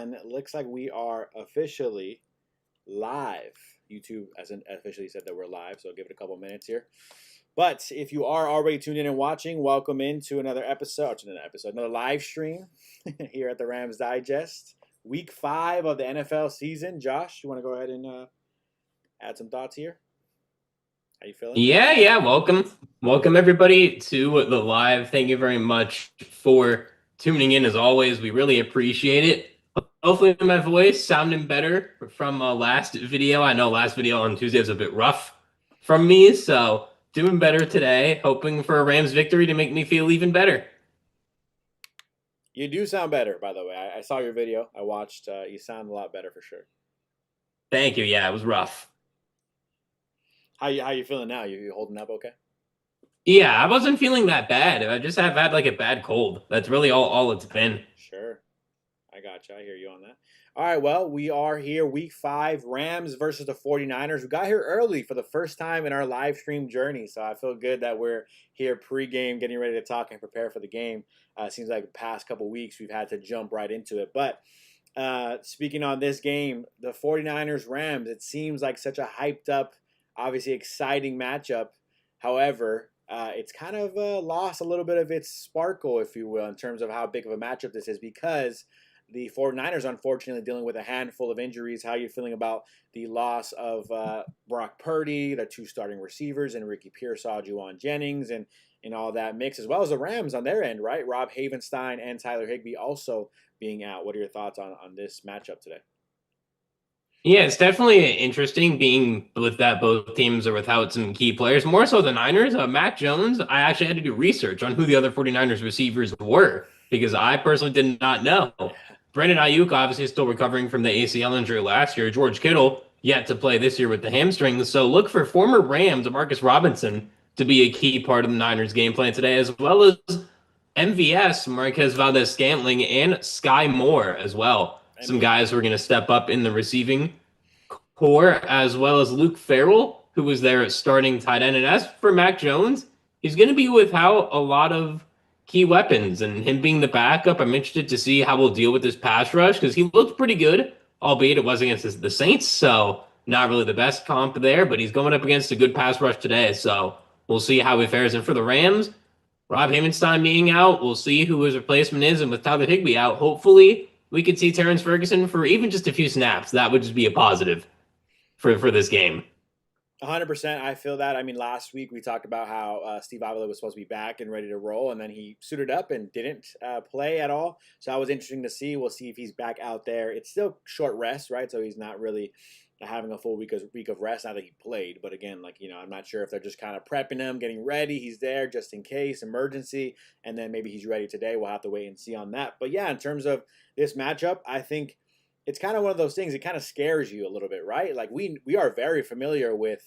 everyone. It looks like we are officially live. YouTube hasn't officially said that we're live, so I'll give it a couple minutes here. But if you are already tuned in and watching, welcome into another another live stream here at the Rams Digest. Week 5 of the NFL season. Josh, you want to go ahead and add some thoughts here? How you feeling? Yeah. Welcome everybody to the live. Thank you very much for tuning in. As always, we really appreciate it. Hopefully my voice sounding better from last video. I know last video on Tuesday was a bit rough from me, so doing better today. Hoping for a Rams victory to make me feel even better. You do sound better, by the way. I saw your video. I watched. You sound a lot better for sure. Thank you. Yeah, it was rough. How you feeling now? You holding up okay? Yeah, I wasn't feeling that bad. I just have had like a bad cold. That's really all it's been. Sure. I got you. I hear you on that. All right, well, we are here, Week 5, Rams versus the 49ers. We got here early for the first time in our live stream journey, so I feel good that we're here pregame, getting ready to talk and prepare for the game. Seems like the past couple weeks we've had to jump right into it. But speaking on this game, the 49ers-Rams, it seems like such a hyped-up, obviously exciting matchup. However, it's kind of lost a little bit of its sparkle, if you will, in terms of how big of a matchup this is because the 49ers, unfortunately, dealing with a handful of injuries. How are you feeling about the loss of Brock Purdy, the 2 starting receivers, and Ricky Pearsall, Juwan Jennings, and all that mix, as well as the Rams on their end, right? Rob Havenstein and Tyler Higbee also being out. What are your thoughts on this matchup today? Yeah, it's definitely interesting being with that both teams are without some key players. More so the Niners. Mac Jones, I actually had to do research on who the other 49ers receivers were because I personally did not know. Brandon Ayuk obviously is still recovering from the ACL injury last year. George Kittle yet to play this year with the hamstring. So look for former Rams, Demarcus Robinson, to be a key part of the Niners game plan today, as well as MVS, Marquez Valdez-Scantling, and Sky Moore as well. Some guys who are going to step up in the receiving core, as well as Luke Farrell, who was there starting tight end. And as for Mac Jones, he's going to be without a lot of key weapons, and him being the backup, I'm interested to see how we'll deal with this pass rush because he looked pretty good, albeit it was against the Saints, so not really the best comp there, but he's going up against a good pass rush today, so we'll see how he fares. And for the Rams, Rob Havenstein being out, we'll see who his replacement is, and with Tyler Higbee out, hopefully we could see Terrence Ferguson for even just a few snaps. That would just be a positive for this game. 100%. I feel that. I mean, last week we talked about how Steve Avila was supposed to be back and ready to roll, and then he suited up and didn't play at all. So that was interesting to see. We'll see if he's back out there. It's still short rest, right? So he's not really having a full week of rest now that he played. But again, I'm not sure if they're just kind of prepping him, getting ready. He's there just in case, emergency, and then maybe he's ready today. We'll have to wait and see on that. But yeah, in terms of this matchup, I think it's kind of one of those things. It kind of scares you a little bit, right? Like we are very familiar with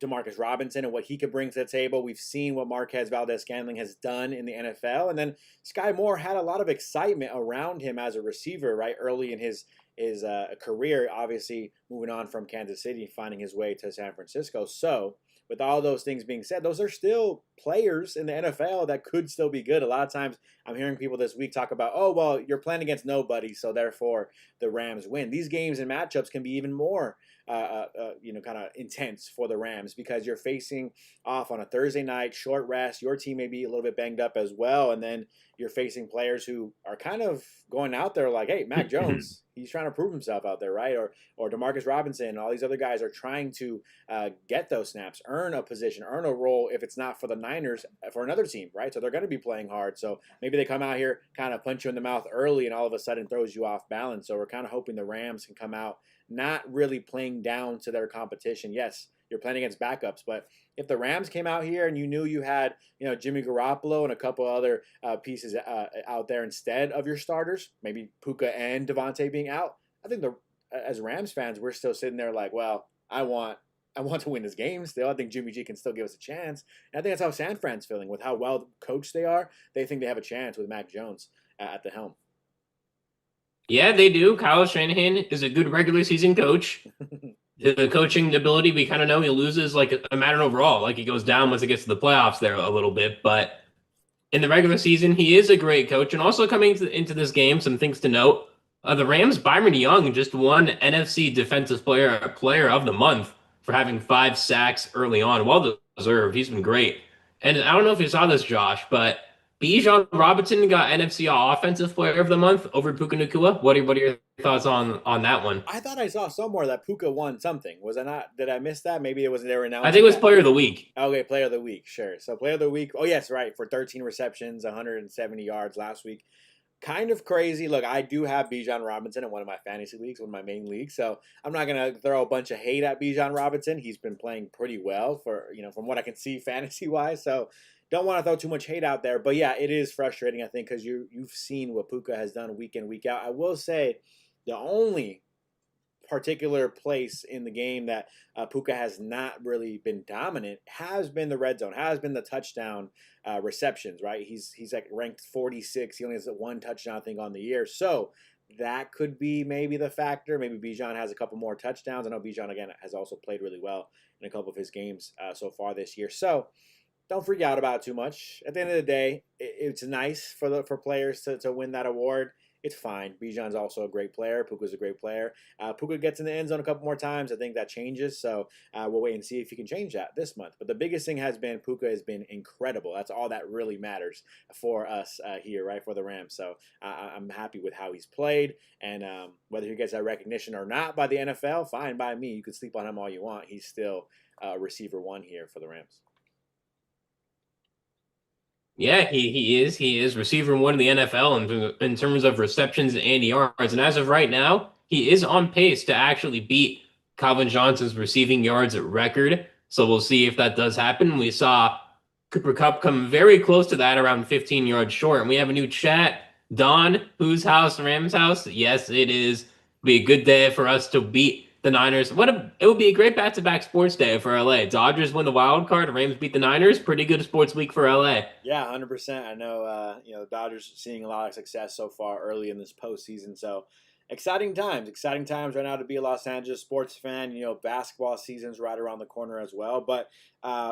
Demarcus Robinson and what he could bring to the table. We've seen what Marquez Valdez-Scantling has done in the NFL, and then Sky Moore had a lot of excitement around him as a receiver, right, early in his career. Obviously, moving on from Kansas City, finding his way to San Francisco. So, with all those things being said, those are still players in the NFL that could still be good. A lot of times I'm hearing people this week talk about, oh, well, you're playing against nobody, so therefore the Rams win. These games and matchups can be even more kind of intense for the Rams because you're facing off on a Thursday night, short rest. Your team may be a little bit banged up as well, and then you're facing players who are kind of going out there like, hey, Mac Jones, he's trying to prove himself out there, right? Or Demarcus Robinson, all these other guys are trying to get those snaps, earn a position, earn a role if it's not for the Niners, for another team, right? So they're going to be playing hard. So maybe they come out here, kind of punch you in the mouth early and all of a sudden throws you off balance. So we're kind of hoping the Rams can come out not really playing down to their competition. Yes, you're playing against backups, but if the Rams came out here and you knew you had, Jimmy Garoppolo and a couple other pieces out there instead of your starters, maybe Puka and Devontae being out, I think as Rams fans, we're still sitting there like, well, I want to win this game still. I think Jimmy G can still give us a chance. And I think that's how San Fran's feeling with how well coached they are. They think they have a chance with Mac Jones at the helm. Yeah, they do. Kyle Shanahan is a good regular season coach. The coaching ability, we kind of know he loses like a matter overall. Like he goes down once it gets to the playoffs there a little bit. But in the regular season, he is a great coach. And also coming into this game, some things to note. The Rams, Byron Young just won NFC Defensive Player of the Month for having 5 sacks early on. Well deserved. He's been great. And I don't know if you saw this, Josh, but Bijan Robinson got NFC Offensive Player of the Month over Puka Nacua. What are your thoughts on that one? I thought I saw somewhere that Puka won something. Was I not? Did I miss that? Maybe it was they were I think announcing it was that. Player of the Week. Okay, Player of the Week, sure. So Player of the Week. Oh yes, right. For 13 receptions, 170 yards last week. Kind of crazy. Look, I do have Bijan Robinson in one of my fantasy leagues, one of my main leagues. So I'm not gonna throw a bunch of hate at Bijan Robinson. He's been playing pretty well for from what I can see fantasy wise. So don't want to throw too much hate out there. But yeah, it is frustrating. I think because you've seen what Puka has done week in week out. I will say the only particular place in the game that Puka has not really been dominant has been the red zone, has been the touchdown receptions, right? He's like ranked 46. He only has one touchdown, I think, on the year. So that could be maybe the factor. Maybe Bijan has a couple more touchdowns. I know Bijan, again, has also played really well in a couple of his games so far this year. So don't freak out about it too much. At the end of the day, it's nice for players to win that award. It's fine. Bijan's also a great player. Puka's a great player. Puka gets in the end zone a couple more times. I think that changes. So we'll wait and see if he can change that this month. But the biggest thing has been Puka has been incredible. That's all that really matters for us here, right, for the Rams. So I'm happy with how he's played. And whether he gets that recognition or not by the NFL, fine by me. You can sleep on him all you want. He's still receiver one here for the Rams. Yeah, he is. He is receiver one in the NFL in terms of receptions and yards. And as of right now, he is on pace to actually beat Calvin Johnson's receiving yards record. So we'll see if that does happen. We saw Cooper Kupp come very close to that, around 15 yards short. And we have a new chat. Don, whose house? Rams house? Yes, it is. Be a good day for us to beat the Niners. It would be a great back-to-back sports day for LA. Dodgers win the wild card. Rams beat the Niners. Pretty good sports week for LA. Yeah, 100%. I know, the Dodgers are seeing a lot of success so far early in this postseason. So exciting times right now to be a Los Angeles sports fan. Basketball season's right around the corner as well. But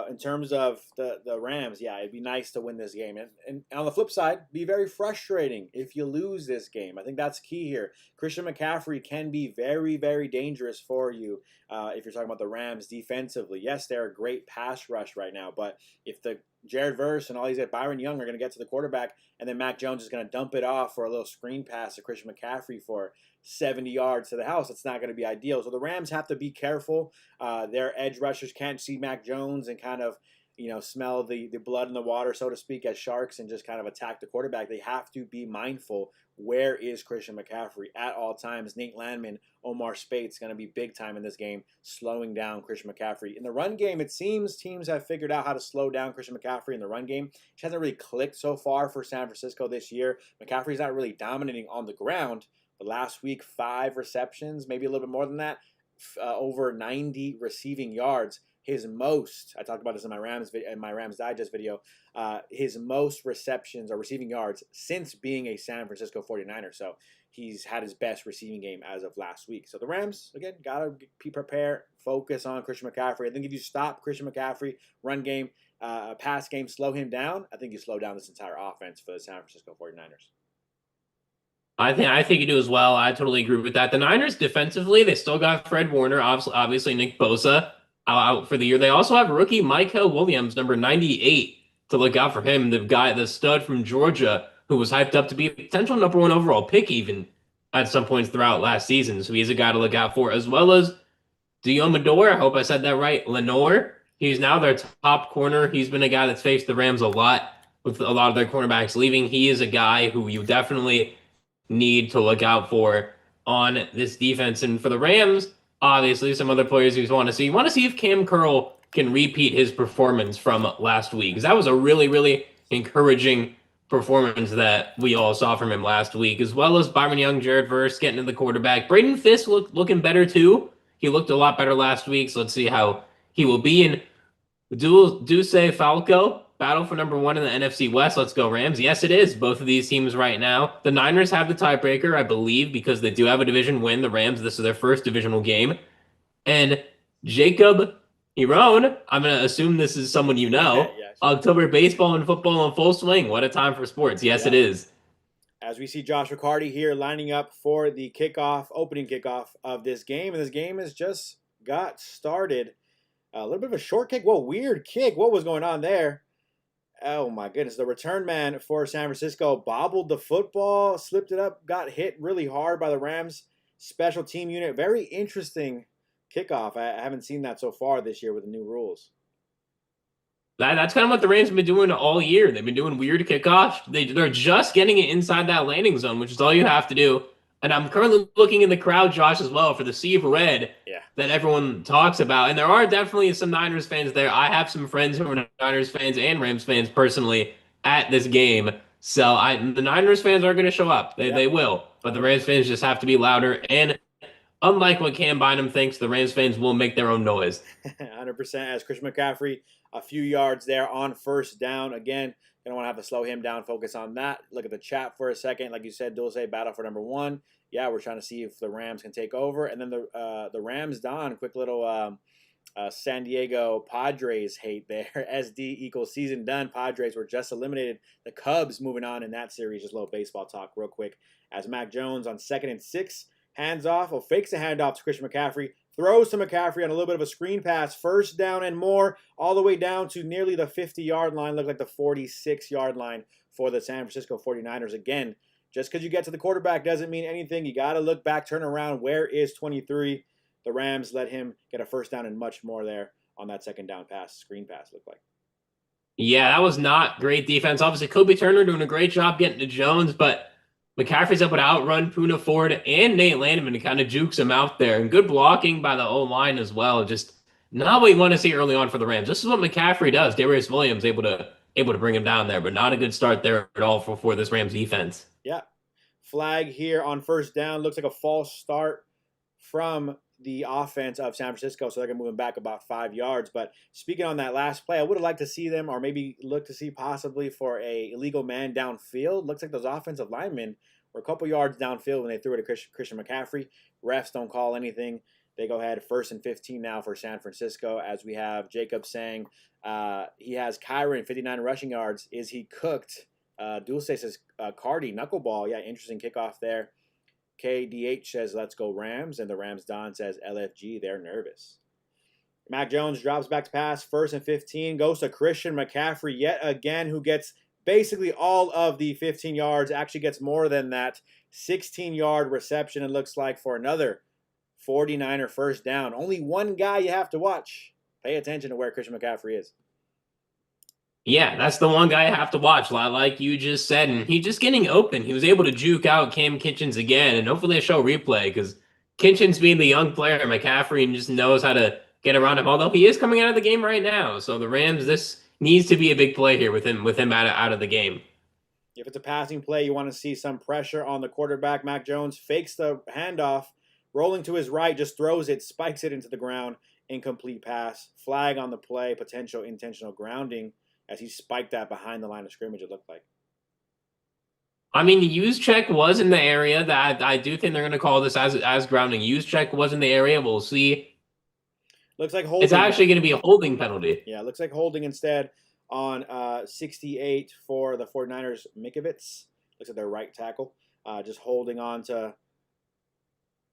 in terms of the Rams, yeah, it'd be nice to win this game. And on the flip side, be very frustrating if you lose this game. I think that's key here. Christian McCaffrey can be very, very dangerous for you if you're talking about the Rams defensively. Yes, they're a great pass rush right now, but if the Jared Verse and all these Byron Young are going to get to the quarterback, and then Mac Jones is going to dump it off for a little screen pass to Christian McCaffrey for 70 yards to the house, it's not going to be ideal. So the Rams have to be careful. Their edge rushers can't see Mac Jones and kind of smell the blood in the water, so to speak, as sharks and just kind of attack the quarterback. They have to be mindful. Where is Christian McCaffrey at all times? Nate Landman, Omar Spate's going to be big time in this game, slowing down Christian McCaffrey. In the run game, it seems teams have figured out how to slow down Christian McCaffrey in the run game. He hasn't really clicked so far for San Francisco this year. McCaffrey's not really dominating on the ground. But last week, 5 receptions, maybe a little bit more than that, over 90 receiving yards. His most, I talked about this in my Rams Digest video, his most receptions or receiving yards since being a San Francisco 49er. So he's had his best receiving game as of last week. So the Rams, again, got to be prepared, focus on Christian McCaffrey. I think if you stop Christian McCaffrey, run game, pass game, slow him down, I think you slow down this entire offense for the San Francisco 49ers. I think you do as well. I totally agree with that. The Niners defensively, they still got Fred Warner, obviously Nick Bosa out for the year. They also have rookie Kyren Williams, number 98, to look out for him. The stud from Georgia, who was hyped up to be a potential number 1 overall pick even at some points throughout last season. So he's a guy to look out for, as well as Diomedor. I hope I said that right. Lenore. He's now their top corner. He's been a guy that's faced the Rams a lot with a lot of their cornerbacks leaving. He is a guy who you definitely need to look out for on this defense. And for the Rams, obviously, some other players you want to see. You want to see if Cam Curl can repeat his performance from last week, because that was a really, really encouraging performance that we all saw from him last week, as well as Byron Young, Jared Verse getting to the quarterback. Braden Fisk looking better too. He looked a lot better last week, so let's see how he will be. In Deuce Falco, battle for number 1 in the NFC West. Let's go Rams. Yes, it is. Both of these teams right now. The Niners have the tiebreaker, I believe, because they do have a division win. The Rams, this is their first divisional game. And Jacob Iron, I'm going to assume this is someone you know. Yeah, October baseball and football in full swing. What a time for sports. Yes, it is. As we see Josh Riccardi here lining up for the opening kickoff of this game. And this game has just got started. A little bit of a short kick. Whoa, weird kick. What was going on there? Oh, my goodness. The return man for San Francisco bobbled the football, slipped it up, got hit really hard by the Rams special team unit. Very interesting kickoff. I haven't seen that so far this year with the new rules. That's kind of what the Rams have been doing all year. They've been doing weird kickoffs. They're just getting it inside that landing zone, which is all you have to do. And I'm currently looking in the crowd, Josh, as well, for the sea of red that everyone talks about. And there are definitely some Niners fans there. I have some friends who are Niners fans and Rams fans personally at this game. So the Niners fans are going to show up. They will. But the Rams fans just have to be louder. And unlike what Cam Bynum thinks, the Rams fans will make their own noise. 100%. As Christian McCaffrey, a few yards there on first down. Again, you don't want to have to slow him down. Focus on that. Look at the chat for a second. Like you said, Dulce, battle for number 1. Yeah, we're trying to see if the Rams can take over. And then the Rams, Don, quick little San Diego Padres hate there. SD equals season done. Padres were just eliminated. The Cubs moving on in that series. Just a little baseball talk real quick. As Mac Jones on 2nd and 6, hands off, or fakes a handoff to Christian McCaffrey. Throws to McCaffrey on a little bit of a screen pass. First down and more, all the way down to nearly the 50-yard line. Looked like the 46-yard line for the San Francisco 49ers. Again, just because you get to the quarterback doesn't mean anything. You got to look back, turn around. Where is 23? The Rams let him get a first down and much more there on that second down pass, screen pass, looked like. Yeah, that was not great defense. Obviously, Kobe Turner doing a great job getting to Jones, but McCaffrey's able to outrun Puka Nacua and Nate Landman and kind of jukes him out there. And good blocking by the O-line as well. Just not what you want to see early on for the Rams. This is what McCaffrey does. Darius Williams able to bring him down there, but not a good start there at all for this Rams defense. Yeah. Flag here on first down. Looks like a false start from the offense of San Francisco, so they're going to move him back about 5 yards. But speaking on that last play, I would have liked to see them, or maybe look to see possibly for a illegal man downfield. Looks like those offensive linemen were a couple yards downfield when they threw it to Christian McCaffrey. Refs don't call anything. They go ahead 1st and 15 now for San Francisco, as we have Jacob saying he has Kyren 59 rushing yards. Is he cooked? Dulce says Cardi knuckleball. Yeah, interesting kickoff there. KDH says, let's go Rams. And the Rams Don says, LFG, they're nervous. Mac Jones drops back to pass. 1st and 15. Goes to Christian McCaffrey yet again, who gets basically all of the 15 yards. Actually gets more than that. 16-yard reception, it looks like, for another 49er first down. Only one guy you have to watch. Pay attention to where Christian McCaffrey is. Yeah, that's the one guy I have to watch, like you just said. And he's just getting open. He was able to juke out Cam Kitchens again, and hopefully they show replay because Kitchens being the young player, McCaffrey just knows how to get around him, although he is coming out of the game right now. So the Rams, this needs to be a big play here with him out of the game. If it's a passing play, you want to see some pressure on the quarterback. Mac Jones fakes the handoff, rolling to his right, just throws it, spikes it into the ground, incomplete pass. Flag on the play, potential intentional grounding, as he spiked that behind the line of scrimmage, it looked like. I mean, the use check was in the area. That I do think they're going to call this as grounding. Use check was in the area. We'll see. Looks like holding. It's actually going to be a holding penalty. Yeah, looks like holding instead on 68 for the 49ers. Mikovits. Looks like their right tackle. Just holding on to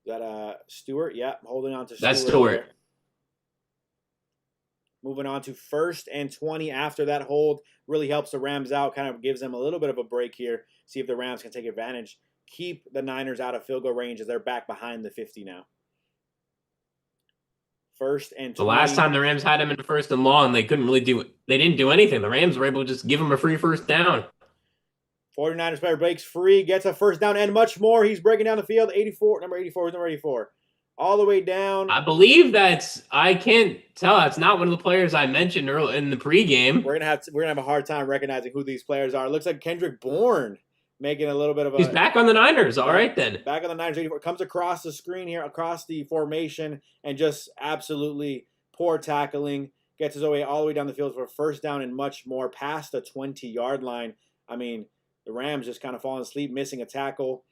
that Stewart. Yeah, holding on to Stewart. That's Stewart. There. Moving on to 1st and 20 after that hold. Really helps the Rams out. Kind of gives them a little bit of a break here. See if the Rams can take advantage. Keep the Niners out of field goal range as they're back behind the 50 now. 1st and 20. The last time the Rams had him in 1st and long, they couldn't really do it. They didn't do anything. The Rams were able to just give him a free first down. 49ers player breaks free, gets a first down and much more. He's breaking down the field. 84, number 84 is number 84. All the way down. I believe I can't tell. That's not one of the players I mentioned early in the pregame. We're gonna have a hard time recognizing who these players are. It looks like Kendrick Bourne making a little bit of a. He's back on the Niners. All right then. Back on the Niners. 84 comes across the screen here, across the formation, and just absolutely poor tackling. Gets his way all the way down the field for a first down and much more past the 20-yard line. I mean, the Rams just kind of falling asleep, missing a tackle,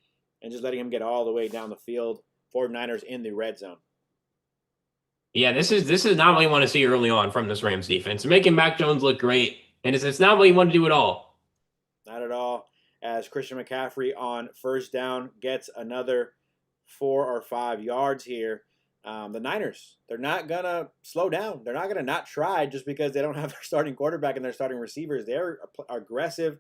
and just letting him get all the way down the field. 49ers in the red zone. Yeah, this is not what you want to see early on from this Rams defense. Making Mac Jones look great. And it's not what you want to do at all. Not at all. As Christian McCaffrey on first down gets another 4 or 5 yards here. The Niners, they're not going to slow down. They're not going to not try just because they don't have their starting quarterback and their starting receivers. They're aggressive.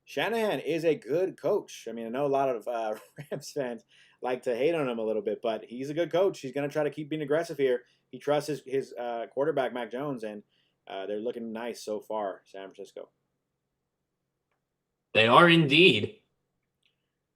Shanahan is a good coach. I mean, I know a lot of Rams fans like to hate on him a little bit, but he's a good coach. He's going to try to keep being aggressive here. He trusts his quarterback, Mac Jones, and they're looking nice so far, San Francisco. They are indeed.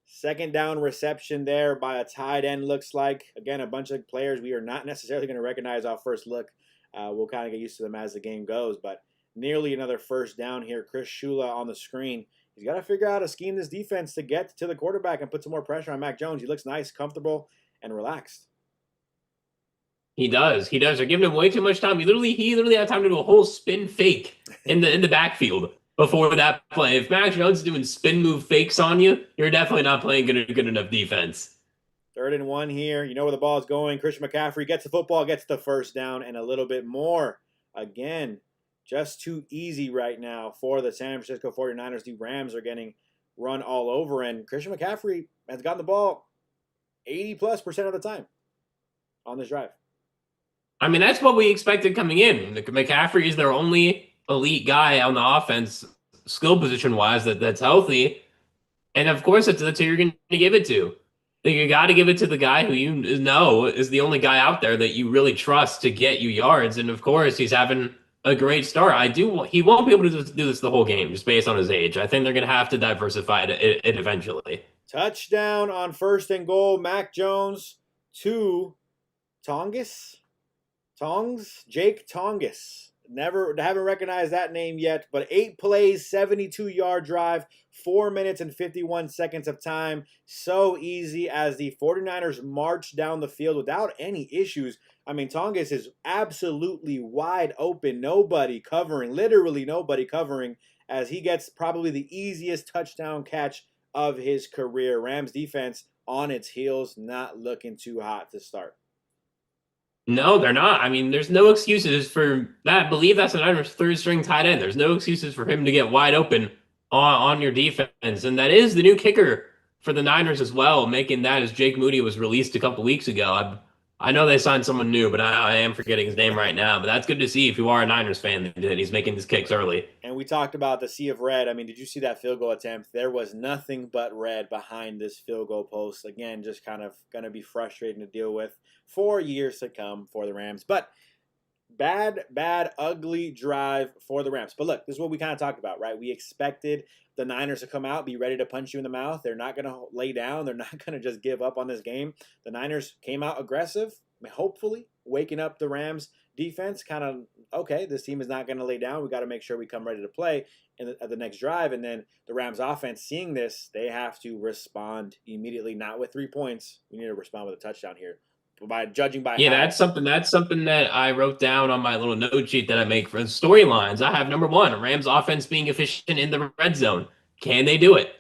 Second down reception there by a tight end, looks like. Again, a bunch of players we are not necessarily going to recognize off first look. We'll kind of get used to them as the game goes, but nearly another first down here. Chris Shula on the screen. He's got to figure out how to scheme this defense to get to the quarterback and put some more pressure on Mac Jones. He looks nice, comfortable, and relaxed. He does. They're giving him way too much time. He literally had time to do a whole spin fake in the backfield before that play. If Mac Jones is doing spin move fakes on you, you're definitely not playing good enough defense. 3rd and 1 here. You know where the ball is going. Christian McCaffrey gets the football, gets the first down, and a little bit more. Again, just too easy right now for the San Francisco 49ers. The Rams are getting run all over, and Christian McCaffrey has gotten the ball 80+% of the time on this drive. I mean, that's what we expected coming in. McCaffrey is their only elite guy on the offense, skill position-wise, that's healthy. And, of course, that's who you're going to give it to. You got to give it to the guy who you know is the only guy out there that you really trust to get you yards. And, of course, he's having a great start. He won't be able to do this the whole game just based on his age. I think they're going to have to diversify it eventually. Touchdown on 1st and goal. Mac Jones to Jake Tonges. Haven't recognized that name yet, but 8 plays, 72-yard drive, 4 minutes and 51 seconds of time. So easy as the 49ers march down the field without any issues. I mean, Tonges is absolutely wide open. Literally nobody covering, as he gets probably the easiest touchdown catch of his career. Rams defense on its heels, not looking too hot to start. No, they're not. I mean, there's no excuses for that. I believe that's the Niners' 3rd-string tight end. There's no excuses for him to get wide open on your defense. And that is the new kicker for the Niners as well, making that as Jake Moody was released a couple weeks ago. I know they signed someone new, but I am forgetting his name right now. But that's good to see if you are a Niners fan that he's making his kicks early. And we talked about the sea of red. I mean, did you see that field goal attempt? There was nothing but red behind this field goal post. Again, just kind of going to be frustrating to deal with for years to come for the Rams. But bad, ugly drive for the Rams. But look, this is what we kind of talked about, right? We expected the Niners to come out, be ready to punch you in the mouth. They're not going to lay down. They're not going to just give up on this game. The Niners came out aggressive, hopefully waking up the Rams defense. Kind of, okay, this team is not going to lay down. We got to make sure we come ready to play at the next drive. And then the Rams offense, seeing this, they have to respond immediately, not with 3 points. We need to respond with a touchdown here. Judging by that's something that I wrote down on my little note sheet that I make for the storylines. I have number 1, Rams offense being efficient in the red zone. Can they do it?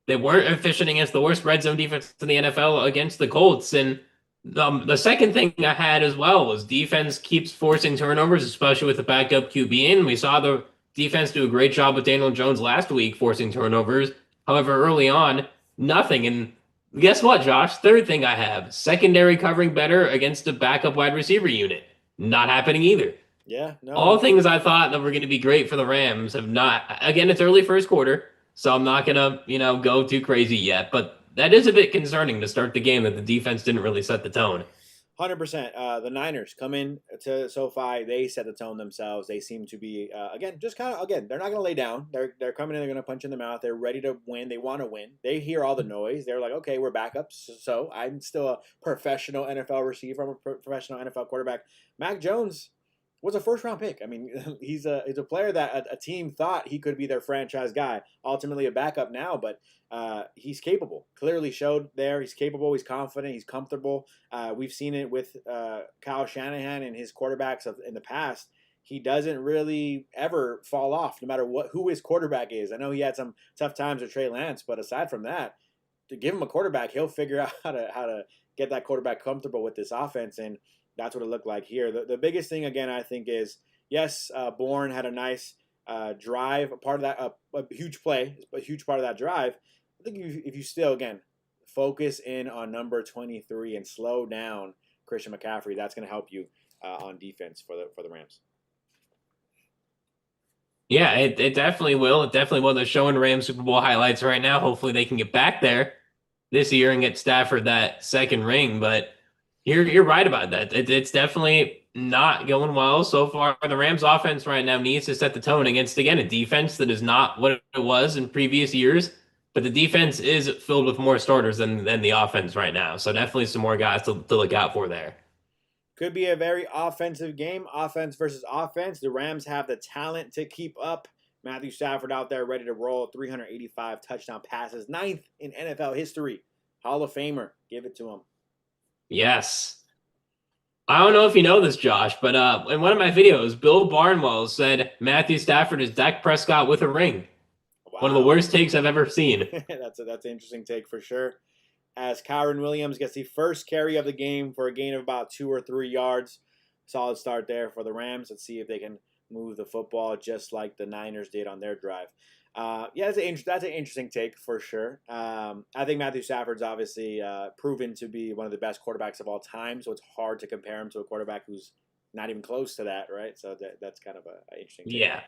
They weren't efficient against the worst red zone defense in the NFL against the Colts. And the second thing I had as well was defense keeps forcing turnovers, especially with the backup QB in. We saw the defense do a great job with Daniel Jones last week forcing turnovers. However, early on, nothing. And guess what, Josh? 3rd thing I have, secondary covering better against a backup wide receiver unit. Not happening either. Yeah, no. All things I thought that were going to be great for the Rams have not. Again, it's early first quarter, so I'm not going to, go too crazy yet. But that is a bit concerning to start the game that the defense didn't really set the tone. 100%. The Niners come in to SoFi. They set the tone themselves. They seem to be, they're not going to lay down. They're coming in. They're going to punch in the mouth. They're ready to win. They want to win. They hear all the noise. They're like, okay, we're backups. So I'm still a professional NFL receiver. I'm a professional NFL quarterback. Mac Jones was a 1st-round pick. I mean, he's a player that a team thought he could be their franchise guy. Ultimately a backup now, but he's capable. Clearly showed there. He's capable. He's confident. He's comfortable. We've seen it with Kyle Shanahan and his quarterbacks in the past. He doesn't really ever fall off, no matter who his quarterback is. I know he had some tough times with Trey Lance, but aside from that, to give him a quarterback, he'll figure out how to get that quarterback comfortable with this offense, and that's what it looked like here. The biggest thing, again, I think is, yes, Bourne had a nice drive, a part of that, a huge play, a huge part of that drive. I think if you still, again, focus in on number 23 and slow down Christian McCaffrey, that's going to help you on defense for the Rams. Yeah, it definitely will. It definitely will. They're showing Rams Super Bowl highlights right now. Hopefully they can get back there this year and get Stafford that second ring. But you're right about that. It's definitely not going well so far. The Rams offense right now needs to set the tone against, again, a defense that is not what it was in previous years. But the defense is filled with more starters than the offense right now. So definitely some more guys to look out for there. Could be a very offensive game, offense versus offense. The Rams have the talent to keep up. Matthew Stafford out there ready to roll, 385 touchdown passes, 9th in NFL history. Hall of Famer. Give it to him. Yes. I don't know if you know this, Josh, but in one of my videos, Bill Barnwell said Matthew Stafford is Dak Prescott with a ring. Wow. One of the worst takes I've ever seen. That's an interesting take for sure. As Kyren Williams gets the first carry of the game for a gain of about 2 or 3 yards. Solid start there for the Rams. Let's see if they can move the football just like the Niners did on their drive. Yeah, that's an interesting take for sure. I think Matthew Stafford's obviously proven to be one of the best quarterbacks of all time, so it's hard to compare him to a quarterback who's not even close to that, right? So that's kind of an interesting take. Yeah.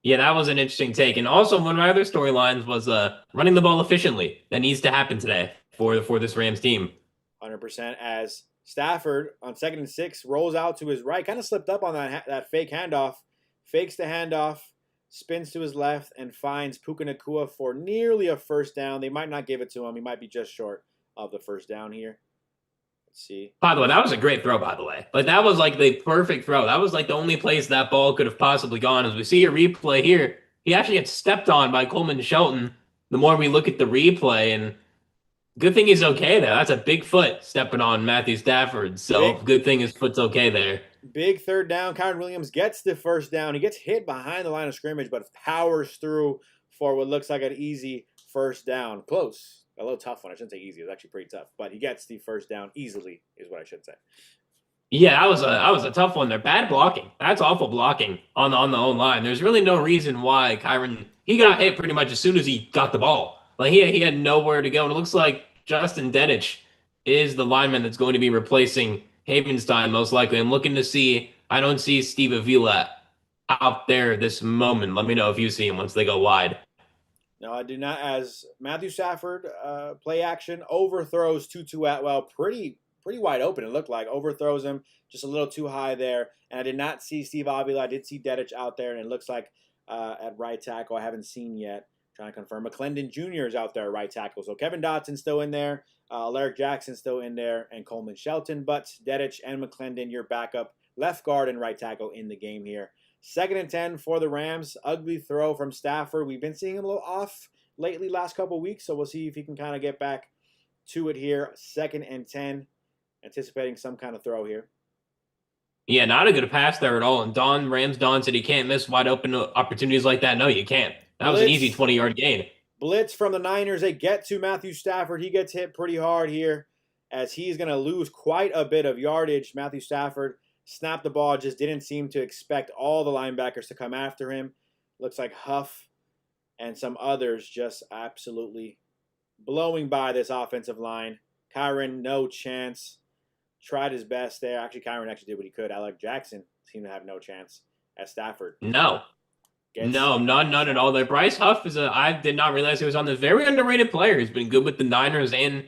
Yeah, that was an interesting take. And also, one of my other storylines was running the ball efficiently. That needs to happen today for this Rams team. 100%. As Stafford on 2nd and 6 rolls out to his right, kind of slipped up on that fake handoff, fakes the handoff, spins to his left, and finds Puka Nacua for nearly a first down. They might not give it to him. He might be just short of the first down here. Let's see. By the way, that was a great throw, by the way. Like, that was like the perfect throw. That was like the only place that ball could have possibly gone. As we see a replay here, he actually gets stepped on by Coleman Shelton. The more we look at the replay, and good thing he's okay there. That's a big foot stepping on Matthew Stafford. So good thing his foot's okay there. Big third down. Kyren Williams gets the first down. He gets hit behind the line of scrimmage, but powers through for what looks like an easy first down. Close. A little tough one. I shouldn't say easy. It was actually pretty tough. But he gets the first down easily is what I should say. Yeah, that was a tough one there. Bad blocking. That's awful blocking on the own line. There's really no reason why Kyren, he got hit pretty much as soon as he got the ball. Like he had nowhere to go. And it looks like Justin Dedich is the lineman that's going to be replacing Havenstein most likely. I'm looking to see. I don't see Steve Avila out there this moment. Let me know if you see him once they go wide. No, I do not. As Matthew Stafford, play action, overthrows Tutu Atwell pretty wide open. It looked like overthrows him just a little too high there. And I did not see Steve Avila. I did see Dedich out there, and it looks like at right tackle. I haven't seen yet. Trying to confirm. McClendon Jr. is out there at right tackle. So Kevin Dotson's still in there. Alaric Jackson's still in there, and Coleman Shelton. But Dedich and McClendon, your backup left guard and right tackle in the game here. 2nd and 10 for the Rams. Ugly throw from Stafford. We've been seeing him a little off lately last couple of weeks, so we'll see if he can kind of get back to it here. 2nd and 10. Anticipating some kind of throw here. Yeah, not a good pass there at all. And Rams Don said he can't miss wide open opportunities like that. No, you can't. That was an easy 20-yard gain. Blitz from the Niners. They get to Matthew Stafford. He gets hit pretty hard here as he's going to lose quite a bit of yardage. Matthew Stafford snapped the ball, just didn't seem to expect all the linebackers to come after him. Looks like Huff and some others just absolutely blowing by this offensive line. Kyren, no chance. Tried his best there. Actually, Kyren actually did what he could. Alec Jackson seemed to have no chance at Stafford. No, none at all. There, Bryce Huff is I did not realize he was on the very underrated player. He's been good with the Niners and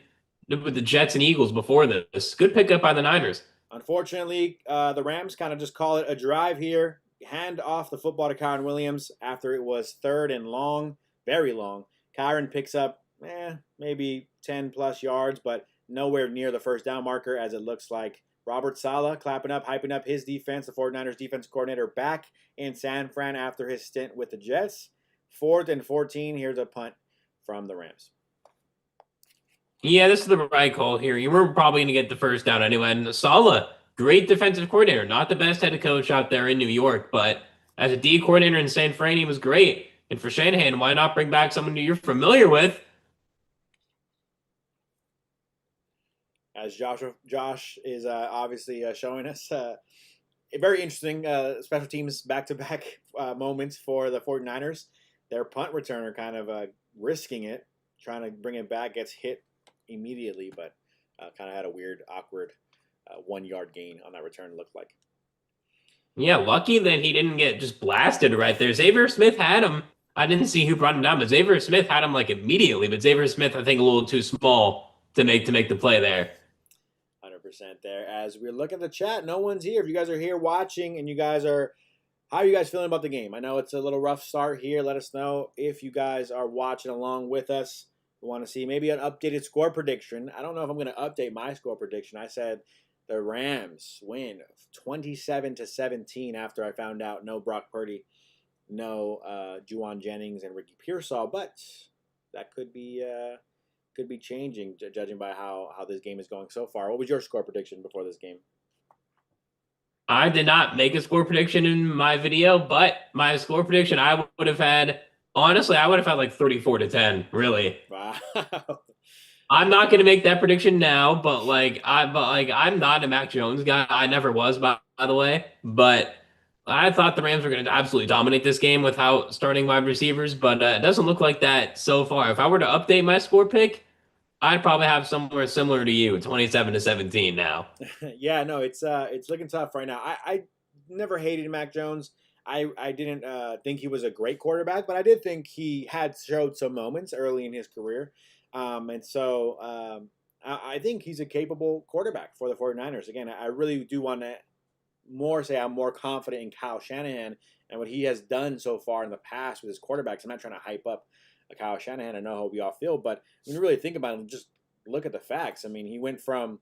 with the Jets and Eagles before this. Good pickup by the Niners. Unfortunately, the Rams kind of just call it a drive here. Hand off the football to Kyren Williams after it was 3rd and long, very long. Kyren picks up maybe 10-plus yards, but nowhere near the first down marker, as it looks like Robert Saleh hyping up his defense, the 49ers defense coordinator, back in San Fran after his stint with the Jets. 4th and 14. Here's a punt from the Rams. Yeah, this is the right call here. You were probably going to get the first down anyway. And Saleh, great defensive coordinator. Not the best head coach out there in New York, but as a D coordinator in San Fran, he was great. And for Shanahan, why not bring back someone who you're familiar with? As Josh is obviously showing us, very interesting special teams back-to-back moments for the 49ers. Their punt returner kind of risking it, trying to bring it back, gets hit immediately, but kind of had a weird, awkward 1-yard gain on that return, looked like. Yeah, lucky that he didn't get just blasted right there. Xavier Smith had him. I didn't see who brought him down, but Xavier Smith had him like immediately. But Xavier Smith, I think, a little too small to make the play there. 100% there. As we look at the chat, no one's here. If you guys are here watching and how are you guys feeling about the game? I know it's a little rough start here. Let us know if you guys are watching along with us. We want to see maybe an updated score prediction. I don't know if I'm going to update my score prediction. I said the Rams win 27-17 after I found out no Brock Purdy, no Juwan Jennings and Ricky Pearsall, but that could be changing judging by how this game is going so far. What was your score prediction before this game? I did not make a score prediction in my video, but my score prediction I would have had, honestly, I would have had like 34-10, really. Wow. I'm not going to make that prediction now, but I'm not a Mac Jones guy. I never was, by the way. But I thought the Rams were going to absolutely dominate this game without starting wide receivers, but it doesn't look like that so far. If I were to update my score pick, I'd probably have somewhere similar to you, 27-17 now. Yeah, no, it's looking tough right now. I never hated Mac Jones. I didn't think he was a great quarterback, but I did think he had showed some moments early in his career. And so I think he's a capable quarterback for the 49ers. Again, I really do want to say I'm more confident in Kyle Shanahan and what he has done so far in the past with his quarterbacks. I'm not trying to hype up Kyle Shanahan. I know how we all feel, but when you really think about it, just look at the facts. I mean, he went from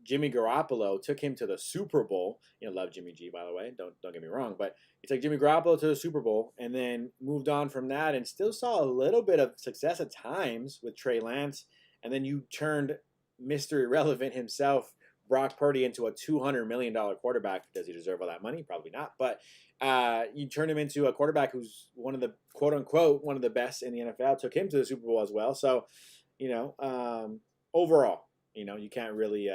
Jimmy Garoppolo, took him to the Super Bowl. Love Jimmy G, by the way. Don't get me wrong, but he took Jimmy Garoppolo to the Super Bowl and then moved on from that and still saw a little bit of success at times with Trey Lance. And then you turned Mr. Irrelevant himself, Brock Purdy, into a $200 million quarterback. Does he deserve all that money? Probably not. But you turn him into a quarterback who's one of the quote unquote one of the best in the NFL. Took him to the Super Bowl as well. So, overall, you can't really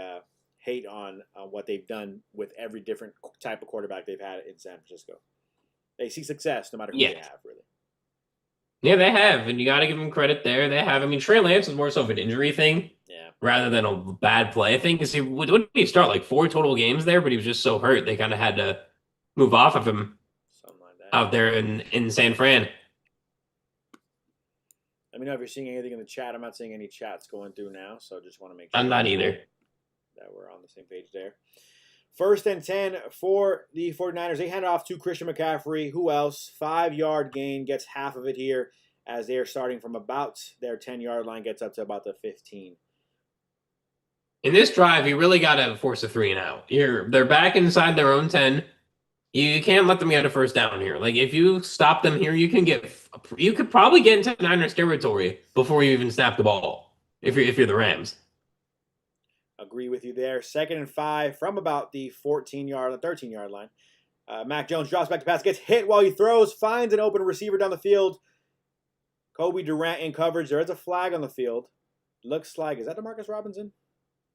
hate on what they've done with every different type of quarterback they've had in San Francisco. They see success no matter who they have, really. Yeah, they have, and you got to give them credit there. They have. I mean, Trey Lance was more so of an injury thing, rather than a bad play thing. Because wouldn't he start like 4 total games there? But he was just so hurt, they kind of had to move off of him. Something like that. Out there in San Fran. Let me know if you're seeing anything in the chat. I'm not seeing any chats going through now, so just want to make sure I'm not either. That we're on the same page there. 1st and 10 for the 49ers. They hand it off to Christian McCaffrey. Who else? 5-yard gain, gets half of it here as they are starting from about their 10-yard line, gets up to about the 15. In this drive, you really got to force a 3 and out. They're back inside their own 10. You can't let them get a first down here. Like, if you stop them here, you could probably get into Niners territory before you even snap the ball if you're the Rams. Agree with you there. 2nd and 5 from about the 13-yard line. Mac Jones drops back to pass, gets hit while he throws, finds an open receiver down the field. Kobe Durant in coverage. There is a flag on the field. Looks like, is that DeMarcus Robinson?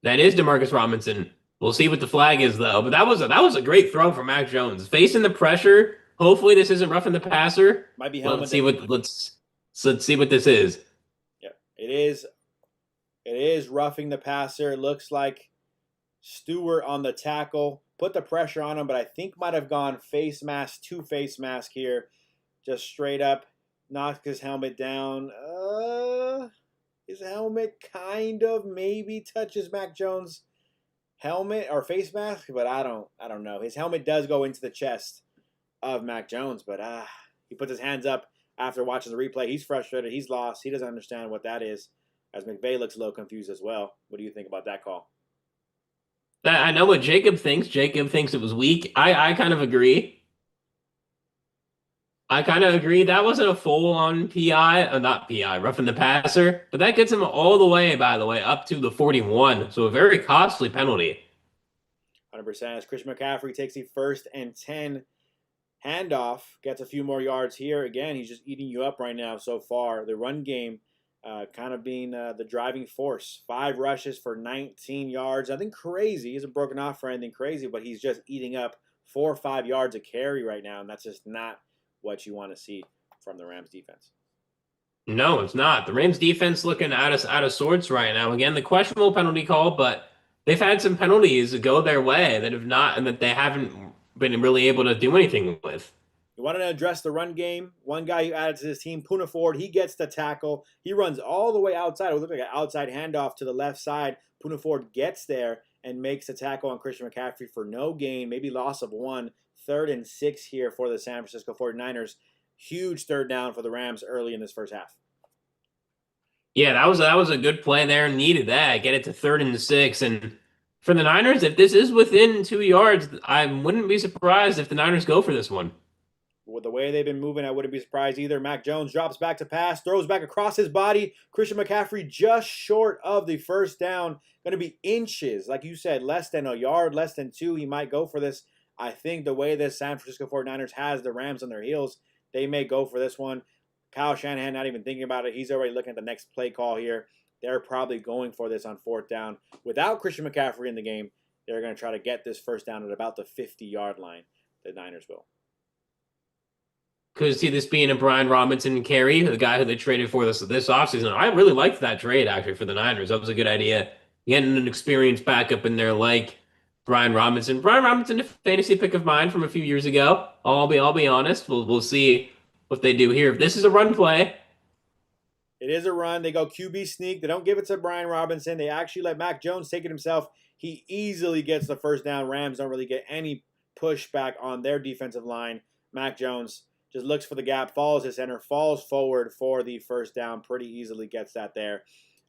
That is DeMarcus Robinson. We'll see what the flag is, though. But that was a great throw from Mac Jones. Facing the pressure. Hopefully this isn't roughing the passer. Might be helmet. Let's see what this is. Yeah, it is. It is roughing the passer. It looks like Stewart on the tackle. Put the pressure on him, but I think might have gone face mask to face mask here. Just straight up knocked his helmet down. His helmet kind of maybe touches Mac Jones' helmet or face mask, but I don't know. His helmet does go into the chest of Mac Jones, but he puts his hands up after watching the replay. He's frustrated. He's lost. He doesn't understand what that is. As McVay looks a little confused as well. What do you think about that call? I know what Jacob thinks. Jacob thinks it was weak. I kind of agree. That wasn't a full-on PI, not PI, roughing the passer. But that gets him all the way, by the way, up to the 41. So a very costly penalty. 100%. As Christian McCaffrey takes the 1st and 10 handoff, gets a few more yards here. Again, he's just eating you up right now so far. The run game kind of being the driving force. 5 rushes for 19 yards. Nothing crazy. He hasn't broken off for anything crazy, but he's just eating up 4 or 5 yards a carry right now, and that's just not what you want to see from the Rams defense. No, it's not. The Rams defense looking out of sorts right now. Again, the questionable penalty call, but they've had some penalties go their way that have not, and that they haven't been really able to do anything with. You want to address the run game. One guy who added to his team, Puka Nacua, he gets the tackle. He runs all the way outside. It looked like an outside handoff to the left side. Puka Nacua gets there and makes a tackle on Christian McCaffrey for no gain, maybe loss of 1. 3rd and 6 here for the San Francisco 49ers. Huge third down for the Rams early in this first half. Yeah, that was a good play there. Needed that. Get it to 3rd and 6. And for the Niners, if this is within 2 yards, I wouldn't be surprised if the Niners go for this one. With the way they've been moving, I wouldn't be surprised either. Mac Jones drops back to pass, throws back across his body. Christian McCaffrey just short of the first down. Going to be inches, like you said, less than a yard, less than 2. He might go for this. I think the way this San Francisco 49ers has the Rams on their heels, they may go for this one. Kyle Shanahan not even thinking about it. He's already looking at the next play call here. They're probably going for this on 4th down. Without Christian McCaffrey in the game, they're going to try to get this first down at about the 50-yard line. The Niners will. Could see this being a Brian Robinson carry, the guy who they traded for this offseason. I really liked that trade, actually, for the Niners. That was a good idea. Getting an experienced backup in there like Brian Robinson. Brian Robinson, a fantasy pick of mine from a few years ago. I'll be honest. We'll see what they do here. If this is a run play. It is a run. They go QB sneak. They don't give it to Brian Robinson. They actually let Mac Jones take it himself. He easily gets the first down. Rams don't really get any pushback on their defensive line. Mac Jones just looks for the gap, follows his center, falls forward for the first down. Pretty easily gets that there.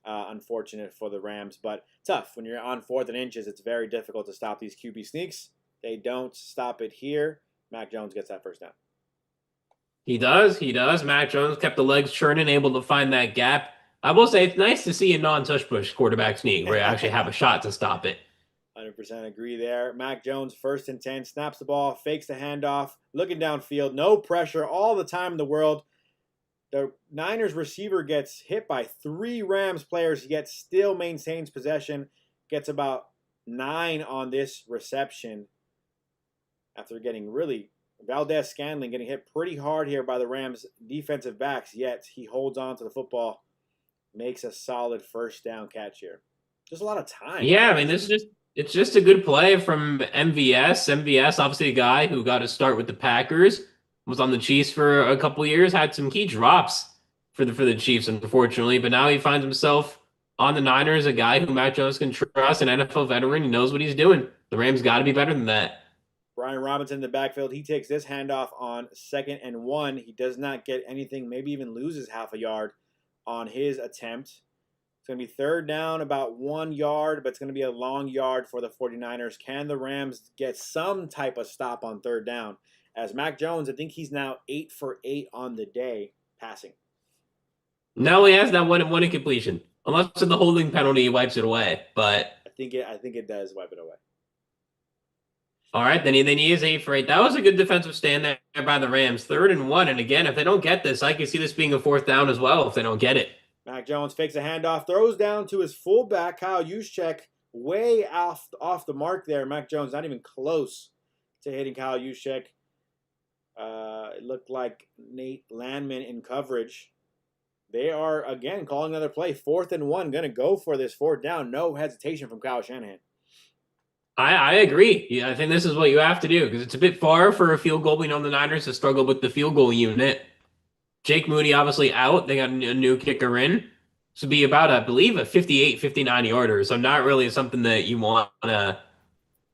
Unfortunate for the Rams, but tough. When you're on 4th and inches, it's very difficult to stop these QB sneaks. They don't stop it here. Mac Jones gets that first down. He does. Mac Jones kept the legs churning, able to find that gap. I will say it's nice to see a non-tush-push quarterback sneak where you actually have a shot to stop it. 100% agree there. Mac Jones, 1st and 10, snaps the ball, fakes the handoff, looking downfield, no pressure, all the time in the world. The Niners receiver gets hit by 3 Rams players, yet still maintains possession, gets about 9 on this reception after getting really Valdez-Scantling getting hit pretty hard here by the Rams defensive backs, yet he holds on to the football, makes a solid first down catch here. Just a lot of time. Yeah, I mean, it's just a good play from MVS. MVS, obviously a guy who got to start with the Packers, was on the Chiefs for a couple of years, had some key drops for the Chiefs, unfortunately, but now he finds himself on the Niners, a guy who Mac Jones can trust, an NFL veteran. He knows what he's doing. The Rams got to be better than that. Brian Robinson in the backfield. He takes this handoff on 2nd and 1. He does not get anything, maybe even loses half a yard on his attempt. It's going to be 3rd down, about 1 yard, but it's going to be a long yard for the 49ers. Can the Rams get some type of stop on 3rd down? As Mac Jones, I think he's now 8 for 8 on the day passing. No, he has that one incompletion. Unless the holding penalty wipes it away, but I think it does wipe it away. All right, then he is 8 for 8. That was a good defensive stand there by the Rams. 3rd and 1, and again, if they don't get this, I can see this being a 4th down as well if they don't get it. Mac Jones fakes a handoff, throws down to his fullback, Kyle Juszczyk, way off the mark there. Mac Jones not even close to hitting Kyle Juszczyk. It looked like Nate Landman in coverage. They are, again, calling another play. 4th and 1, going to go for this 4th down. No hesitation from Kyle Shanahan. I agree. Yeah, I think this is what you have to do because it's a bit far for a field goal. We know the Niners to struggle with the field goal unit. Jake Moody obviously out. They got a new kicker in. This would be about, I believe, a 58, 59 yarder. So not really something that you want to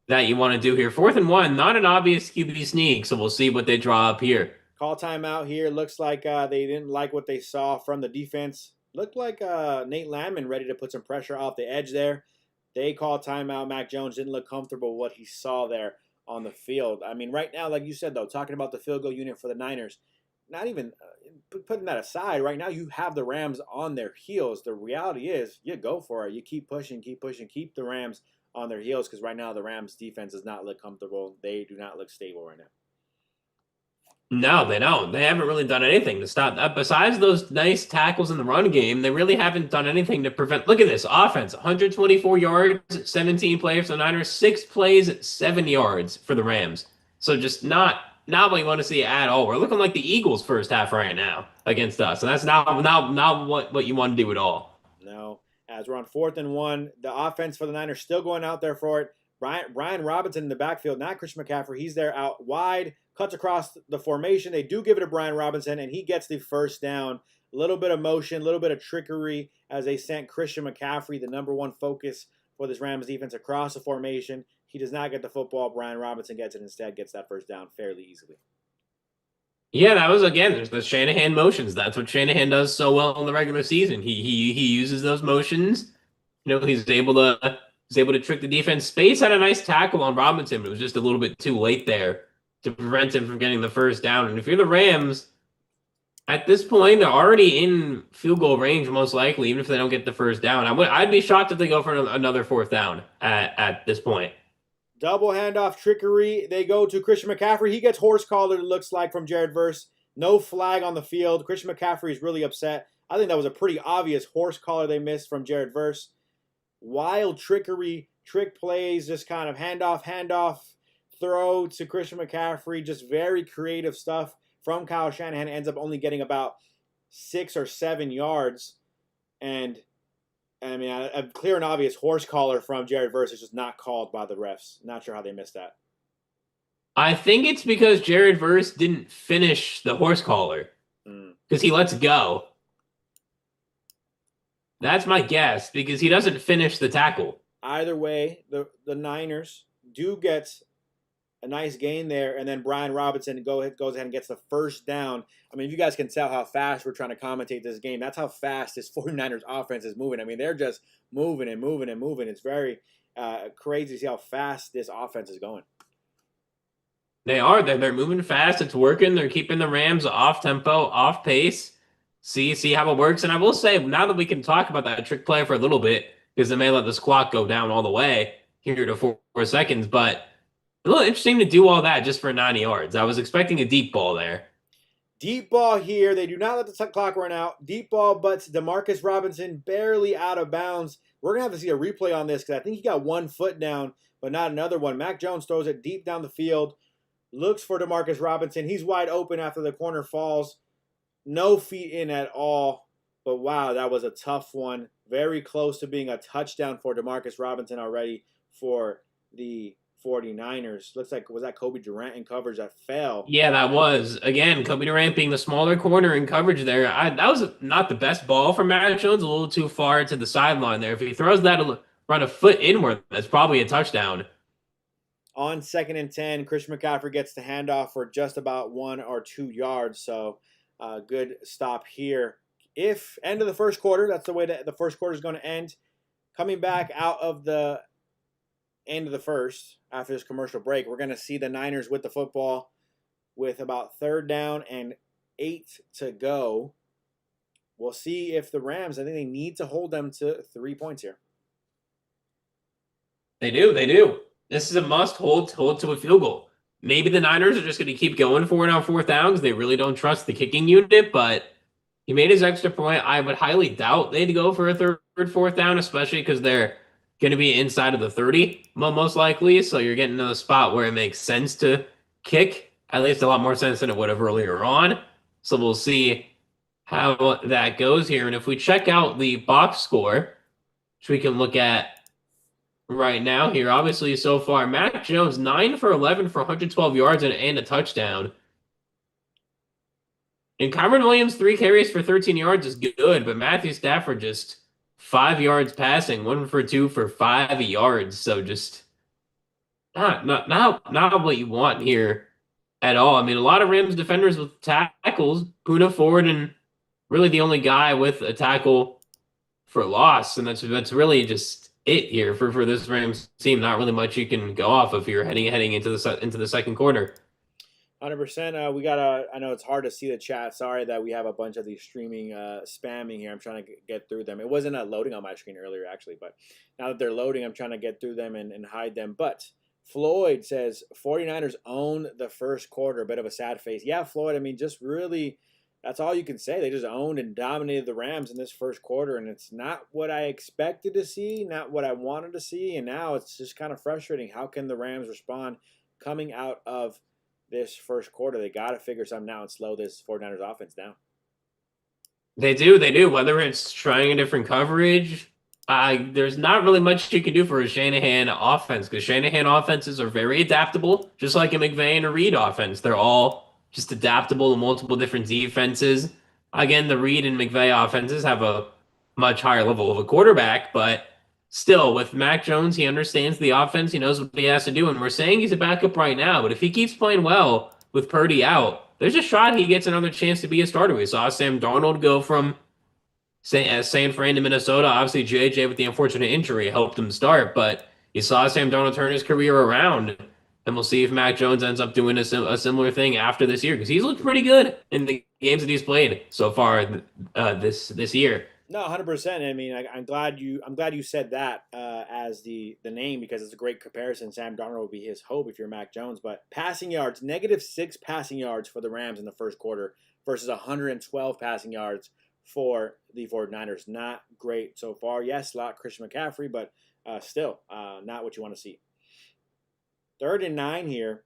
do here. 4th and 1, not an obvious QB sneak. So we'll see what they draw up here. Call timeout here. Looks like they didn't like what they saw from the defense. Looked like Nate Landman ready to put some pressure off the edge there. They call timeout. Mac Jones didn't look comfortable with what he saw there on the field. I mean, right now, like you said, though, talking about the field goal unit for the Niners, not even putting that aside, right now you have the Rams on their heels. The reality is you go for it. You keep pushing, keep the Rams on their heels because right now the Rams defense does not look comfortable. They do not look stable right now. No, they don't. They haven't really done anything to stop that. Besides those nice tackles in the run game, they really haven't done anything to prevent. Look at this offense: 124 yards, 17 plays for the Niners, 6 plays, 7 yards for the Rams. So just not what you want to see at all. We're looking like the Eagles first half right now against us, and that's not what you want to do at all. No. As we're on 4th and 1, the offense for the Niners still going out there for it. Brian Robinson in the backfield, not Christian McCaffrey. He's there out wide, cuts across the formation. They do give it to Brian Robinson, and he gets the first down. A little bit of motion, a little bit of trickery as they sent Christian McCaffrey, the number one focus for this Rams defense, across the formation. He does not get the football. Brian Robinson gets it instead, gets that first down fairly easily. Yeah, that was again. There's the Shanahan motions. That's what Shanahan does so well in the regular season. He uses those motions. He's able to trick the defense. Space had a nice tackle on Robinson, but it was just a little bit too late there to prevent him from getting the first down. And if you're the Rams, at this point, they're already in field goal range, most likely, even if they don't get the first down. I'd be shocked if they go for another fourth down at this point. Double handoff trickery. They go to Christian McCaffrey. He gets horse collared, it looks like, from Jared Verse. No flag on the field. Christian McCaffrey is really upset. I think that was a pretty obvious horse collar they missed from Jared Verse. Wild trickery, trick plays, just kind of handoff, throw to Christian McCaffrey. Just very creative stuff from Kyle Shanahan. Ends up only getting about 6 or 7 yards. And I mean, a clear and obvious horse collar from Jared Verse is just not called by the refs. Not sure how they missed that. I think it's because Jared Verse didn't finish the horse collar because he lets go. That's my guess because he doesn't finish the tackle. Either way, the Niners do get a nice gain there, and then Brian Robinson goes ahead and gets the first down. I mean, if you guys can tell how fast we're trying to commentate this game, that's how fast this 49ers offense is moving. I mean, they're just moving and moving and moving. It's very crazy to see how fast this offense is going. They are. They're moving fast. It's working. They're keeping the Rams off tempo, off pace. See how it works. And I will say, now that we can talk about that trick play for a little bit, because they may let the clock go down all the way here to 4 seconds, but a little interesting to do all that just for 90 yards. I was expecting a deep ball there. Deep ball here. They do not let the clock run out. Deep ball, but Demarcus Robinson barely out of bounds. We're going to have to see a replay on this because I think he got 1 foot down, but not another one. Mac Jones throws it deep down the field. Looks for Demarcus Robinson. He's wide open after the corner falls. No feet in at all. But wow, that was a tough one. Very close to being a touchdown for Demarcus Robinson already for the 49ers. Looks like, was that Kobe Durant in coverage that fell? Yeah, that was. Again, Kobe Durant being the smaller corner in coverage there. That was not the best ball for Matt Jones. A little too far to the sideline there. If he throws that run a foot inward, that's probably a touchdown. On 2nd and 10, Christian McCaffrey gets the handoff for just about 1 or 2 yards. So good stop here. If end of the first quarter, that's the way that the first quarter is going to end. Coming back out of the end of the first, after this commercial break, we're going to see the Niners with the football with about 3rd down and 8 to go. We'll see if the Rams, I think they need to hold them to 3 points here. They do. This is a must hold to a field goal. Maybe the Niners are just going to keep going for it on 4th downs. They really don't trust the kicking unit, but he made his extra point. I would highly doubt they'd go for a 3rd, 4th down, especially because they're going to be inside of the 30, most likely. So you're getting to the spot where it makes sense to kick, at least a lot more sense than it would have earlier on. So we'll see how that goes here. And if we check out the box score, which we can look at right now here, obviously so far, Mac Jones 9 for 11 for 112 yards and a touchdown. And Kyren Williams 3 carries for 13 yards is good, but Matthew Stafford just 5 yards passing, 1 for 2 for 5 yards. So just not what you want here at all. I mean, a lot of Rams defenders with tackles, Puka Nacua, and really the only guy with a tackle for loss, and that's really just it here for this Rams team. Not really much you can go off if you're heading into the second quarter. 100%. We got I know it's hard to see the chat. Sorry that we have a bunch of these streaming spamming here. I'm trying to get through them. It wasn't loading on my screen earlier, actually, but now that they're loading, I'm trying to get through them and hide them. But Floyd says 49ers own the first quarter. A bit of a sad face. Yeah, Floyd, I mean, just really, that's all you can say. They just owned and dominated the Rams in this first quarter, and it's not what I expected to see, not what I wanted to see, and now it's just kind of frustrating. How can the Rams respond coming out of this first quarter? They got to figure something out and slow this 49ers offense down. They do. Whether it's trying a different coverage, there's not really much you can do for a Shanahan offense because Shanahan offenses are very adaptable, just like a McVay and a Reed offense. They're all just adaptable to multiple different defenses. Again, the Reed and McVay offenses have a much higher level of a quarterback, but still, with Mac Jones, he understands the offense. He knows what he has to do, and we're saying he's a backup right now. But if he keeps playing well with Purdy out, there's a shot he gets another chance to be a starter. We saw Sam Darnold go from San Fran to Minnesota. Obviously, JJ with the unfortunate injury helped him start, but you saw Sam Darnold turn his career around. And we'll see if Mac Jones ends up doing a similar thing after this year because he's looked pretty good in the games that he's played so far this year. No, 100%. I mean, I'm glad you said that as the name because it's a great comparison. Sam Darnold would be his hope if you're Mac Jones. But passing yards, -6 passing yards for the Rams in the first quarter versus 112 passing yards for the 49ers. Not great so far. Yes, a lot Christian McCaffrey, but still not what you want to see. 3rd and 9 here.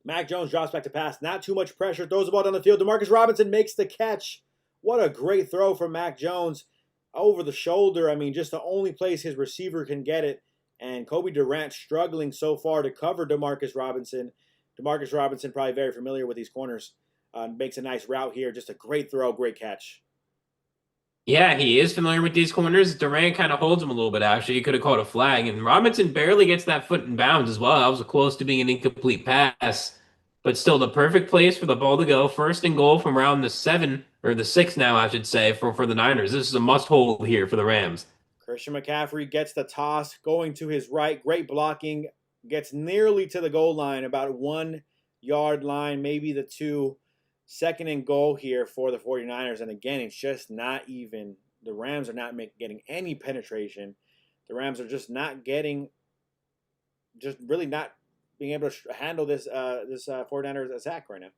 Mac Jones drops back to pass. Not too much pressure. Throws the ball down the field. Demarcus Robinson makes the catch. What a great throw from Mac Jones over the shoulder. I mean, just the only place his receiver can get it. And Kobe Durant struggling so far to cover Demarcus Robinson. Demarcus Robinson, probably very familiar with these corners, makes a nice route here. Just a great throw, great catch. Yeah, he is familiar with these corners. Durant kind of holds him a little bit, actually. He could have called a flag. And Robinson barely gets that foot in bounds as well. That was close to being an incomplete pass. But still, the perfect place for the ball to go. 1st and goal from around the 7, or the 6 now, I should say, for the Niners. This is a must-hold here for the Rams. Christian McCaffrey gets the toss, going to his right. Great blocking. Gets nearly to the goal line, about 1 yard line, maybe the 2. 2nd and goal here for the 49ers. And again, it's just not even. The Rams are not getting any penetration. The Rams are just not getting, just really not being able to handle this 49ers attack right now.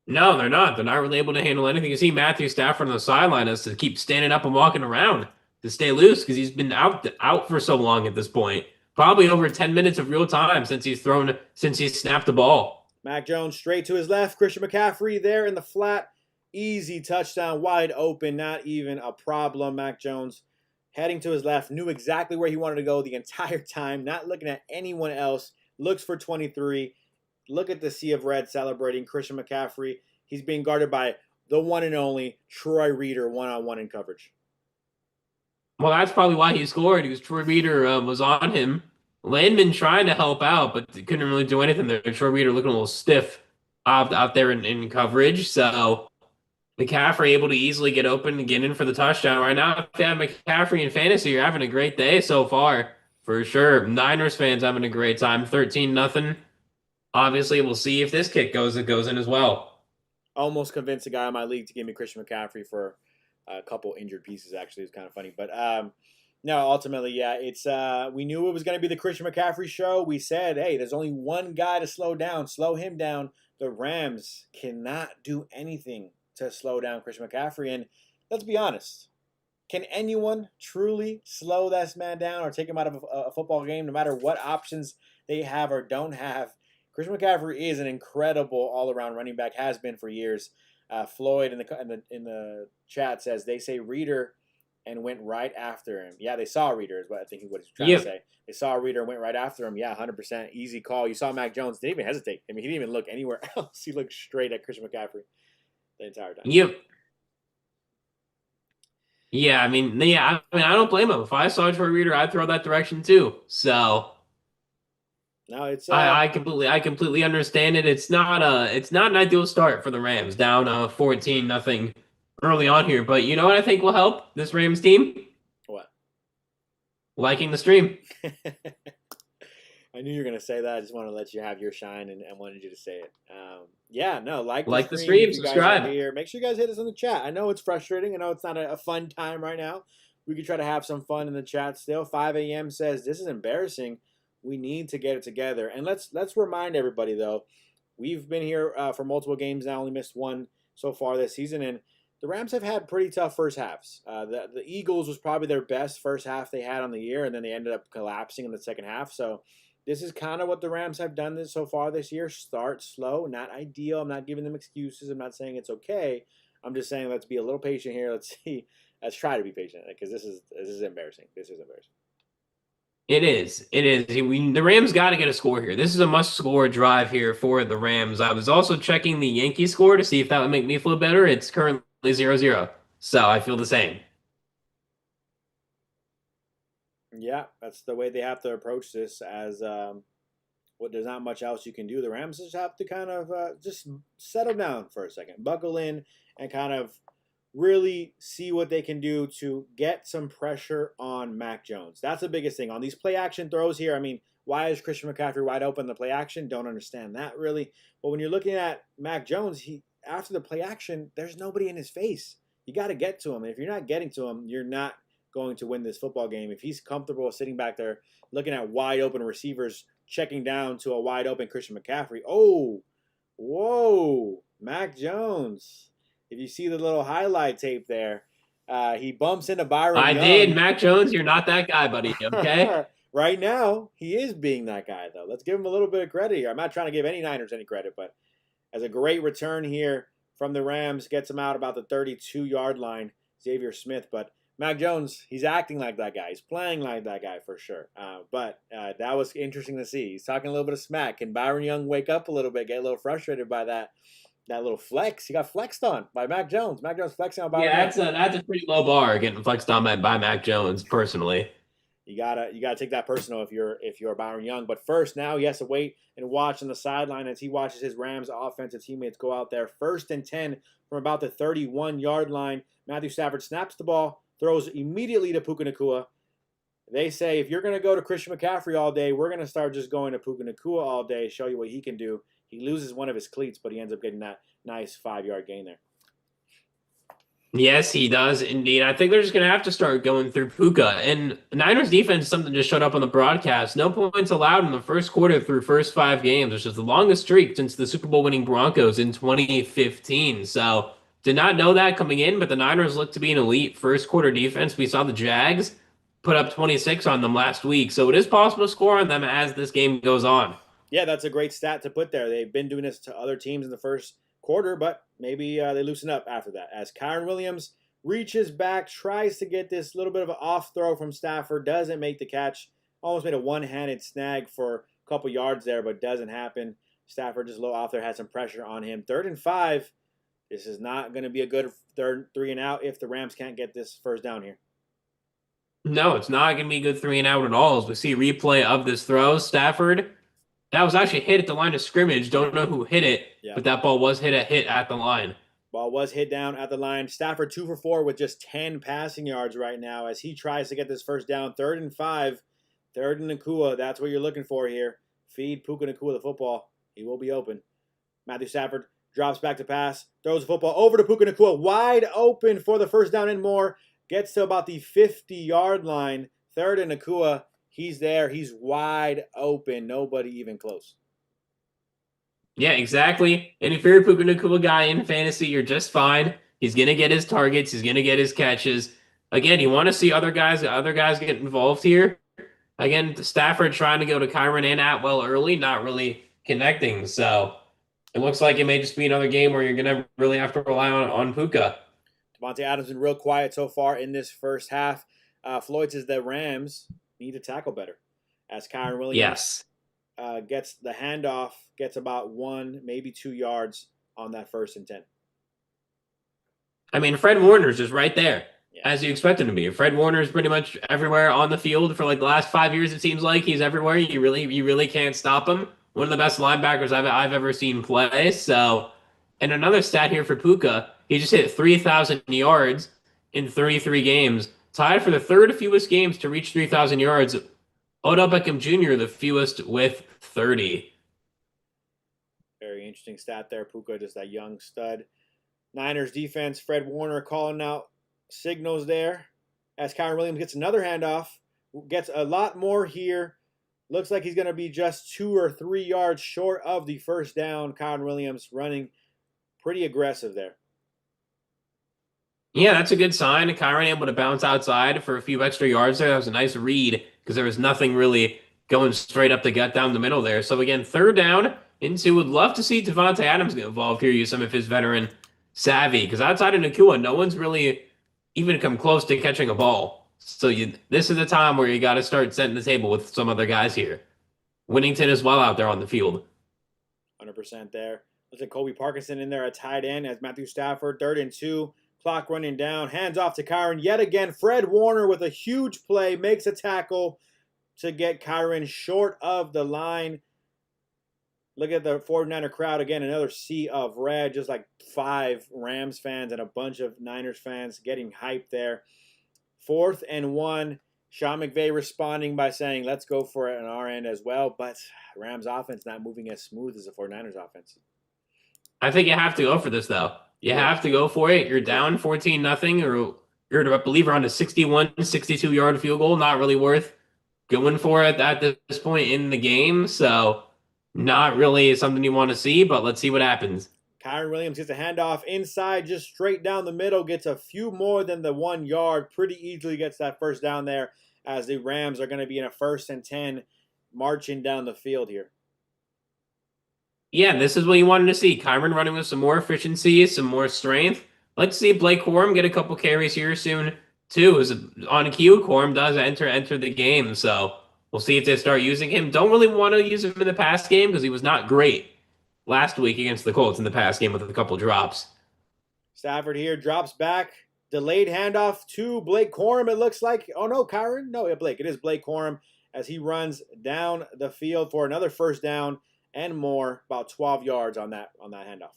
No, they're not. They're not really able to handle anything. You see Matthew Stafford on the sideline has to keep standing up and walking around to stay loose because he's been out for so long at this point. Probably over 10 minutes of real time since he's snapped the ball. Mac Jones straight to his left. Christian McCaffrey there in the flat. Easy touchdown, wide open, not even a problem. Mac Jones heading to his left, knew exactly where he wanted to go the entire time, not looking at anyone else. Looks for 23. Look at the sea of red celebrating Christian McCaffrey. He's being guarded by the one and only Troy Reader one-on-one in coverage. Well, that's probably why he scored because Troy Reader was on him. Landman trying to help out, but couldn't really do anything there. Troy Reader looking a little stiff out there in coverage. So McCaffrey able to easily get open and get in for the touchdown. Right now, if you have McCaffrey in fantasy, you're having a great day so far. For sure. Niners fans having a great time. 13-0. Obviously, we'll see if this kick goes in as well. Almost convinced a guy in my league to give me Christian McCaffrey for a couple injured pieces, actually. It's kind of funny. But no, ultimately, yeah, it's we knew it was going to be the Christian McCaffrey show. We said, hey, there's only one guy to slow him down. The Rams cannot do anything to slow down Christian McCaffrey. And let's be honest, can anyone truly slow this man down or take him out of a football game, no matter what options they have or don't have? Christian McCaffrey is an incredible all-around running back, has been for years. Floyd in the chat says they say Reader and went right after him. Yeah, they saw Reader is what I think what he's trying to say. They saw Reader and went right after him. Yeah, 100% easy call. You saw Mac Jones didn't even hesitate. I mean, he didn't even look anywhere else. He looked straight at Christian McCaffrey the entire time. Yep. Yeah, I mean, I don't blame him. If I saw Troy Reader, I'd throw that direction too. So no, it's I completely understand it. It's not an ideal start for the Rams, down 14-0 early on here. But you know what I think will help this Rams team? What? Liking the stream. I knew you were going to say that. I just wanted to let you have your shine and wanted you to say it. Like the stream, subscribe. Here. Make sure you guys hit us in the chat. I know it's frustrating. I know it's not a fun time right now. We could try to have some fun in the chat still. 5 a.m. says, this is embarrassing. We need to get it together. And let's remind everybody, though, we've been here for multiple games now, only missed one so far this season, and the Rams have had pretty tough first halves. The Eagles was probably their best first half they had on the year, and then they ended up collapsing in the second half. So this is kind of what the Rams have done so far this year. Start slow, not ideal. I'm not giving them excuses. I'm not saying it's okay. I'm just saying let's be a little patient here. Let's see. Let's try to be patient because this is embarrassing. This is embarrassing. It is. It is. The Rams got to get a score here. This is a must-score drive here for the Rams. I was also checking the Yankee score to see if that would make me feel better. It's currently 0-0, so I feel the same. Yeah, that's the way they have to approach this. As there's not much else you can do. The Rams just have to kind of just settle down for a second, buckle in, and kind of really see what they can do to get some pressure on Mac Jones. That's the biggest thing. On these play action throws here, I mean, why is Christian McCaffrey wide open in the play action? Don't understand that really. But when you're looking at Mac Jones, after the play action, there's nobody in his face. You got to get to him. And if you're not getting to him, you're not going to win this football game. If he's comfortable sitting back there looking at wide open receivers, checking down to a wide open Christian McCaffrey. Oh, whoa, Mac Jones. If you see the little highlight tape there, he bumps into Byron Young. I did. Mac Jones, you're not that guy, buddy, okay? Right now, he is being that guy, though. Let's give him a little bit of credit here. I'm not trying to give any Niners any credit, but as a great return here from the Rams, gets him out about the 32-yard line, Xavier Smith. But Mac Jones, he's acting like that guy. He's playing like that guy for sure. But that was interesting to see. He's talking a little bit of smack. Can Byron Young wake up a little bit, get a little frustrated by that little flex? He got flexed on by Mac Jones. Mac Jones flexing on Byron Young. That's a pretty low bar getting flexed on by Mac Jones, personally. You gotta take that personal if you're Byron Young. But first, now he has to wait and watch on the sideline as he watches his Rams offensive teammates go out there. 1st and 10 from about the 31-yard line. Matthew Stafford snaps the ball, throws immediately to Puka Nacua. They say if you're gonna go to Christian McCaffrey all day, we're gonna start just going to Puka Nacua all day. Show you what he can do. He loses one of his cleats, but he ends up getting that nice 5-yard gain there. Yes, he does indeed. I think they're just going to have to start going through Puka. And Niners defense, something just showed up on the broadcast. No points allowed in the first quarter through first 5 games, which is the longest streak since the Super Bowl winning Broncos in 2015. So did not know that coming in, but the Niners look to be an elite first quarter defense. We saw the Jags put up 26 on them last week. So it is possible to score on them as this game goes on. Yeah, that's a great stat to put there. They've been doing this to other teams in the first quarter, but maybe they loosen up after that. As Kyren Williams reaches back, tries to get this little bit of an off throw from Stafford, doesn't make the catch. Almost made a one-handed snag for a couple yards there, but doesn't happen. Stafford just low off there, had some pressure on him. 3rd and 5. This is not going to be a good 3 and out if the Rams can't get this first down here. No, it's not going to be a good 3 and out at all. As we see replay of this throw, Stafford, that was actually hit at the line of scrimmage. Don't know who hit it, but that ball was hit at the line. Ball was hit down at the line. Stafford 2 for 4 with just 10 passing yards right now as he tries to get this first down. 3rd and 5. 3rd and Nacua. That's what you're looking for here. Feed Puka Nacua the football. He will be open. Matthew Stafford drops back to pass. Throws the football over to Puka Nacua. Wide open for the first down and more. Gets to about the 50-yard line. 3rd and Nacua. He's there. He's wide open. Nobody even close. Yeah, exactly. And if you're a Puka Nacua guy in fantasy, you're just fine. He's going to get his targets. He's going to get his catches. Again, you want to see other guys get involved here. Again, Stafford trying to go to Kyren and Atwell early, not really connecting. So it looks like it may just be another game where you're going to really have to rely on Puka. Devontae Adams been real quiet so far in this first half. Floyd says the Rams need to tackle better. As Kyren Williams gets the handoff, gets about 1, maybe 2 yards on that 1st and 10. I mean, Fred Warner's just right there, as you expect him to be. Fred Warner's pretty much everywhere on the field for like the last 5 years. It seems like he's everywhere. You really can't stop him. One of the best linebackers I've ever seen play. So, and another stat here for Puka, he just hit 3,000 yards in 33 games. Tied for the 3rd fewest games to reach 3,000 yards. Odell Beckham Jr., the fewest with 30. Very interesting stat there. Puka, just that young stud. Niners defense, Fred Warner calling out signals there. As Kyren Williams gets another handoff. Gets a lot more here. Looks like he's going to be just 2 or 3 yards short of the first down. Kyren Williams running pretty aggressive there. Yeah, that's a good sign. Kyren able to bounce outside for a few extra yards there. That was a nice read because there was nothing really going straight up the gut down the middle there. So again, third down into would love to see Devontae Adams get involved here, use some of his veteran savvy because outside of Nacua, no one's really even come close to catching a ball. So this is the time where you got to start setting the table with some other guys here. Winnington as well out there on the field. 100% there. Looks like Kobe Parkinson in there at tight end as Matthew Stafford, 3rd and 2. Clock running down. Hands off to Kyren. Yet again, Fred Warner with a huge play. Makes a tackle to get Kyren short of the line. Look at the 49er crowd again. Another sea of red. Just like 5 Rams fans and a bunch of Niners fans getting hyped there. 4th and 1. Sean McVay responding by saying, let's go for it on our end as well. But Rams offense not moving as smooth as the 49ers offense. I think you have to go for this, though. You have to go for it. You're down 14-0, or you're, I believe, around a 61, 62-yard field goal. Not really worth going for it at this point in the game. So not really something you want to see, but let's see what happens. Kyren Williams gets a handoff inside, just straight down the middle, gets a few more than the 1 yard, pretty easily gets that first down there as the Rams are going to be in a 1st and 10 marching down the field here. Yeah, this is what you wanted to see. Kyren running with some more efficiency, some more strength. Let's see Blake Corum get a couple carries here soon, too. As on cue, Corum does enter the game, so we'll see if they start using him. Don't really want to use him in the pass game because he was not great last week against the Colts in the pass game with a couple drops. Stafford here drops back. Delayed handoff to Blake Corum, it looks like. Oh, no, Kyren? No, yeah, Blake. It is Blake Corum as he runs down the field for another first down and more, about 12 yards on that handoff.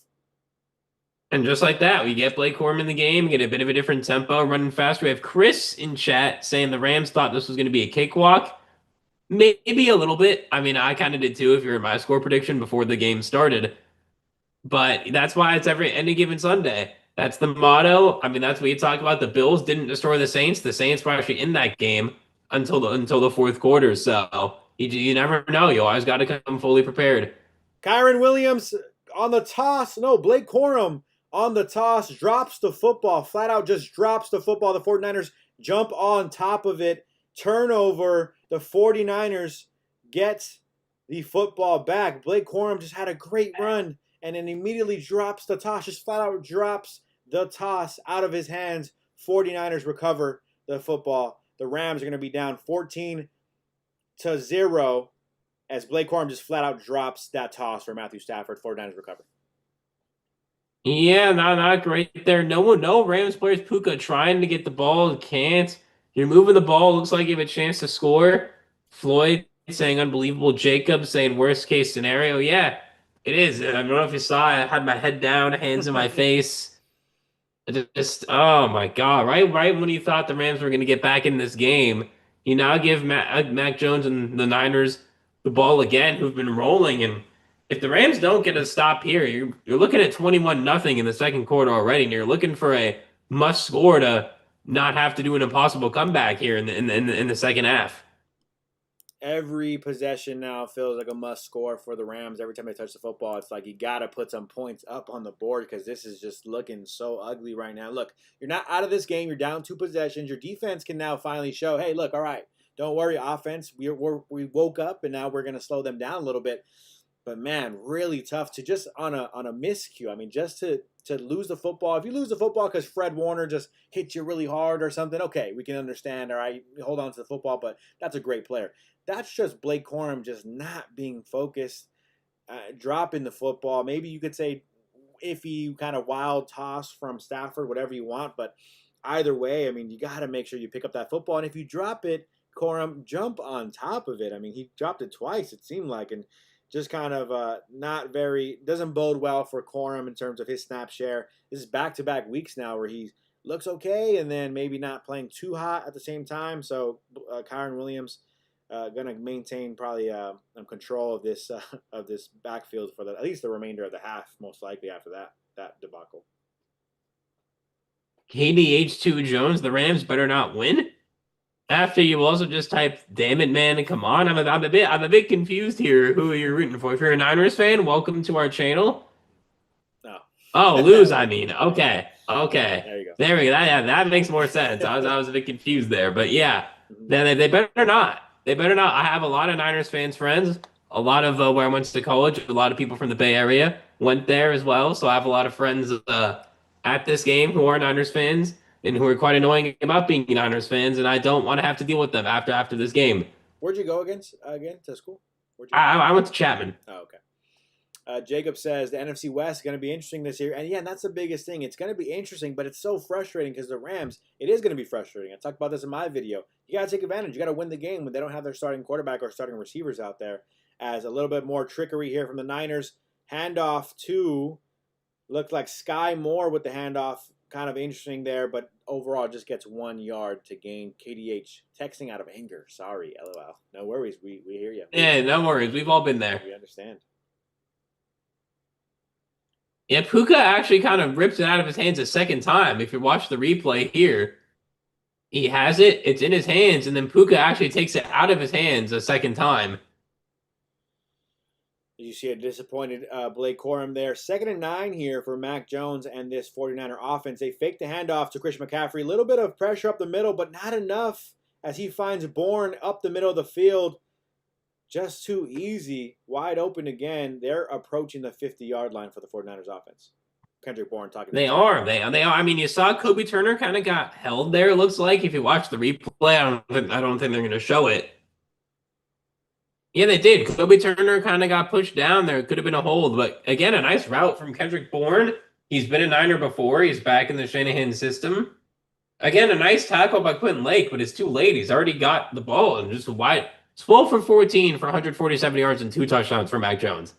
And just like that, we get Blake Corum in the game, get a bit of a different tempo, running faster. We have Chris in chat saying the Rams thought this was going to be a cakewalk. Maybe a little bit. I mean, I kind of did too if you're in my score prediction before the game started. But that's why it's any given Sunday. That's the motto. I mean, that's what you talk about. The Bills didn't destroy the Saints. The Saints were actually in that game until the fourth quarter. So you never know. You always got to come fully prepared. Kyren Williams on the toss. No, Blake Corum on the toss drops the football. Flat out just drops the football. The 49ers jump on top of it. Turnover. The 49ers get the football back. Blake Corum just had a great run and then immediately drops the toss. Just flat out drops the toss out of his hands. 49ers recover the football. The Rams are going to be down 14-0 as Blake Corum just flat out drops that toss for Matthew Stafford. 49ers recover. Yeah, not great there. No Rams players. Puka trying to get the ball, can't. You're moving the ball. Looks like you have a chance to score. Floyd saying unbelievable. Jacob saying worst case scenario. Yeah, it is. I don't know if you saw. I had my head down, hands in my face. Just oh my god! Right when you thought the Rams were going to get back in this game, you now give Mac Jones and the Niners the ball again, who've been rolling. And if the Rams don't get a stop here, you're looking at 21-0 in the second quarter already, and you're looking for a must score to not have to do an impossible comeback here in the second half. Every possession now feels like a must score for the Rams. Every time they touch the football, it's like you got to put some points up on the board because this is just looking so ugly right now. Look, you're not out of this game. You're down 2 possessions. Your defense can now finally show, hey, look, all right, don't worry, offense. We woke up and now we're going to slow them down a little bit. But man, really tough to just on a miscue. I mean, just to lose the football. If you lose the football because Fred Warner just hit you really hard or something, okay, we can understand. All right, hold on to the football, but that's a great player. That's just Blake Corum just not being focused, dropping the football. Maybe you could say iffy kind of wild toss from Stafford, whatever you want. But either way, I mean, you got to make sure you pick up that football. And if you drop it, Corum, jump on top of it. I mean, he dropped it twice, it seemed like, and just kind of doesn't bode well for Corum in terms of his snap share. This is back-to-back weeks now where he looks okay and then maybe not playing too hot at the same time. So Kyren Williams going to maintain probably control of this backfield for at least the remainder of the half, most likely after that debacle. KDH2 Jones, the Rams better not win. After you also just type, "Damn it, man, come on." I'm a bit confused here. Who are you rooting for? If you're a Niners fan, welcome to our channel. No. Oh, lose, I mean. Okay. Okay. There you go. There we go. That makes more sense. I was a bit confused there. But yeah, Mhm. they better not. They better not. I have a lot of Niners fans friends. A lot of where I went to college. A lot of people from the Bay Area went there as well. So I have a lot of friends at this game who are Niners fans and who are quite annoying about being Niners fans. And I don't want to have to deal with them after this game. Where'd you go again to school? Where'd you I went to Chapman. Oh, okay. Jacob says the NFC West is going to be interesting this year. And yeah, that's the biggest thing. It's going to be interesting, but it's so frustrating because the Rams, it is going to be frustrating. I talked about this in my video. You got to take advantage. You got to win the game when they don't have their starting quarterback or starting receivers out there. As a little bit more trickery here from the Niners. Handoff to, looked like Sky Moore with the handoff. Kind of interesting there, but overall just gets 1 yard to gain. KDH texting out of anger. Sorry, LOL. No worries. We hear you. Yeah, no worries. We've all been there. We understand. Yeah, Puka actually kind of rips it out of his hands a second time. If you watch the replay here, he has it, it's in his hands, and then Puka actually takes it out of his hands a second time. You see a disappointed Blake Corum there. 2nd and 9 here for Mac Jones and this 49er offense. They fake the handoff to Christian McCaffrey. A little bit of pressure up the middle, but not enough as he finds Bourne up the middle of the field. Just too easy. Wide open again. They're approaching the 50-yard line for the 49ers offense. Kendrick Bourne talking. They are. I mean, you saw Kobe Turner kind of got held there, it looks like. If you watch the replay, I don't think they're going to show it. Yeah, they did. Kobe Turner kind of got pushed down there. It could have been a hold. But again, a nice route from Kendrick Bourne. He's been a Niner before. He's back in the Shanahan system. Again, a nice tackle by Quentin Lake, but it's too late. He's already got the ball and just wide. It's 12 for 14 for 147 yards and 2 touchdowns for Mac Jones.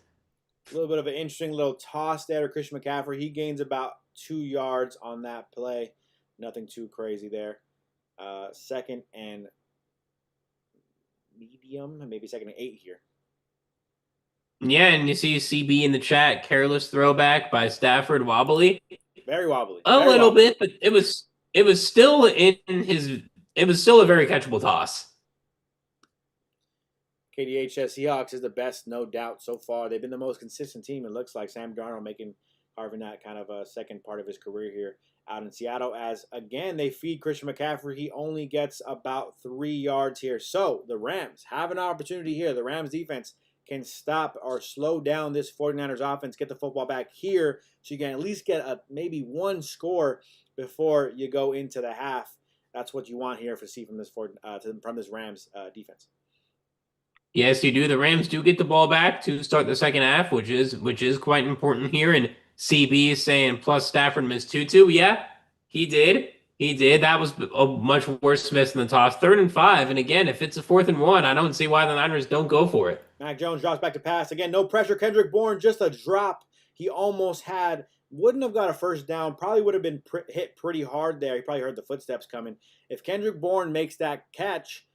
A little bit of an interesting little toss there to Christian McCaffrey. He gains about 2 yards on that play. Nothing too crazy there. 2nd and medium, maybe 2nd and 8 here. Yeah, and you see CB in the chat, careless throwback by Stafford, wobbly. Very wobbly. A little bit, but it was still a very catchable toss. KDH says Seahawks is the best, no doubt, so far. They've been the most consistent team, it looks like. Sam Darnold carving that kind of a second part of his career here out in Seattle. As, again, they feed Christian McCaffrey. He only gets about 3 yards here. So, the Rams have an opportunity here. The Rams defense can stop or slow down this 49ers offense, get the football back here so you can at least get maybe 1 score before you go into the half. That's what you want here to see from this Rams defense. Yes, you do. The Rams do get the ball back to start the second half, which is quite important here. And CB is saying plus Stafford missed 2-2. Yeah, he did. He did. That was a much worse miss than the toss. 3rd and 5. And again, if it's a 4th and 1, I don't see why the Niners don't go for it. Mac Jones drops back to pass. Again, no pressure. Kendrick Bourne, just a drop. He almost wouldn't have got a first down. Probably would have been hit pretty hard there. He probably heard the footsteps coming. If Kendrick Bourne makes that catch,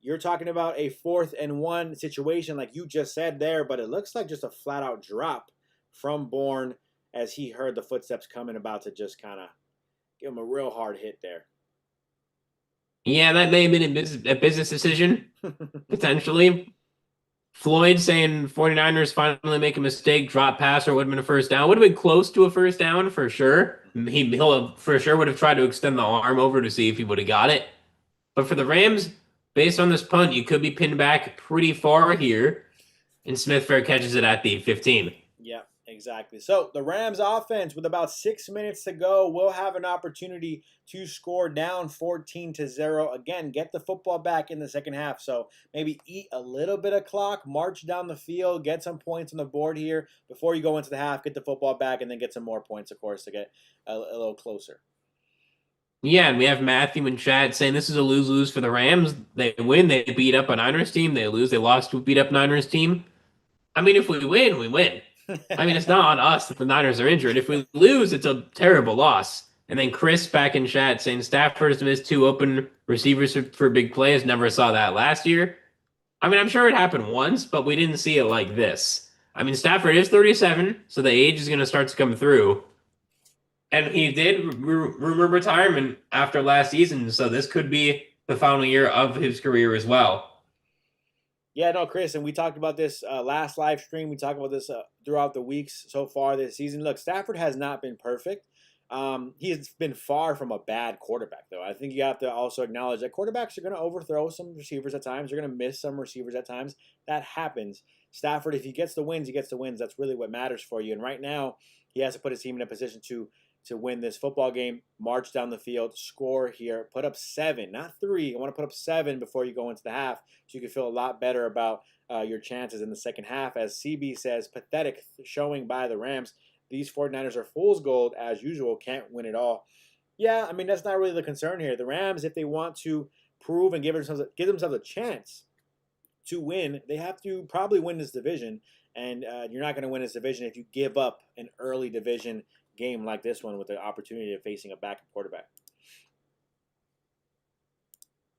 you're talking about a 4th and 1 situation like you just said there, but it looks like just a flat-out drop from Bourne as he heard the footsteps coming, about to just kind of give him a real hard hit there. Yeah, that may have been a business decision, potentially. Floyd saying 49ers finally make a mistake, drop pass, or would have been a first down. Would have been close to a first down for sure. He'll for sure would have tried to extend the arm over to see if he would have got it. But for the Rams, based on this punt, you could be pinned back pretty far here. And Smith Fair catches it at the 15. Yeah, exactly. So the Rams offense, with about 6 minutes to go, will have an opportunity to score down 14-0. Again, get the football back in the second half. So maybe eat a little bit of clock, march down the field, get some points on the board here before you go into the half, get the football back, and then get some more points, of course, to get a little closer. Yeah, and we have Matthew in chat saying this is a lose-lose for the Rams. They win, they beat up a Niners team. They lose, they lost to a beat-up Niners team. I mean, if we win, we win. I mean, it's not on us that the Niners are injured. If we lose, it's a terrible loss. And then Chris back in chat saying Stafford has missed 2 open receivers for big plays. Never saw that last year. I mean, I'm sure it happened once, but we didn't see it like this. I mean, Stafford is 37, so the age is going to start to come through. And he did rumor retirement after last season, so this could be the final year of his career as well. Yeah, no, Chris, and we talked about this last live stream. We talked about this throughout the weeks so far this season. Look, Stafford has not been perfect. He's been far from a bad quarterback, though. I think you have to also acknowledge that quarterbacks are going to overthrow some receivers at times. They're going to miss some receivers at times. That happens. Stafford, if he gets the wins, he gets the wins. That's really what matters for you. And right now, he has to put his team in a position to win this football game, march down the field, score here, put up 7, not 3. I want to put up 7 before you go into the half so you can feel a lot better about your chances in the second half. As CB says, pathetic showing by the Rams. These 49ers are fool's gold as usual, can't win it all. Yeah, I mean, that's not really the concern here. The Rams, if they want to prove and give themselves a chance to win, they have to probably win this division. And you're not going to win this division if you give up an early division game like this one with the opportunity of facing a backup quarterback.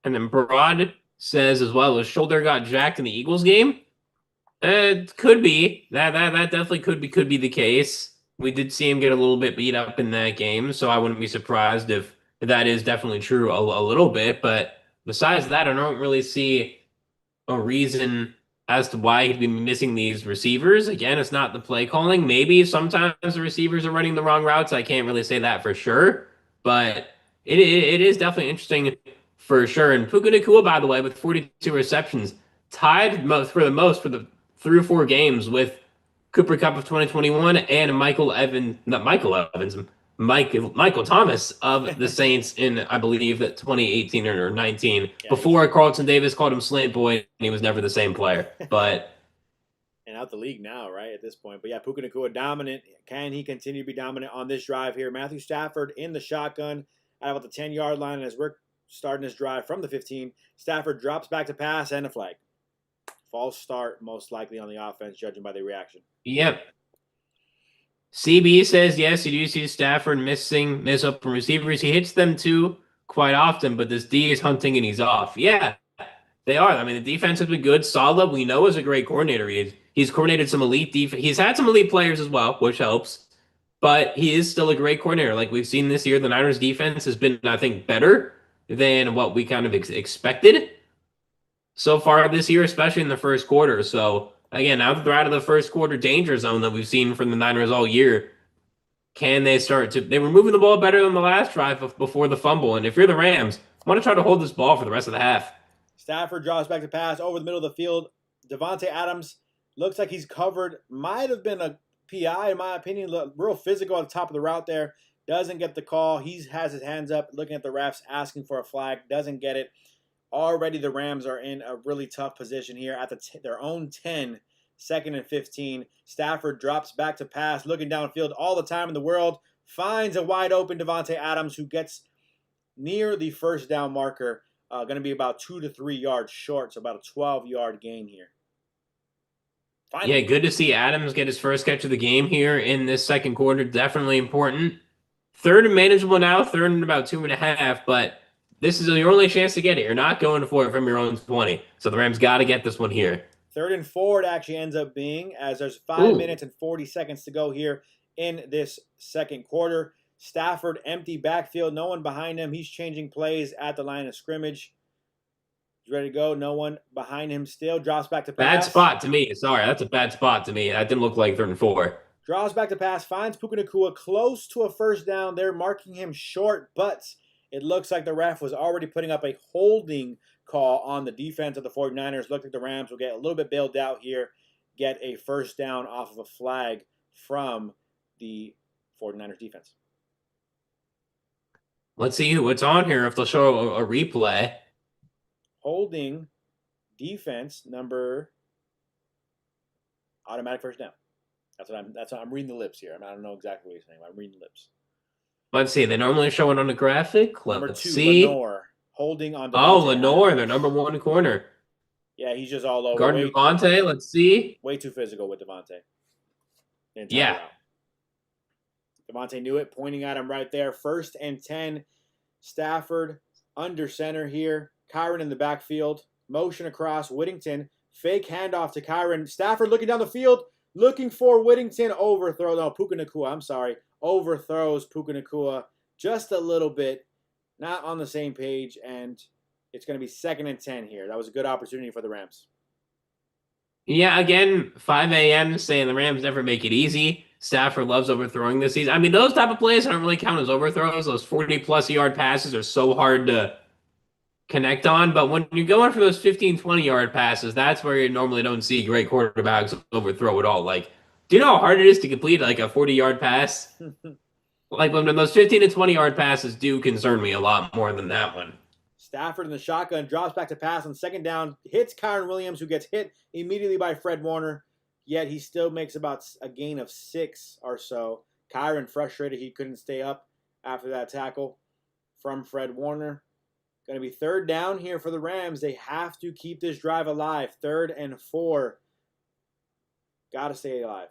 And then Broad says as well, his shoulder got jacked in the Eagles game. It could be. That definitely could be the case. We did see him get a little bit beat up in that game, so I wouldn't be surprised if that is definitely true a little bit. But besides that, I don't really see a reason as to why he'd be missing these receivers. Again, it's not the play calling. Maybe sometimes the receivers are running the wrong routes. I can't really say that for sure, but it is definitely interesting for sure. And Puka Nacua, by the way, with 42 receptions, tied for the through 4 games with Cooper Kupp of 2021 and Michael Thomas of the Saints in, I believe, 2018 or 19. Yeah, before Carlton Davis called him Slant Boy, and he was never the same player. But and out the league now, right, at this point. But yeah, Puka Nacua dominant. Can he continue to be dominant on this drive here? Matthew Stafford in the shotgun at about the 10-yard line. And as we're starting this drive from the 15, Stafford drops back to pass and a flag. False start, most likely on the offense, judging by the reaction. Yep. CB says, yes, you do see Stafford miss open receivers. He hits them too quite often, but this D is hunting and he's off. Yeah, they are. I mean, the defense has been good. Saleh, we know, is a great coordinator. He's coordinated some elite defense. He's had some elite players as well, which helps. But he is still a great coordinator. Like we've seen this year, the Niners defense has been, I think, better than what we kind of expected so far this year, especially in the first quarter. So, again, now that they're out of the first quarter danger zone that we've seen from the Niners all year, can they start to... They were moving the ball better than the last drive before the fumble. And if you're the Rams, I want to try to hold this ball for the rest of the half. Stafford draws back to pass over the middle of the field. Davante Adams looks like he's covered. Might have been a PI, in my opinion. Look, real physical at the top of the route there. Doesn't get the call. He has his hands up, looking at the refs, asking for a flag. Doesn't get it. Already the Rams are in a really tough position here at their own 10, 2nd and 15. Stafford drops back to pass, looking downfield all the time in the world. Finds a wide open Davante Adams, who gets near the first down marker. Going to be about 2 to 3 yards short, so about a 12-yard gain here. Finally. Yeah, good to see Adams get his first catch of the game here in this second quarter. Definitely important. 3rd and manageable now, 3rd and about 2.5, but this is your only chance to get it. You're not going for it from your own 20. So the Rams got to get this one here. 3rd and 4 it actually ends up being, as there's 5 minutes and 40 seconds to go here in this second quarter. Stafford, empty backfield, no one behind him. He's changing plays at the line of scrimmage. He's ready to go. No one behind him still. Drops back to pass. Bad spot to me. Sorry, that's a bad spot to me. That didn't look like 3rd and 4. Draws back to pass. Finds Puka Nacua close to a first down. They're marking him short, but it looks like the ref was already putting up a holding call on the defense of the 49ers. Looked like the Rams will get a little bit bailed out here, get a first down off of a flag from the 49ers defense. Let's see what's on here, if they'll show a replay. Holding defense number automatic first down. That's what I'm reading the lips here. I don't know exactly what he's saying. I'm reading the lips. Let's see. They normally show it on a graphic. Number 2, see. Lenore, holding on. Lenore, their number 1 corner. Yeah, he's just all over. Gardner Devontae, let's see. Way too physical with Devontae. Yeah. Devontae knew it, pointing at him right there. 1st and 10. Stafford under center here. Kyren in the backfield. Motion across. Whittington. Fake handoff to Kyren. Stafford looking down the field. Looking for Whittington. Overthrow. No, Puka Nacua. I'm sorry. Overthrows Puka Nacua just a little bit. Not on the same page. And It's going to be 2nd and 10 here. That was a good opportunity for the Rams. Yeah, again, 5 a.m. saying the Rams never make it easy. Stafford loves overthrowing this season. I mean, those type of plays don't really count as overthrows. Those 40-plus yard passes are so hard to connect on. But when you're going for those 15, 20-yard passes, that's where you normally don't see great quarterbacks overthrow at all. Like, do you know how hard it is to complete like a 40-yard pass? Like, when those 15 to 20-yard passes do concern me a lot more than that one. Stafford in the shotgun, drops back to pass on 2nd down, hits Kyren Williams, who gets hit immediately by Fred Warner, yet he still makes about a gain of 6 or so. Kyren frustrated he couldn't stay up after that tackle from Fred Warner. Going to be 3rd down here for the Rams. They have to keep this drive alive. 3rd and 4. Got to stay alive.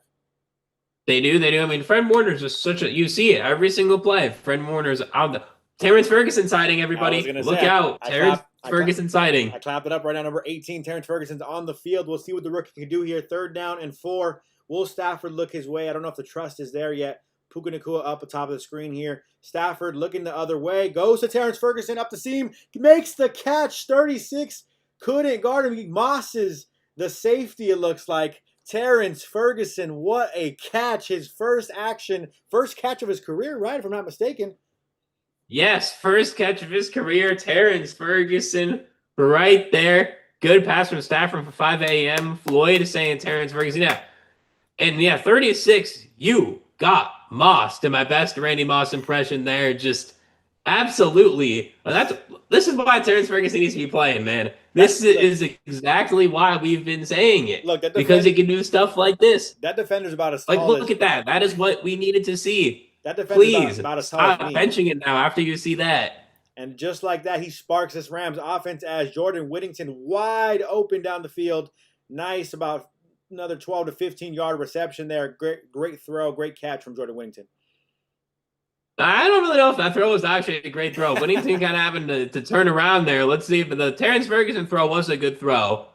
They do. I mean, Fred Warner's just such a... You see it every single play. Fred Warner's out the... Terrence Ferguson sighting, everybody. Look out. Terrence Ferguson sighting. I clapped it up right now. Number 18, Terrence Ferguson's on the field. We'll see what the rookie can do here. 3rd down and 4. Will Stafford look his way? I don't know if the trust is there yet. Puka Nacua up atop of the screen here. Stafford looking the other way. Goes to Terrence Ferguson up the seam. Makes the catch. 36. Couldn't guard him. He mosses the safety, it looks like. Terrence Ferguson, what a catch. His first catch of his career, right? If I'm not mistaken. Yes, first catch of his career. Terrence Ferguson right there. Good pass from Stafford for 5 a.m. Floyd is saying Terrence Ferguson. Yeah. And yeah, 36, you got mossed. In my best Randy Moss impression there. Just absolutely. This is why Terrence Ferguson needs to be playing, man. This is exactly why we've been saying it. Look, because he can do stuff like this. That defender's about as tall like, look at that. That is what we needed to see. That defender's Please about as tall as me. Stop benching it now after you see that. And just like that, he sparks this Rams offense as Jordan Whittington wide open down the field. Nice, about another 12 to 15-yard reception there. Great throw, great catch from Jordan Whittington. I don't really know if that throw was actually a great throw. Whittington kind of having to turn around there. Let's see if the Terrence Ferguson throw was a good throw.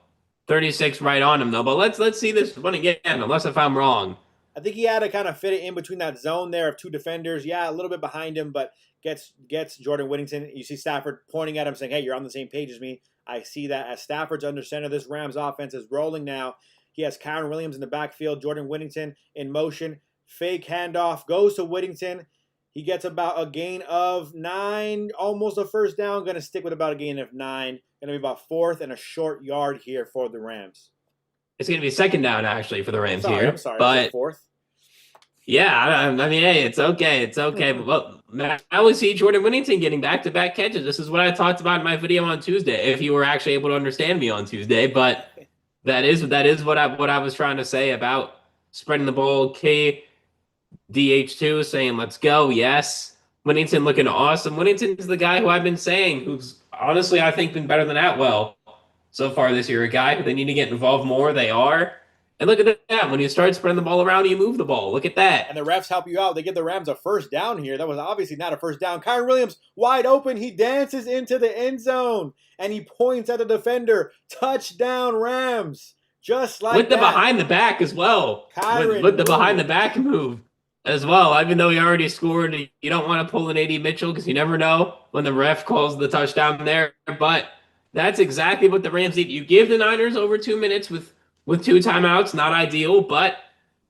36 right on him, though. But let's see this one again, unless if I'm wrong. I think he had to kind of fit it in between that zone there of 2 defenders. Yeah, a little bit behind him, but gets Jordan Whittington. You see Stafford pointing at him saying, hey, you're on the same page as me. I see that as Stafford's under center. This Rams offense is rolling now. He has Kyren Williams in the backfield. Jordan Whittington in motion. Fake handoff. Goes to Whittington. He gets about a gain of 9. Almost a first down. Going to stick with about a gain of 9. Going to be about 4th and a short yard here for the Rams. It's going to be 2nd down, actually, for the Rams here. I'm sorry. But 4th. Yeah, I mean, hey, it's okay. It's okay. But I would see Jordan Whittington getting back-to-back catches. This is what I talked about in my video on Tuesday, if you were actually able to understand me on Tuesday. But that is what I was trying to say about spreading the ball. KDH2 saying, let's go. Yes. Whittington looking awesome. Whittington is the guy who I've been saying, who's honestly, I think, been better than Atwell so far this year. A guy who they need to get involved more. They are. And look at that. When you start spreading the ball around, you move the ball. Look at that. And the refs help you out. They give the Rams a first down here. That was obviously not a first down. Kyren Williams wide open. He dances into the end zone. And he points at the defender. Touchdown, Rams. Just like with that. The behind the back as well. With the behind the back move as well. Even though he already scored, you don't want to pull an A.D. Mitchell because you never know when the ref calls the touchdown there. But that's exactly what the Rams need. You give the Niners over 2 minutes with 2 timeouts, not ideal, but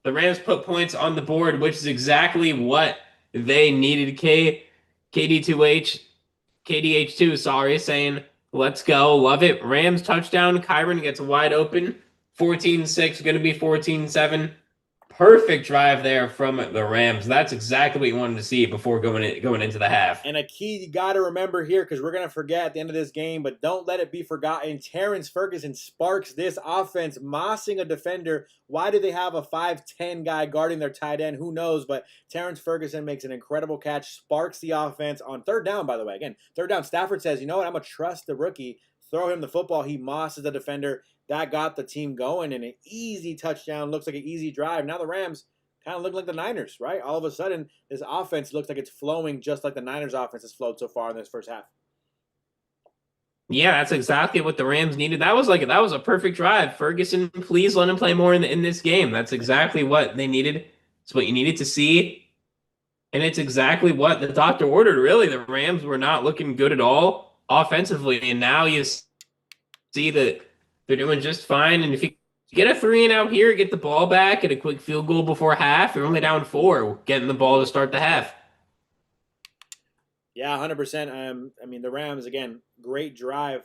the Rams put points on the board, which is exactly what they needed. KDH2, saying, let's go. Love it. Rams touchdown. Kyren gets wide open. 14-6, going to be 14-7. Perfect drive there from the Rams. That's exactly what you wanted to see before going into the half. And a key you got to remember here, because we're going to forget at the end of this game, but don't let it be forgotten. Terrence Ferguson sparks this offense, mossing a defender. Why do they have a 5'10 guy guarding their tight end? Who knows? But Terrence Ferguson makes an incredible catch, sparks the offense on 3rd down, by the way. Again, 3rd down, Stafford says, you know what, I'm going to trust the rookie. Throw him the football. He mosses the defender. That got the team going, and an easy touchdown. Looks like an easy drive. Now the Rams kind of look like the Niners, right? All of a sudden, this offense looks like it's flowing just like the Niners offense has flowed so far in this first half. Yeah, that's exactly what the Rams needed. That was a perfect drive. Ferguson, please let him play more in this game. That's exactly what they needed. It's what you needed to see. And it's exactly what the doctor ordered, really. The Rams were not looking good at all. offensively, and now you see that they're doing just fine. And if you get a 3-and-out here, get the ball back, get a quick field goal before half, they're only down 4, getting the ball to start the half. Yeah, 100%. I mean, the Rams, again, great drive.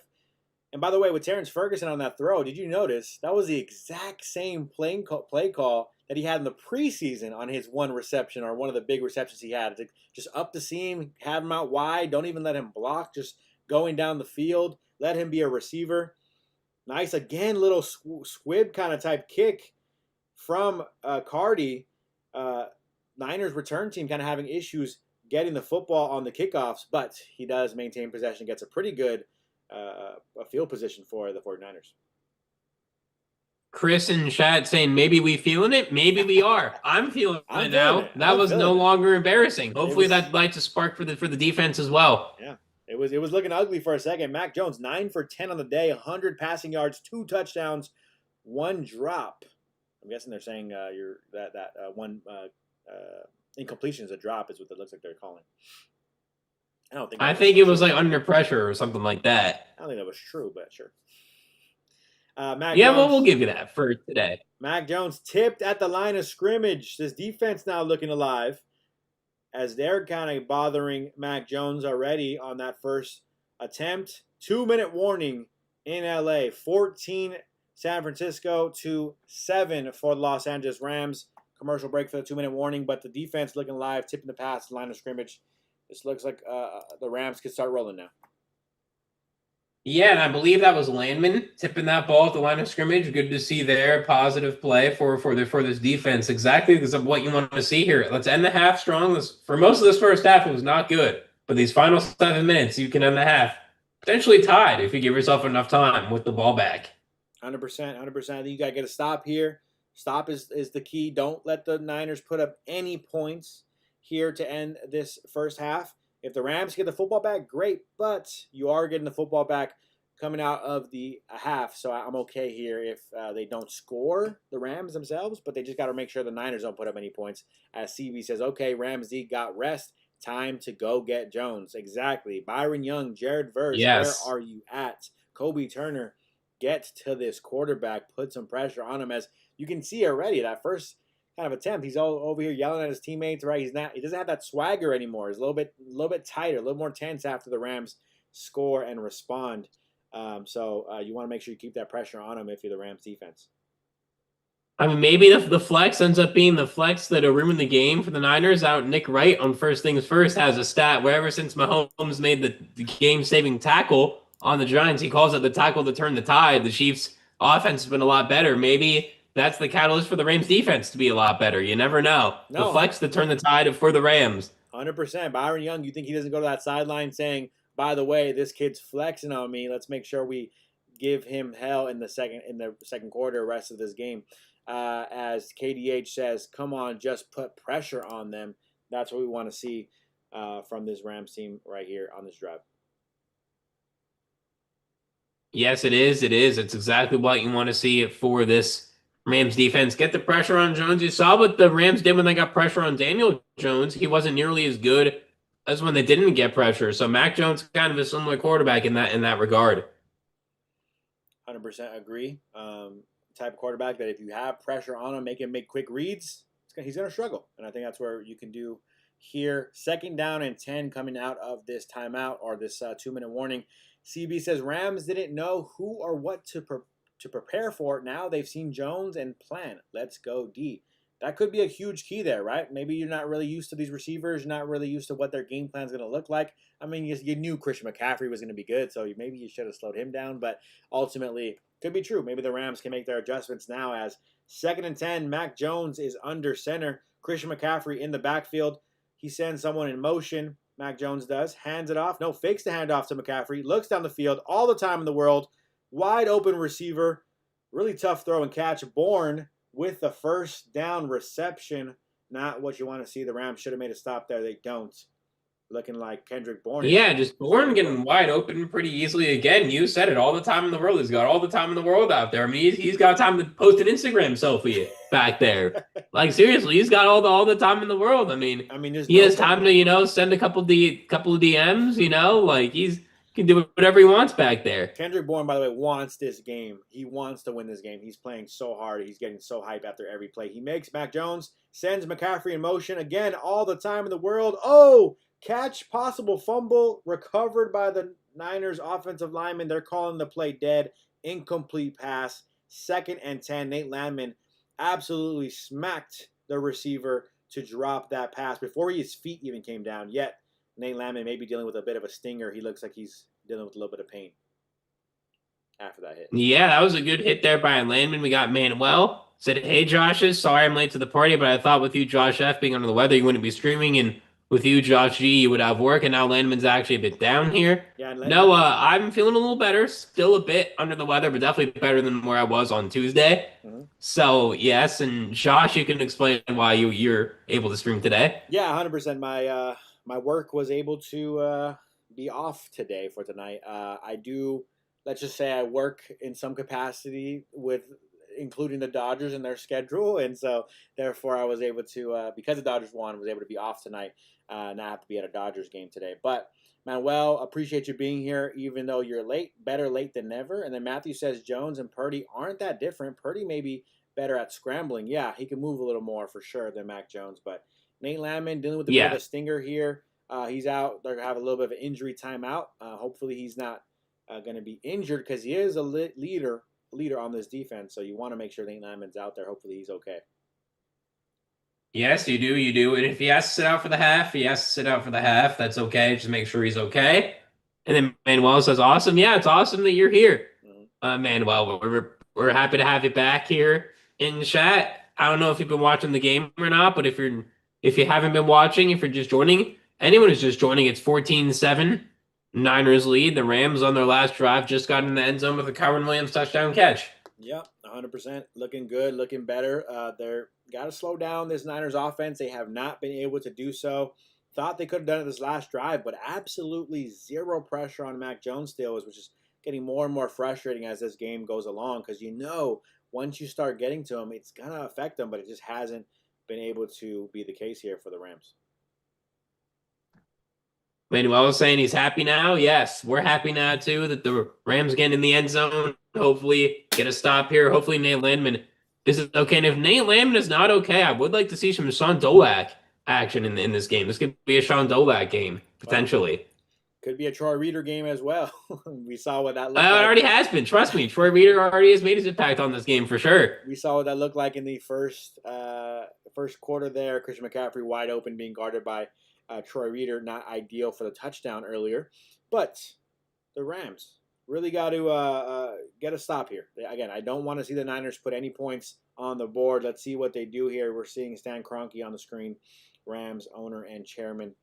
And by the way, with Terrence Ferguson on that throw, did you notice that was the exact same play call that he had in the preseason on his one reception, or one of the big receptions he had? Just up the seam, have him out wide, don't even let him block, just going down the field, let him be a receiver. Nice, again, little squib kind of type kick from Cardi. Niners return team kind of having issues getting the football on the kickoffs, but he does maintain possession, gets a pretty good field position for the 49ers. Chris in chat saying, maybe we feeling it? Maybe we are. I'm feeling it now. That was no longer embarrassing. Hopefully that lights a spark for the defense as well. Yeah. It was looking ugly for a second. Mac Jones, 9 for 10 on the day, 100 passing yards, 2 touchdowns, 1 drop. I'm guessing they're saying one incompletion is a drop, is what it looks like they're calling. I think it was like under pressure or something like that. I don't think that was true, but sure. We'll give you that for today. Mac Jones tipped at the line of scrimmage. This defense now looking alive, as they're kind of bothering Mac Jones already on that first attempt. 2-minute warning in LA. 14 San Francisco to 7 for the Los Angeles Rams. Commercial break for the 2-minute warning, but the defense looking live, tipping the pass, line of scrimmage. This looks like the Rams could start rolling now. Yeah, and I believe that was Landman tipping that ball at the line of scrimmage. Good to see there. Positive play for this defense. Exactly because of what you want to see here. Let's end the half strong. For most of this first half, it was not good. But these final 7 minutes, you can end the half potentially tied if you give yourself enough time with the ball back. 100%. 100%. I think you got to get a stop here. Stop is the key. Don't let the Niners put up any points here to end this first half. If the Rams get the football back, great, but you are getting the football back coming out of the half, so I'm okay here if they don't score, the Rams themselves, but they just got to make sure the Niners don't put up any points. As CB says, okay, Ramsey got rest, time to go get Jones. Exactly. Byron Young, Jared Verse, yes. Where are you at? Kobe Turner, get to this quarterback, put some pressure on him. As you can see already, that first kind of attempt, he's all over here yelling at his teammates, right? He doesn't have that swagger anymore. He's a little bit tighter, a little more tense after the Rams score and respond. So you want to make sure you keep that pressure on him if you're the Rams defense. I mean, maybe the flex ends up being the flex that'll ruin the game for the Niners. Out Nick Wright on First Things First has a stat where ever since Mahomes made the game-saving tackle on the Giants, he calls it the tackle to turn the tide. The Chiefs' offense has been a lot better. Maybe that's the catalyst for the Rams defense to be a lot better. You never know. No. The flex to turn the tide for the Rams. 100%. Byron Young, you think he doesn't go to that sideline saying, by the way, this kid's flexing on me. Let's make sure we give him hell in the second quarter, rest of this game. As KDH says, come on, just put pressure on them. That's what we want to see from this Rams team right here on this drive. Yes, it is. It is. It's exactly what you want to see for this Rams defense. Get the pressure on Jones. You saw what the Rams did when they got pressure on Daniel Jones. He wasn't nearly as good as when they didn't get pressure. So Mac Jones kind of a similar quarterback in that regard. 100% agree. Type of quarterback that if you have pressure on him, make him make quick reads, he's going to struggle. And I think that's where you can do here. 2nd down and 10 coming out of this timeout or this 2-minute warning. CB says Rams didn't know who or what to prepare for. Now they've seen Jones and plan. Let's go D. That could be a huge key there, right? Maybe you're not really used to these receivers. You're not really used to what their game plan is going to look like. I mean, you knew Christian McCaffrey was going to be good, so maybe you should have slowed him down. But ultimately, could be true. Maybe the Rams can make their adjustments now as 2nd and 10. Mac Jones is under center. Christian McCaffrey in the backfield. He sends someone in motion. Mac Jones does. Hands it off. No, fakes the handoff to McCaffrey. Looks down the field all the time in the world. Wide open receiver. Really tough throw and catch. Bourne with the first down reception. Not what you want to see. The Rams should have made a stop there. They don't. Looking like Kendrick Bourne. Yeah, just Bourne getting wide open pretty easily. Again, you said it, all the time in the world. He's got all the time in the world out there. I mean, he's got time to post an Instagram selfie back there. Like, seriously, he's got all the time in the world. I mean he has time to, send a couple of DMs, like he's Can do whatever he wants back there. Kendrick Bourne, by the way, wants this game. He wants to win this game. He's playing so hard. He's getting so hype after every play he makes. Mac Jones sends McCaffrey in motion again, all the time in the world. Oh, catch, possible fumble, recovered by the Niners offensive lineman. They're calling the play dead. Incomplete pass. 2nd and 10. Nate Landman absolutely smacked the receiver to drop that pass before his feet even came down. Yet Nate Landman may be dealing with a bit of a stinger. He looks like he's dealing with a little bit of pain after that hit. Yeah, that was a good hit there by Landman. We got Manuel. Said, hey, Josh, sorry I'm late to the party, but I thought with you, Josh F., being under the weather, you wouldn't be streaming, and with you, Josh G., you would have work, and now Landman's actually a bit down here. Yeah, no, I'm feeling a little better. Still a bit under the weather, but definitely better than where I was on Tuesday. Mm-hmm. So, yes, and Josh, you can explain why you're able to stream today. Yeah, 100%. My work was able to be off today for tonight. I do, let's just say I work in some capacity with including the Dodgers in their schedule, and so therefore I was able to, because the Dodgers won, was able to be off tonight, not have to be at a Dodgers game today. But Manuel, appreciate you being here, even though you're late. Better late than never. And then Matthew says Jones and Purdy aren't that different. Purdy may be better at scrambling. Yeah, he can move a little more for sure than Mac Jones, but Nate Landman dealing with a bit of a stinger here. He's out. They're going to have a little bit of an injury timeout. Hopefully he's not going to be injured because he is a leader on this defense. So you want to make sure Nate Landman's out there. Hopefully he's okay. Yes, you do. And if he has to sit out for the half, he has to sit out for the half. That's okay. Just make sure he's okay. And then Manuel says, awesome. Yeah, it's awesome that you're here. Mm-hmm. Manuel, we're happy to have you back here in chat. I don't know if you've been watching the game or not, but if you haven't been watching, if you're just joining, anyone who's just joining, it's 14-7. Niners lead. The Rams on their last drive just got in the end zone with a Kyren Williams touchdown catch. Yep, 100%. Looking good, looking better. They're got to slow down this Niners offense. They have not been able to do so. Thought they could have done it this last drive, but absolutely zero pressure on Mac Jones still, which is getting more and more frustrating as this game goes along because once you start getting to him, it's going to affect them, but it just hasn't been able to be the case here for the Rams. Manuel was saying he's happy now. Yes, we're happy now, too, that the Rams get in the end zone. Hopefully get a stop here. Hopefully Nate Landman is okay. And if Nate Landman is not okay, I would like to see some Sean Dolak action in this game. This could be a Sean Dolak game, potentially. Could be a Troy Reeder game as well. We saw what that looked like. It already has been. Trust me. Troy Reeder already has made his impact on this game for sure. We saw what that looked like in the first quarter there. Christian McCaffrey wide open being guarded by Troy Reeder. Not ideal for the touchdown earlier. But the Rams really got to get a stop here. Again, I don't want to see the Niners put any points on the board. Let's see what they do here. We're seeing Stan Kroenke on the screen, Rams owner and chairman.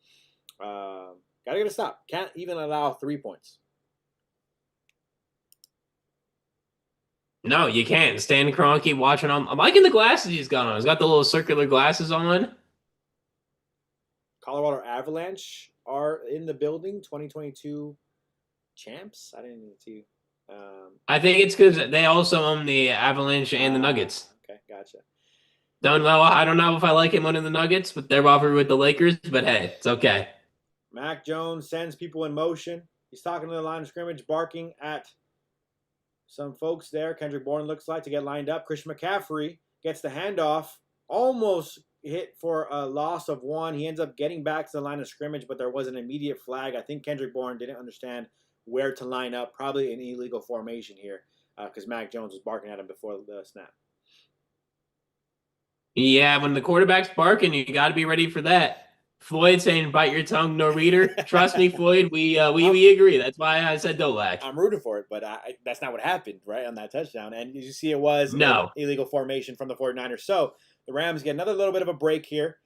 Got to get a stop. Can't even allow 3 points. No, you can't. Stan Kroenke watching on. I'm liking the glasses he's got on. He's got the little circular glasses on. Colorado Avalanche are in the building. 2022 champs. I didn't see. I think it's because they also own the Avalanche and the Nuggets. Okay, gotcha. I don't know if I like him owning the Nuggets, but they're rivalry with the Lakers. But hey, it's okay. Mac Jones sends people in motion. He's talking to the line of scrimmage, barking at some folks there. Kendrick Bourne looks like to get lined up. Christian McCaffrey gets the handoff. Almost hit for a loss of 1. He ends up getting back to the line of scrimmage, but there was an immediate flag. I think Kendrick Bourne didn't understand where to line up. Probably an illegal formation here because Mac Jones was barking at him before the snap. Yeah, when the quarterback's barking, you got to be ready for that. Floyd saying, bite your tongue, no reader. Trust me, Floyd, we agree. That's why I said Dolak. I'm rooting for it, but that's not what happened, right, on that touchdown. And you see it was an illegal formation from the 49ers. So the Rams get another little bit of a break here.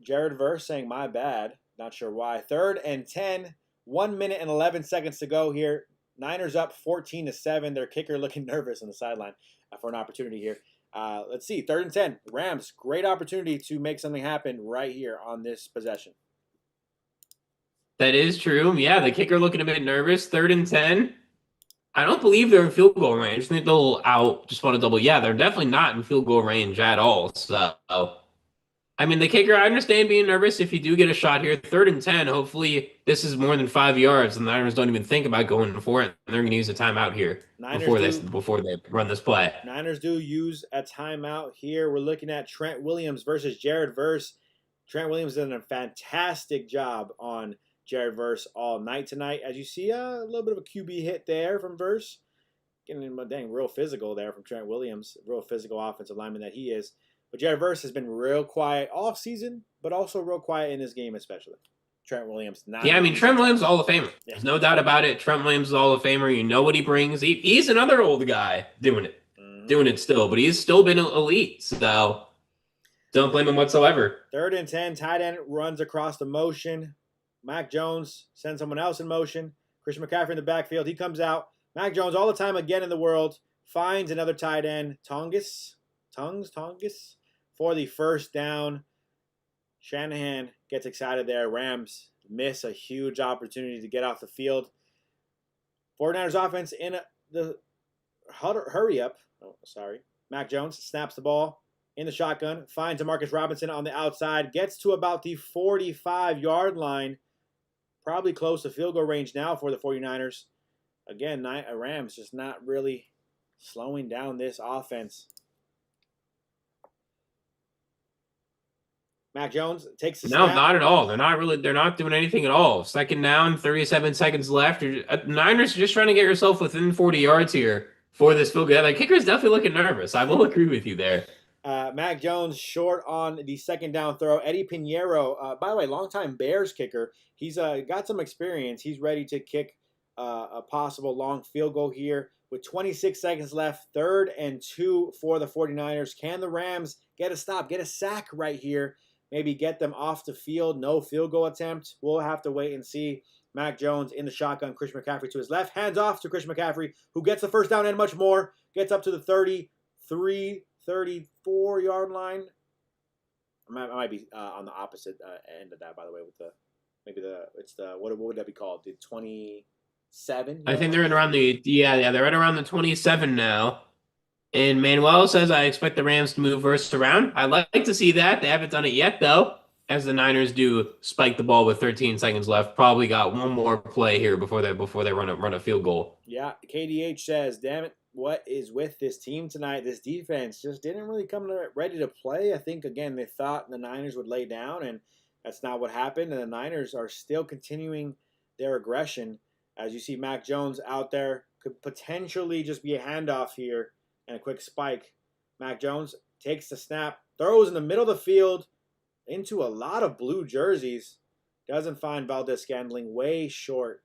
Jared Verse saying, my bad. Not sure why. 3rd and 10, 1 minute and 11 seconds to go here. Niners up 14-7. Their kicker looking nervous on the sideline for an opportunity here. Let's see, 3rd and 10. Rams, great opportunity to make something happen right here on this possession. That is true. Yeah, the kicker looking a bit nervous. 3rd and 10. I don't believe they're in field goal range. I think they'll out. Just want to double. Yeah, they're definitely not in field goal range at all. So I I mean, the kicker, I understand being nervous if you do get a shot here. 3rd and 10, hopefully this is more than 5 yards. The Niners don't even think about going for it. They're going to use a timeout here Niners do. before they run this play. Niners do use a timeout here. We're looking at Trent Williams versus Jared Verse. Trent Williams did a fantastic job on Jared Verse all night tonight. As you see, a little bit of a QB hit there from Verse. Getting him real physical there from Trent Williams. Real physical offensive lineman that he is. But Jared Verse has been real quiet all season, but also real quiet in this game especially. Trent Williams. Yeah, I mean, Trent Williams is Hall of Famer. Yeah. There's no doubt about it. Trent Williams is Hall of Famer. You know what he brings. He's another old guy doing it. Doing it still, but he's still been elite. So don't blame him whatsoever. 3rd and 10, tight end runs across the motion. Mac Jones sends someone else in motion. Christian McCaffrey in the backfield. He comes out. Mac Jones, all the time again in the world, finds another tight end, Tongus, for the first down. Shanahan gets excited there. Rams miss a huge opportunity to get off the field. 49ers offense in the hurry up. Oh, sorry. Mac Jones snaps the ball in the shotgun, finds Demarcus Robinson on the outside, gets to about the 45-yard line, probably close to field goal range now for the 49ers. Again, Rams just not really slowing down this offense. Mac Jones takes the snap. No, not at all. They're not doing anything at all. 2nd down, 37 seconds left. Niners are just trying to get yourself within 40 yards here for this field goal. The kicker's definitely looking nervous. I will agree with you there. Mac Jones short on the 2nd down throw. Eddie Pinheiro, by the way, longtime Bears kicker. He's got some experience. He's ready to kick a possible long field goal here with 26 seconds left. 3rd and 2 for the 49ers. Can the Rams get a stop, get a sack right here? Maybe get them off the field. No field goal attempt. We'll have to wait and see. Mac Jones in the shotgun. Christian McCaffrey to his left. Hands off to Christian McCaffrey, who gets the first down and much more. Gets up to the 33, 34-yard line. I might be on the opposite end of that, by the way. What would that be called? The 27? I think they're at around they're right around the 27 now. And Manuel says, I expect the Rams to move Verse around. I'd like to see that. They haven't done it yet, though, as the Niners do spike the ball with 13 seconds left. Probably got one more play here before they run a field goal. Yeah, KDH says, damn it, what is with this team tonight? This defense just didn't really come ready to play. I think, again, they thought the Niners would lay down, and that's not what happened. And the Niners are still continuing their aggression. As you see Mac Jones out there, could potentially just be a handoff here. And a quick spike. Mac Jones takes the snap, throws in the middle of the field into a lot of blue jerseys. Doesn't find Valdez-Scantling, way short.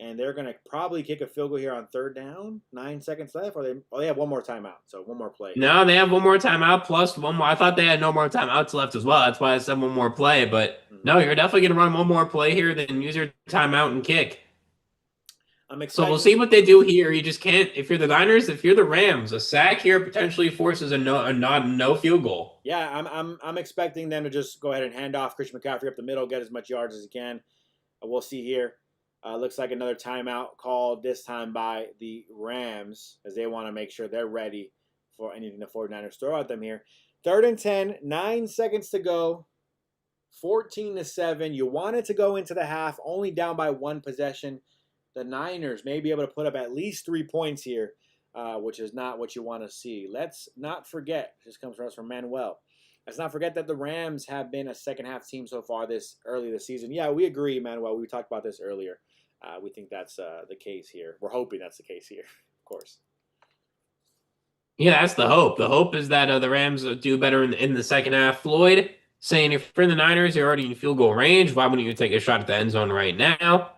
And they're going to probably kick a field goal here on 3rd down. 9 seconds left. Or they have one more timeout. So one more play. No, they have one more timeout plus one more. I thought they had no more timeouts left as well. That's why I said one more play. But no, you're definitely going to run one more play here, then use your timeout and kick. So we'll see what they do here. You just can't. If you're the Niners, if you're the Rams, a sack here potentially forces a no field goal. Yeah, I'm expecting them to just go ahead and hand off Christian McCaffrey up the middle, get as much yards as he can. We'll see here. Looks like another timeout called this time by the Rams, as they want to make sure they're ready for anything the 49ers throw at them here. 3rd and 10, 9 seconds to go. 14-7. You want it to go into the half, only down by 1 possession. The Niners may be able to put up at least 3 points here, which is not what you want to see. Let's not forget, this comes from us from Manuel. Let's not forget that the Rams have been a second-half team so far early this season. Yeah, we agree, Manuel. We talked about this earlier. We think that's the case here. We're hoping that's the case here, of course. Yeah, that's the hope. The hope is that the Rams do better in the second half. Floyd saying, if you're in the Niners, you're already in field goal range. Why wouldn't you take a shot at the end zone right now?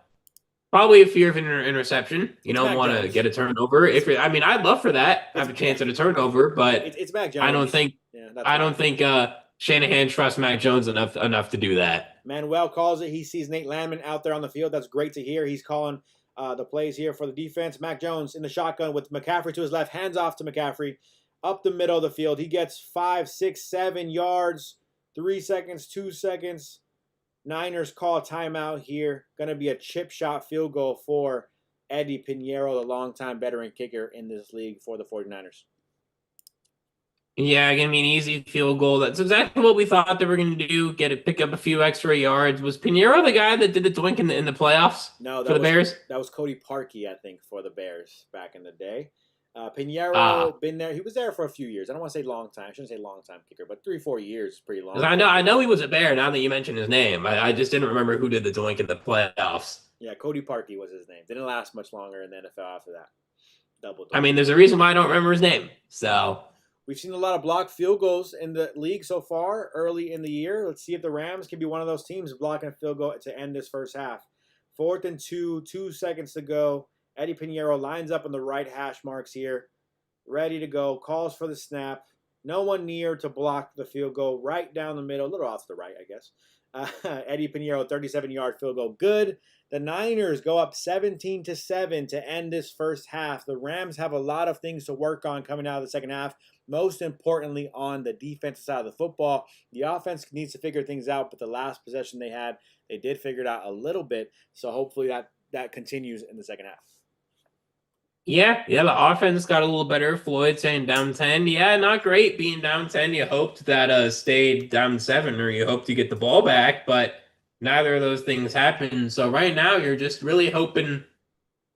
Probably a fear of an interception. You don't want to get a turnover. I'd love for that. Have a chance at a turnover, but it's Mac Jones. I don't think Shanahan trusts Mac Jones enough to do that. Manuel calls it. He sees Nate Landman out there on the field. That's great to hear. He's calling the plays here for the defense. Mac Jones in the shotgun with McCaffrey to his left. Hands off to McCaffrey up the middle of the field. He gets 5, 6, 7 yards. 3 seconds, 2 seconds. Niners call timeout here. Going to be a chip shot field goal for Eddie Pinheiro, the longtime veteran kicker in this league for the 49ers. Yeah, gonna be an easy field goal. That's exactly what we thought they were gonna do. Pick up a few extra yards. Was Pinheiro the guy that did the doink in the playoffs No, for the Bears? that was Cody Parkey, I think, for the Bears back in the day. Ah, Pinheiro been there. He was there for a few years. I don't want to say long time. I shouldn't say long time kicker, but 3-4 years is pretty because long for a I kicker. know he was a Bear. Now that you mentioned his name, I just didn't remember who did the doink in the playoffs. Yeah, Cody Parkey was his name. Didn't last much longer in the NFL after that. Double I doink. mean, there's a reason why I don't remember his name. So We've seen a lot of blocked field goals in the league so far early in the year. Let's see if the Rams can be one of those teams blocking a field goal to end this first half. 4th and 2, 2 seconds to go. Eddie Pinheiro lines up on the right hash marks here. Ready to go. Calls for the snap. No one near to block the field goal. Right down the middle. A little off to the right, I guess. Eddie Pinheiro, 37-yard field goal. Good. The Niners go up 17-7 to end this first half. The Rams have a lot of things to work on coming out of the second half. Most importantly, on the defensive side of the football. The offense needs to figure things out, but the last possession they had, they did figure it out a little bit. So hopefully that continues in the second half. yeah, the offense got a little better. Floyd saying down 10. Yeah, not great being down 10. You hoped that stayed down 7, or you hoped to get the ball back, but neither of those things happened. So right now you're just really hoping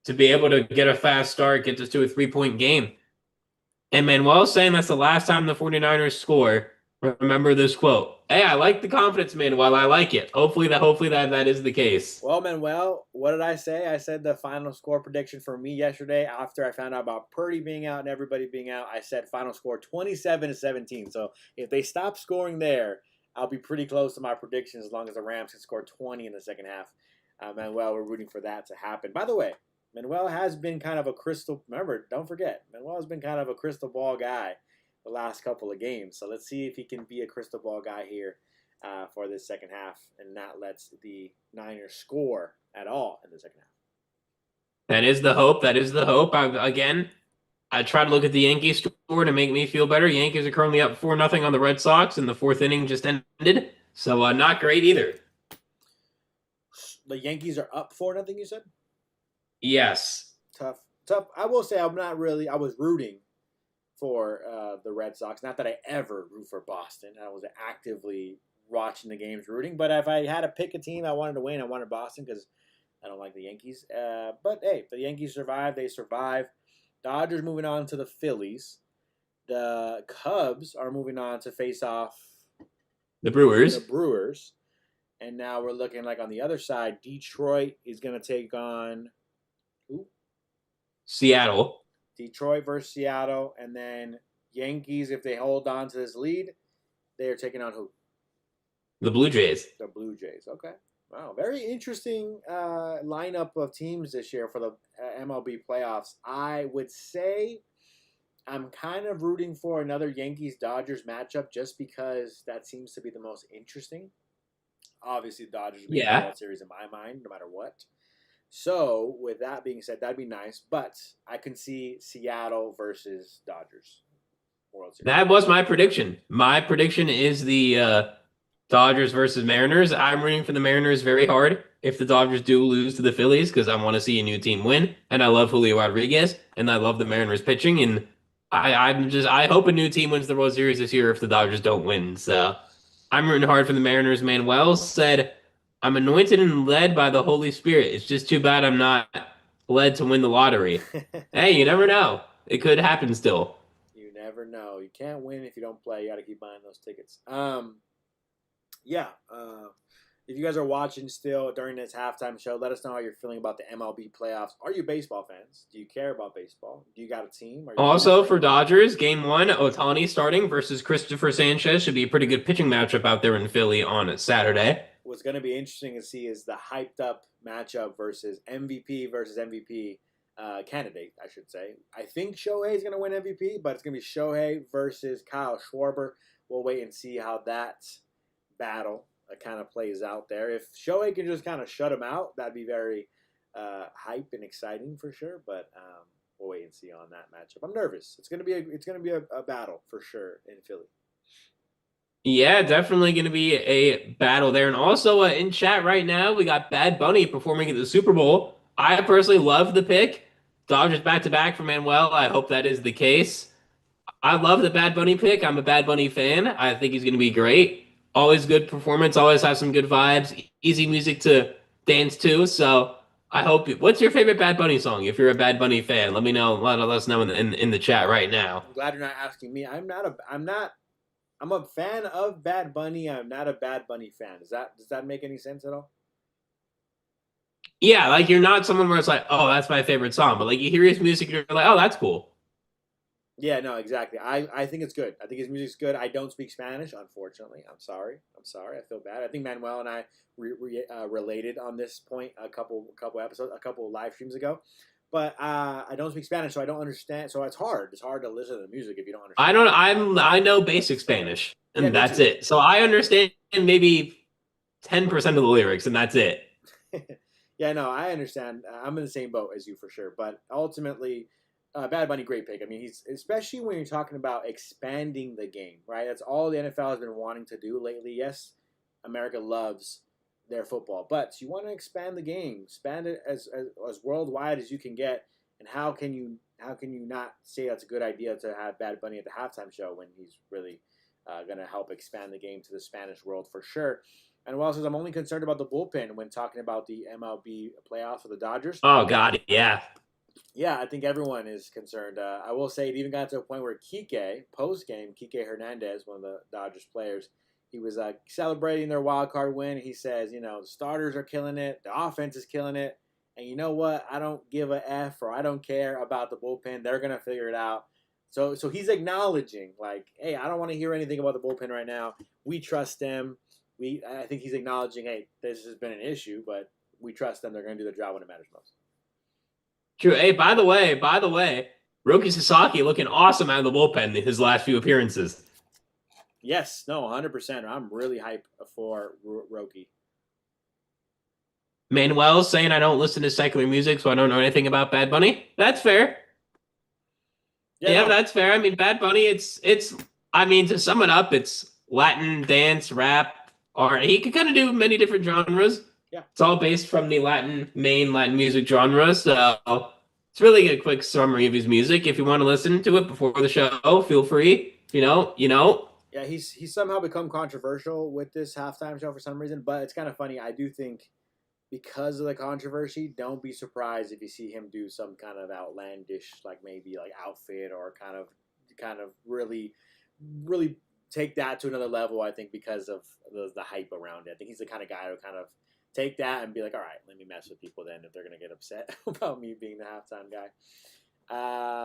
to be able to get a fast start, get this to a 3-point game. And Manuel's saying that's the last time the 49ers score. Remember this quote. Hey, I like the confidence, Manuel. I like it. Hopefully that is the case. Well, Manuel, what did I say? I said the final score prediction for me yesterday after I found out about Purdy being out and everybody being out. I said final score 27-17. So if they stop scoring there, I'll be pretty close to my predictions as long as the Rams can score 20 in the second half. Manuel, we're rooting for that to happen. By the way, Manuel has been kind of a don't forget, Manuel has been kind of a crystal ball guy the last couple of games. So let's see if he can be a crystal ball guy here for this second half and not let the Niners score at all in the second half. That is the hope. That is the hope. I try to look at the Yankees score to make me feel better. Yankees are currently up 4-0 on the Red Sox, and the fourth inning just ended. So not great either. The Yankees are up 4-0, you said? Yes. Tough. I will say I was rooting for the Red Sox. Not that I ever root for Boston. I was actively watching the games rooting. But if I had to pick a team I wanted to win, I wanted Boston because I don't like the Yankees. But hey, the Yankees survive. They survive. Dodgers moving on to the Phillies. The Cubs are moving on to face off the Brewers. And now we're looking like on the other side, Detroit is going to take on who? Seattle. Detroit versus Seattle. And then Yankees, if they hold on to this lead, they are taking on who? The Blue Jays. The Blue Jays. Okay. Wow. Very interesting lineup of teams this year for the MLB playoffs. I would say I'm kind of rooting for another Yankees-Dodgers matchup just because that seems to be the most interesting. Obviously, the Dodgers will be the World Series in my mind, no matter what. So, with that being said, that'd be nice. But I can see Seattle versus Dodgers World Series. That was my prediction. My prediction is the Dodgers versus Mariners. I'm rooting for the Mariners very hard if the Dodgers do lose to the Phillies because I want to see a new team win. And I love Julio Rodriguez, and I love the Mariners pitching. And I hope a new team wins the World Series this year if the Dodgers don't win. So I'm rooting hard for the Mariners. Manuel said, I'm anointed and led by the Holy Spirit. It's just too bad I'm not led to win the lottery. Hey, you never know. It could happen still. You never know. You can't win if you don't play. You got to keep buying those tickets. If you guys are watching still during this halftime show, let us know how you're feeling about the MLB playoffs. Are you baseball fans? Do you care about baseball? Do you got a team? Also, for Dodgers, Game 1, Ohtani starting versus Christopher Sanchez should be a pretty good pitching matchup out there in Philly on Saturday. What's going to be interesting to see is the hyped-up matchup versus MVP candidate, I should say. I think Shohei is going to win MVP, but it's going to be Shohei versus Kyle Schwarber. We'll wait and see how that battle kind of plays out there. If Shohei can just kind of shut him out, that'd be very hype and exciting for sure. But we'll wait and see on that matchup. I'm nervous. It's gonna be a battle for sure in Philly. Yeah, definitely going to be a battle there. And also in chat right now, we got Bad Bunny performing at the Super Bowl. I personally love the pick. Dodgers back-to-back for Manuel. I hope that is the case. I love the Bad Bunny pick. I'm a Bad Bunny fan. I think he's going to be great. Always good performance. Always have some good vibes. Easy music to dance to. So I hope. What's your favorite Bad Bunny song? If you're a Bad Bunny fan, let me know. Let us know in the chat right now. I'm glad you're not asking me. I'm a fan of Bad Bunny. I'm not a Bad Bunny fan. Does that make any sense at all? Yeah, like you're not someone where it's like, oh, that's my favorite song, but like you hear his music, you're like, oh, that's cool. Yeah, no, exactly. I think it's good. I think his music's good. I don't speak Spanish, unfortunately. I'm sorry. I'm sorry. I feel bad. I think Manuel and I related on this point a couple episodes, a couple live streams ago. But I don't speak Spanish, so I don't understand. So it's hard. It's hard to listen to the music if you don't I understand. don't. I know basic Spanish, Yeah, and me that's too. it. So I understand maybe 10% of the lyrics, and that's it. Yeah, no, I understand. I'm in the same boat as you for sure. But ultimately, Bad Bunny, great pick. I mean, he's especially when you're talking about expanding the game, right? That's all the NFL has been wanting to do lately. Yes, America loves their football, but you want to expand the game, expand it as worldwide as you can get. And how can you not say that's a good idea to have Bad Bunny at the halftime show when he's really going to help expand the game to the Spanish world for sure. And Wells says, I'm only concerned about the bullpen when talking about the MLB playoffs for the Dodgers. Oh God, yeah. Yeah, I think everyone is concerned. I will say it even got to a point where post game, Kike Hernandez, one of the Dodgers players, he was celebrating their wild card win. He says, the starters are killing it, the offense is killing it, and you know what? I don't give a f or I don't care about the bullpen. They're gonna figure it out. So he's acknowledging like, hey, I don't want to hear anything about the bullpen right now. We trust them. I think he's acknowledging, hey, this has been an issue, but we trust them. They're gonna do their job when it matters most. True. Hey, by the way, Roki Sasaki looking awesome out of the bullpen in his last few appearances. Yes, no, 100%. I'm really hyped for Roki. Manuel's saying I don't listen to secular music, so I don't know anything about Bad Bunny. That's fair. Yeah, Yeah, no, that's fair. I mean, Bad Bunny, it's. I mean, to sum it up, it's Latin dance, rap, art. He could kind of do many different genres. yeah. It's all based from the main Latin music genre. So it's really a quick summary of his music. If you want to listen to it before the show, feel free. You know. Yeah, he's somehow become controversial with this halftime show for some reason, but it's kind of funny. I do think because of the controversy, don't be surprised if you see him do some kind of outlandish, like maybe like outfit or kind of really take that to another level. I think because of the hype around it. I think he's the kind of guy who kind of take that and be like, all right, let me mess with people then if they're gonna get upset about me being the halftime guy.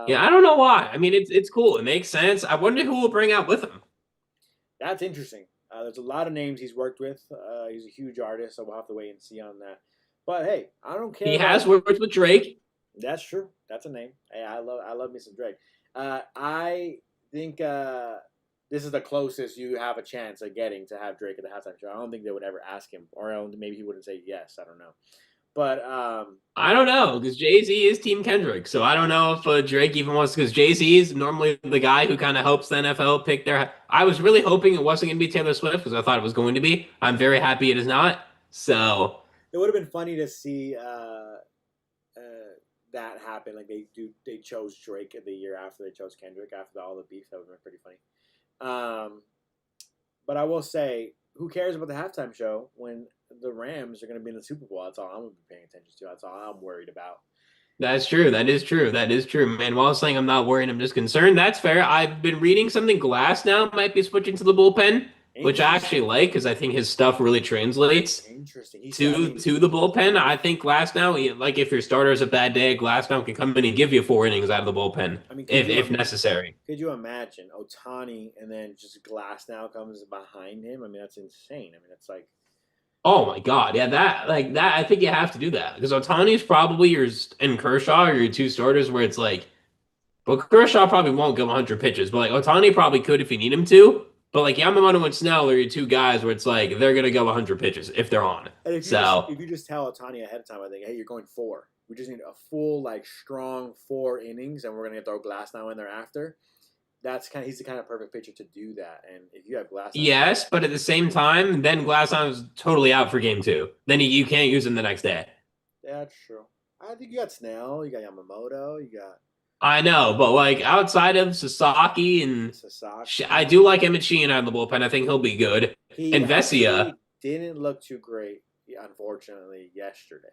Yeah, I don't know why. I mean, it's cool. It makes sense. I wonder who will bring out with him. That's interesting. There's a lot of names he's worked with. He's a huge artist, so we'll have to wait and see on that. But hey, I don't care. He has worked with Drake. That's true. That's a name. Hey, I love me some Drake. I think this is the closest you have a chance of getting to have Drake at the halftime show. I don't think they would ever ask him, or maybe he wouldn't say yes. I don't know. But I don't know because Jay-Z is Team Kendrick, so I don't know if Drake even wants because Jay-Z is normally the guy who kind of helps the NFL pick their. I was really hoping it wasn't going to be Taylor Swift because I thought it was going to be. I'm very happy it is not. So it would have been funny to see that happen. Like they chose Drake the year after they chose Kendrick after all the beef. That would have been pretty funny. But I will say, who cares about the halftime show when the Rams are going to be in the Super Bowl? That's all I'm going to be paying attention to. That's all I'm worried about. that's true. That is true. That is true. Man, while saying I'm not worried, I'm just concerned. That's fair. I've been reading something Glass now might be switching to the bullpen, which I actually like because I think his stuff really translates Interesting. to the bullpen. I think Glasnow, like if your starter is a bad day, Glasnow can come in and give you 4 innings out of the bullpen I mean, if necessary. Could you imagine Otani and then just Glass now comes behind him? I mean, that's insane. I mean, it's like, Oh my God, yeah, that I think you have to do that because Otani is probably and Kershaw are your two starters where it's like, well, Kershaw probably won't go 100 pitches, but like Otani probably could if you need him to. But like Yamamoto and Snell are your two guys where it's like they're gonna go 100 pitches if they're on. and So if you just tell Otani ahead of time, I think, hey, you're going four. We just need a full like strong 4 innings, and we're gonna throw Glass now in there after. He's the kind of perfect pitcher to do that. And if you have Glass, yes, but at the same time, then Glasnow is totally out for game two. Then you can't use him the next day. yeah, that's true. I think you got Snell, you got Yamamoto, you got I know, but like outside of Sasaki and I Sasaki. do like Emmett Sheehan out of the bullpen. I think he'll be good. He And Vesia, actually didn't look too great, unfortunately, yesterday.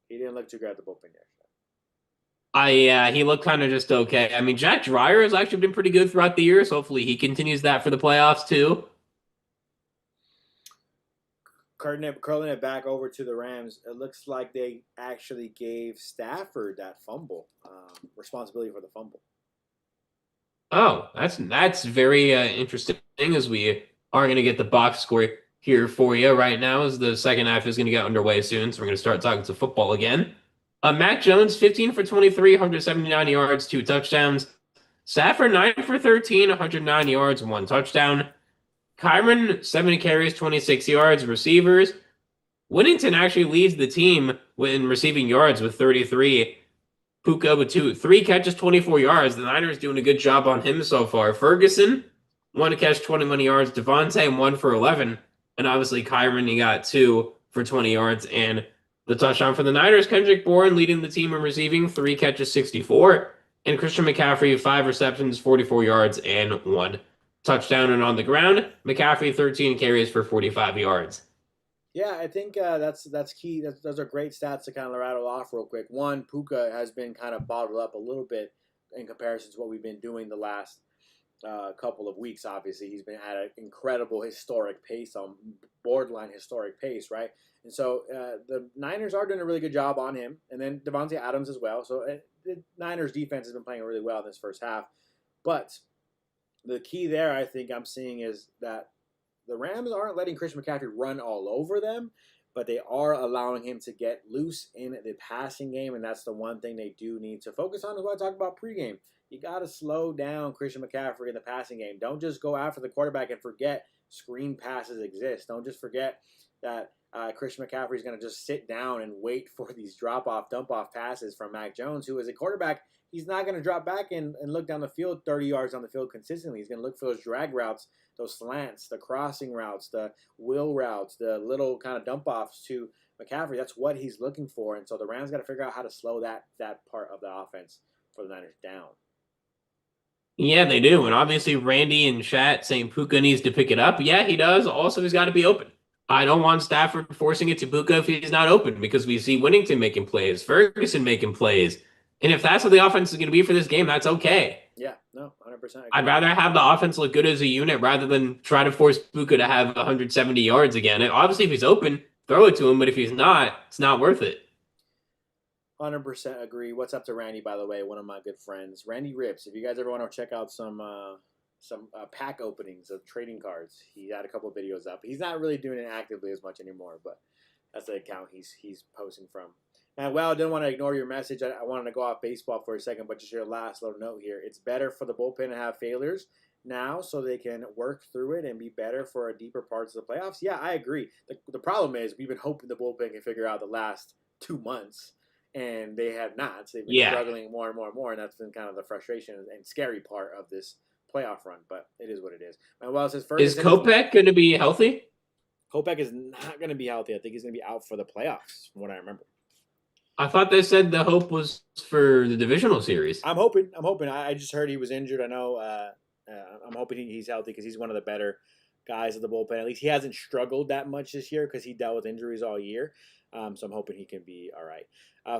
He didn't look too great at the bullpen yesterday. he looked kind of just okay. I mean, Jack Dreyer has actually been pretty good throughout the year, so hopefully he continues that for the playoffs too. Curling it back over to the Rams, it looks like they actually gave Stafford that fumble responsibility for the fumble. Oh, that's very interesting as we are going to get the box score here for you right now as the second half is going to get underway soon. So we're going to start talking to football again. Mac Jones, 15 for 23, 179 yards, 2 touchdowns. Stafford, 9 for 13, 109 yards, 1 touchdown. Kyren, 7 carries, 26 yards. Receivers, Whittington actually leads the team in receiving yards with 33. Puka with 3 catches, 24 yards. The Niners doing a good job on him so far. Ferguson, 1 catch, 21 yards. Devontae, 1 for 11. And obviously Kyren, he got 2 for 20 yards. And the touchdown for the Niners, Kendrick Bourne leading the team in receiving, 3 catches, 64. And Christian McCaffrey, 5 receptions, 44 yards, and 1 touchdown. And on the ground, McCaffrey, 13 carries for 45 yards. Yeah, I think that's key. Those are great stats to kind of rattle off real quick. One, Puka has been kind of bottled up a little bit in comparison to what we've been doing the last couple of weeks. Obviously, he's been at an incredible historic pace, on borderline historic pace, right? And so the Niners are doing a really good job on him, and then Devontae Adams as well. So the Niners defense has been playing really well in this first half. But the key there, I think I'm seeing, is that the Rams aren't letting Christian McCaffrey run all over them, but they are allowing him to get loose in the passing game, and that's the one thing they do need to focus on. Is what I talked about pregame. You got to slow down Christian McCaffrey in the passing game. Don't just go after the quarterback and forget screen passes exist. Don't just forget that Christian McCaffrey is going to just sit down and wait for these drop-off, dump-off passes from Mac Jones, who is a quarterback. He's not going to drop back and look down the field 30 yards on the field consistently. He's going to look for those drag routes, those slants, the crossing routes, the wheel routes, the little kind of dump-offs to McCaffrey. That's what he's looking for. And so the Rams got to figure out how to slow that part of the offense for the Niners down. Yeah, they do. And obviously, Randy and chat saying Puka needs to pick it up. Yeah, he does. Also, he's got to be open. I don't want Stafford forcing it to Puka if he's not open because we see Whittington making plays, Ferguson making plays. And if that's what the offense is going to be for this game, that's okay. Yeah, no, 100%. I'd rather have the offense look good as a unit rather than try to force Puka to have 170 yards again. And obviously, if he's open, throw it to him. But if he's not, it's not worth it. 100% agree. What's up to Randy, by the way, one of my good friends, Randy Rips. If you guys ever want to check out some pack openings of trading cards, he had a couple of videos up. He's not really doing it actively as much anymore, but that's the account he's posting from. And well, I didn't want to ignore your message. I wanted to go off baseball for a second, but just your last little note here. It's better for the bullpen to have failures now so they can work through it and be better for a deeper parts of the playoffs. Yeah, I agree. The problem is we've been hoping the bullpen can figure out the last 2 months. And they have not. So they've been struggling more and more and more, and that's been kind of the frustration and scary part of this playoff run. But it is what it is. Manuel says, is Kopech going to be healthy? Kopech is not going to be healthy. I think he's going to be out for the playoffs, from what I remember. I thought they said the hope was for the divisional series. I'm hoping. I just heard he was injured. I know. I'm hoping he's healthy because he's one of the better guys of the bullpen. At least he hasn't struggled that much this year because he dealt with injuries all year. So I'm hoping he can be all right.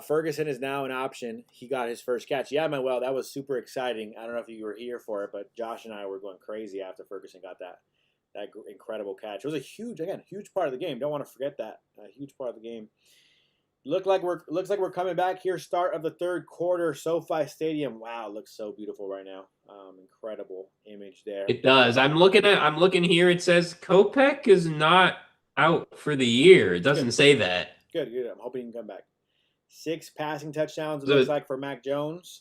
Ferguson is now an option. He got his first catch. Yeah, Manuel, that was super exciting. I don't know if you were here for it, but Josh and I were going crazy after Ferguson got that incredible catch. It was a huge part of the game. Don't want to forget that. A huge part of the game. Looks like we're coming back here. Start of the third quarter, SoFi Stadium. Wow, looks so beautiful right now. Incredible image there. It does. I'm looking here. It says Kopech is not out for the year. It doesn't say that. Good. I'm hoping he can come back. 6 passing touchdowns, it looks like, for Mac Jones.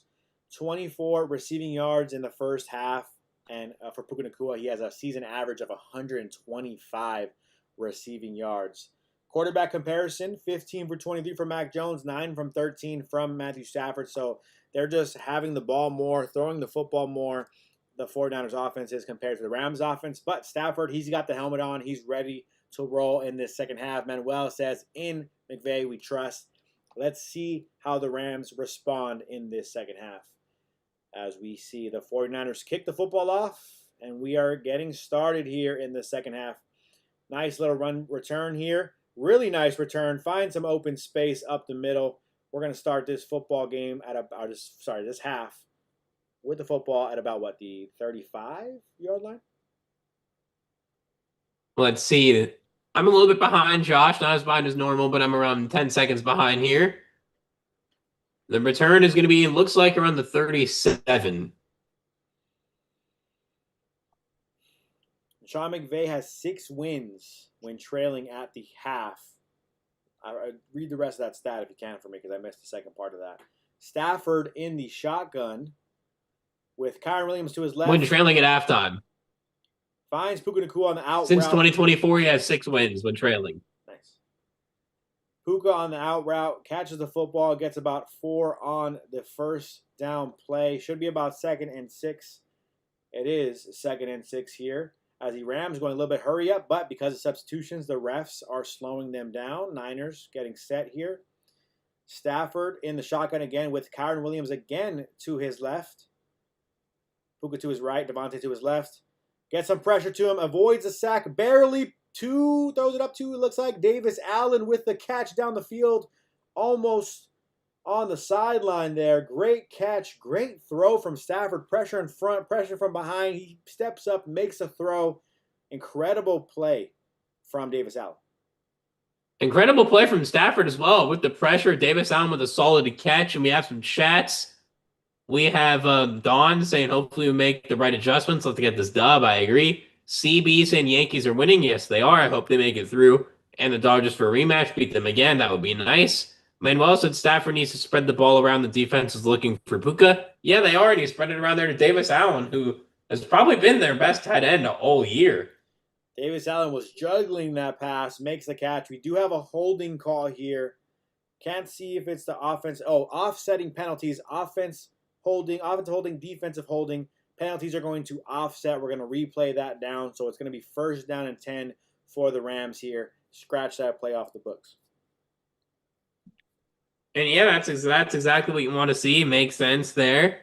24 receiving yards in the first half. And for Puka Nacua, he has a season average of 125 receiving yards. Quarterback comparison, 15 for 23 for Mac Jones, 9 from 13 from Matthew Stafford. So they're just having the ball more, throwing the football more, the 49ers offense is compared to the Rams offense. But Stafford, he's got the helmet on. He's ready to roll in this second half. Manuel says, in McVay we trust. Let's see how the Rams respond in this second half. as we see the 49ers kick the football off, and we are getting started here in the second half. Nice little run return here. Really nice return. Find some open space up the middle. We're going to start this football game at this half with the football at about what, the 35-yard line? Let's see. I'm a little bit behind Josh, not as behind as normal, but I'm around 10 seconds behind here. The return is going to be, looks like, around the 37. Sean McVay has 6 wins when trailing at the half. I read the rest of that stat if you can for me, because I missed the second part of that. Stafford in the shotgun with Kyren Williams to his left. When trailing at halftime. Finds Puka Nacua on the out Since route. 2024, he has 6 wins when trailing. Nice. Puka on the out route, catches the football, gets about 4 on the first down play. Should be about 2nd and 6. It is 2nd and 6 here. As the Rams going a little bit hurry up, but because of substitutions, the refs are slowing them down. Niners getting set here. Stafford in the shotgun again with Kyren Williams again to his left. Puka to his right, Devontae to his left. Gets some pressure to him, avoids a sack, barely throws it up to, it looks like, Davis Allen with the catch down the field, almost on the sideline there. Great catch, great throw from Stafford. Pressure in front, pressure from behind. He steps up, makes a throw. Incredible play from Davis Allen. Incredible play from Stafford as well with the pressure. Davis Allen with a solid catch, and we have some chats. We have Don saying hopefully we make the right adjustments. Let's get this dub. I agree. CB saying Yankees are winning. Yes, they are. I hope they make it through. And the Dodgers for a rematch. Beat them again. That would be nice. Manuel said Stafford needs to spread the ball around. The defense is looking for Puka. Yeah, they already spread it around there to Davis Allen, who has probably been their best tight end all year. Davis Allen was juggling that pass, makes the catch. We do have a holding call here. Can't see if it's the offense. Oh, offsetting penalties. Offensive holding, defensive holding. Penalties are going to offset. We're going to replay that down. So it's going to be 1st down and 10 for the Rams here. Scratch that play off the books. And yeah, that's exactly what you want to see. Makes sense there.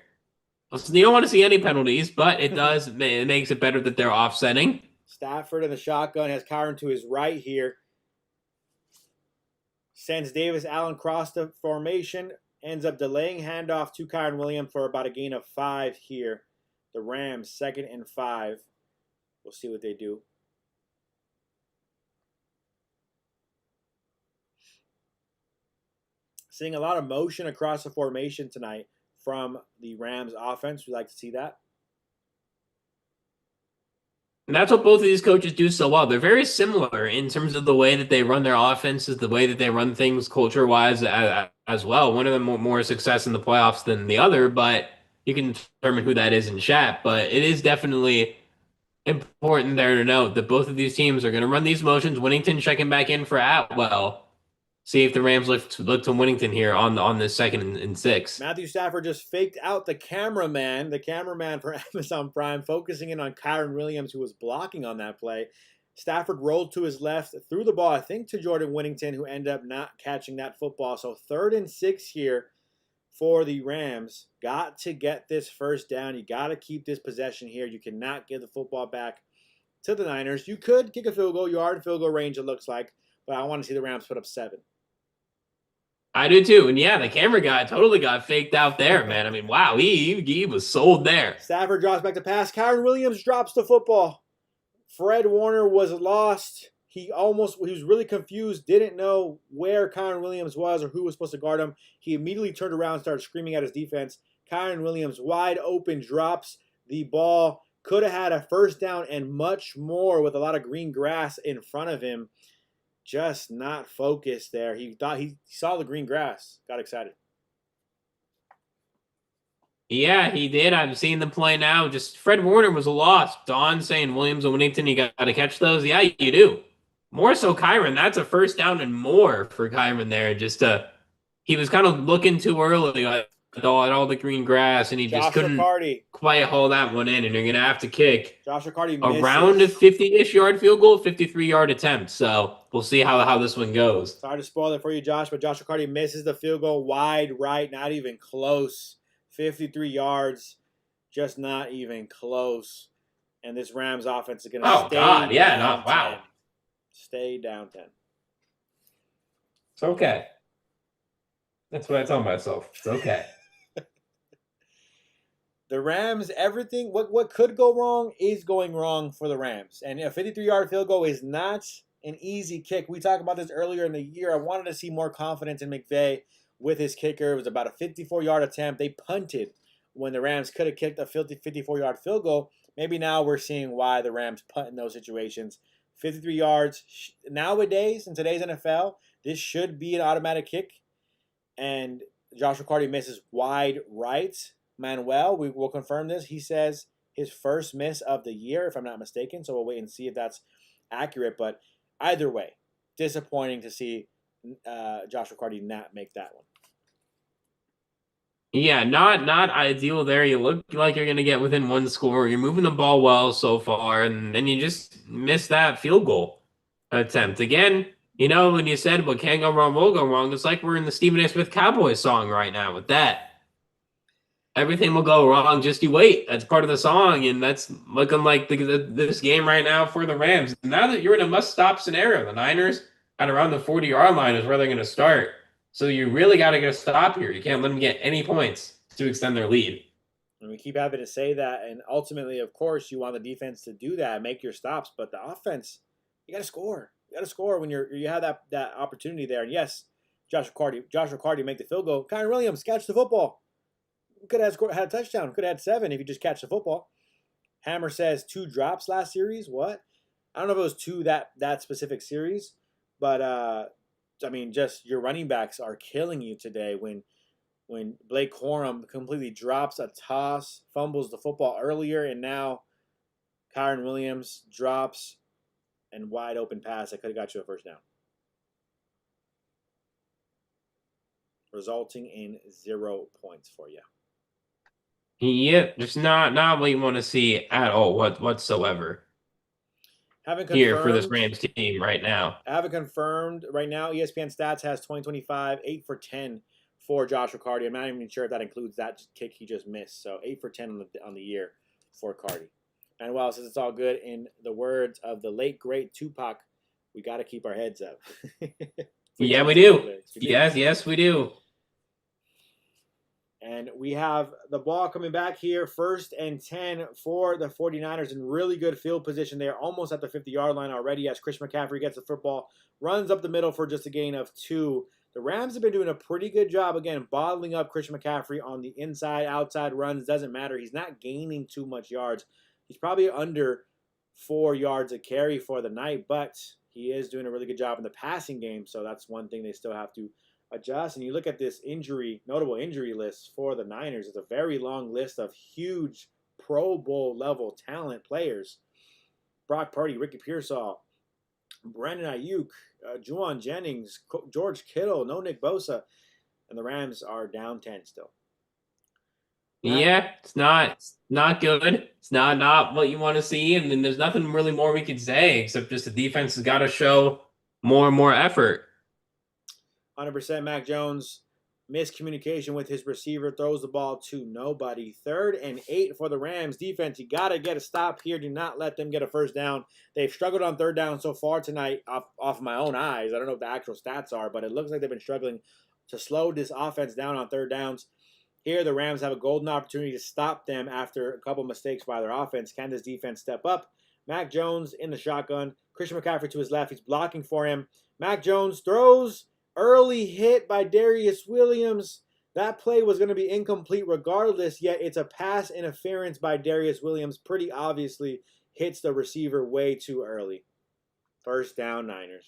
You don't want to see any penalties, but it does. It makes it better that they're offsetting. Stafford in the shotgun has Kyren to his right here. Sends Davis Allen across the formation. Ends up delaying handoff to Kyren Williams for about a gain of 5 here. The Rams 2nd and 5. We'll see what they do. Seeing a lot of motion across the formation tonight from the Rams offense. We'd like to see that. And that's what both of these coaches do so well. They're very similar in terms of the way that they run their offenses, the way that they run things culture-wise as well. One of them more success in the playoffs than the other, but you can determine who that is in chat. But it is definitely important there to note that both of these teams are going to run these motions. Winnington checking back in for Atwell. See if the Rams look to Winnington here on this 2nd and 6. Matthew Stafford just faked out the cameraman for Amazon Prime, focusing in on Kyren Williams, who was blocking on that play. Stafford rolled to his left, threw the ball, I think, to Jordan Winnington, who ended up not catching that football. So 3rd and 6 here for the Rams. Got to get this 1st down. You got to keep this possession here. You cannot give the football back to the Niners. You could kick a field goal. You are in field goal range, it looks like. But I want to see the Rams put up 7. I do too. And yeah, the camera guy totally got faked out there, man. I mean, wow, he was sold there. Stafford drops back to pass. Kyren Williams drops the football. Fred Warner was lost. He was really confused, didn't know where Kyren Williams was or who was supposed to guard him. He immediately turned around and started screaming at his defense. Kyren Williams wide open, drops the ball. Could have had a 1st down and much more with a lot of green grass in front of him. Just not focused there. He thought he saw the green grass. Got excited. Yeah, he did. I'm seeing the play now. Just Fred Warner was a loss. Don saying Williams and Winnington, you got to catch those. Yeah, you do. More so Kyren. That's a 1st down and more for Kyren there. Just he was kind of looking too early at all the green grass, and he just couldn't quite hold that one in, and you're going to have to kick around a 50-ish yard field goal, 53-yard attempt. So we'll see how this one goes. Sorry to spoil it for you, Josh, but Josh Riccardi misses the field goal wide right, not even close. 53 yards. Just not even close. And this Rams offense is going to Oh, stay God. Yeah, down not 10. wow. Stay down 10. It's okay. That's what I tell myself. It's okay. The Rams, everything, what could go wrong is going wrong for the Rams. And a 53-yard field goal is not an easy kick. We talked about this earlier in the year. I wanted to see more confidence in McVay with his kicker. It was about a 54-yard attempt. They punted when the Rams could have kicked a 54-yard field goal. Maybe now we're seeing why the Rams punt in those situations. 53 yards. Nowadays, in today's NFL, this should be an automatic kick. And Josh Riccardi misses wide right. Manuel, we will confirm this. He says his first miss of the year, if I'm not mistaken. So we'll wait and see if that's accurate. But either way, disappointing to see Josh Riccardi not make that one. Yeah, not ideal there. You look like you're going to get within one score. You're moving the ball well so far, and then you just miss that field goal attempt. Again, when you said what can go wrong will go wrong, it's like we're in the Stephen A. Smith Cowboys song right now with that. Everything will go wrong, just you wait. That's part of the song, and that's looking like this game right now for the Rams. Now that you're in a must-stop scenario, the Niners at around the 40-yard line is where they're going to start. So you really got to get a stop here. You can't let them get any points to extend their lead. And we keep having to say that, and ultimately, of course, you want the defense to do that, make your stops, but the offense, you got to score. You got to score when you have that opportunity there. And yes, Josh Riccardi make the field goal. Kyren Williams catch the football. Could have had a touchdown. Could have had 7 if you just catch the football. Hammer says 2 drops last series. What? I don't know if it was 2 that specific series, but just your running backs are killing you today. When Blake Corum completely drops a toss, fumbles the football earlier, and now Kyren Williams drops and wide open pass that could have got you a first down, resulting in 0 points for you. Yep, just not what you want to see at all whatsoever. Here for this Rams team right now. I haven't confirmed right now. ESPN Stats has 2025 8 for 10 for Josh Riccardi. I'm not even sure if that includes that kick he just missed. So 8 for 10 on the year for Riccardi. Manuel says it's all good. In the words of the late great Tupac, we got to keep our heads up. Yeah, we do. Yes, we do. And we have the ball coming back here, 1st and 10 for the 49ers in really good field position. They are almost at the 50-yard line already as Chris McCaffrey gets the football, runs up the middle for just a gain of 2. The Rams have been doing a pretty good job, again, bottling up Chris McCaffrey on the inside, outside runs. Doesn't matter. He's not gaining too much yards. He's probably under 4 yards a carry for the night, but he is doing a really good job in the passing game, so that's one thing they still have to adjust. And you look at this notable injury list for the Niners. It's a very long list of huge Pro Bowl level talent players. Brock Purdy, Ricky Pearsall, Brandon Ayuk, Juwan Jennings, George Kittle, no Nick Bosa, and the Rams are down 10 still. Yeah, it's not good. It's not what you want to see, and then there's nothing really more we could say except just the defense has got to show more and more effort. 100% Mac Jones, miscommunication with his receiver, throws the ball to nobody. 3rd and 8 for the Rams defense. You got to get a stop here. Do not let them get a first down. They've struggled on 3rd down so far tonight off my own eyes. I don't know what the actual stats are, but it looks like they've been struggling to slow this offense down on 3rd downs. Here, the Rams have a golden opportunity to stop them after a couple mistakes by their offense. Can this defense step up? Mac Jones in the shotgun. Christian McCaffrey to his left. He's blocking for him. Mac Jones throws. Early hit by Darius Williams. That play was going to be incomplete regardless, yet it's a pass interference by Darius Williams. Pretty obviously hits the receiver way too early. First down, Niners.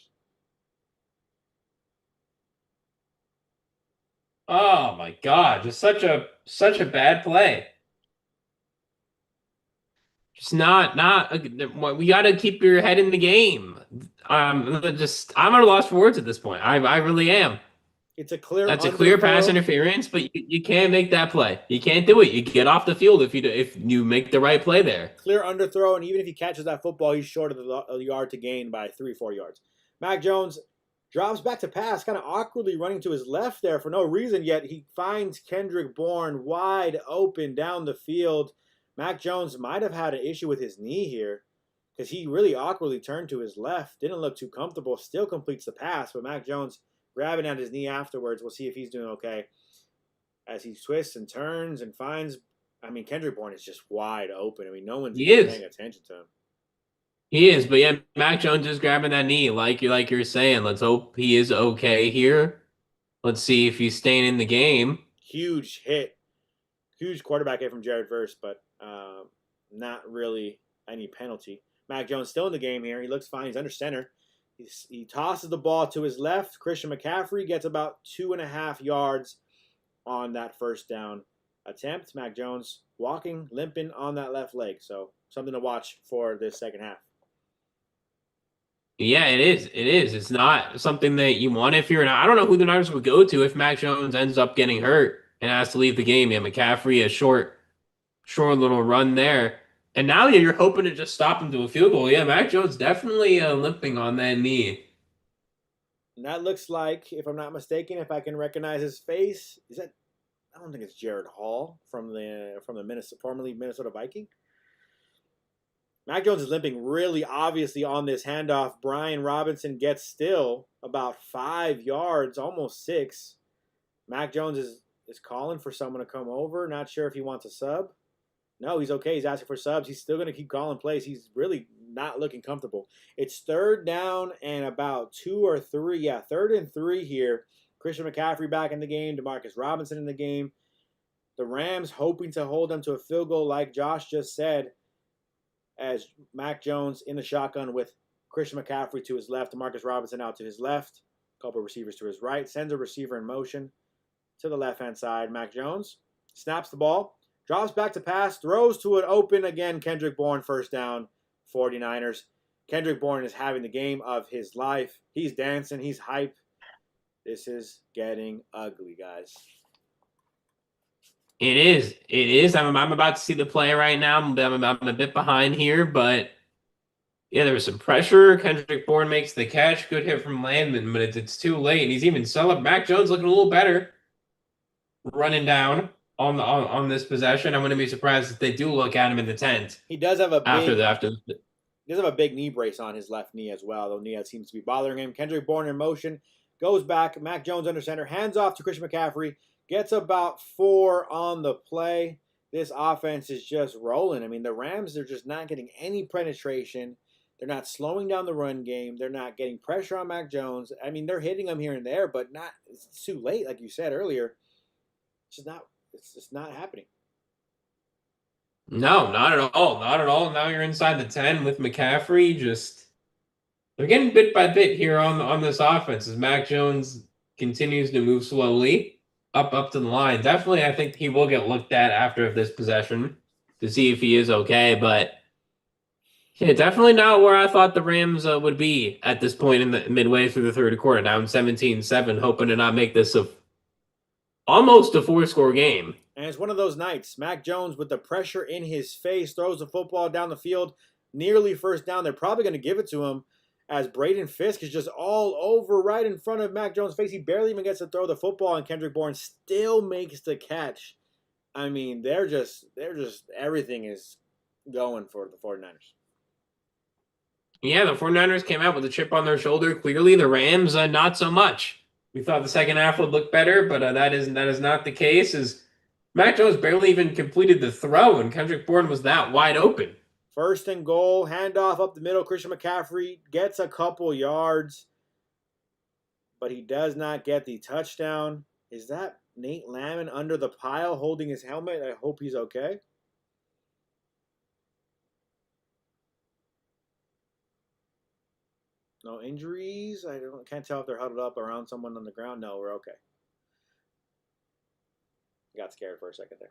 Oh my God, just such a bad play. Just not we got to keep your head in the game. I'm at a loss for words at this point. I really am. It's a clear. That's a clear pass interference, but you can't make that play. You can't do it. You get off the field if you make the right play there. Clear underthrow, and even if he catches that football, he's short of the yard to gain by 3-4 yards. Mac Jones drops back to pass, kind of awkwardly running to his left there for no reason, yet he finds Kendrick Bourne wide open down the field. Mac Jones might have had an issue with his knee here because he really awkwardly turned to his left. Didn't look too comfortable. Still completes the pass, but Mac Jones grabbing at his knee afterwards. We'll see if he's doing okay as he twists and turns and finds. I mean, Kendrick Bourne is just wide open. I mean, no one's paying attention to him. He is, but yeah, Mac Jones is grabbing that knee, like you're saying. Let's hope he is okay here. Let's see if he's staying in the game. Huge hit, huge quarterback hit from Jared Verse, but not really any penalty. Mac Jones still in the game here. He looks fine. He's under center. He tosses the ball to his left. Christian McCaffrey gets about 2.5 yards on that first down attempt. Mac Jones walking, limping on that left leg. So something to watch for this second half. Yeah, it is. It is. It's not something that you want if you're not. I don't know who the Niners would go to if Mac Jones ends up getting hurt and has to leave the game. Yeah, McCaffrey, a short little run there. And now you're hoping to just stop him to a field goal. Yeah, Mac Jones definitely limping on that knee. And that looks like, if I'm not mistaken, if I can recognize his face, is that? I don't think it's Jared Hall from the formerly Minnesota Viking. Mac Jones is limping really obviously on this handoff. Brian Robinson gets still about 5 yards, almost 6. Mac Jones is calling for someone to come over. Not sure if he wants a sub. No, he's okay. He's asking for subs. He's still going to keep calling plays. He's really not looking comfortable. It's 3rd down and about 2 or 3. Yeah, 3rd and 3 here. Christian McCaffrey back in the game. Demarcus Robinson in the game. The Rams hoping to hold them to a field goal like Josh just said, as Mac Jones in the shotgun with Christian McCaffrey to his left, Demarcus Robinson out to his left, a couple of receivers to his right, sends a receiver in motion to the left-hand side. Mac Jones snaps the ball, drops back to pass, throws to an open again. Kendrick Bourne, first down, 49ers. Kendrick Bourne is having the game of his life. He's dancing. He's hype. This is getting ugly, guys. It is. It is. I'm about to see the play right now. I'm a bit behind here, but yeah, there was some pressure. Kendrick Bourne makes the catch. Good hit from Landman, but it's too late. He's even selling. Mac Jones looking a little better, running down on this possession. I'm going to be surprised if they do look at him in the tent. He does have a big, after. He does have a big knee brace on his left knee as well. The knee that seems to be bothering him. Kendrick Bourne in motion, goes back. Mac Jones under center, hands off to Christian McCaffrey. Gets about 4 on the play. This offense is just rolling. I mean, the Rams are just not getting any penetration. They're not slowing down the run game. They're not getting pressure on Mac Jones. I mean, they're hitting him here and there, but not. It's too late, like you said earlier. It's just not happening. No, not at all. Not at all. Now you're inside the 10 with McCaffrey. They're getting bit by bit here on this offense as Mac Jones continues to move slowly up to the line. Definitely, I think he will get looked at after this possession to see if he is okay. But yeah, definitely not where I thought the Rams would be at this point in the midway through the third quarter. Now in 17-7, hoping to not make this almost a 4-score game. And it's one of those nights. Mac Jones with the pressure in his face throws the football down the field, nearly first down. They're probably going to give it to him as Braden Fisk is just all over right in front of Mac Jones' face. He barely even gets to throw the football, and Kendrick Bourne still makes the catch. I mean, they're just everything is going for the 49ers. Yeah, the 49ers came out with a chip on their shoulder. Clearly, the Rams, not so much. We thought the second half would look better, but that is not the case. As Mac Jones barely even completed the throw, and Kendrick Bourne was that wide open. 1st and goal, handoff up the middle. Christian McCaffrey gets a couple yards, but he does not get the touchdown. Is that Nate Lamon under the pile holding his helmet? I hope he's okay. No injuries. Can't tell if they're huddled up around someone on the ground. No, we're okay. Got scared for a second there.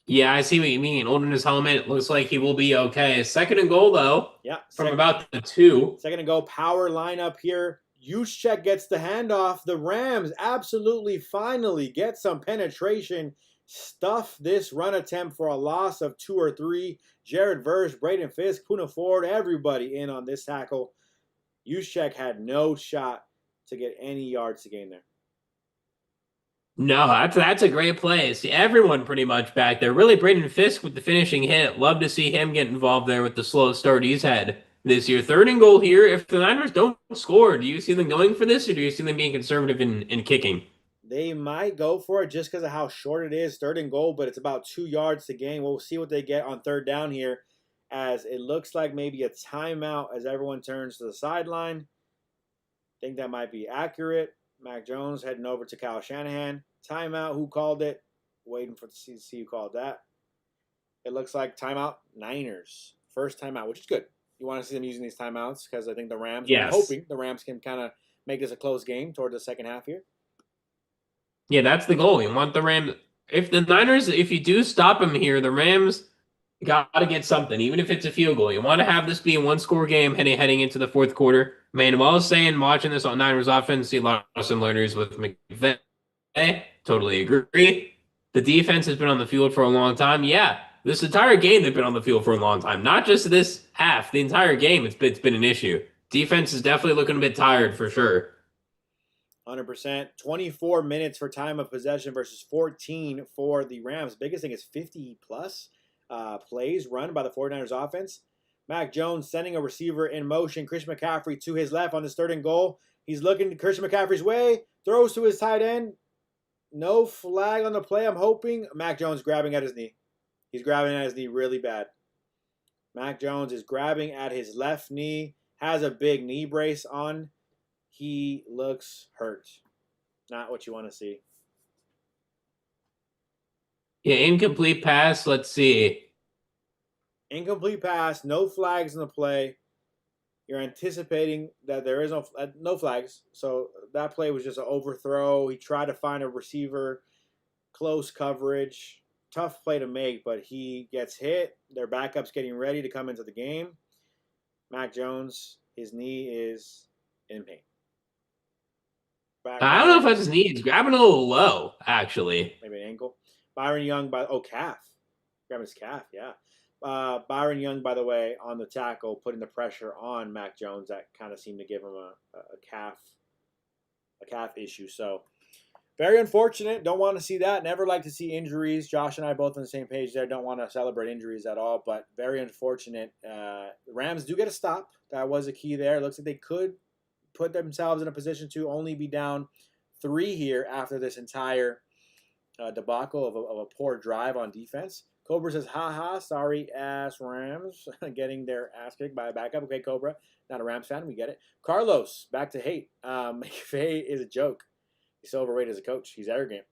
Yeah, I see what you mean. Holding his helmet, looks like he will be okay. 2nd and goal, though. Yeah. From about the 2. 2nd and goal, power lineup here. Juszczyk gets the handoff. The Rams absolutely finally get some penetration. Stuff this run attempt for a loss of 2 or 3. Jared Verse, Braden Fisk, Puka Nacua, everybody in on this tackle. Juszczyk had no shot to get any yards to gain there. No, that's a great play. See, everyone pretty much back there. Really, Braden Fisk with the finishing hit. Love to see him get involved there with the slow start he's had this year. Third and goal here. If the Niners don't score, do you see them going for this, or do you see them being conservative in kicking? They might go for it just because of how short it is, third and goal, but it's about 2 yards to gain. We'll see what they get on third down here, as it looks like maybe a timeout as everyone turns to the sideline. Think that might be accurate. Mac Jones heading over to Kyle Shanahan. Timeout. Who called it? Waiting for to see who called that. It looks like timeout Niners. First timeout, which is good. You want to see them using these timeouts because I think the Rams, I'm Yes. hoping the Rams can kind of make this a close game toward the second half here. Yeah, that's the goal. You want the Rams. If the Niners, if you do stop them here, the Rams got to get something, even if it's a field goal. You want to have this be a one-score game heading into the fourth quarter. Man, while I was saying, watching this on Niners offense, see a lot of similarities with McVay. Totally agree. The defense has been on the field for a long time. Yeah, this entire game they've been on the field for a long time. Not just this half. The entire game it's been an issue. Defense is definitely looking a bit tired for sure. 100%. 24 minutes for time of possession versus 14 for the Rams. Biggest thing is 50 plus plays run by the 49ers offense. Mac Jones sending a receiver in motion. Christian McCaffrey to his left on this third and goal. He's looking Christian McCaffrey's way. Throws to his tight end. No flag on the play, I'm hoping. Mac Jones grabbing at his knee. He's grabbing at his knee really bad. Mac Jones is grabbing at his left knee. Has a big knee brace on. He looks hurt. Not what you want to see. Yeah, incomplete pass. Let's see. Incomplete pass. No flags in the play. You're anticipating that there is no flags. So that play was just an overthrow. He tried to find a receiver. Close coverage. Tough play to make, but he gets hit. Their backup's getting ready to come into the game. Mac Jones, his knee is in pain. I don't know if that's his knee. He's grabbing a little low, actually. Maybe an ankle. Byron Young calf. Grabbing his calf, yeah. Byron Young, by the way, on the tackle, putting the pressure on Mac Jones. That kind of seemed to give him a calf issue. So very unfortunate. Don't want to see that. Never like to see injuries. Josh and I both on the same page there. Don't want to celebrate injuries at all, but very unfortunate. The Rams do get a stop. That was a key there. It looks like they could put themselves in a position to only be down 3 here after this entire debacle of a poor drive on defense. Cobra says, haha, sorry ass Rams getting their ass kicked by a backup. Okay, Cobra, not a Rams fan. We get it. Carlos, back to hate. McVay is a joke. He's so overrated as a coach. He's arrogant.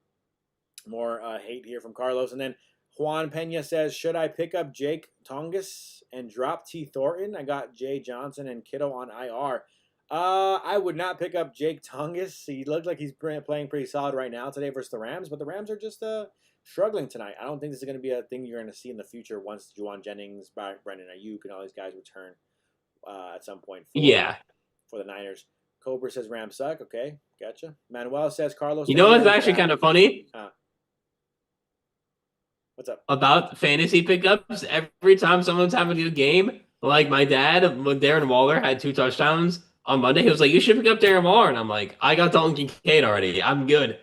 More hate here from Carlos. And then Juan Pena says, should I pick up Jake Tongas and drop T. Thornton? I got Jay Johnson and Kittle on IR. I would not pick up Jake Tongas. He looked like he's playing pretty solid right now today versus the Rams, but the Rams are just struggling tonight. I don't think this is going to be a thing you're going to see in the future once Juwan Jennings, Brendan Ayuk, and all these guys return at some point for the Niners. Cobra says Rams suck. Okay, gotcha. Manuel says Carlos. You know what's actually kind of funny? What's up? About fantasy pickups, every time someone's having a good game, like my dad, when Darren Waller had 2 touchdowns on Monday, he was like, you should pick up Darren Waller. And I'm like, I got Dalton Kincaid already. I'm good.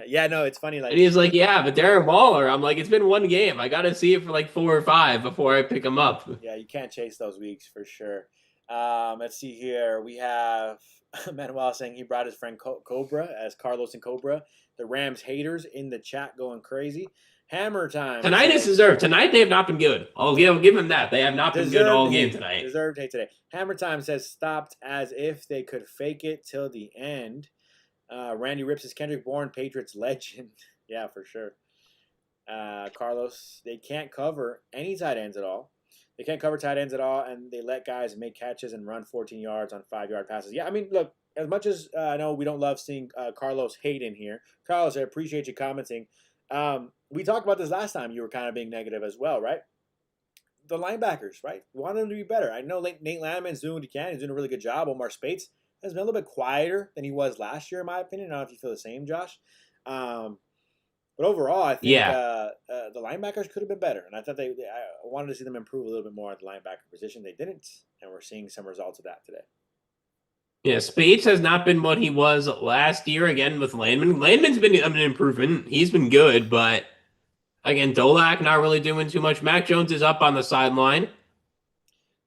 Yeah, no, it's funny. And he's like, yeah, but Darren Waller, I'm like, it's been 1 game. I got to see it for like 4 or 5 before I pick him up. Yeah, you can't chase those weeks for sure. Let's see here. We have Manuel saying he brought his friend Cobra as Carlos and Cobra. The Rams haters in the chat going crazy. Hammer time. Tonight is deserved. Tonight they have not been good. I'll give them that. They have not been good all game tonight. Deserved hate today. Hammer time says stopped as if they could fake it till the end. Randy Rips is Kendrick Bourne, Patriots legend. Yeah, for sure. Carlos, they can't cover any tight ends at all. They can't cover tight ends at all, and they let guys make catches and run 14 yards on 5-yard passes. Yeah, I mean, look, as much as I know we don't love seeing Carlos hate in here, Carlos, I appreciate you commenting. We talked about this last time. You were kind of being negative as well, right? The linebackers, right? We want them to be better. I know Nate Landman's doing what he can. He's doing a really good job. Omar Spates has been a little bit quieter than he was last year, in my opinion. I don't know if you feel the same, Josh. But overall, I think the linebackers could have been better. And I thought I wanted to see them improve a little bit more at the linebacker position. They didn't, and we're seeing some results of that today. Yeah, Spates has not been what he was last year again with Landman. Landman's been an improvement. He's been good, but again, Dolak not really doing too much. Mac Jones is up on the sideline.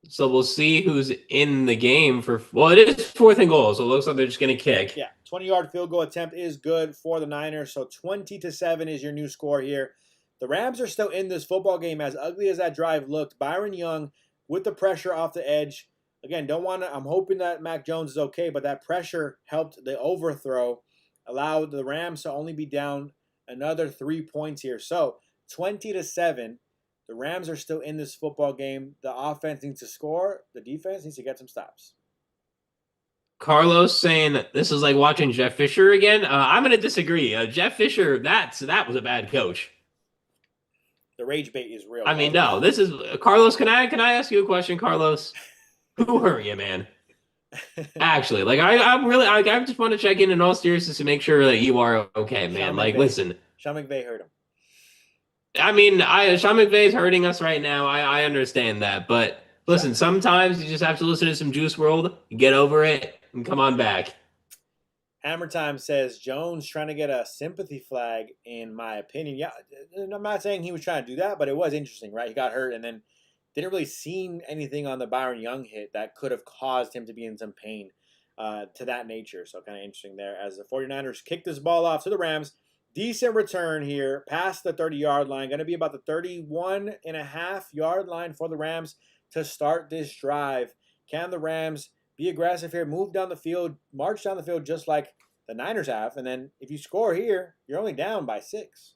So we'll see who's in the game for. Well, it is 4th and goal, so it looks like they're just going to kick. Yeah, 20-yard field goal attempt is good for the Niners. So 20-7 is your new score here. The Rams are still in this football game. As ugly as that drive looked, Byron Young with the pressure off the edge. Again, don't want to. I'm hoping that Mac Jones is okay, but that pressure helped the overthrow, allowed the Rams to only be down another 3 points here. So 20-7. The Rams are still in this football game. The offense needs to score. The defense needs to get some stops. Carlos saying that this is like watching Jeff Fisher again. I'm going to disagree. Jeff Fisher, that was a bad coach. The rage bait is real. I mean, no, this is Carlos. Can I ask you a question, Carlos? Who hurt you, man? Actually, like I'm really, I just want to check in all seriousness to make sure that you are okay, man. Like, listen, Sean McVay hurt him. I mean, Sean McVay's hurting us right now. I understand that, but listen, sometimes you just have to listen to some Juice WRLD, get over it, and come on back. Hammer Time says Jones trying to get a sympathy flag, in my opinion. Yeah, I'm not saying he was trying to do that, but it was interesting, right? He got hurt and then didn't really see anything on the Byron Young hit that could have caused him to be in some pain to that nature. So kind of interesting there as the 49ers kick this ball off to the Rams. Decent return here past the 30-yard line. Going to be about the 31.5-yard line for the Rams to start this drive. Can the Rams be aggressive here, move down the field, march down the field just like the Niners have? And then if you score here, you're only down by 6.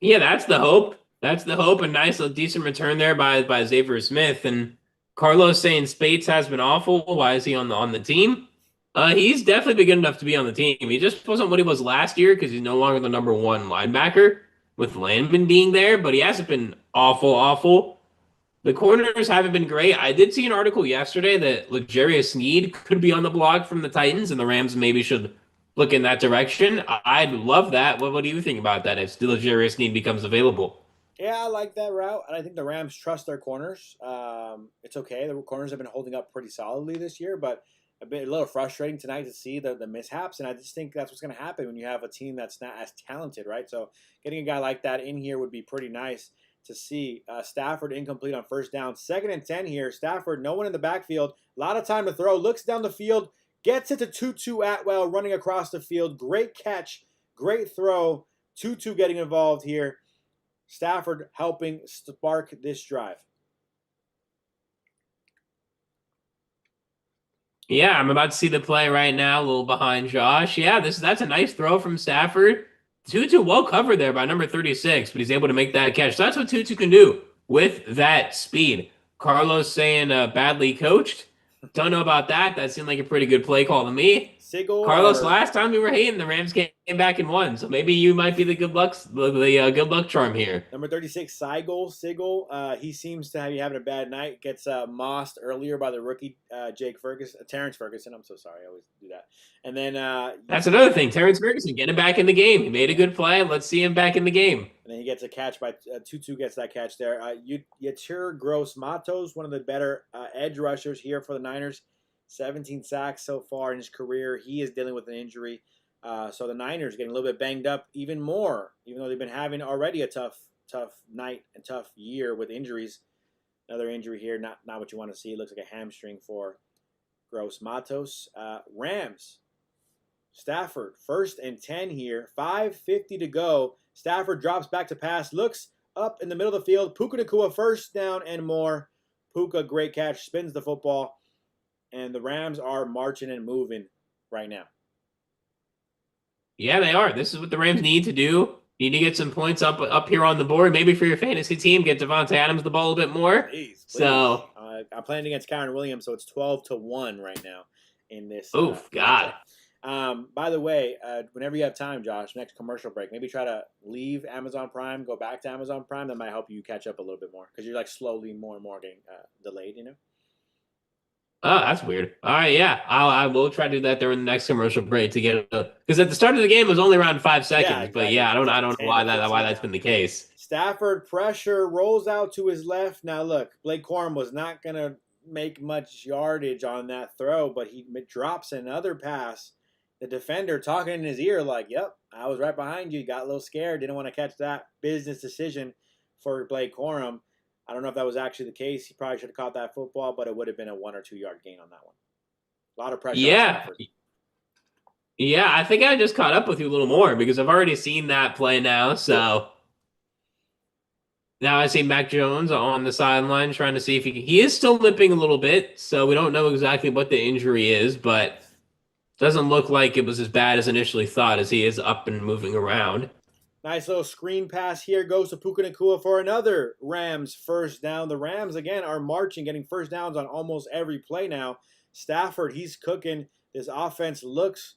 Yeah, that's the hope. That's the hope. A nice, decent return there by Xavier Smith. And Carlos saying Spates has been awful. Why is he on the team? He's definitely been good enough to be on the team. He just wasn't what he was last year because he's no longer the number 1 linebacker with Landman being there, but he hasn't been awful. The corners haven't been great. I did see an article yesterday that L'Jarius Snead could be on the block from the Titans, and the Rams maybe should look in that direction. I'd love that. What do you think about that if L'Jarius Snead becomes available? Yeah, I like that route, and I think the Rams trust their corners. It's okay. The corners have been holding up pretty solidly this year, but a little frustrating tonight to see the mishaps, and I just think that's what's going to happen when you have a team that's not as talented, right? So getting a guy like that in here would be pretty nice to see. Stafford incomplete on first down. 2nd and 10 here. Stafford, no one in the backfield. A lot of time to throw. Looks down the field. Gets it to Tutu Atwell running across the field. Great catch. Great throw. Tutu getting involved here. Stafford helping spark this drive. Yeah, I'm about to see the play right now, a little behind Josh. Yeah, that's a nice throw from Stafford. Tutu well covered there by number 36, but he's able to make that catch. So that's what Tutu can do with that speed. Carlos saying badly coached. Don't know about that. That seemed like a pretty good play call to me. Carlos, last time we were hating, the Rams came back and won. So maybe you might be the good luck charm here. Number 36, Sigel. He seems to be having a bad night. Gets mossed earlier by the rookie Terrence Ferguson. I'm so sorry, I always do that. And then that's another thing. Terrence Ferguson getting back in the game. He made a good play. Let's see him back in the game. And then he gets a catch by Tutu gets that catch there. Yetur Gross-Matos, one of the better edge rushers here for the Niners. 17 sacks so far in his career. He is dealing with an injury. So the Niners getting a little bit banged up even more, even though they've been having already a tough night and tough year with injuries. Another injury here, not what you want to see. It looks like a hamstring for Gross-Matos. Rams, Stafford, 1st and 10 here. 5:50 to go. Stafford drops back to pass, looks up in the middle of the field. Puka Nacua, 1st down and more. Puka, great catch, spins the football. And the Rams are marching and moving right now. Yeah, they are. This is what the Rams need to do. Need to get some points up here on the board. Maybe for your fantasy team, get Devontae Adams the ball a bit more. Please. So I'm playing against Kyren Williams, so it's 12-1 right now in this. God. By the way, whenever you have time, Josh, next commercial break, maybe try to leave Amazon Prime, go back to Amazon Prime. That might help you catch up a little bit more because you're like slowly more and more getting delayed, you know? Oh, that's weird. All right, yeah. I will try to do that during the next commercial break to get because at the start of the game it was only around 5 seconds. Yeah, exactly. But yeah, I don't know why that's been the case. Stafford pressure rolls out to his left. Now look, Blake Corum was not gonna make much yardage on that throw, but he drops another pass. The defender talking in his ear like, yep, I was right behind you. Got a little scared. Didn't want to catch that business decision for Blake Corum. I don't know if that was actually the case. He probably should have caught that football, but it would have been a 1 or 2 yard gain on that one. A lot of pressure on Stafford. Yeah, I think I just caught up with you a little more because I've already seen that play now. So now I see Mac Jones on the sideline trying to see if he is still limping a little bit. So we don't know exactly what the injury is, but doesn't look like it was as bad as initially thought as he is up and moving around. Nice little screen pass here goes to Puka Nacua for another Rams first down. The Rams, again, are marching, getting first downs on almost every play now. Stafford, he's cooking. This offense looks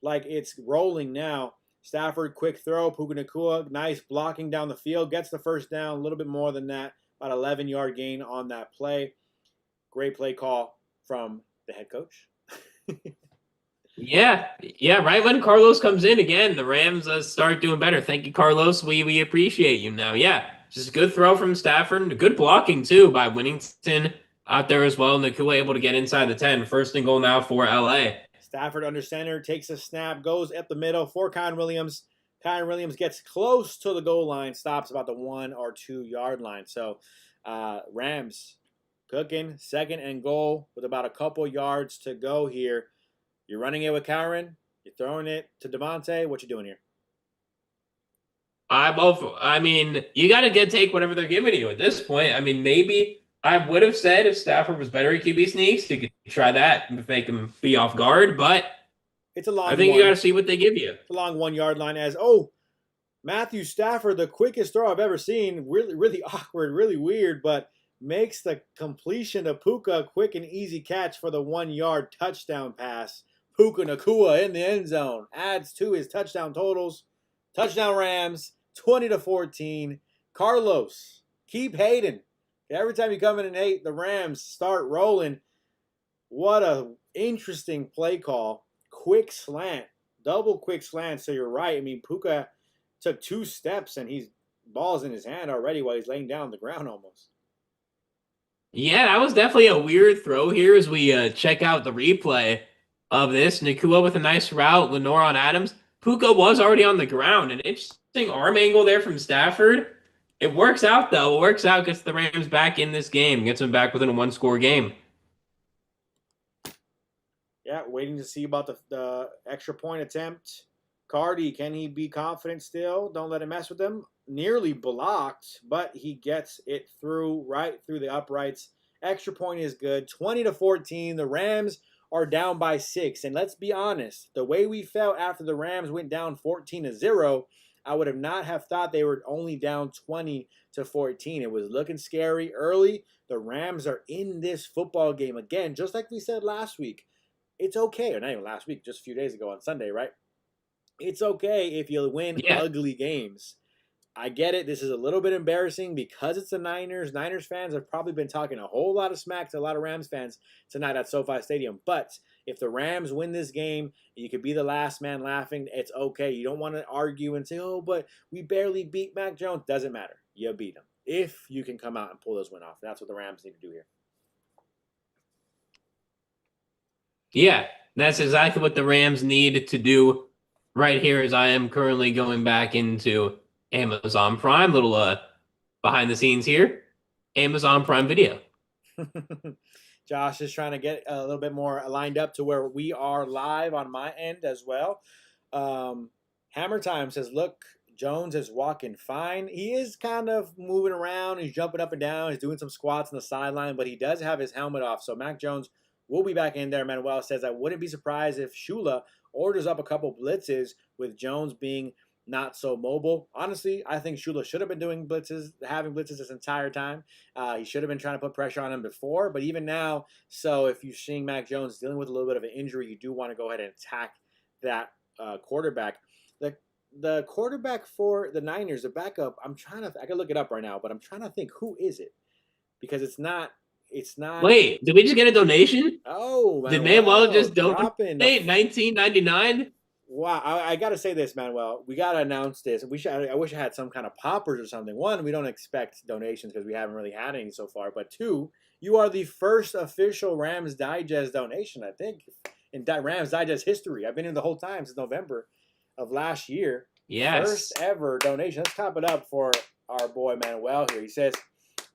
like it's rolling now. Stafford, quick throw. Puka Nacua, nice blocking down the field. Gets the first down, a little bit more than that. About 11-yard gain on that play. Great play call from the head coach. Yeah, right when Carlos comes in again, the Rams start doing better. Thank you, Carlos. We appreciate you now. Yeah, just a good throw from Stafford. Good blocking, too, by Winnington out there as well. Nacua able to get inside the 10. First and goal now for L.A. Stafford under center, takes a snap, goes up the middle for Kyren Williams. Kyren Williams gets close to the goal line, stops about the 1 or 2 yard line. So Rams cooking, second and goal with about a couple yards to go here. You're running it with Kyren. You're throwing it to Devontae. What you doing here? I mean, you got to take whatever they're giving you at this point. I mean, maybe I would have said if Stafford was better at QB sneaks, you could try that and make him be off guard. But it's a long. I think you got to see what they give you. It's a long 1 yard line. Matthew Stafford, the quickest throw I've ever seen. Really, really awkward, really weird, but makes the completion to Puka. Quick and easy catch for the 1 yard touchdown pass. Puka Nacua in the end zone adds to his touchdown totals. Touchdown Rams, 20-14. Carlos, keep hating. Every time you come in and hate, the Rams start rolling. What a interesting play call. Quick slant, double quick slant. So you're right. I mean, Puka took 2 steps and he's ball's in his hand already while he's laying down on the ground almost. Yeah, that was definitely a weird throw here as we check out the replay of this. Nacua with a nice route. Lenore on Adams. Puka was already on the ground. An interesting arm angle there from Stafford. It works out, though. It works out. Gets the Rams back in this game. Gets them back within a 1-score game. Yeah, waiting to see about the extra point attempt. Cardi, can he be confident still? Don't let him mess with him. Nearly blocked, but he gets it right through the uprights. Extra point is good. 20-14. The Rams are down by 6. And let's be honest, the way we felt after the Rams went down 14-0, I would have not have thought they were only down 20-14. It was looking scary early. The Rams are in this football game again, just like we said last week. It's okay, or not even last week, just a few days ago on Sunday, right? It's okay if you win ugly games. I get it. This is a little bit embarrassing because it's the Niners. Niners fans have probably been talking a whole lot of smack to a lot of Rams fans tonight at SoFi Stadium. But if the Rams win this game, you could be the last man laughing. It's okay. You don't want to argue and say, oh, but we barely beat Mac Jones. Doesn't matter. You beat them. If you can come out and pull those wins off. That's what the Rams need to do here. Yeah, that's exactly what the Rams need to do right here as I am currently going back into Amazon Prime. Little behind the scenes here. Amazon Prime Video. Josh is trying to get a little bit more lined up to where we are live on my end as well. Hammer Time says, look, Jones is walking fine. He is kind of moving around. He's jumping up and down. He's doing some squats on the sideline, but he does have his helmet off. So Mac Jones will be back in there. Manuel says, I wouldn't be surprised if Shula orders up a couple blitzes with Jones being not so mobile. Honestly, I think Shula should have been doing blitzes, having blitzes this entire time. He should have been trying to put pressure on him before, but even now, so if you're seeing Mac Jones dealing with a little bit of an injury, you do want to go ahead and attack that quarterback. The quarterback for the Niners, the backup, I can look it up right now, but I'm trying to think, who is it? Because it's not. Wait, did we just get a donation? Oh, did Manuel just donate $19.99? Wow, I got to say this, Manuel. We got to announce this. I wish I had some kind of poppers or something. One, we don't expect donations because we haven't really had any so far. But two, you are the first official Rams Digest donation, I think, in Rams Digest history. I've been here the whole time since November of last year. Yes. First ever donation. Let's top it up for our boy Manuel here. He says,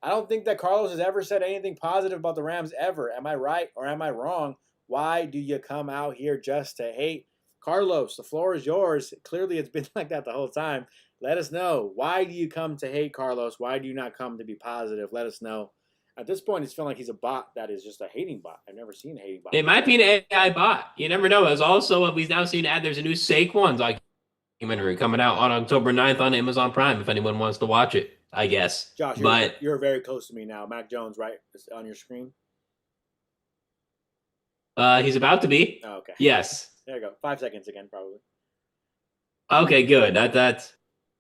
I don't think that Carlos has ever said anything positive about the Rams ever. Am I right or am I wrong? Why do you come out here just to hate? Carlos, the floor is yours. Clearly, it's been like that the whole time. Let us know. Why do you come to hate, Carlos? Why do you not come to be positive? Let us know. At this point, it's feeling like he's a bot that is just a hating bot. I've never seen a hating bot. It might be an AI bot. You never know. There's also we've now seen there's a new Saquon documentary coming out on October 9th on Amazon Prime if anyone wants to watch it, I guess. Josh, you're very close to me now. Mac Jones, right? It's on your screen. He's about to be. Oh, okay. Yes. There you go. 5 seconds again, probably. Okay, good. That's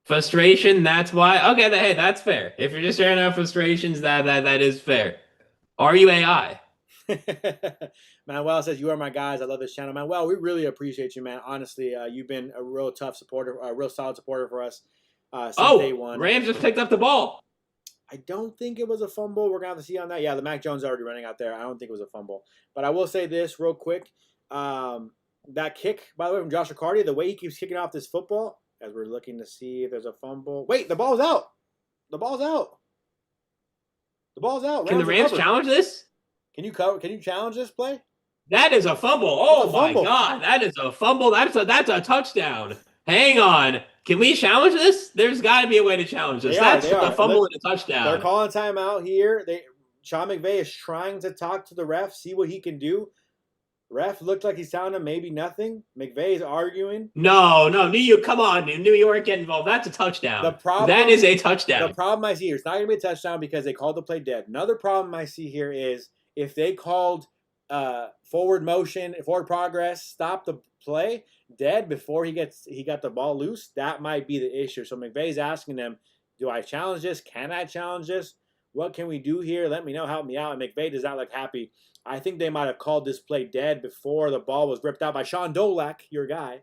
frustration. That's why. Okay, hey, that's fair. If you're just sharing out frustrations, that is fair. Are you AI? Manuel says, you are my guys. I love this channel. Manuel, we really appreciate you, man. Honestly, you've been a real tough supporter, a real solid supporter for us since day one. Rams just picked up the ball. I don't think it was a fumble. We're going to have to see on that. Yeah, the Mac Jones already running out there. I don't think it was a fumble. But I will say this real quick. That kick, by the way, from Josh Riccardi, the way he keeps kicking off this football, as we're looking to see if there's a fumble. Wait, the ball's out. The ball's out. The ball's out. Can the Rams challenge this? Can you challenge this play? That is a fumble. Oh, my God. That is a fumble. That's a touchdown. Hang on. Can we challenge this? There's got to be a way to challenge this. That's a fumble and a touchdown. They're calling timeout here. Sean McVay is trying to talk to the ref, see what he can do. Ref looked like he's telling him maybe nothing. McVay is arguing. No, come on, New York get involved. That's a touchdown. That is a touchdown. The problem I see here, it's not going to be a touchdown because they called the play dead. Another problem I see here is if they called forward motion, forward progress, stop the play dead before he got the ball loose, that might be the issue. So McVay's asking them, do I challenge this? Can I challenge this? What can we do here? Let me know. Help me out. And McVay does not look happy. I think they might have called this play dead before the ball was ripped out by Sean Dolak, your guy.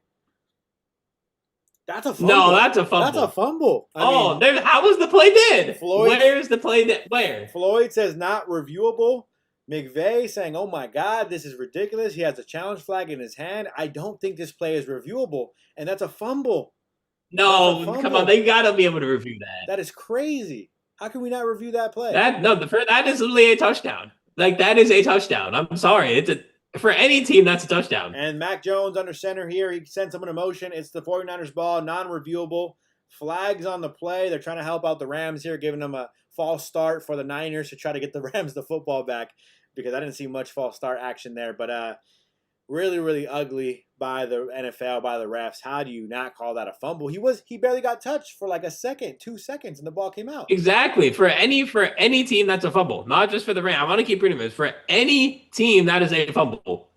That's a fumble. No, that's a fumble. That's a fumble. How was the play dead? Where's the play dead? Where? Floyd says not reviewable. McVay saying, oh my God, this is ridiculous. He has a challenge flag in his hand. I don't think this play is reviewable. And that's a fumble. No, come on. They got to be able to review that. That is crazy. How can we not review that play? That is literally a touchdown. That is a touchdown. I'm sorry. For any team, that's a touchdown. And Mac Jones under center here. He sends someone in motion. It's the 49ers ball, non-reviewable. Flags on the play. They're trying to help out the Rams here, giving them a false start for the Niners to try to get the Rams the football back because I didn't see much false start action there. But really, really ugly by the NFL, by the refs. How do you not call that a fumble? He barely got touched for like a second, 2 seconds, and the ball came out. Exactly. For any team, that's a fumble. Not just for the Rams. I want to keep reading this. For any team, that is a fumble.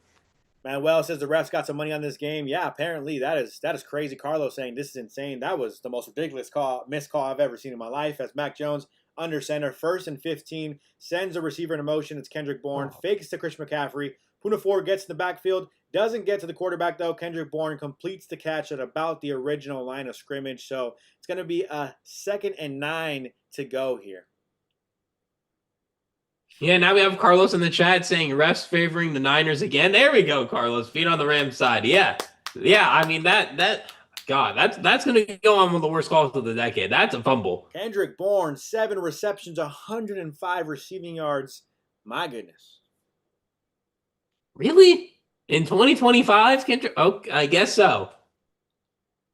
Manuel says the refs got some money on this game. Yeah, apparently that is crazy. Carlos saying this is insane. That was the most ridiculous missed call I've ever seen in my life. As Mac Jones under center, 1st and 15, sends a receiver in motion. It's Kendrick Bourne, fakes to Chris McCaffrey. Puka Nacua gets in the backfield, doesn't get to the quarterback though. Kendrick Bourne completes the catch at about the original line of scrimmage. So it's going to be a 2nd and 9 to go here. Yeah, now we have Carlos in the chat saying refs favoring the Niners again. There we go, Carlos. Feet on the Rams side. Yeah. I mean that's going to go on one of the worst calls of the decade. That's a fumble. Kendrick Bourne, 7 receptions, 105 receiving yards. My goodness. Really? In 2025, Kendrick? Oh, I guess so.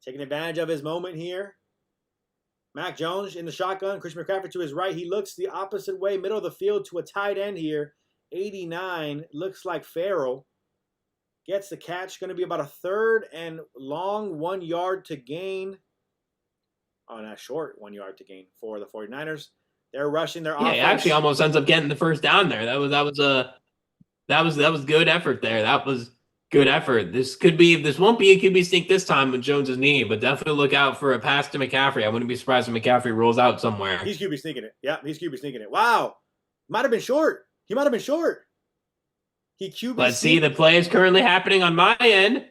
Taking advantage of his moment here. Mac Jones in the shotgun. Chris McCaffrey to his right. He looks the opposite way, middle of the field to a tight end here. 89. Looks like Farrell. Gets the catch. Going to be about a 3rd and long, 1 yard to gain. Oh, not short, 1 yard to gain for the 49ers. They're rushing their offense. Yeah, he actually almost ends up getting the first down there. That was good effort there. That was good effort. This won't be a QB sneak this time with Jones's knee, but definitely look out for a pass to McCaffrey. I wouldn't be surprised if McCaffrey rolls out somewhere. He's QB sneaking it. Yeah, he's QB sneaking it. Wow. Might have been short. He might have been short. Let's see. The play is currently happening on my end.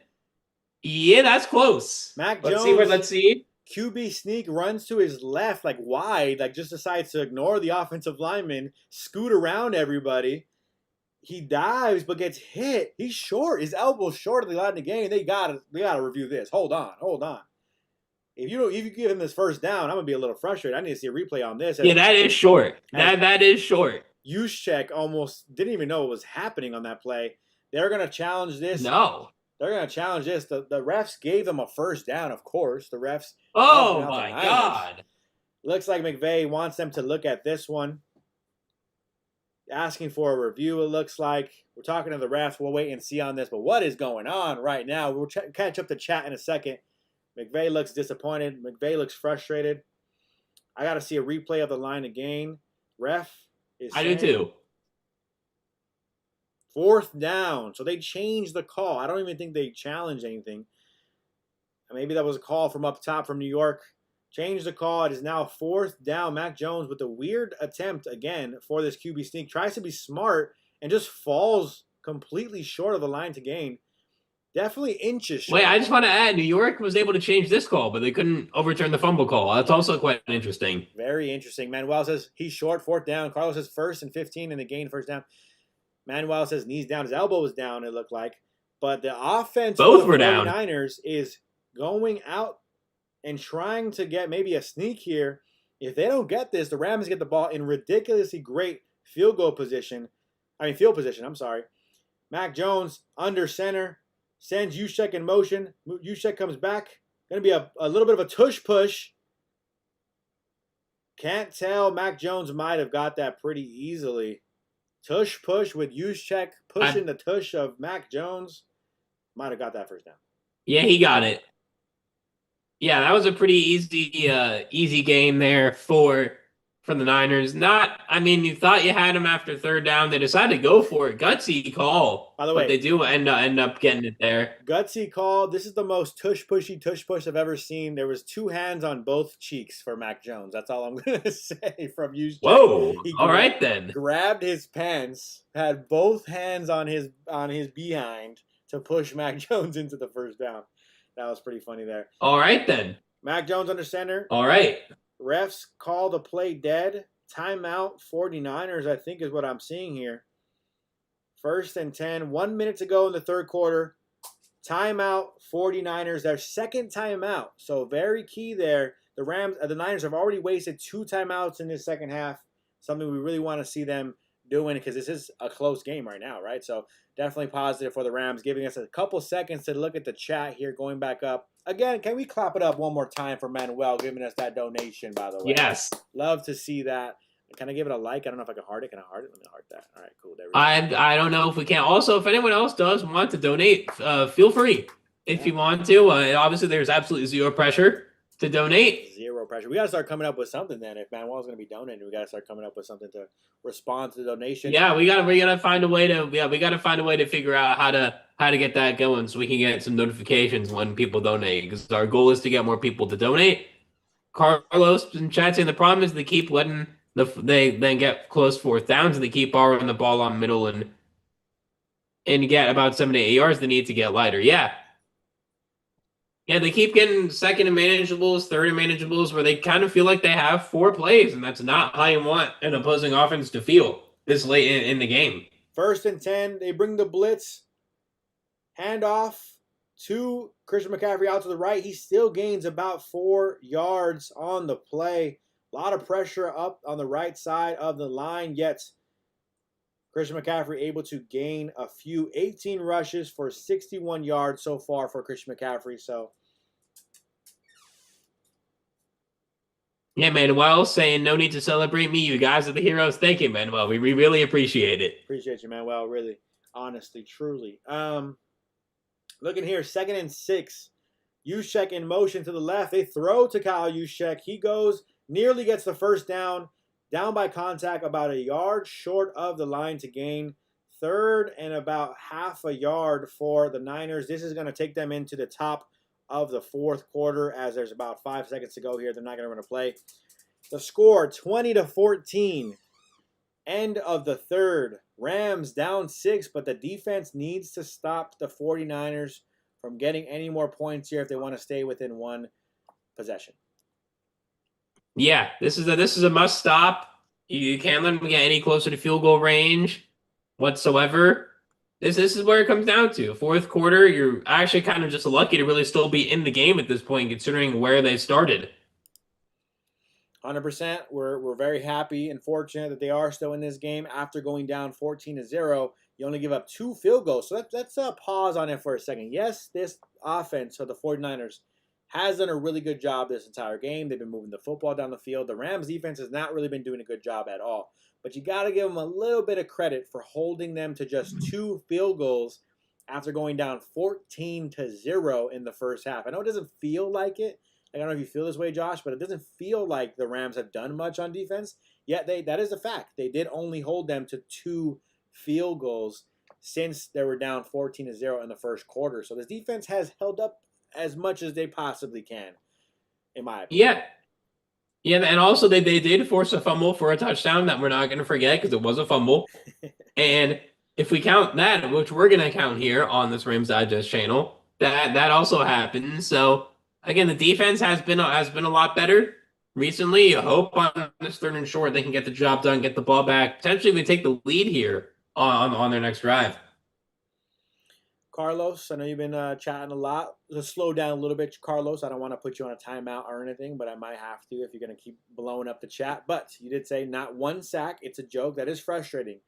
Yeah, that's close. Mac Let's see where. Jones, Let's see. QB sneak, runs to his left, like wide, like just decides to ignore the offensive lineman, scoot around everybody. He dives but gets hit. He's short. His elbow's short of the line of the game. They gotta review this. Hold on. If you give him this first down, I'm gonna be a little frustrated. I need to see a replay on this. Yeah, that is short. That is short. Juszczyk almost didn't even know what was happening on that play. They're gonna challenge this. No. They're gonna challenge this. The refs gave them a first down, of course. The refs. Oh my God. Looks like McVay wants them to look at this one. Asking for a review, it looks like. We're talking to the refs. We'll wait and see on this. But what is going on right now? We'll catch up the chat in a second. McVay looks disappointed. McVay looks frustrated. I got to see a replay of the line again. Ref is I do too. Fourth down. So they changed the call. I don't even think they challenged anything. Maybe that was a call from up top from New York. Changed the call. It is now fourth down. Mac Jones with a weird attempt again for this QB sneak. Tries to be smart and just falls completely short of the line to gain. Definitely inches short. Wait, I just want to add, New York was able to change this call, but they couldn't overturn the fumble call. That's also quite interesting. Very interesting. Manuel says he's short, fourth down. Carlos says first and 15 and the gain first down. Manuel says knees down. His elbow was down, it looked like. But the offense both for were the down. 49ers is going out and trying to get maybe a sneak here. If they don't get this, the Rams get the ball in ridiculously great field position, I'm sorry. Mac Jones under center. Sends Juszczyk in motion. Juszczyk comes back. Going to be a little bit of a tush push. Can't tell. Mac Jones might have got that pretty easily. Tush push with Juszczyk pushing the tush of Mac Jones. Might have got that first down. Yeah, he got it. Yeah, that was a pretty easy game there for the Niners. You thought you had him after third down. They decided to go for it. Gutsy call. By the way, but they do end up getting it there. Gutsy call. This is the most tush push I've ever seen. There was two hands on both cheeks for Mac Jones. That's all I'm going to say from Juszczyk. Whoa. All right, then. Grabbed his pants, had both hands on his behind to push Mac Jones into the first down. That was pretty funny there. All right, then. Mac Jones under center. All right. Refs call the play dead. Timeout 49ers, I think, is what I'm seeing here. First and 10. 1 minute to go in the third quarter. Timeout 49ers. Their second timeout. So very key there. The Niners have already wasted 2 timeouts in this second half. Something we really want to see them doing because this is a close game right now, right? So definitely positive for the Rams, giving us a couple seconds to look at the chat here, going back up. Again, can we clap it up one more time for Manuel giving us that donation, by the way? Yes. Love to see that. Can I give it a like? I don't know if I can heart it. Can I heart it? Let me heart that. All right, cool. There we go. I don't know if we can. Also, if anyone else does want to donate, feel free if you want to. Obviously, there's absolutely zero pressure to donate. Zero pressure. We got to start coming up with something then. If Manuel's going to be donating, we got to start coming up with something to respond to the donation. Yeah, we got to find a way to figure out how to get that going so we can get some notifications when people donate, because our goal is to get more people to donate. Carlos in chat saying the problem is they keep letting they then get close fourth downs and they keep borrowing the ball on middle and get about 7 to 8 yards. They need to get lighter. Yeah, they keep getting second and manageables, third and manageables, where they kind of feel like they have 4 plays, and that's not how you want an opposing offense to feel this late in the game. First and 10, they bring the blitz. Handoff to Christian McCaffrey out to the right. He still gains about 4 yards on the play. A lot of pressure up on the right side of the line, yet Christian McCaffrey able to gain a few. 18 rushes for 61 yards so far for Christian McCaffrey. So, yeah, Manuel saying no need to celebrate me. You guys are the heroes. Thank you, Manuel. We really appreciate it. Appreciate you, Manuel. Really, honestly, truly. Looking here, 2nd and 6. Juszczyk in motion to the left. They throw to Kyle Juszczyk. He goes, nearly gets the first down. Down by contact, about a yard short of the line to gain. 3rd and about half a yard for the Niners. This is going to take them into the top of the 4th quarter as there's about 5 seconds to go here. They're not going to run a play. The score, 20-14. End of the 3rd. Rams down 6, but the defense needs to stop the 49ers from getting any more points here if they want to stay within one possession. Yeah, this is a must stop. You can't let them get any closer to field goal range whatsoever. This is where it comes down to. Fourth quarter, you're actually kind of just lucky to really still be in the game at this point, considering where they started. 100%. We're very happy and fortunate that they are still in this game after going down 14-0. You only give up 2 field goals. So let's pause on it for a second. Yes, this offense for the 49ers has done a really good job this entire game. They've been moving the football down the field. The Rams defense has not really been doing a good job at all. But you got to give them a little bit of credit for holding them to just 2 field goals after going down 14-0 in the first half. I know it doesn't feel like it. I don't know if you feel this way, Josh, but it doesn't feel like the Rams have done much on defense. Yet that is a fact. They did only hold them to 2 field goals since they were down 14-0 in the first quarter. So this defense has held up as much as they possibly can, in my opinion. Yeah, and also they did force a fumble for a touchdown that we're not going to forget because it was a fumble. And if we count that, which we're going to count here on this Rams Digest channel, that also happened. So again, the defense has been a lot better recently. I hope on this 3rd and short they can get the job done, get the ball back. Potentially we take the lead here on their next drive. Carlos, I know you've been chatting a lot. Let's slow down a little bit, Carlos. I don't want to put you on a timeout or anything, but I might have to if you're going to keep blowing up the chat. But you did say not 1 sack. It's a joke. That is frustrating.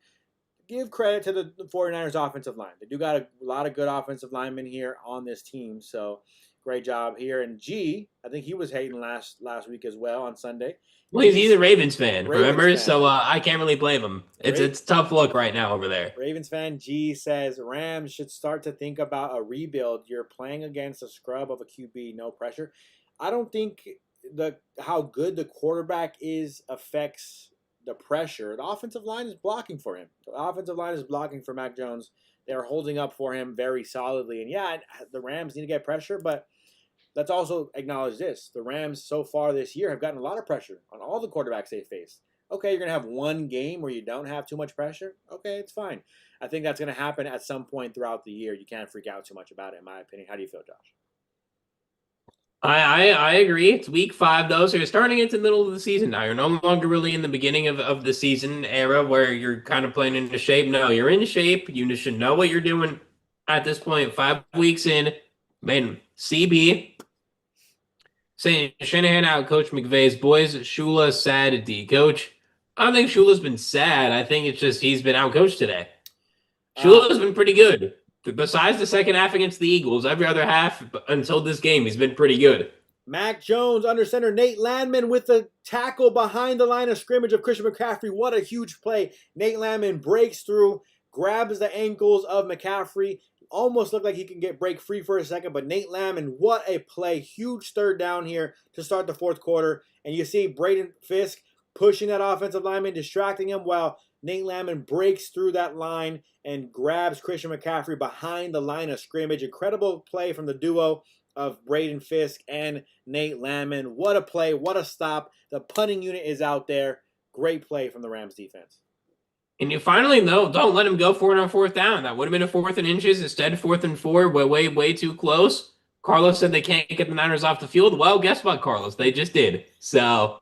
Give credit to the 49ers offensive line. They do got a lot of good offensive linemen here on this team, so great job here. And G, I think he was hating last week as well on Sunday. Well, he's a Ravens fan, remember? Fan. So I can't really blame him. It's tough look right now over there. Ravens fan G says Rams should start to think about a rebuild. You're playing against a scrub of a QB, no pressure. I don't think how good the quarterback is affects the pressure. The offensive line is blocking for him. The offensive line is blocking for Mac Jones. They're holding up for him very solidly. And yeah, the Rams need to get pressure, but let's also acknowledge this. The Rams so far this year have gotten a lot of pressure on all the quarterbacks they faced. Okay, you're going to have one game where you don't have too much pressure. Okay, it's fine. I think that's going to happen at some point throughout the year. You can't freak out too much about it, in my opinion. How do you feel, Josh? I agree. It's week 5, though, so you're starting into the middle of the season now. You're no longer really in the beginning of the season era where you're kind of playing into shape. No, you're in shape. You should know what you're doing at this point. 5 weeks in, man, CB saying Shanahan out Coach McVay's boys. Shula sad D. Coach, I don't think Shula's been sad. I think it's just he's been out coached today. Shula's been pretty good. Besides the second half against the Eagles, every other half until this game, he's been pretty good. Mac Jones under center. Nate Landman with the tackle behind the line of scrimmage of Christian McCaffrey. What a huge play. Nate Landman breaks through, grabs the ankles of McCaffrey. Almost looked like he can break free for a second, but Nate Landman, what a play. Huge 3rd down here to start the 4th quarter. And you see Braden Fisk pushing that offensive lineman, distracting him while Nate Landman breaks through that line and grabs Christian McCaffrey behind the line of scrimmage. Incredible play from the duo of Braden Fisk and Nate Landman. What a play. What a stop. The punting unit is out there. Great play from the Rams defense. And you finally, no, don't let him go for it on 4th down. That would have been a 4th and inches. Instead, 4th and 4, way too close. Carlos said they can't get the Niners off the field. Well, guess what, Carlos? They just did. So.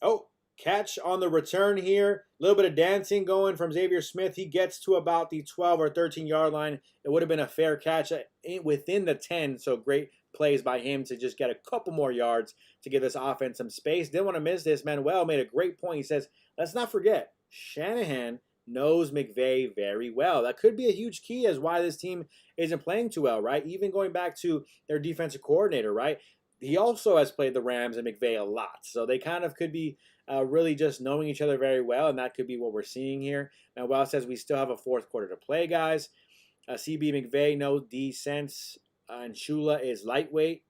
Oh, catch on the return here. A little bit of dancing going from Xavier Smith. He gets to about the 12 or 13-yard line. It would have been a fair catch within the 10, so great plays by him to just get a couple more yards to give this offense some space. Didn't want to miss this. Manuel made a great point. He says, let's not forget, Shanahan knows McVay very well. That could be a huge key as why this team isn't playing too well, right? Even going back to their defensive coordinator, right? He also has played the Rams and McVay a lot. So they kind of could be really just knowing each other very well, and that could be what we're seeing here. Manuel says we still have a 4th quarter to play, guys. CB McVay, no D-sense, and Shula is lightweight.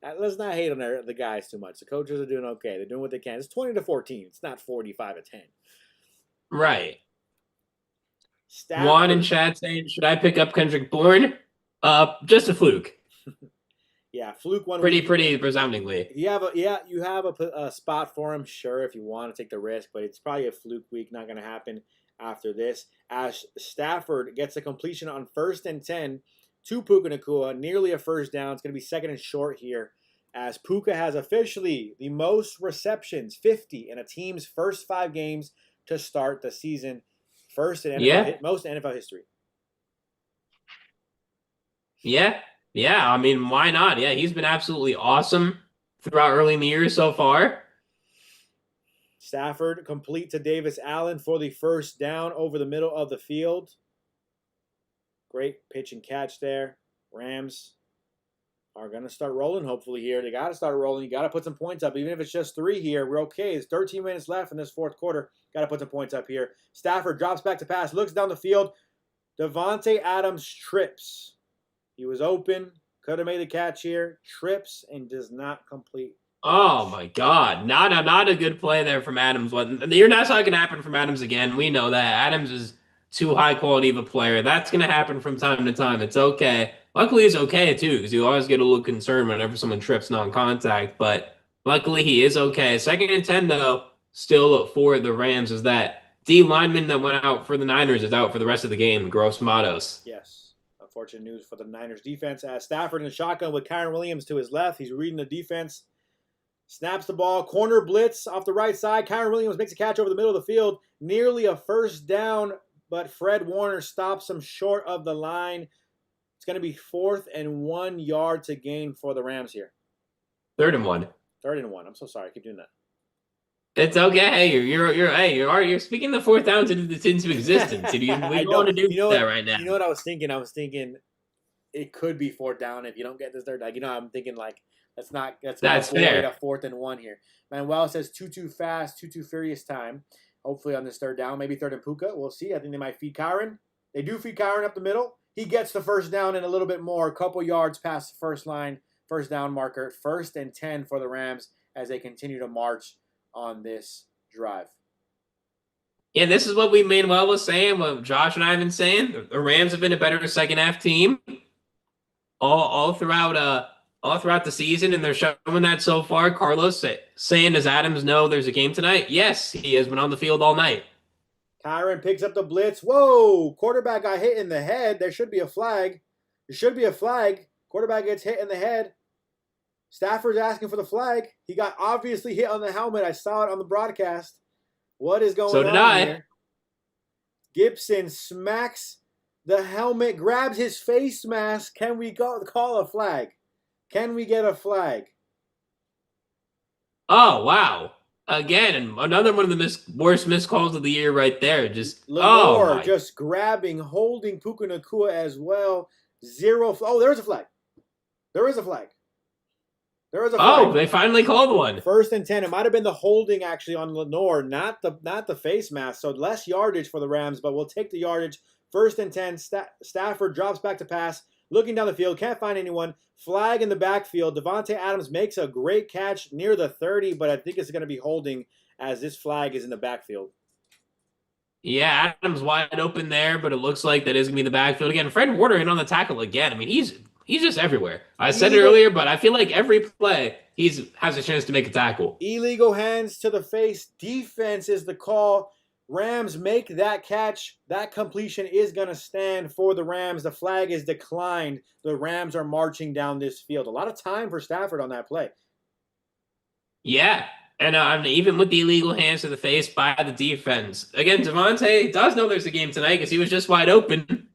Let's not hate on the guys too much. The coaches are doing okay. They're doing what they can. It's 20-14. It's not 45-10. Right. Stafford. Juan in chat saying, should I pick up Kendrick Bourne? Just a fluke. Yeah, fluke one. Pretty resoundingly. You have a spot for him, sure, if you want to take the risk, but it's probably a fluke week. Not going to happen after this. As Stafford gets a completion on 1st and 10 to Puka Nacua, nearly a first down. It's going to be second and short here, as Puka has officially the most receptions, 50, in a team's first 5 games to start the season. First in NFL, most in NFL history. Yeah. I mean, why not? Yeah, he's been absolutely awesome throughout early in the year so far. Stafford complete to Davis Allen for the first down over the middle of the field. Great pitch and catch there. Rams are going to start rolling, hopefully, here. They got to start rolling. You got to put some points up. Even if it's just 3 here, we're okay. It's 13 minutes left in this fourth quarter. Got to put some points up here. Stafford drops back to pass, looks down the field. Davante Adams trips. He was open, could have made a catch here, trips, and does not complete. Oh, my God. Not a good play there from Adams. You're not going to happen from Adams again. We know that. Adams is too high quality of a player. That's going to happen from time to time. It's okay. Luckily, it's okay, too, because you always get a little concerned whenever someone trips non-contact. But luckily, he is okay. 2nd and 10, though, still for the Rams, is that D lineman that went out for the Niners is out for the rest of the game, Gross Matos. Yes. Unfortunate news for the Niners defense, as Stafford in the shotgun with Kyren Williams to his left. He's reading the defense. Snaps the ball. Corner blitz off the right side. Kyren Williams makes a catch over the middle of the field. Nearly a first down, but Fred Warner stops him short of the line. It's going to be 4th and 1 yard to gain for the Rams here. 3rd and 1. 3rd and 1. I'm so sorry. I keep doing that. It's okay. You're speaking the 4th down into existence. We don't want to do that right now. You know what I was thinking? I was thinking it could be 4th down if you don't get this 3rd. I'm thinking that's fair. A 4th and 1 here. Manuel says too fast, too furious time. Hopefully on this 3rd down, maybe 3rd and Puka. We'll see. I think they might feed Kyren. They do feed Kyren up the middle. He gets the first down and a little bit more, a couple yards past the first down marker. 1st and 10 for the Rams as they continue to march on this drive. Yeah, this is what Manuel was saying, what Josh and I have been saying. The Rams have been a better second half team all throughout the season, and they're showing that so far. Carlos saying, does Adams know there's a game tonight? Yes, he has been on the field all night. Kyren picks up the blitz. Whoa, quarterback got hit in the head. There should be a flag. Quarterback gets hit in the head. Stafford's asking for the flag. He got obviously hit on the helmet. I saw it on the broadcast. What is going on here? Gibson smacks the helmet, grabs his face mask. Can we call a flag? Can we get a flag? Oh, wow. Again, another one of the worst missed calls of the year right there. Lenore just grabbing, holding Puka Nacua as well. There is a flag. There is a flag. Oh, they finally called one. 1st and 10. It might have been the holding actually on Lenore, not the face mask. So less yardage for the Rams, but we'll take the yardage. 1st and 10. Stafford drops back to pass, looking down the field, can't find anyone. Flag in the backfield. Davante Adams makes a great catch near the 30, but I think it's going to be holding as this flag is in the backfield. Yeah, Adams wide open there, but it looks like that is going to be the backfield again. Fred Warner in on the tackle again. I mean, he's just everywhere. I said it earlier, but I feel like every play has a chance to make a tackle. Illegal hands to the face. Defense is the call. Rams make that catch. That completion is going to stand for the Rams. The flag is declined. The Rams are marching down this field. A lot of time for Stafford on that play. Yeah, and even with the illegal hands to the face by the defense. Again, Davante does know there's a game tonight because he was just wide open.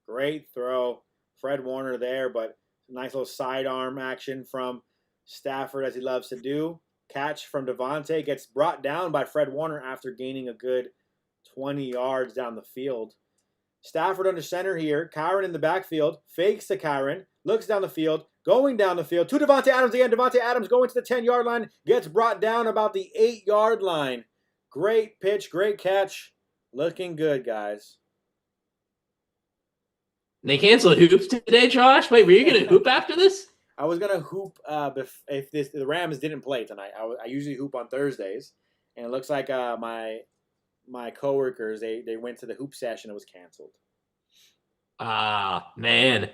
Great throw. Fred Warner there, but nice little sidearm action from Stafford as he loves to do. Catch from Davante gets brought down by Fred Warner after gaining a good 20 yards down the field. Stafford under center here. Kyren in the backfield. Fakes to Kyren. Looks down the field. Going down the field to Davante Adams again. Davante Adams going to the 10-yard line. Gets brought down about the 8-yard line. Great pitch. Great catch. Looking good, guys. They canceled hoops today, Josh? Wait, were you going to hoop after this? I was going to hoop if the Rams didn't play tonight. I usually hoop on Thursdays. And it looks like my coworkers, they went to the hoop session. It was canceled. Ah, man.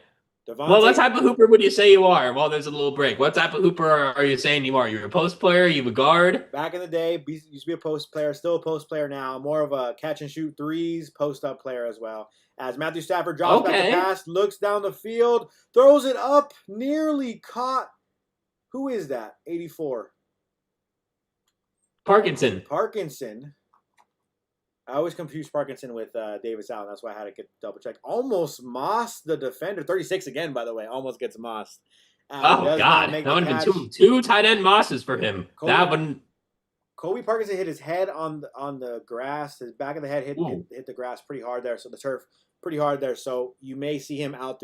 Well, what Devontae, type of hooper would you say you are? Well, there's a little break. What type of hooper are you saying you are? You're a post player? You a guard? back in the day, used to be a post player, still a post player now. More of a catch and shoot threes, post up player as well. As Matthew Stafford drops back to Okay. pass, looks down the field, throws it up, nearly caught. Who is that? 84. Parkinson. Parkinson. I always confuse Parkinson with Davis Allen. That's why I had to get double check. Almost mossed the defender. 36 again, by the way. Almost gets mossed. Oh, Does not God. make That the would have catch. been two tight end mosses for him. That wouldn't. Kobe Parkinson hit his head on the grass. His back of the head hit the grass pretty hard there. So the turf pretty hard there. So you may see him out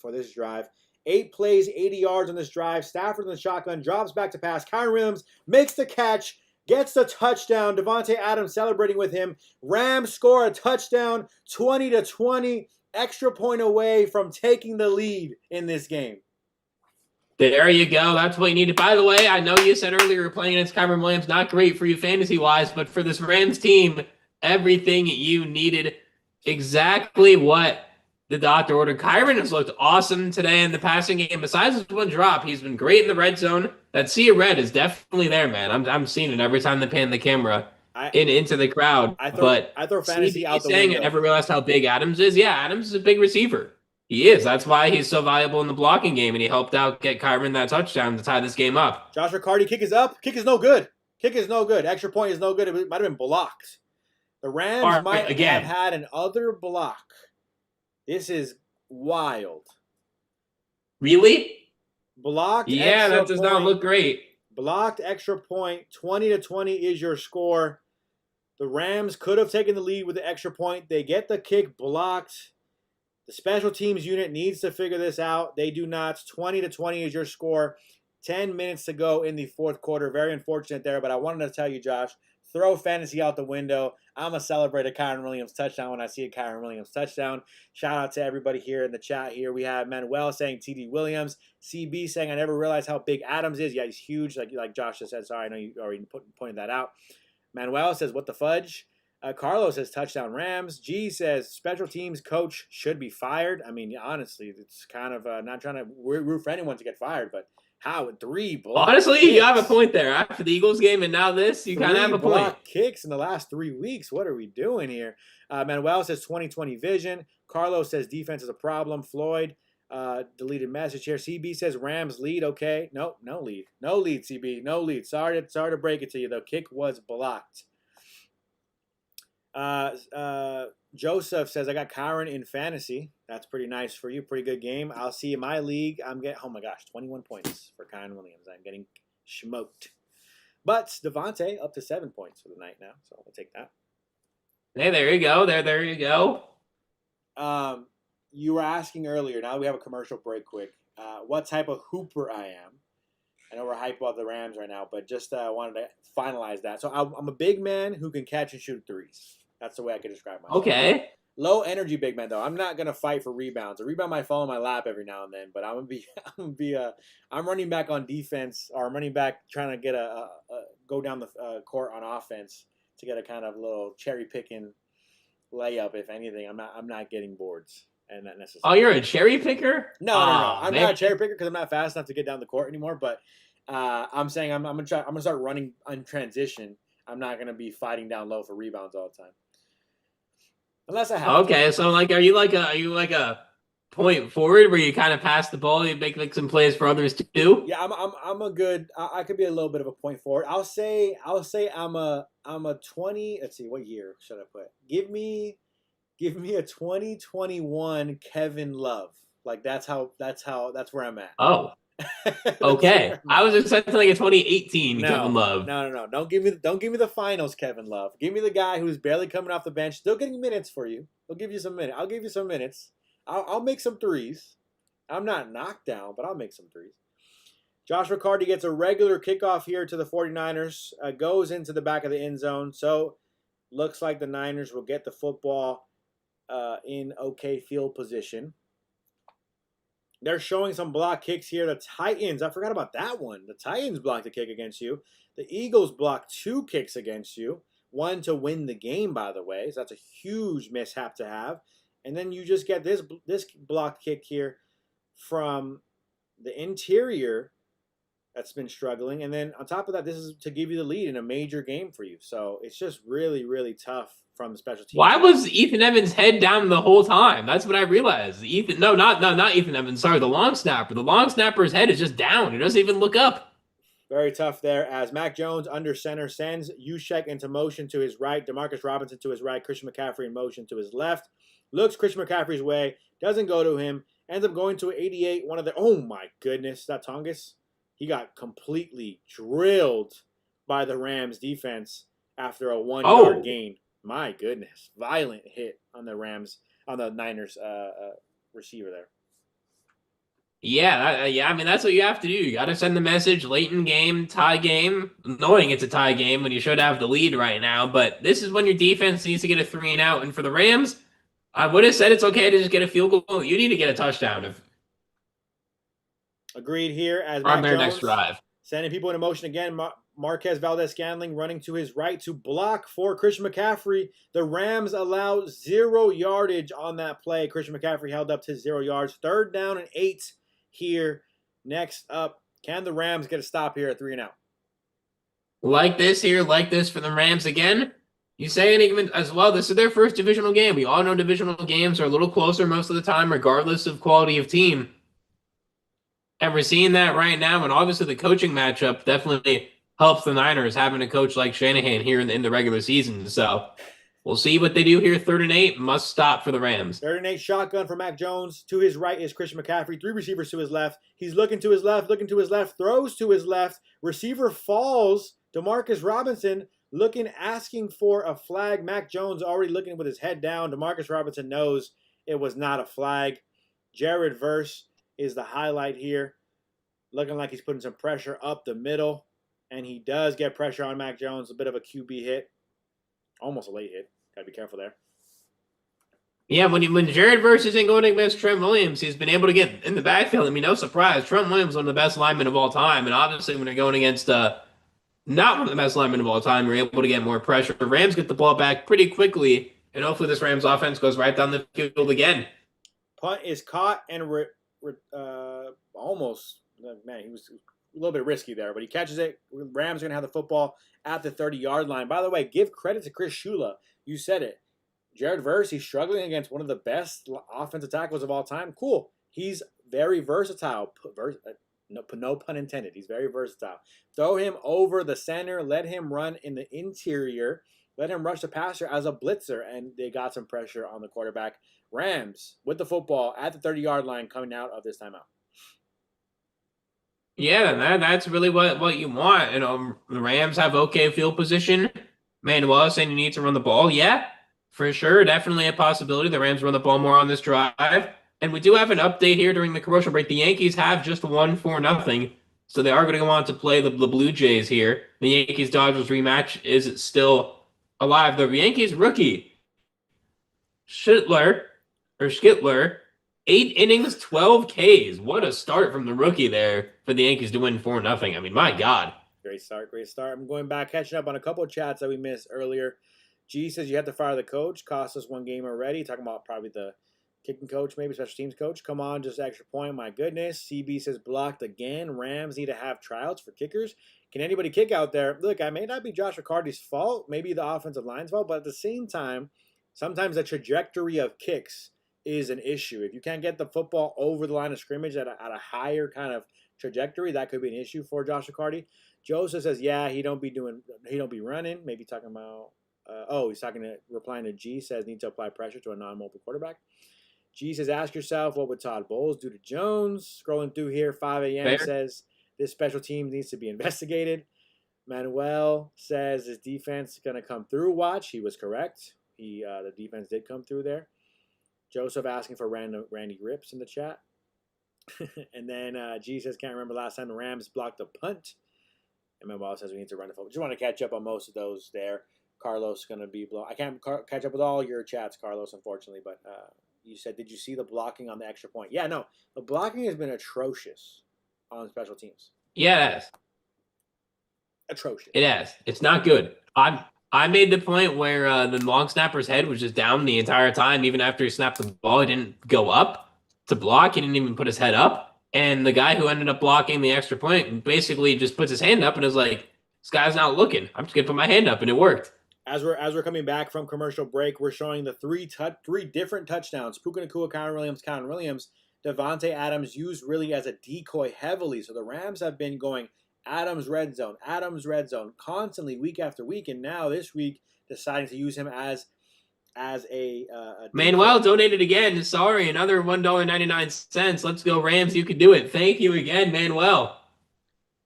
for this drive. 8 plays, 80 yards on this drive. Stafford in the shotgun, drops back to pass. Kyren Williams makes the catch, gets the touchdown. Devontae Adams celebrating with him. Rams score a touchdown, 20-20, extra point away from taking the lead in this game. There you go. That's what you needed. By the way, I know you said earlier you're playing against Kyren Williams. Not great for you fantasy-wise, but for this Rams team, everything you needed. Exactly what the doctor ordered. Kyren has looked awesome today in the passing game. Besides this one drop, he's been great in the red zone. That sea of red is definitely there, man. I'm seeing it every time they pan the camera into the crowd. I throw fantasy out the window. I never realized how big Adams is. Yeah, Adams is a big receiver. He is. That's why he's so valuable in the blocking game, and he helped out get Kyren that touchdown to tie this game up. Josh Riccardi, kick is up. Kick is no good. Extra point is no good. It might have been blocked. The Rams might have had another block. This is wild. Really? Blocked. Yeah, that does not look great. Blocked extra point. 20-20 is your score. The Rams could have taken the lead with the extra point. They get the kick blocked. The special teams unit needs to figure this out. They do not. 20-20 is your score. 10 minutes to go in the fourth quarter. Very unfortunate there, but I wanted to tell you, Josh, throw fantasy out the window. I'm going to celebrate a Kyren Williams touchdown when I see a Kyren Williams touchdown. Shout out to everybody here in the chat here. We have Manuel saying TD Williams. CB saying, I never realized how big Adams is. Yeah, he's huge, like Josh just said. Sorry, I know you already pointed that out. Manuel says, what the fudge? Carlos says, touchdown Rams. G says, special teams coach should be fired. I mean, honestly, it's kind of not trying to root for anyone to get fired, but how? 3 block Honestly, kicks. you have a point there. After the Eagles game and now this, you kind of have a point. 3 block kicks in the last 3 weeks. What are we doing here? Manuel says 2020 vision. Carlos says defense is a problem. Floyd, deleted message here. CB says Rams lead. Okay. No lead. No lead, CB. No lead. Sorry to break it to you. The kick was blocked. Joseph says, I got Kyren in fantasy. That's pretty nice for you. Pretty good game. I'll see in my league. I'm getting, oh my gosh, 21 points for Kyren Williams. I'm getting smoked. But Devontae up to 7 points for the night now. So we'll take that. Hey, there you go. There you go. You were asking earlier, now we have a commercial break quick, what type of hooper I am. I know we're hyped about the Rams right now, but just wanted to finalize that. So I'm a big man who can catch and shoot threes. That's the way I could describe myself. Okay. Low energy big man though. I'm not gonna fight for rebounds. A rebound might fall in my lap every now and then, but I'm running back on defense, or I'm running back trying to get go down the court on offense to get a kind of little cherry picking layup. If anything, I'm not getting boards, and not necessarily. Oh, you're a cherry picker? No. I'm not a cherry picker because I'm not fast enough to get down the court anymore. But I'm saying I'm gonna start running on transition. I'm not gonna be fighting down low for rebounds all the time. Unless I have. Okay, so are you like a point forward where you kind of pass the ball, you make like some plays for others too? Yeah, I'm a good. I could be a little bit of a point forward. I'll say I'm a 20. Let's see, what year should I put? Give me a 2021 Kevin Love. Like that's where I'm at. Oh. Okay, I was expecting like a 2018 Kevin Love. No. Don't give me the finals, Kevin Love. Give me the guy who's barely coming off the bench, still getting minutes for you. I'll give you some minutes. I'll make some threes. I'm not knocked down, but I'll make some threes. Josh Riccardi gets a regular kickoff here to the 49ers. Goes into the back of the end zone. So looks like the Niners will get the football in okay field position. They're showing some block kicks here. The Titans, I forgot about that one. The Titans blocked a kick against you. The Eagles blocked 2 kicks against you. 1 to win the game, by the way. So that's a huge mishap to have. And then you just get this block kick here from the interior that's been struggling. And then on top of that, this is to give you the lead in a major game for you. So it's just really, really tough from the special teams. Why was Ethan Evans' head down the whole time? That's what I realized. Not Ethan Evans. Sorry, the long snapper. The long snapper's head is just down. He doesn't even look up. Very tough there as Mac Jones under center sends Juszczyk into motion to his right, Demarcus Robinson to his right, Christian McCaffrey in motion to his left. Looks Christian McCaffrey's way, doesn't go to him, ends up going to 88. Oh my goodness, is that Tongas? He got completely drilled by the Rams defense after a 1 yard gain. My goodness, violent hit on the Niners receiver there. Yeah, I mean, that's what you have to do. You got to send the message late in game, tie game. Annoying it's a tie game when you should have the lead right now, but this is when your defense needs to get a 3-and-out. And for the Rams, I would have said it's okay to just get a field goal. You need to get a touchdown. Agreed here as on their next drive. Sending people into motion again. Marquez Valdez-Scantling running to his right to block for Christian McCaffrey. The Rams allow 0 yardage on that play. Christian McCaffrey held up to 0 yards. 3rd down and 8 here. Next up, can the Rams get a stop here at 3-and-out? Like this for the Rams again? You say even as well, this is their first divisional game. We all know divisional games are a little closer most of the time, regardless of quality of team. And we're seeing that right now, and obviously the coaching matchup definitely helps the Niners having a coach like Shanahan here in the regular season. So we'll see what they do here. 3rd and 8, must stop for the Rams. 3rd and 8, shotgun for Mac Jones. To his right is Christian McCaffrey. 3 receivers to his left. He's looking to his left, throws to his left. Receiver falls. Demarcus Robinson asking for a flag. Mac Jones already looking with his head down. Demarcus Robinson knows it was not a flag. Jared Verse is the highlight here. Looking like he's putting some pressure up the middle. And he does get pressure on Mac Jones. A bit of a QB hit. Almost a late hit. Got to be careful there. Yeah, when Jared Verse isn't going against Trent Williams, he's been able to get in the backfield. I mean, no surprise. Trent Williams is one of the best linemen of all time. And obviously when they're going against not one of the best linemen of all time, you're able to get more pressure. The Rams get the ball back pretty quickly. And hopefully this Rams offense goes right down the field again. Punt is caught and almost, man, he was a little bit risky there, but he catches it. Rams are going to have the football at the 30-yard line. By the way, give credit to Chris Shula. You said it. Jared Verse, he's struggling against one of the best offensive tackles of all time. Cool. He's very versatile. No pun intended. He's very versatile. Throw him over the center. Let him run in the interior. Let him rush the passer as a blitzer, and they got some pressure on the quarterback. Rams with the football at the 30-yard line coming out of this timeout. Yeah, that's really what you want. You know, the Rams have okay field position. Manuel saying you need to run the ball. Yeah, for sure. Definitely a possibility. The Rams run the ball more on this drive. And we do have an update here during the commercial break. The Yankees have just won 4-0. So they are going to go on to play the Blue Jays here. The Yankees-Dodgers rematch is still alive. The Yankees rookie, Schitler, 8 innings, 12 Ks. What a start from the rookie there for the Yankees to win 4-0. I mean, my God. Great start. I'm going back, catching up on a couple of chats that we missed earlier. G says you have to fire the coach. Cost us 1 game already. Talking about probably the kicking coach, maybe special teams coach. Come on, just extra point. My goodness. CB says blocked again. Rams need to have tryouts for kickers. Can anybody kick out there? Look, I may not be Josh Riccardi's fault. Maybe the offensive line's fault. But at the same time, sometimes the trajectory of kicks is an issue. If you can't get the football over the line of scrimmage at a higher kind of trajectory, that could be an issue for Josh Riccardi. Joseph says, yeah, he don't be running. Maybe talking about, replying to G, says need to apply pressure to a non-mobile quarterback. G says, ask yourself, what would Todd Bowles do to Jones? Scrolling through here, 5 a.m. says, this special team needs to be investigated. Manuel says, his defense is going to come through. Watch, he was correct. The defense did come through there. Joseph asking for Randy Rips in the chat. And then G says, can't remember last time the Rams blocked a punt. And Manuel says we need to run the football. Just want to catch up on most of those there. Carlos is going to be blocked. I can't catch up with all your chats, Carlos, unfortunately. But you said, did you see the blocking on the extra point? Yeah, no. The blocking has been atrocious on special teams. Yeah, it has. Atrocious. It has. It's not good. I made the point where the long snapper's head was just down the entire time. Even after he snapped the ball, it didn't go up. to block. He didn't even put his head up. And the guy who ended up blocking the extra point basically just puts his hand up and is like, this guy's not looking. I'm just going to put my hand up, and it worked. As we're coming back from commercial break, we're showing the three different touchdowns. Puka Nacua, Kyren Williams, Davante Adams used really as a decoy heavily. So the Rams have been going Adams red zone constantly week after week, and now this week deciding to use him as a Manuel donated again. Sorry, another $1.99. Let's go Rams. You can do it. Thank you again, Manuel.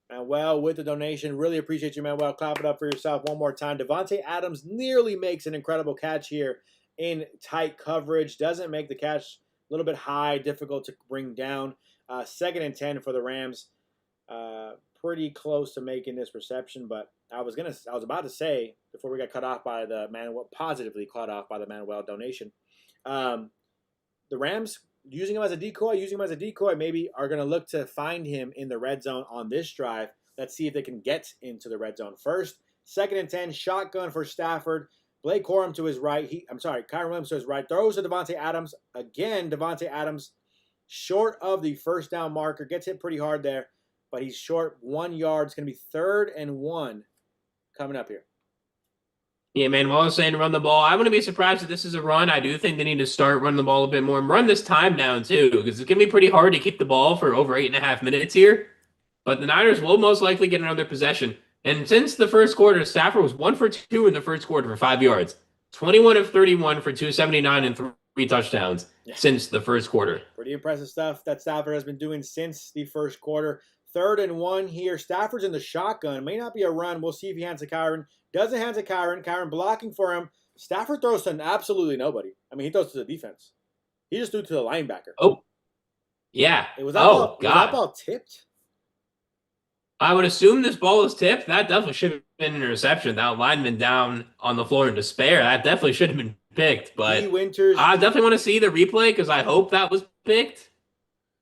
Manuel with the donation. Really appreciate you, Manuel. Clap it up for yourself one more time. Davante Adams nearly makes an incredible catch here in tight coverage. Doesn't make the catch, a little bit high, difficult to bring down. 2nd and 10 for the Rams. Pretty close to making this reception, but I was about to say before we got cut off by the Manuel, positively cut off by the Manuel donation. The Rams using him as a decoy, maybe are going to look to find him in the red zone on this drive. Let's see if they can get into the red zone first. 2nd and 10, shotgun for Stafford. Blake Corum to his right. Kyren Williams to his right. Throws to Davante Adams. Again, Davante Adams short of the first down marker. Gets hit pretty hard there, but he's short 1 yard. It's going to be 3rd and 1 coming up here. Yeah, Manuel was saying to run the ball. I wouldn't be surprised if this is a run. I do think they need to start running the ball a bit more and run this time down too, because it's going to be pretty hard to keep the ball for over 8.5 minutes here. But the Niners will most likely get another possession. And since the first quarter, Stafford was 1 for 2 in the first quarter for 5 yards. 21 of 31 for 279 and 3 touchdowns since the first quarter. Pretty impressive stuff that Stafford has been doing since the first quarter. 3rd and 1 here. Stafford's in the shotgun. May not be a run. We'll see if he hands to Kyren. Doesn't hand to Kyren. Kyren blocking for him. Stafford throws to absolutely nobody. I mean, he throws to the defense. He just threw to the linebacker. Oh, yeah. Was that ball tipped? I would assume this ball is tipped. That definitely should have been an interception. That lineman down on the floor in despair. That definitely should have been picked. But I definitely want to see the replay because I hope that was picked.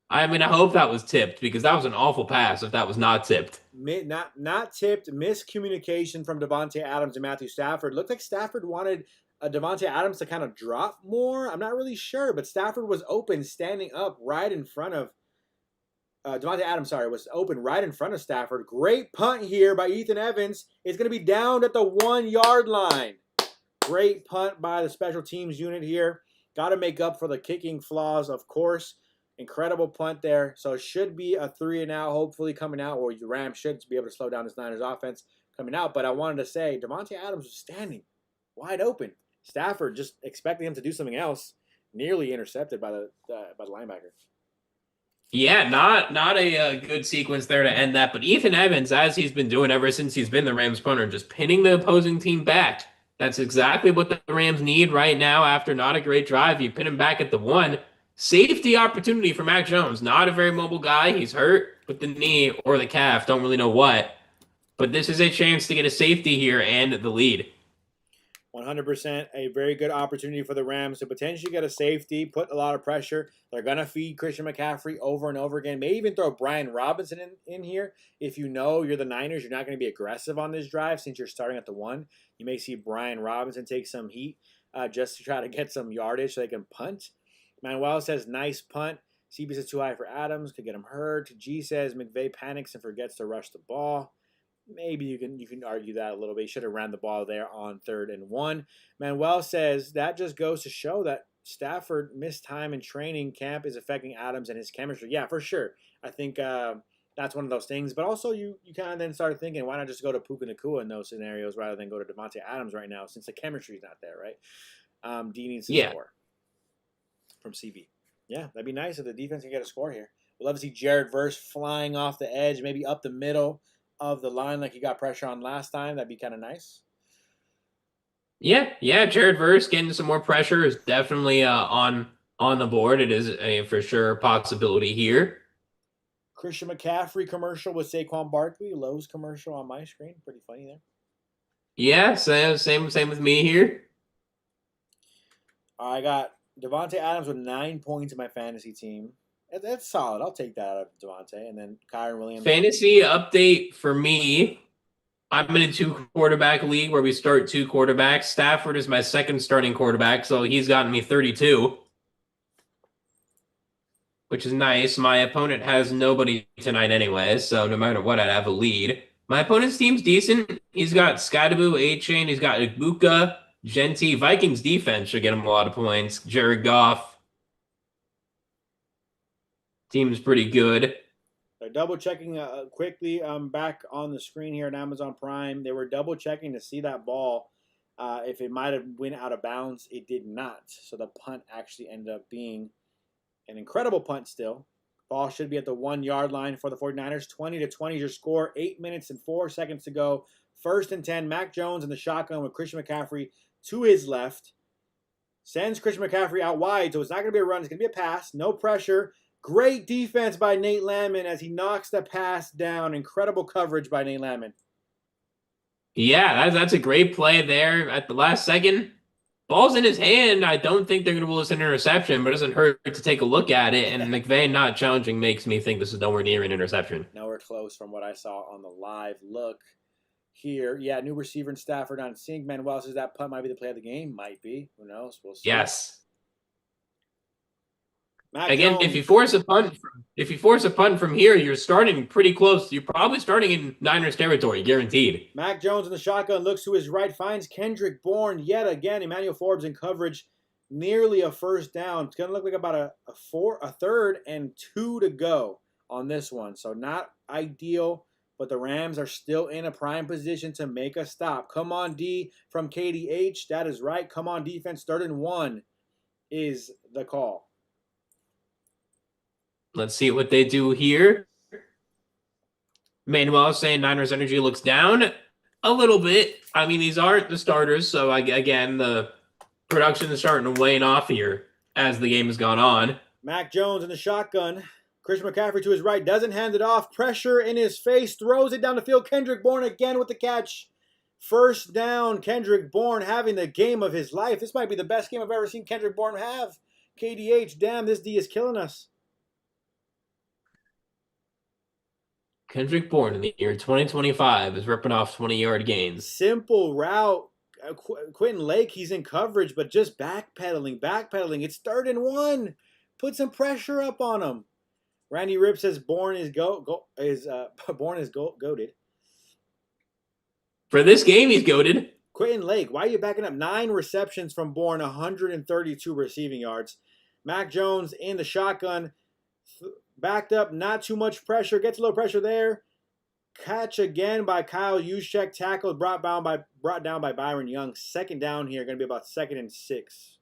I mean, I hope that was tipped because that was an awful pass if that was not tipped. Not tipped. Miscommunication from Davante Adams and Matthew Stafford. Looked like Stafford wanted Davante Adams to kind of drop more. I'm not really sure, but Stafford was open, standing up right in front of Davante Adams. Was open right in front of Stafford. Great punt here by Ethan Evans. It's going to be down at the 1 yard line. Great punt by the special teams unit here. Got to make up for the kicking flaws, of course. Incredible punt there. So it should be a 3 and out, hopefully coming out, or the Rams should be able to slow down this Niners offense coming out. But I wanted to say Davante Adams was standing wide open. Stafford just expecting him to do something else, nearly intercepted by the linebacker. Yeah, not a good sequence there to end that. But Ethan Evans, as he's been doing ever since he's been the Rams punter, just pinning the opposing team back. That's exactly what the Rams need right now after not a great drive. You pin him back at the 1. Safety opportunity for Mac Jones. Not a very mobile guy. He's hurt with the knee or the calf. Don't really know what. But this is a chance to get a safety here and the lead. 100% a very good opportunity for the Rams to potentially get a safety, put a lot of pressure. They're going to feed Christian McCaffrey over and over again. May even throw Brian Robinson in here. If you know you're the Niners, you're not going to be aggressive on this drive since you're starting at the 1. You may see Brian Robinson take some heat just to try to get some yardage so they can punt. Manuel says, nice punt. CB says too high for Adams. Could get him hurt. G says McVay panics and forgets to rush the ball. Maybe you can argue that a little bit. He should have ran the ball there on 3rd and 1. Manuel says that just goes to show that Stafford missed time in training camp is affecting Adams and his chemistry. Yeah, for sure. I think that's one of those things. But also you kind of then started thinking, why not just go to Puka Nacua in those scenarios rather than go to Davante Adams right now since the chemistry's not there, right? D needs to score from CB. Yeah, that'd be nice if the defense can get a score here. We'd love to see Jared Verse flying off the edge, maybe up the middle of the line like he got pressure on last time. That'd be kind of nice. Yeah, Jared Verse getting some more pressure is definitely on the board. It is a for sure possibility here. Christian McCaffrey commercial with Saquon Barkley. Lowe's commercial on my screen. Pretty funny there. Yeah, same with me here. I got Davante Adams with 9 points in my fantasy team. That's solid. I'll take that out of Davante. And then Kyren Williams. Fantasy update for me. I'm in a 2-quarterback league where we start 2 quarterbacks. Stafford is my second starting quarterback, so he's gotten me 32. which is nice. My opponent has nobody tonight anyway, so no matter what, I'd have a lead. My opponent's team's decent. He's got Skydabu, A-Chain, he's got Ibuka, Genti. Vikings defense should get him a lot of points. Jared Goff. Team's pretty good. They're double checking quickly. I'm back on the screen here at Amazon Prime. They were double checking to see that ball. If it might have went out of bounds, it did not. So the punt actually ended up being an incredible punt still. Ball should be at the 1 yard line for the 49ers. 20-20 is your score. 8 minutes and 4 seconds to go. 1st and 10. Mac Jones in the shotgun with Christian McCaffrey to his left. Sends Christian McCaffrey out wide, so it's not going to be a run. It's going to be a pass. No pressure. Great defense by Nate Landman as he knocks the pass down. Incredible coverage by Nate Landman. Yeah, that's a great play there at the last second. Ball's in his hand. I don't think they're going to rule this an interception, but it doesn't hurt to take a look at it. And McVay not challenging makes me think this is nowhere near an interception. Nowhere close from what I saw on the live look here. Yeah, new receiver in Stafford on sync. Manuel says that punt might be the play of the game. Might be. Who knows? We'll see. Yes. Mac Again, Jones. if you force a punt from here, you're starting pretty close. You're probably starting in Niners territory, guaranteed. Mac Jones in the shotgun looks to his right, finds Kendrick Bourne yet again. Emmanuel Forbes in coverage, nearly a first down. It's going to look like about a third and 2 to go on this one. So not ideal, but the Rams are still in a prime position to make a stop. Come on, D from KDH. That is right. Come on, defense. 3rd and 1 is the call. Let's see what they do here. Manuel saying Niners energy looks down a little bit. I mean, these aren't the starters, so again, the production is starting to wane off here as the game has gone on. Mac Jones in the shotgun. Christian McCaffrey to his right, doesn't hand it off. Pressure in his face, throws it down the field. Kendrick Bourne again with the catch. 1st down, Kendrick Bourne having the game of his life. This might be the best game I've ever seen Kendrick Bourne have. KDH, damn, this D is killing us. Kendrick Bourne in the year 2025 is ripping off 20-yard gains. Simple route. Quentin Lake, he's in coverage, but just backpedaling. It's 3rd and 1. Put some pressure up on him. Randy Rip says Bourne is goated. For this game, he's goated. Quentin Lake, why are you backing up? 9 receptions from Bourne, 132 receiving yards. Mac Jones in the shotgun. Backed up, not too much pressure. Gets a little pressure there. Catch again by Kyle Juszczyk. Tackled, brought down by Byron Young. 2nd down here, going to be about 2nd and 6.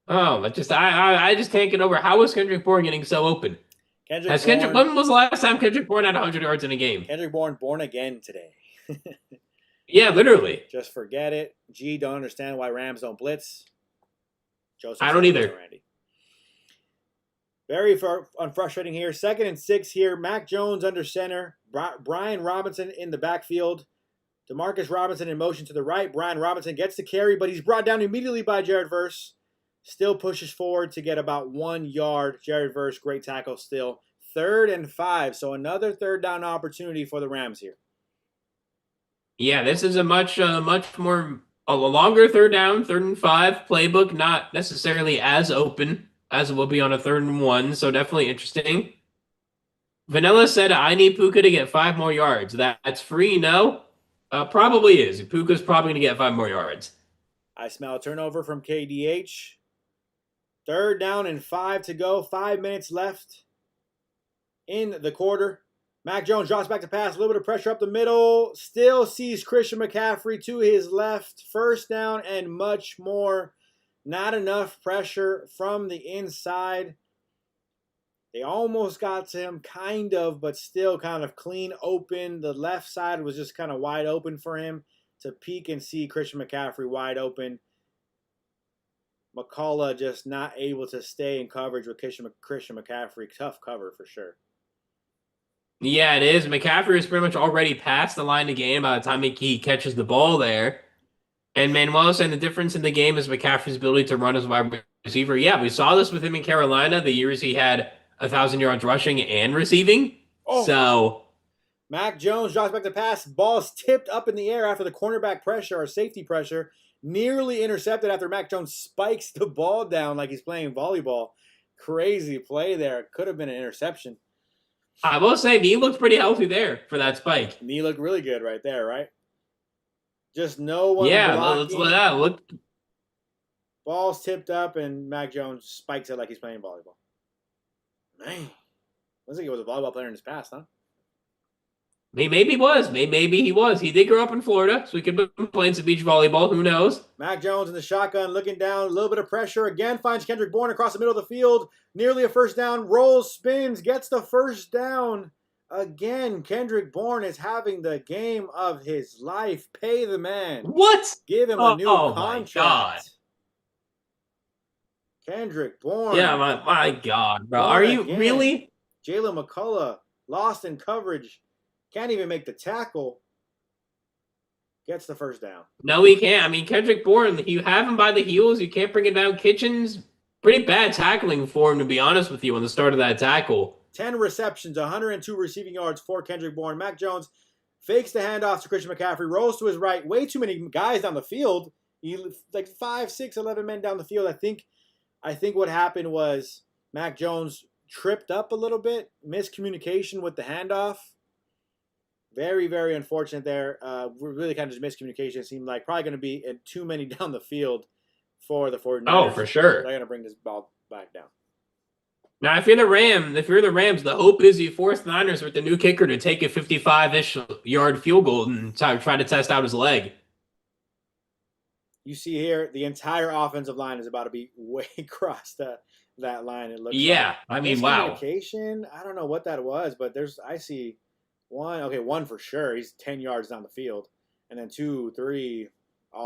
Oh, I just can't get over how was Kendrick Bourne getting so open? When was the last time Kendrick Bourne had 100 yards in a game? Kendrick Bourne born again today. Yeah, literally. Just forget it. G, don't understand why Rams don't blitz. Joseph, I don't either. Randy. Very unfrustrating here. 2nd and 6 here. Mac Jones under center. Brian Robinson in the backfield. Demarcus Robinson in motion to the right. Brian Robinson gets the carry, but he's brought down immediately by Jared Verse. Still pushes forward to get about 1 yard. Jared Verse, great tackle still. 3rd and 5. So another 3rd down opportunity for the Rams here. Yeah, this is a much more a longer 3rd down, 3rd and 5 playbook. Not necessarily as open as it will be on a 3rd and 1, so definitely interesting. Vanilla said, I need Puka to get 5 more yards. That's free, no? Probably is. Puka's probably going to get 5 more yards. I smell a turnover from KDH. 3rd down and 5 to go. 5 minutes left in the quarter. Mac Jones drops back to pass. A little bit of pressure up the middle. Still sees Christian McCaffrey to his left. 1st down and much more. Not enough pressure from the inside. They almost got to him, kind of, but still kind of clean open. The left side was just kind of wide open for him to peek and see Christian McCaffrey wide open. McCullough just not able to stay in coverage with Christian McCaffrey. Tough cover for sure. Yeah, it is. McCaffrey is pretty much already past the line of game by the time he catches the ball there. And Manuel saying the difference in the game is McCaffrey's ability to run as a wide receiver. Yeah, we saw this with him in Carolina, the years he had 1,000 yards rushing and receiving. So Mac Jones drops back to pass. Ball's tipped up in the air after the cornerback pressure or safety pressure. Nearly intercepted after Mac Jones spikes the ball down like he's playing volleyball. Crazy play there. Could have been an interception. I will say, he looked pretty healthy there for that spike. Knee looked really good right there, right? Just no one let's blocking. let that look. Ball's tipped up, and Mac Jones spikes it like he's playing volleyball. Man, looks like he was a volleyball player in his past, huh? Maybe he was. Maybe he was. He did grow up in Florida, so he could be playing some beach volleyball. Who knows? Mac Jones in the shotgun, looking down, a little bit of pressure. Again, finds Kendrick Bourne across the middle of the field. Nearly a first down. Rolls, spins, gets the first down. Again, Kendrick Bourne is having the game of his life. Pay the man. What? Give him a new contract. My God. Kendrick Bourne. Yeah, my God, bro. Are you really? Jalen McCullough lost in coverage. Can't even make the tackle. Gets the first down. No, he can't. I mean, Kendrick Bourne, you have him by the heels. You can't bring it down. Kitchens, pretty bad tackling for him, to be honest with you, on the start of that tackle. 10 receptions, 102 receiving yards for Kendrick Bourne. Mac Jones fakes the handoff to Christian McCaffrey, rolls to his right. Way too many guys down the field. Like 5, 6, 11 men down the field. I think what happened was Mac Jones tripped up a little bit. Miscommunication with the handoff. Very, very unfortunate there. Really kind of just miscommunication. It seemed like probably going to be too many down the field for the 49ers. Oh, for sure. They're going to bring this ball back down. Now, if you're the Rams, the hope is you force the Niners with the new kicker to take a 55-ish yard field goal and try to test out his leg. You see here, the entire offensive line is about to be way across that line. It looks like. I mean, wow. Miscommunication, I don't know what that was, but I see one for sure. He's 10 yards down the field. And then 2, 3.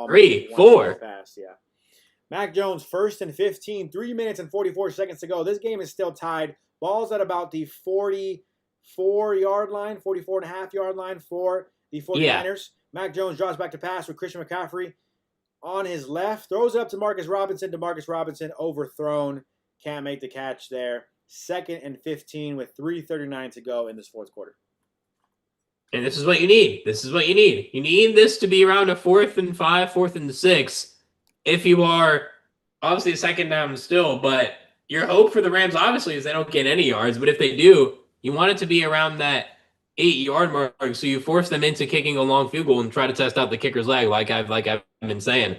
3, 4. Pass, yeah. Mac Jones, 1st and 15, 3 minutes and 44 seconds to go. This game is still tied. Ball's at about the 44-yard line, 44.5-yard line for the 49ers. Yeah. Mac Jones draws back to pass with Christian McCaffrey on his left. Throws it up to Marcus Robinson. Demarcus Robinson overthrown. Can't make the catch there. 2nd and 15 with 3:39 to go in this fourth quarter. And this is what you need. You need this to be around a 4th and 5, 4th and 6. If you are obviously a second down still, but your hope for the Rams obviously is they don't get any yards. But if they do, you want it to be around that 8-yard mark, so you force them into kicking a long field goal and try to test out the kicker's leg, like I've been saying.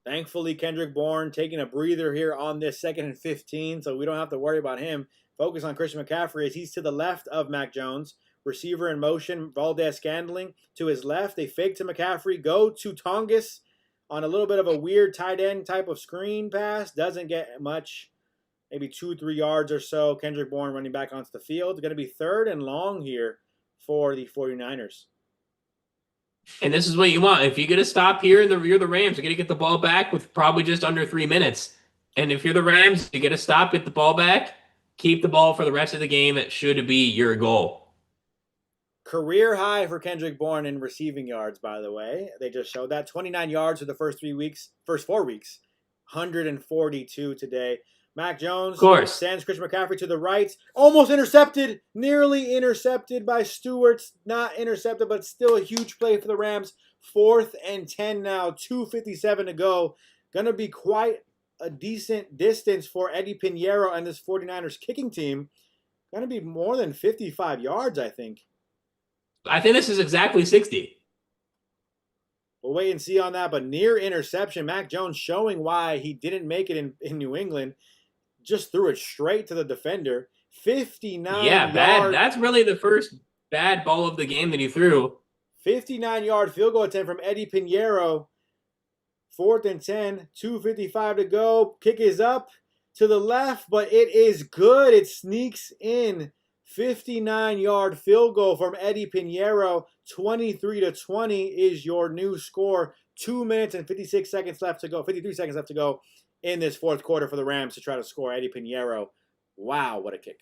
Thankfully, Kendrick Bourne taking a breather here on this 2nd and 15, so we don't have to worry about him. Focus on Christian McCaffrey as he's to the left of Mac Jones. Receiver in motion, Valdez-Scantling to his left. They fake to McCaffrey, go to Tongas on a little bit of a weird tight end type of screen pass. Doesn't get much, maybe 2-3 yards or so. Kendrick Bourne running back onto the field. Going to be 3rd and long here for the 49ers. And this is what you want. If you're going to stop here and you're the Rams, you're going to get the ball back with probably just under 3 minutes. And if you're the Rams, you're going to stop, get the ball back, keep the ball for the rest of the game. It should be your goal. Career high for Kendrick Bourne in receiving yards, by the way. They just showed that. 29 yards for the first 4 weeks. 142 today. Mac Jones sends Christian McCaffrey to the right. Almost intercepted. Nearly intercepted by Stewart. Not intercepted, but still a huge play for the Rams. 4th and 10 now. 2:57 to go. Going to be quite a decent distance for Eddie Pinheiro and this 49ers kicking team. Going to be more than 55 yards, I think. I think this is exactly 60. We'll wait and see on that, but near interception. Mac Jones showing why he didn't make it in New England. Just threw it straight to the defender. 59 bad. That's really the first bad ball of the game that he threw. 59-yard field goal attempt from Eddie Pinheiro. 4th and 10, 2:55 to go. Kick is up to the left, but it is good. It sneaks in. 59-yard field goal from Eddie Pinheiro. 23-20 is your new score. 2 minutes and 56 seconds left to go. 53 seconds left to go in this fourth quarter for the Rams to try to score. Eddie Pinheiro. Wow, what a kick.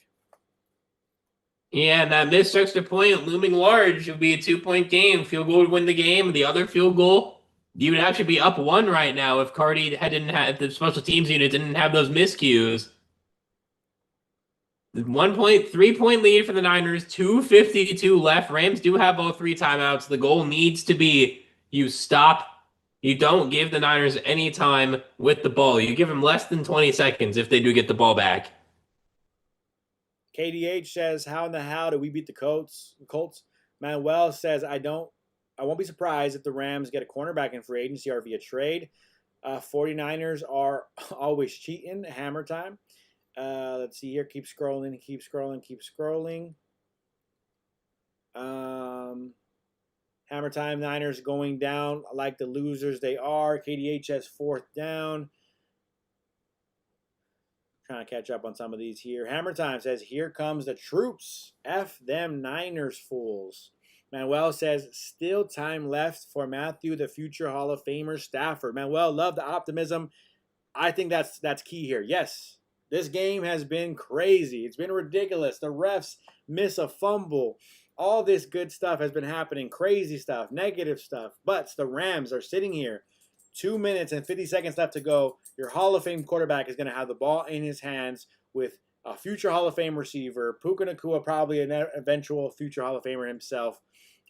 Yeah, and that missed extra point looming large. It would be a 2-point game. Field goal would win the game. The other field goal, you would actually be up 1 right now if Cardi didn't have the special teams unit didn't have those miscues. 3-point lead for the Niners, 2:52 left. Rams do have all 3 timeouts. The goal needs to be you stop. You don't give the Niners any time with the ball. You give them less than 20 seconds if they do get the ball back. KDH says, how in the hell did we beat the Colts? Manuel says, I won't be surprised if the Rams get a cornerback in free agency or via trade. 49ers are always cheating. Hammer time. Let's see here. Keep scrolling. Hammer time. Niners going down like the losers they are. KDH has 4th down. Trying to catch up on some of these here. Hammer time says, here comes the troops. F them Niners fools. Manuel says, still time left for Matthew, the future Hall of Famer Stafford. Manuel, love the optimism. I think that's key here. Yes, this game has been crazy. It's been ridiculous. The refs miss a fumble. All this good stuff has been happening. Crazy stuff, negative stuff. But the Rams are sitting here. 2 minutes and 50 seconds left to go. Your Hall of Fame quarterback is going to have the ball in his hands with a future Hall of Fame receiver. Puka Nacua, probably an eventual future Hall of Famer himself,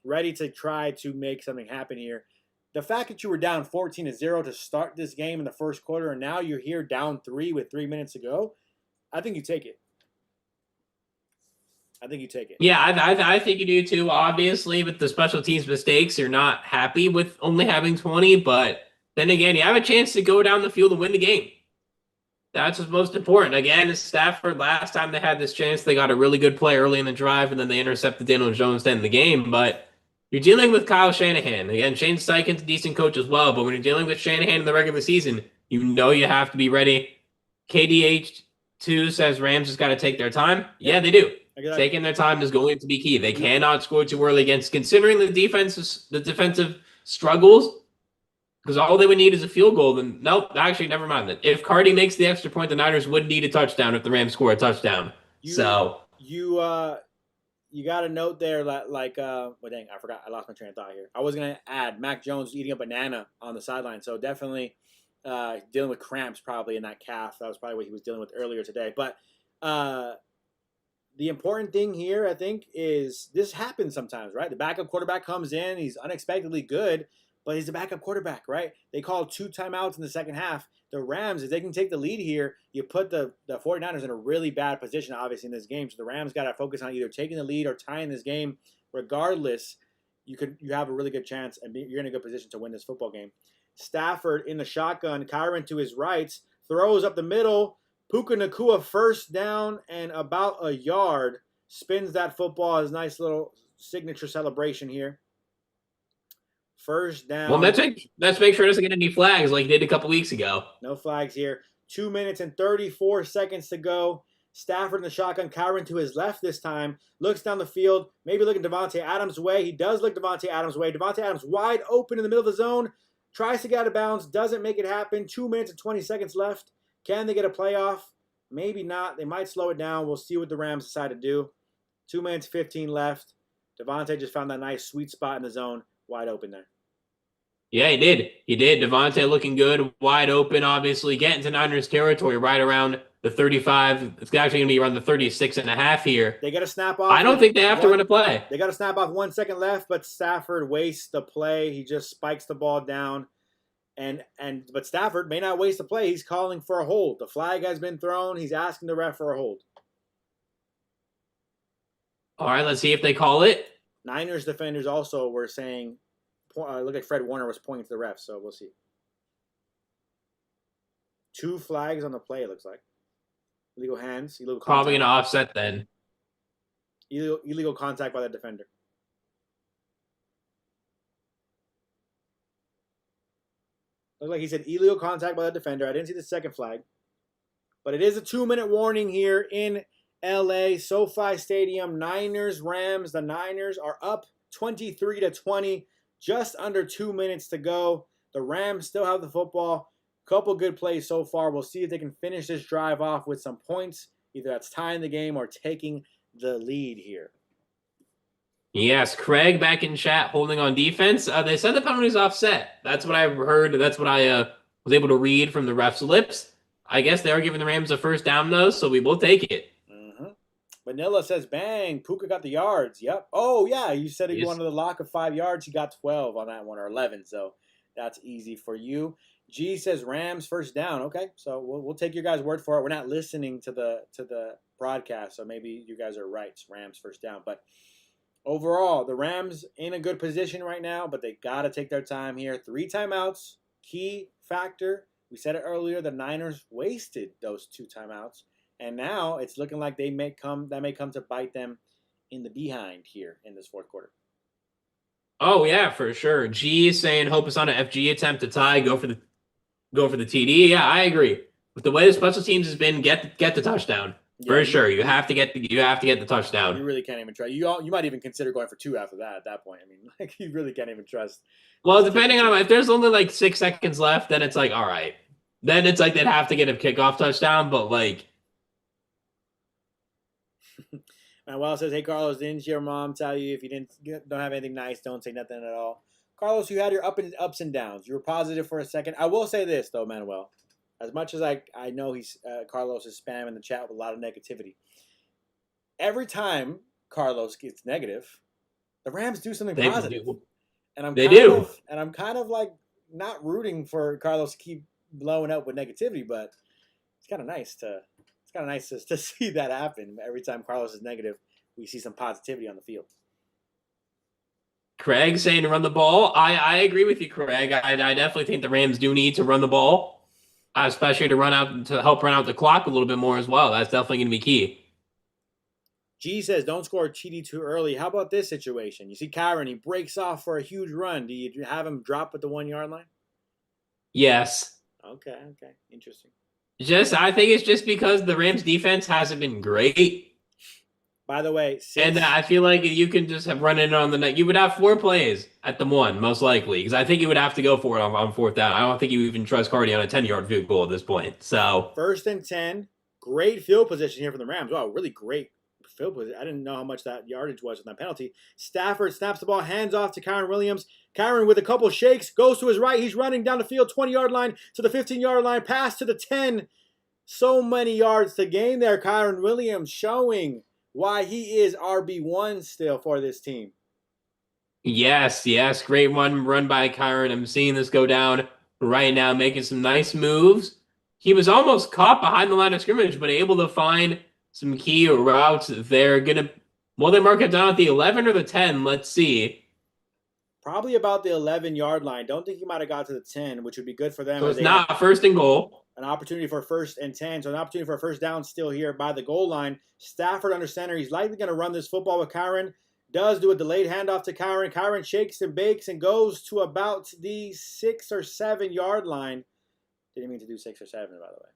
ready to try to make something happen here. The fact that you were down 14-0 to start this game in the first quarter, and now you're here down 3 with 3 minutes to go, I think you take it. Yeah, I think you do too. Obviously, with the special teams mistakes, you're not happy with only having 20, but then again, you have a chance to go down the field and win the game. That's what's most important. Again, Stafford, last time they had this chance, they got a really good play early in the drive, and then they intercepted Daniel Jones to end the game. But you're dealing with Kyle Shanahan. Again, Shane Steichen's a decent coach as well, but when you're dealing with Shanahan in the regular season, you know you have to be ready. KDH2 says Rams just got to take their time. Yeah, they do. Taking their time is going to be key. They cannot score too early against, considering the defensive struggles, because all they would need is a field goal. Then nope, actually, never mind that. If Cardi makes the extra point, the Niners would need a touchdown if the Rams score a touchdown. You got a note there well, dang, I forgot. I lost my train of thought here. I was gonna add Mac Jones eating a banana on the sideline, so definitely dealing with cramps probably in that calf. That was probably what he was dealing with earlier today. But the important thing here, I think, is this happens sometimes, right? The backup quarterback comes in, he's unexpectedly good, but he's a backup quarterback, right? They called 2 timeouts in the second half. The Rams, if they can take the lead here, you put the 49ers in a really bad position, obviously, in this game. So the Rams got to focus on either taking the lead or tying this game. Regardless, you have a really good chance, and you're in a good position to win this football game. Stafford in the shotgun, Kyren to his right, throws up the middle. Puka Nacua first down and about a yard. Spins that football. His nice little signature celebration here. First down. Well, let's make sure it doesn't get any flags like he did a couple weeks ago. No flags here. 2 minutes and 34 seconds to go. Stafford in the shotgun. Kyren to his left this time. Looks down the field. Maybe looking Davante Adams' way. He does look Davante Adams' way. Davante Adams wide open in the middle of the zone. Tries to get out of bounds. Doesn't make it happen. 2 minutes and 20 seconds left. Can they get a playoff? Maybe not. They might slow it down. We'll see what the Rams decide to do. 2 minutes, 15 left. Davante just found that nice sweet spot in the zone. Wide open there. Yeah, he did. Davante looking good, wide open, obviously. Getting to Niners territory right around the 35. It's actually going to be around the 36.5 here. They got to snap off. I don't think they have to run a play. They got to snap off 1 second left, but Stafford wastes the play. He just spikes the ball down. But Stafford may not waste the play. He's calling for a hold. The flag has been thrown. He's asking the ref for a hold. All right, let's see if they call it. Niners defenders also were saying, look like Fred Warner was pointing to the ref, so we'll see. 2 flags on the play, it looks like. Illegal hands, illegal contact. Probably an offset then. Illegal contact by the defender. Looked like he said illegal contact by the defender. I didn't see the second flag. But it is a 2-minute warning here in LA. SoFi Stadium. Niners, Rams. The Niners are up 23-20. Just under 2 minutes to go. The Rams still have the football. Couple good plays so far. We'll see if they can finish this drive off with some points. Either that's tying the game or taking the lead here. Yes, Craig back in chat holding on defense. They said the penalty's offset. That's what I heard. That's what I was able to read from the ref's lips. I guess they are giving the Rams a first down, though, so we will take it. Mm-hmm. Vanilla says, bang, Puka got the yards. Yep. Oh, yeah, you said he wanted the lock of 5 yards. He got 12 on that one, or 11, so that's easy for you. G says Rams first down. Okay, so we'll take your guys' word for it. We're not listening to the broadcast, so maybe you guys are right. It's Rams first down. But overall, the Rams in a good position right now, but they got to take their time here. 3 timeouts, key factor. We said it earlier, the Niners wasted those 2 timeouts, and now it's looking like that may come to bite them in the behind here in this fourth quarter. Oh yeah, for sure. G is saying hope it's on an FG attempt to tie, go for the TD. Yeah, I agree. With the way the special teams has been, get the touchdown. For sure. You have to get the touchdown. You really can't even try. You might even consider going for 2 after that at that point. I mean, like, you really can't even trust. Well, depending on if there's only like 6 seconds left, then it's like, all right. Then it's like they'd have to get a kickoff touchdown, but like Manuel says, "Hey Carlos, didn't your mom tell you if you don't have anything nice, don't say nothing at all?" Carlos, you had your ups and downs. You were positive for a second. I will say this though, Manuel. As much as I know Carlos is spamming the chat with a lot of negativity. Every time Carlos gets negative, the Rams do something positive. And I'm kind of like not rooting for Carlos to keep blowing up with negativity, but it's kind of nice to see that happen. Every time Carlos is negative, we see some positivity on the field. Craig saying to run the ball. I agree with you, Craig. I definitely think the Rams do need to run the ball, especially to help run out the clock a little bit more as well. That's definitely going to be key. G says, don't score a TD too early. How about this situation? You see Kyren, he breaks off for a huge run. Do you have him drop at the 1 yard line? Yes. Okay. Interesting. I think it's just because the Rams defense hasn't been great. By the way, and I feel like you can just have run in on the net. You would have 4 plays at the 1, most likely, because I think you would have to go for it on 4th down. I don't think you even trust Cardi on a 10-yard field goal at this point. So 1st and 10, great field position here from the Rams. Wow, really great field position. I didn't know how much that yardage was with that penalty. Stafford snaps the ball, hands off to Kyren Williams. Kyren with a couple shakes, goes to his right. He's running down the field, 20-yard line to the 15-yard line, pass to the 10. So many yards to gain there. Kyren Williams showing why he is RB1 still for this team. Yes. Great run by Kyren. I'm seeing this go down right now, making some nice moves. He was almost caught behind the line of scrimmage, but able to find some key routes. They're going to, will they mark it down at the 11 or the 10? Let's see. Probably about the 11-yard line. Don't think he might have got to the 10, which would be good for them. So it's not 1st and goal. An opportunity for 1st and 10. So an opportunity for a first down still here by the goal line. Stafford under center. He's likely going to run this football with Kyren. Does do a delayed handoff to Kyren. Kyren shakes and bakes and goes to about the 6 or 7 yard line. Didn't mean to do 6 or 7, by the way.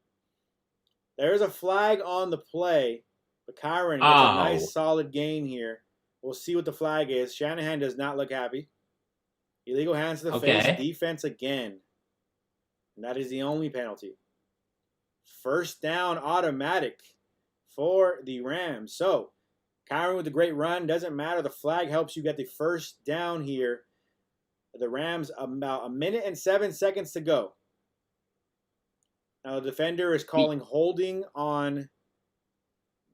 There's a flag on the play, but Kyren gets a nice solid gain here. We'll see what the flag is. Shanahan does not look happy. Illegal hands to the face. Defense again. And that is the only penalty. First down automatic for the Rams. So, Kyren with a great run. Doesn't matter. The flag helps you get the first down here. The Rams about 1 minute and 7 seconds to go. Now, the defender is calling holding on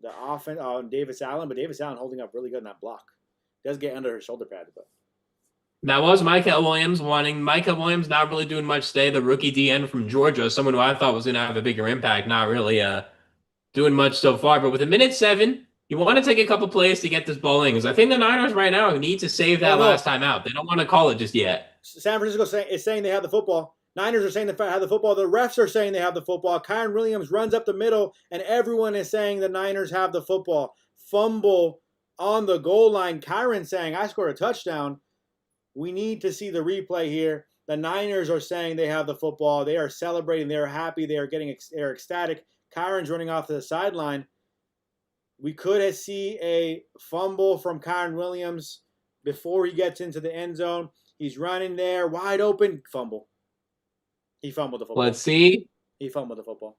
the offense on Davis Allen, but Davis Allen holding up really good in that block. Does get under his shoulder pad, but. That was Michael Williams wanting. Michael Williams not really doing much today. The rookie DN from Georgia, someone who I thought was going to have a bigger impact, not really doing much so far. But with 1 minute 7, you want to take a couple plays to get this ball in. Because I think the Niners right now need to save that last time out. They don't want to call it just yet. San Francisco is saying they have the football. Niners are saying they have the football. The refs are saying they have the football. Kyren Williams runs up the middle, and everyone is saying the Niners have the football. Fumble on the goal line. Kyren saying, I scored a touchdown. We need to see the replay here. The Niners are saying they have the football. They are celebrating. They're happy. They're ecstatic. Kyren's running off to the sideline. We could see a fumble from Kyren Williams before he gets into the end zone. He's running there, wide open. Fumble. He fumbled the football. Let's see. He fumbled the football.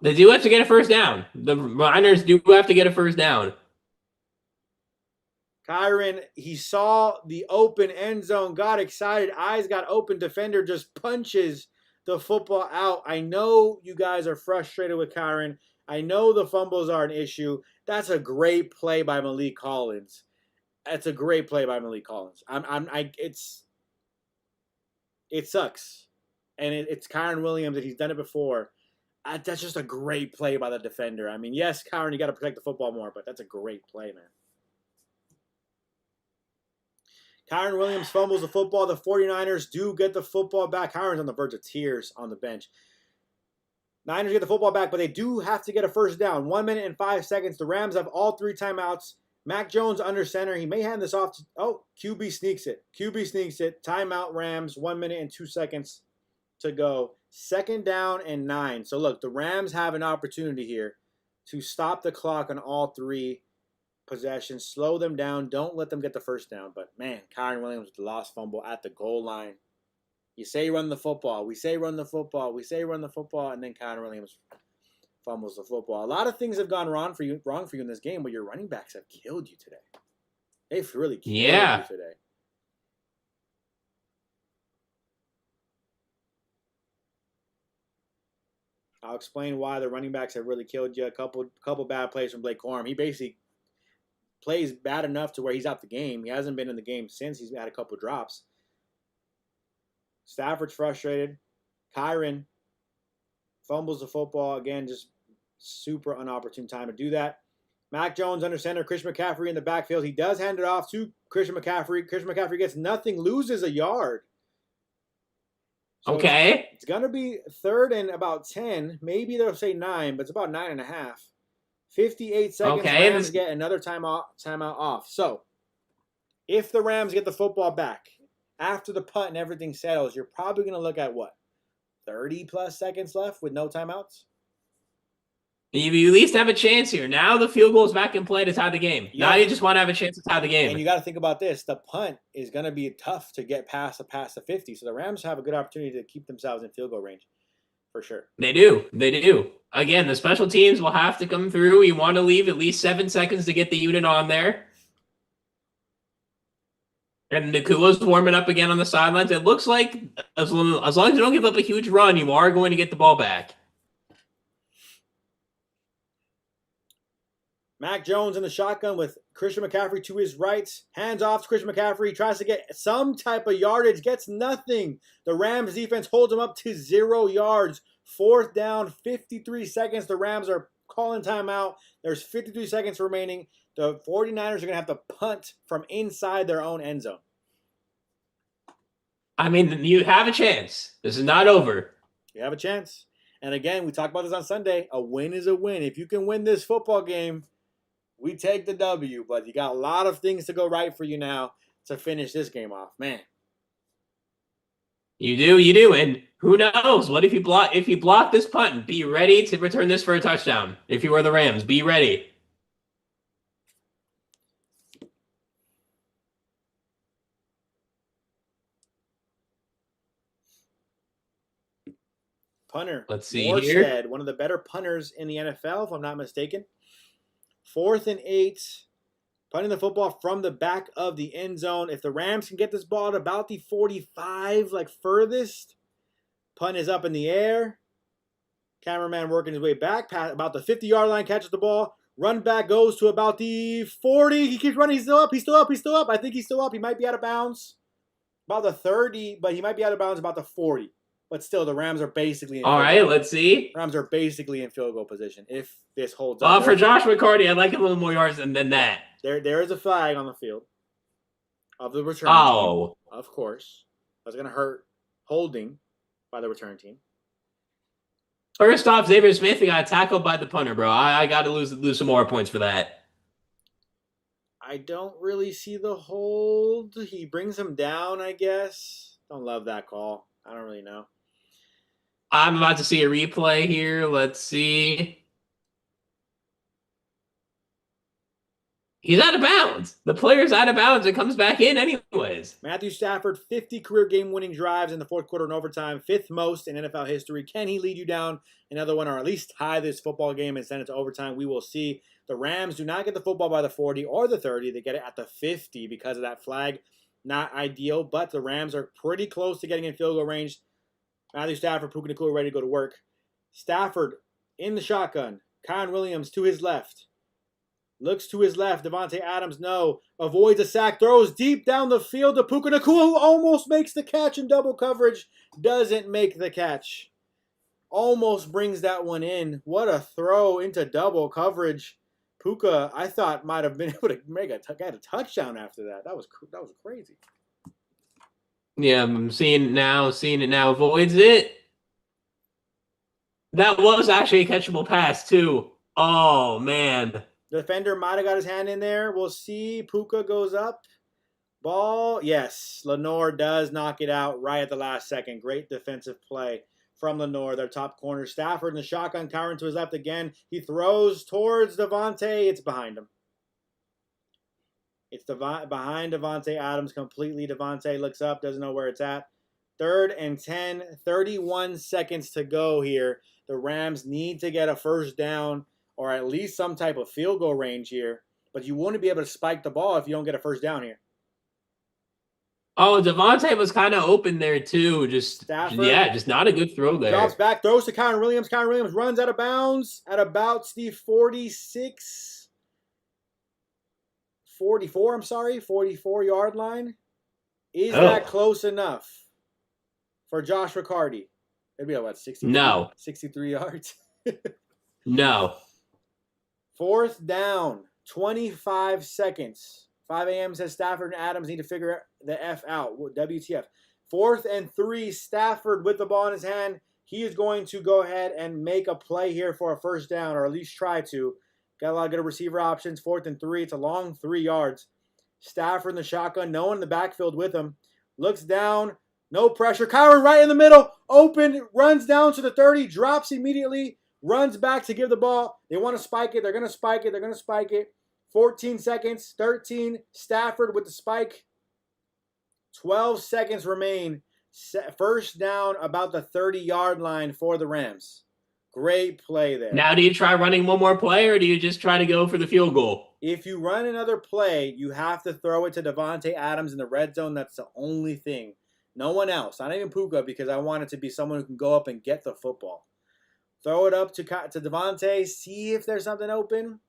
They do have to get a first down. The Niners do have to get a first down. Kyren, he saw the open end zone, got excited, eyes got open, defender just punches the football out. I know you guys are frustrated with Kyren. I know the fumbles are an issue. That's a great play by Malik Collins. It sucks. And it's Kyren Williams, and he's done it before. That's just a great play by the defender. I mean, yes, Kyren, you got to protect the football more, but that's a great play, man. Kyren Williams fumbles the football. The 49ers do get the football back. Kyren's on the verge of tears on the bench. Niners get the football back, but they do have to get a first down. 1 minute and 5 seconds. The Rams have all 3 timeouts. Mac Jones under center. He may hand this off to, QB sneaks it. QB sneaks it. Timeout Rams. 1 minute and 2 seconds to go. 2nd down and 9. So look, the Rams have an opportunity here to stop the clock on all 3 possessions, slow them down, don't let them get the first down. But man, Kyren Williams with the lost fumble at the goal line. You say run the football, we say run the football, we say run the football, and then Kyren Williams fumbles the football. A lot of things have gone wrong for you in this game, but your running backs have killed you today. They've really killed you today. I'll explain why the running backs have really killed you. A couple bad plays from Blake Corum. He basically plays bad enough to where he's out the game. He hasn't been in the game since. He's had a couple drops. Stafford's frustrated. Kyren fumbles the football. Again, just super unopportune time to do that. Mac Jones under center. Christian McCaffrey in the backfield. He does hand it off to Christian McCaffrey. Christian McCaffrey gets nothing, loses a yard. So okay. It's going to be 3rd and about 10. Maybe they'll say 9, but it's about 9.5. 58 seconds. Okay. Rams get another timeout off. So, if the Rams get the football back after the punt and everything settles, you're probably going to look at what? 30-plus seconds left with no timeouts? You at least have a chance here. Now the field goal is back in play to tie the game. Now you just want to have a chance to tie the game. And you got to think about this. The punt is going to be tough to get past the 50. So the Rams have a good opportunity to keep themselves in field goal range for sure. They do. Again, the special teams will have to come through. You want to leave at least 7 seconds to get the unit on there. And Nacua's warming up again on the sidelines. It looks like as long as you don't give up a huge run, you are going to get the ball back. Mac Jones in the shotgun with Christian McCaffrey to his right. Hands off to Christian McCaffrey. Tries to get some type of yardage. Gets nothing. The Rams defense holds him up to 0 yards. 4th down, 53 seconds. The Rams are calling timeout. There's 53 seconds remaining. The 49ers are going to have to punt from inside their own end zone. I mean, you have a chance. This is not over. You have a chance. And again, we talked about this on Sunday. A win is a win. If you can win this football game, we take the W. But you got a lot of things to go right for you now to finish this game off. Man. You do. And who knows? What if you block this punt? Be ready to return this for a touchdown. If you are the Rams, be ready. Punter. Let's see Morstead, here. One of the better punters in the NFL, if I'm not mistaken. 4th and 8. Punting the football from the back of the end zone. If the Rams can get this ball at about the 45, like furthest, punt is up in the air. Cameraman working his way back, about the 50-yard line, catches the ball. Run back goes to about the 40. He keeps running. He's still up. I think he's still up. He might be out of bounds. About the 30, but he might be out of bounds about the 40. But still, the Rams are basically in all right, let's see. Rams are basically in field goal position if this holds up. For Josh McCarty, I'd like a little more yards than that. There is a flag on the field of the return team. Of course. That's going to hurt holding by the return team. First off, Xavier Smith got tackled by the punter, bro. I got to lose some more points for that. I don't really see the hold. He brings him down, I guess. Don't love that call. I don't really know. I'm about to see a replay here. Let's see. He's out of bounds. The player's out of bounds. It comes back in anyways. Matthew Stafford, 50 career game-winning drives in the 4th quarter and overtime. 5th most in NFL history. Can he lead you down another one or at least tie this football game and send it to overtime? We will see. The Rams do not get the football by the 40 or the 30. They get it at the 50 because of that flag. Not ideal, but the Rams are pretty close to getting in field goal range. Matthew Stafford, Puka Nacua ready to go to work. Stafford in the shotgun. Kyren Williams to his left. Looks to his left. Devontae Adams, no. Avoids a sack. Throws deep down the field to Puka Nacua, who almost makes the catch in double coverage. Doesn't make the catch. almost brings that one in. What a throw into double coverage. Puka, I thought, might have been able to get a touchdown after that. That was crazy. Yeah, I'm seeing it now. Avoids it. That was actually a catchable pass, too. Oh, man. The defender might have got his hand in there. We'll see. Puka goes up. Ball. Yes, Lenore does knock it out right at the last second. Great defensive play from Lenore, their top corner. Stafford in the shotgun, Kyren to his left again. He throws towards Devontae. It's behind him. It's behind Devontae Adams completely. Devontae looks up, doesn't know where it's at. 3rd and 10, 31 seconds to go here. The Rams need to get a first down or at least some type of field goal range here. But you wouldn't be able to spike the ball if you don't get a first down here. Oh, Devontae was kind of open there, too. Just not a good throw there. Drops back, throws to Kyren Williams. Kyren Williams runs out of bounds at about the 44-yard line. Is that close enough for Josh Riccardi? It'd be about 63 yards. No. 4th down, 25 seconds. 5 a.m. says Stafford and Adams need to figure the F out. WTF. 4th and 3, Stafford with the ball in his hand. He is going to go ahead and make a play here for a first down, or at least try to. Got a lot of good receiver options. 4th and 3. It's a long 3 yards. Stafford in the shotgun. No one in the backfield with him. Looks down. No pressure. Kyren right in the middle. Open. Runs down to the 30. Drops immediately. Runs back to give the ball. They want to spike it. They're going to spike it. 14 seconds. 13. Stafford with the spike. 12 seconds remain. First down about the 30-yard line for the Rams. Great play there. Now, do you try running one more play, or do you just try to go for the field goal? If you run another play, you have to throw it to Devontae Adams in the red zone. That's the only thing. No one else. Not even Puka, because I want it to be someone who can go up and get the football. Throw it up to Devontae. See if there's something open.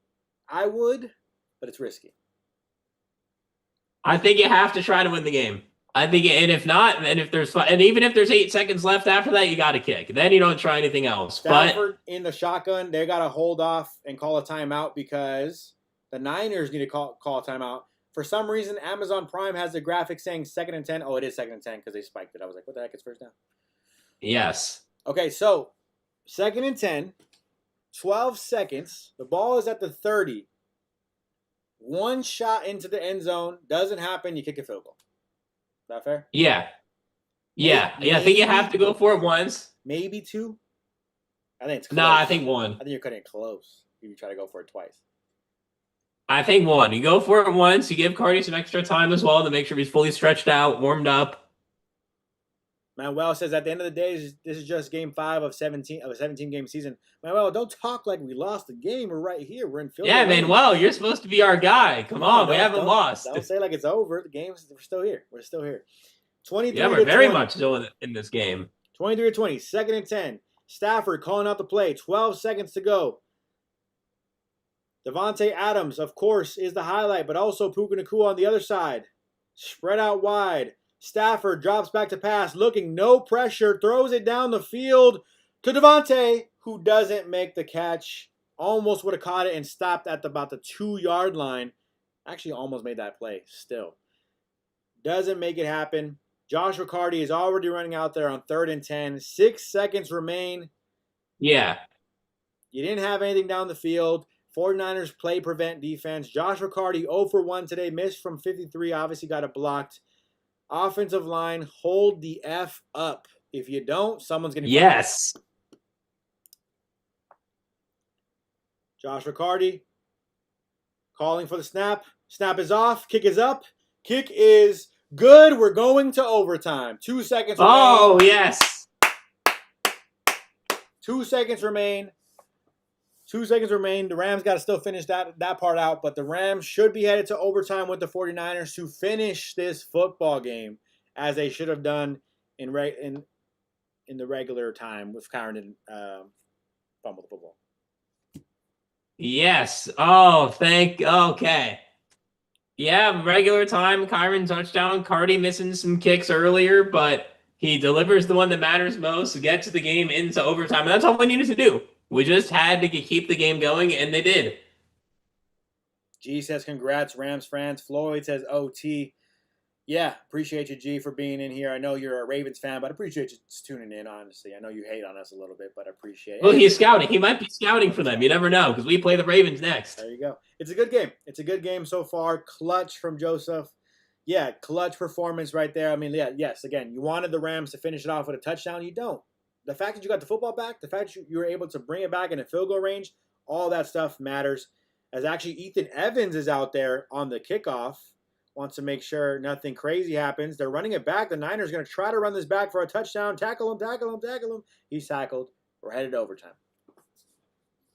I would, but it's risky. I think you have to try to win the game. I think, and if not, and even if there's 8 seconds left after that, you got to kick. Then you don't try anything else. Stafford in the shotgun, they got to hold off and call a timeout because the Niners need to call a timeout. For some reason, Amazon Prime has the graphic saying 2nd and 10. Oh, it is 2nd and 10 because they spiked it. I was like, what the heck? It's first down. Yes. Okay, so 2nd and 10, 12 seconds. The ball is at the 30. One shot into the end zone. Doesn't happen. You kick a field goal. Is that fair? Yeah. I think you have to go for it once. Maybe 2. I think it's close. No, I think 1. I think you're cutting it close if you try to go for it twice. I think 1. You go for it once. You give Cardi some extra time as well to make sure he's fully stretched out, warmed up. Manuel says at the end of the day, this is just game 5 of a 17-game season. Manuel, don't talk like we lost the game. We're right here. We're in Philly. Yeah, Manuel, you're supposed to be our guy. Come on, we haven't lost. Don't say like it's over. We're still here. 23. Yeah, we're very much still in this game. 23-20. 2nd and 10. Stafford calling out the play. 12 seconds to go. Devontae Adams, of course, is the highlight, but also Puka Nacua on the other side. Spread out wide. Stafford drops back to pass, looking, no pressure, throws it down the field to Devontae, who doesn't make the catch. Almost would have caught it and stopped at about the 2-yard line. Actually, almost made that play still. Doesn't make it happen. Josh Riccardi is already running out there on 3rd and 10. 6 seconds remain. Yeah. You didn't have anything down the field. 49ers play prevent defense. Josh Riccardi 0 for 1 today. Missed from 53. Obviously got it blocked. Offensive line, hold the F up. If you don't, someone's going to... Yes. Josh Riccardi calling for the snap. Snap is off. Kick is up. Kick is good. We're going to overtime. 2 seconds remain. Oh, yes. 2 seconds remain. 2 seconds remain. The Rams got to still finish that part out, but the Rams should be headed to overtime with the 49ers to finish this football game as they should have done in the regular time with Kyren and fumble the football. Yes. Oh, okay. Yeah, regular time. Kyren touchdown. Cardi missing some kicks earlier, but He delivers the one that matters most, gets the game into overtime, and that's all we needed to do. We just had to keep the game going, and they did. G says, congrats, Rams fans. Floyd says, OT. Yeah, appreciate you, G, for being in here. I know you're a Ravens fan, but I appreciate you just tuning in, honestly. I know you hate on us a little bit, but I appreciate it. Well, he's scouting. He might be scouting for them. You never know, because we play the Ravens next. There you go. It's a good game. It's a good game so far. Clutch from Joseph. Yeah, clutch performance right there. I mean, yeah, yes, again, you wanted the Rams to finish it off with a touchdown. You don't. The fact that you got the football back, the fact that you were able to bring it back in a field goal range, all that stuff matters. As actually Ethan Evans is out there on the kickoff, wants to make sure nothing crazy happens. They're running it back. The Niners are going to try to run this back for a touchdown. Tackle him, tackle him, tackle him. He's tackled. We're headed to overtime.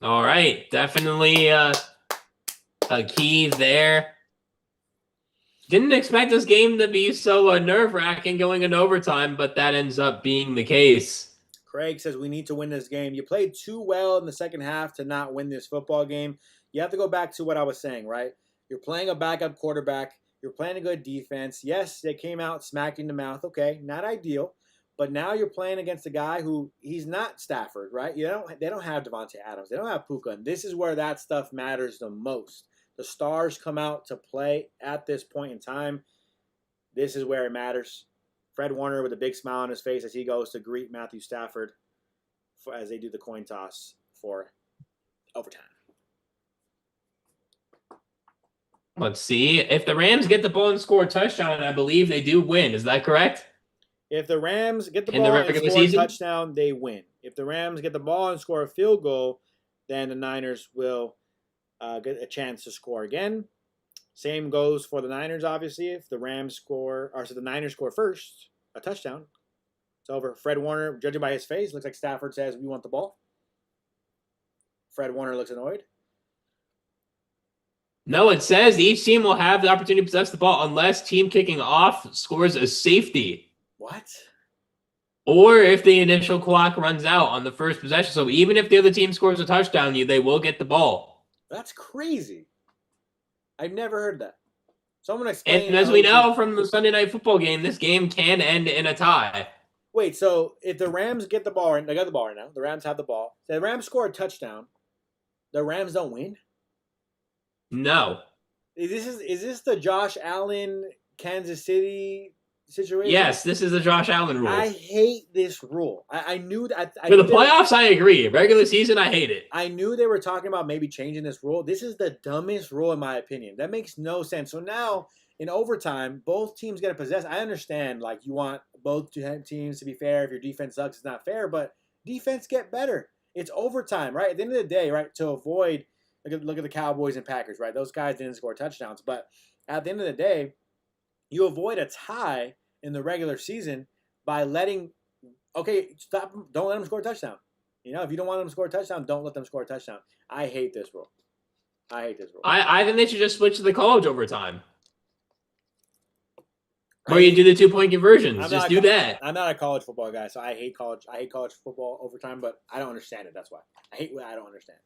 All right. Definitely a key there. Didn't expect this game to be so nerve-wracking going in overtime, but that ends up being the case. Craig says we need to win this game. You played too well in the second half to not win this football game. You have to go back to what I was saying, right? You're playing a backup quarterback. You're playing a good defense. Yes, they came out, smacked in the mouth. Okay, not ideal. But now you're playing against a guy who he's not Stafford, right? They don't have Devontae Adams. They don't have Puka. And this is where that stuff matters the most. The stars come out to play at this point in time. This is where it matters. Fred Warner with a big smile on his face as he goes to greet Matthew Stafford as they do the coin toss for overtime. Let's see. If the Rams get the ball and score a touchdown, I believe they do win. Is that correct? If the Rams get the ball and score a touchdown, they win. If the Rams get the ball and score a field goal, then the Niners will get a chance to score again. Same goes for the Niners, obviously. If the Rams score, or so the Niners score first, a touchdown, it's over. Fred Warner, judging by his face, looks like Stafford says, we want the ball. Fred Warner looks annoyed. No, it says each team will have the opportunity to possess the ball unless team kicking off scores a safety. What? Or if the initial clock runs out on the first possession. So even if the other team scores a touchdown, they will get the ball. That's crazy. I've never heard that. Someone explain. And as we know from the Sunday Night Football game, this game can end in a tie. Wait, so if the Rams get the ball, they got the ball right now. The Rams have the ball. The Rams score a touchdown. The Rams don't win? No. Is this the Josh Allen, Kansas City situation? Yes, this is the Josh Allen rule. I hate this rule. I knew that. For the playoffs, I agree. Regular season, I hate it. I knew they were talking about maybe changing this rule. This is the dumbest rule in my opinion. That makes no sense. So now in overtime, both teams get a possess. I understand, like, you want both teams to be fair. If your defense sucks, it's not fair. But defense get better. It's overtime, right? At the end of the day, right, to avoid look at the Cowboys and Packers, right? Those guys didn't score touchdowns. But at the end of the day, you avoid a tie in the regular season by stop them, don't let them score a touchdown. If you don't want them to score a touchdown, don't let them score a touchdown. I hate this rule. I think they should just switch to the college overtime. Or you do the 2-point conversions. Just do that. I'm not a college football guy, so I hate college football overtime, but I don't understand it. That's why. I hate what I don't understand.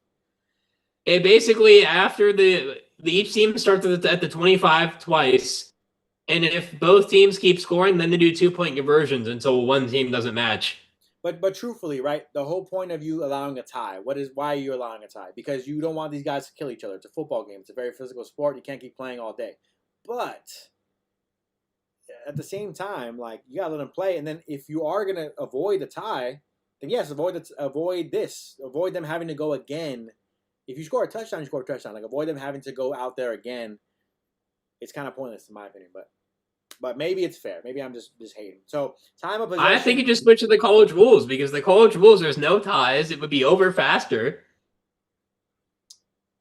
It basically, after each team starts at the 25 twice, and if both teams keep scoring, then they do 2-point conversions until one team doesn't match. But truthfully, right, the whole point of you allowing a tie, why are you allowing a tie? Because you don't want these guys to kill each other. It's a football game. It's a very physical sport. You can't keep playing all day. But at the same time, like, you got to let them play. And then if you are going to avoid the tie, then yes, avoid this. Avoid them having to go again. If you score a touchdown, you score a touchdown. Like, avoid them having to go out there again. It's kind of pointless in my opinion, but maybe it's fair. Maybe I'm just hating. So time of possession. I think you just switch to the college rules because the college rules, there's no ties. It would be over faster.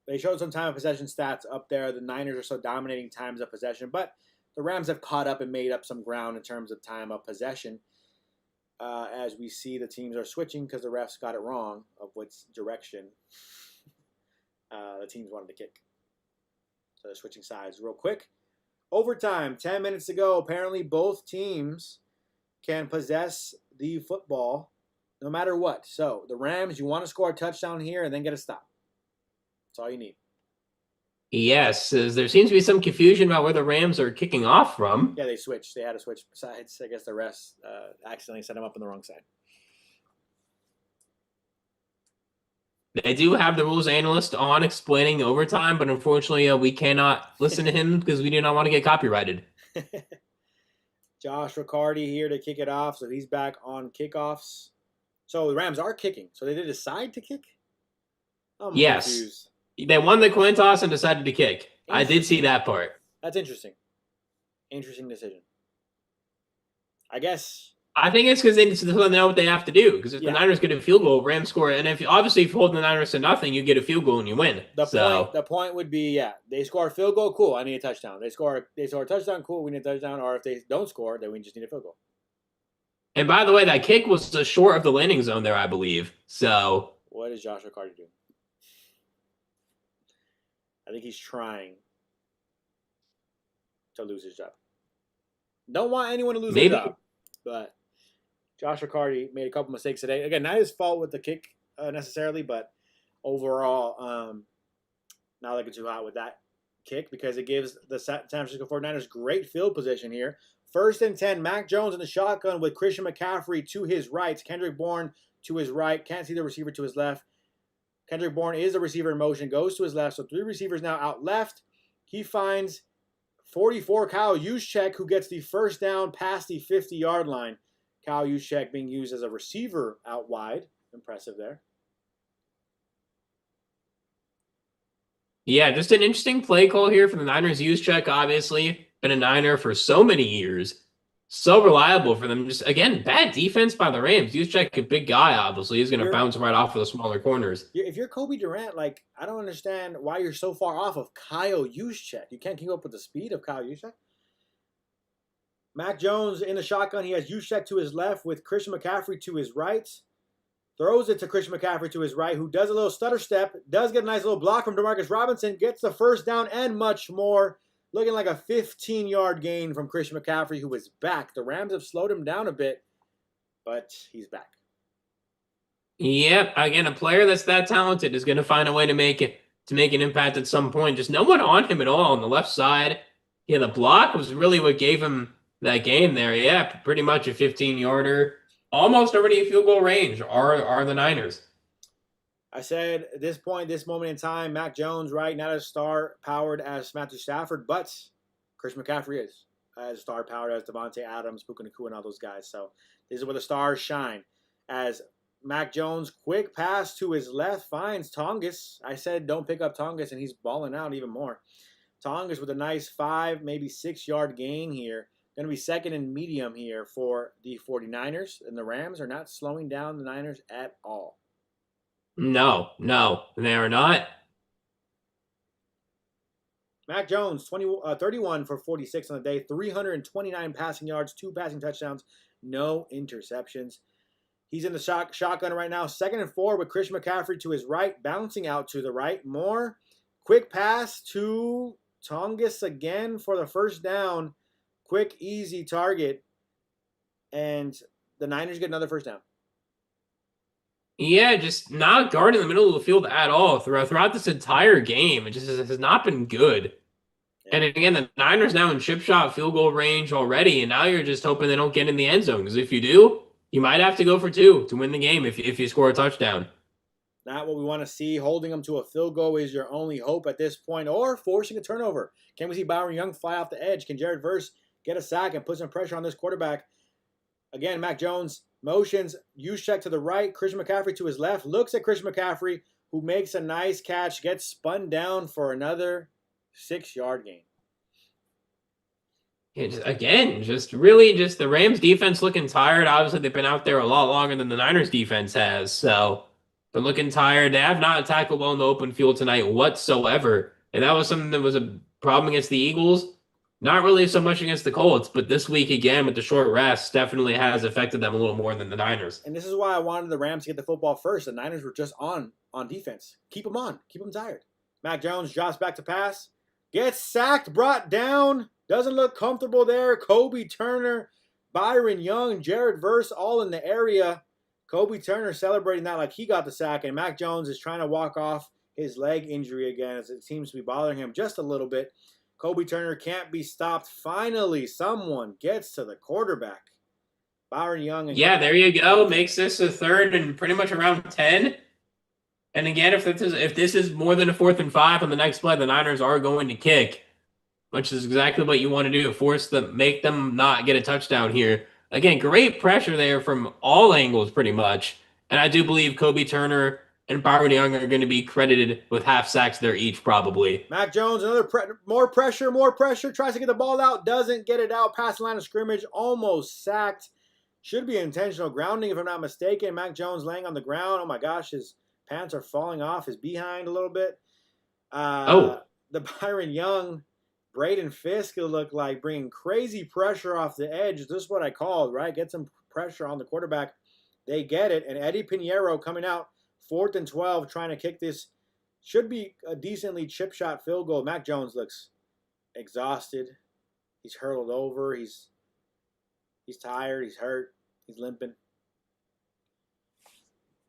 They showed some time of possession stats up there. The Niners are so dominating times of possession, but the Rams have caught up and made up some ground in terms of time of possession. As we see, the teams are switching because the refs got it wrong of which direction the teams wanted to kick. So they're switching sides real quick. Overtime, 10 minutes to go. Apparently both teams can possess the football no matter what. So the Rams, you want to score a touchdown here and then get a stop. That's all you need. Yes, as there seems to be some confusion about where the Rams are kicking off from. Yeah, they switched. They had to switch sides. I guess the refs accidentally set them up on the wrong side. They do have the rules analyst on explaining overtime, but unfortunately, we cannot listen to him because we do not want to get copyrighted. Josh Riccardi here to kick it off, so he's back on kickoffs. So the Rams are kicking. So they did decide to kick? I'm confused. They won the coin toss and decided to kick. I did see that part. That's interesting. Interesting decision. I guess. I think it's because they know what they have to do. Because if the Niners get a field goal, Rams score, and if you hold the Niners to nothing, you get a field goal and you win. The point would be, they score a field goal, cool. I need a touchdown. They score a touchdown, cool. We need a touchdown. Or if they don't score, then we just need a field goal. And by the way, that kick was short of the landing zone there, I believe. So what is Josh Riccardi doing? I think he's trying to lose his job. Don't want anyone to lose their job, but Josh Riccardi made a couple mistakes today. Again, not his fault with the kick necessarily, but overall, not looking too hot with that kick because it gives the San Francisco 49ers great field position here. 1st and 10, Mac Jones in the shotgun with Christian McCaffrey to his right, Kendrick Bourne to his right. Can't see the receiver to his left. Kendrick Bourne is the receiver in motion, goes to his left. So 3 receivers now out left. He finds 44 Kyle Juszczyk, who gets the first down past the 50-yard line. Kyle Juszczyk being used as a receiver out wide. Impressive there. Yeah, just an interesting play call here for the Niners. Juszczyk, obviously, been a Niner for so many years. So reliable for them. Just, again, bad defense by the Rams. Juszczyk, a big guy, obviously. He's going to bounce right off of the smaller corners. If you're Kobe Durant, I don't understand why you're so far off of Kyle Juszczyk. You can't keep up with the speed of Kyle Juszczyk. Mac Jones in the shotgun. He has Juszczyk to his left with Christian McCaffrey to his right. Throws it to Christian McCaffrey to his right, who does a little stutter step. Does get a nice little block from Demarcus Robinson. Gets the first down and much more. Looking like a 15-yard gain from Christian McCaffrey, who is back. The Rams have slowed him down a bit, but he's back. Yep. Again, a player that's that talented is going to find a way to make an impact at some point. Just no one on him at all on the left side. Yeah, the block was really what gave him that game there. Yeah, pretty much a 15-yarder. Almost already a field goal range are the Niners. I said at this point, this moment in time, Mac Jones, right, not as star-powered as Matthew Stafford, but Christian McCaffrey is as star-powered as Devontae Adams, Puka Nacua, and all those guys. So this is where the stars shine. As Mac Jones, quick pass to his left, finds Tongas. I said don't pick up Tongas, and he's balling out even more. Tongas with a nice 5, maybe 6-yard gain here. Going to be 2nd and medium here for the 49ers, and the Rams are not slowing down the Niners at all. No, they are not. Mac Jones, 31 for 46 on the day, 329 passing yards, 2 passing touchdowns, no interceptions. He's in the shotgun right now, 2nd and 4 with Christian McCaffrey to his right, bouncing out to the right. More quick pass to Tongas again for the first down. Quick, easy target, and the Niners get another first down. Yeah, just not guarding the middle of the field at all throughout this entire game. It just has not been good. Yeah. And again, the Niners now in chip shot field goal range already, and now you're just hoping they don't get in the end zone, because if you do, you might have to go for 2 to win the game if you score a touchdown. Not what we want to see. Holding them to a field goal is your only hope at this point, or forcing a turnover. Can we see Byron Young fly off the edge? Can Jared Verse get a sack and put some pressure on this quarterback? Again, Mac Jones motions Juszczyk to the right, Christian McCaffrey to his left, looks at Christian McCaffrey, who makes a nice catch, gets spun down for another 6-yard gain. Yeah, just the Rams defense looking tired. Obviously, they've been out there a lot longer than the Niners defense has, so they're looking tired. They have not tackled well in the open field tonight whatsoever, and that was something that was a problem against the Eagles. Not really so much against the Colts, but this week again with the short rest definitely has affected them a little more than the Niners. And this is why I wanted the Rams to get the football first. The Niners were just on defense. Keep them on. Keep them tired. Mac Jones drops back to pass. Gets sacked, brought down. Doesn't look comfortable there. Kobe Turner, Byron Young, Jared Verse all in the area. Kobe Turner celebrating that like he got the sack, and Mac Jones is trying to walk off his leg injury again, as it seems to be bothering him just a little bit. Kobe Turner can't be stopped. Finally, someone gets to the quarterback. Byron Young. Yeah, there you go. Makes this a third and pretty much around 10. And again, if this is more than a 4th and 5 on the next play, the Niners are going to kick, which is exactly what you want to do. Make them not get a touchdown here. Again, great pressure there from all angles, pretty much. And I do believe Kobe Turner and Byron Young are going to be credited with half sacks there each, probably. Mac Jones, more pressure. Tries to get the ball out, doesn't get it out. Past the line of scrimmage, almost sacked. Should be intentional grounding, if I'm not mistaken. Mac Jones laying on the ground. Oh my gosh, his pants are falling off his behind a little bit. The Byron Young, Braden Fisk, it looked like bringing crazy pressure off the edge. This is what I called, right? Get some pressure on the quarterback. They get it. And Eddie Pinheiro coming out, 4th and 12, trying to kick this. Should be a decently chip shot field goal. Mac Jones looks exhausted. He's hurtled over. He's tired. He's hurt. He's limping.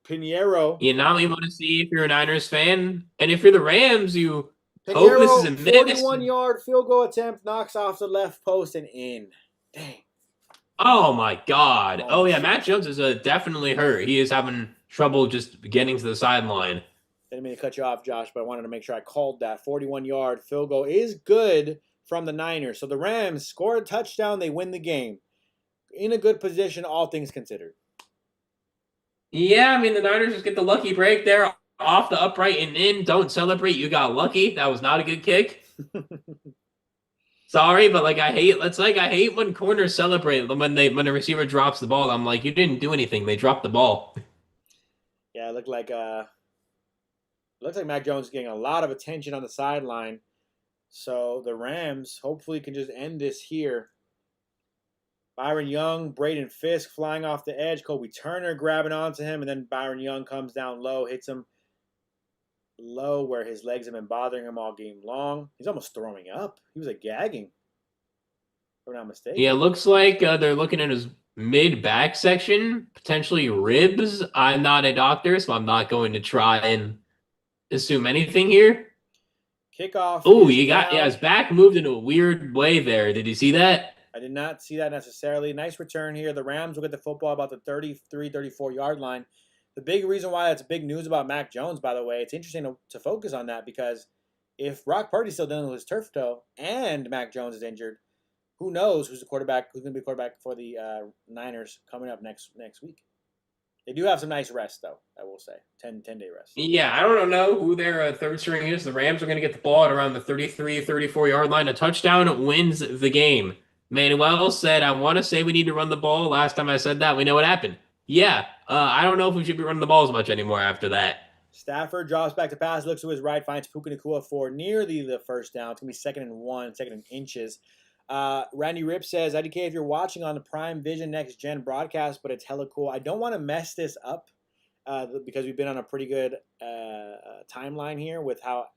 Pinheiro. You not even want to see if you're a Niners fan. And if you're the Rams, you Pinheiro, hope this is a miss. 41-yard field goal attempt, knocks off the left post and in. Dang. Oh, my God. Oh, yeah, Matt Jones is definitely hurt. He is having trouble just getting to the sideline. Didn't mean to cut you off, Josh, but I wanted to make sure I called that. 41-yard field goal is good from the Niners. So the Rams score a touchdown. They win the game. In a good position, all things considered. Yeah, I mean, the Niners just get the lucky break there off the upright and in. Don't celebrate. You got lucky. That was not a good kick. Sorry, but I hate when corners celebrate when the receiver drops the ball. I'm like, you didn't do anything. They dropped the ball. Yeah, it looks like Mac Jones is getting a lot of attention on the sideline. So the Rams hopefully can just end this here. Byron Young, Braden Fisk flying off the edge. Kobe Turner grabbing onto him, and then Byron Young comes down low, hits him low where his legs have been bothering him all game long. He's almost throwing up. He was gagging, if I'm not mistaken. Yeah, it looks like they're looking at his mid-back section, potentially ribs. I'm not a doctor, so I'm not going to try and assume anything here. Kickoff. Oh, his back moved in a weird way there. Did you see that? I did not see that necessarily. Nice return here. The Rams will get the football about the 33, 34-yard line. The big reason why that's big news about Mac Jones, by the way, it's interesting to focus on that because if Brock Purdy's still dealing with his turf toe and Mac Jones is injured, who knows who's going to be the quarterback for the Niners coming up next week. They do have some nice rest, though, I will say. 10-day rest. Yeah, I don't know who their third string is. The Rams are going to get the ball at around the 33, 34-yard line. A touchdown wins the game. Manuel said, I want to say we need to run the ball. Last time I said that, we know what happened. Yeah, I don't know if we should be running the ball as much anymore after that. Stafford drops back to pass, looks to his right, finds Puka Nacua for nearly the first down. It's going to be 2nd and 1, 2nd and inches. Randy Rip says, IDK, if you're watching on the Prime Vision Next Gen broadcast, but it's hella cool. I don't want to mess this up because we've been on a pretty good timeline here with how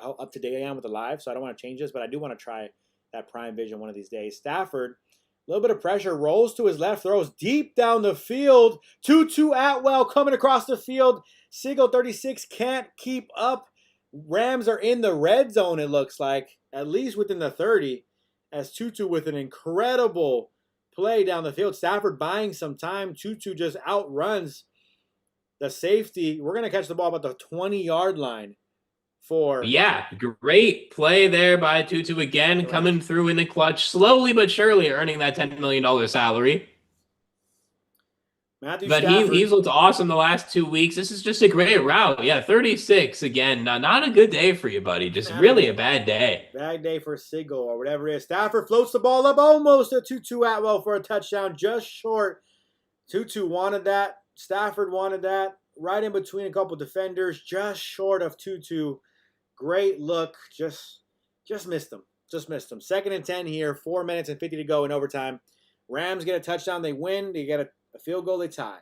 up to date I am with the live, so I don't want to change this, but I do want to try that Prime Vision one of these days. Stafford, a little bit of pressure, rolls to his left, throws deep down the field. Tutu Atwell coming across the field. Sigel 36 can't keep up. Rams are in the red zone, it looks like, at least within the 30, as Tutu with an incredible play down the field. Stafford buying some time. Tutu just outruns the safety. We're going to catch the ball about the 20-yard line. Yeah, great play there by Tutu again, coming through in the clutch, slowly but surely earning that $10 million salary. Matthew Stafford. He's looked awesome the last 2 weeks. This is just a great route. Yeah, 36 again. Not a good day for you, buddy. Just really a bad day. Bad day for Sigel or whatever it is. Stafford floats the ball up almost to Tutu Atwell for a touchdown, just short. Tutu wanted that. Stafford wanted that. Right in between a couple defenders, just short of Tutu. Great look. Just missed him. Just missed him. 2nd and 10 here. 4 minutes and 50 to go in overtime. Rams get a touchdown. They win. They get a field goal. They tie.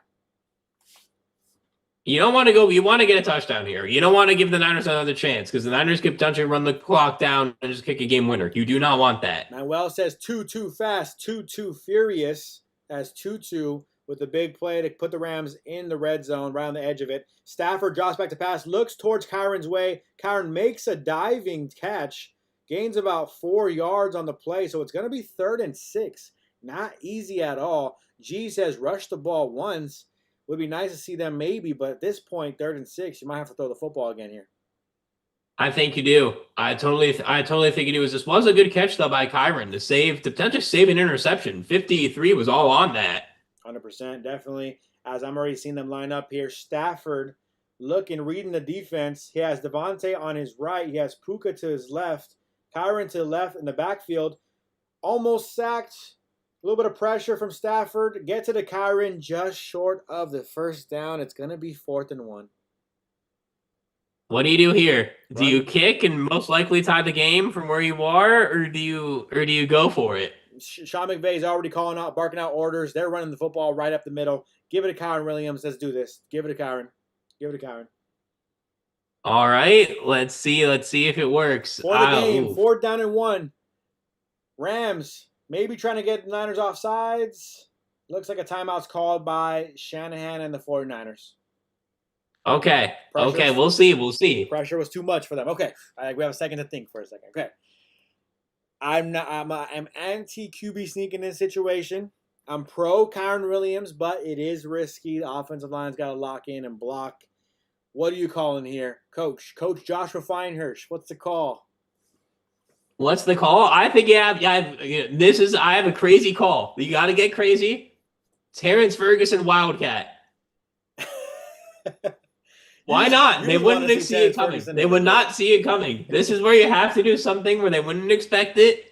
You don't want to go. You want to get a touchdown here. You don't want to give the Niners another chance because the Niners could potentially run the clock down and just kick a game winner. You do not want that. Manuel says too fast, too furious as Tutu with the big play to put the Rams in the red zone, right on the edge of it. Stafford drops back to pass, looks towards Kyren's way. Kyren makes a diving catch, gains about 4 yards on the play, so it's going to be 3rd and 6. Not easy at all. G says rush the ball once. Would be nice to see them maybe, but at this point, 3rd and 6, you might have to throw the football again here. I think you do. I totally think you do. This was a good catch though by Kyren to potentially save an interception. 53 was all on that. 100%, definitely. As I'm already seeing them line up here, Stafford reading the defense. He has Devontae on his right. He has Puka to his left. Kyren to the left in the backfield. Almost sacked. A little bit of pressure from Stafford. Get to the Kyren just short of the first down. It's going to be 4th and 1. What do you do here? Do Run. you kick and most likely tie the game from where you are, or do you go for it? Sean McVay is already barking out orders. They're running the football right up the middle. Give it to Kyren Williams. Let's do this. Give it to Kyren. All right, let's see if it works. For the game, 4th down and 1. Rams maybe trying to get the Niners off sides. Looks like a timeout's called by Shanahan and the 49ers. Okay, we'll see. Pressure was too much for them. Okay, we have a second to think for a second. Okay. I'm anti QB sneak in this situation. I'm pro Kyren Williams, but it is risky. The offensive line's got to lock in and block. What are you calling here, Coach Joshua Feinhersh? What's the call? What's the call? I think I have a crazy call. You got to get crazy. Terrence Ferguson Wildcat. Why not? They wouldn't see it coming. They would not see it coming. This is where you have to do something where they wouldn't expect it.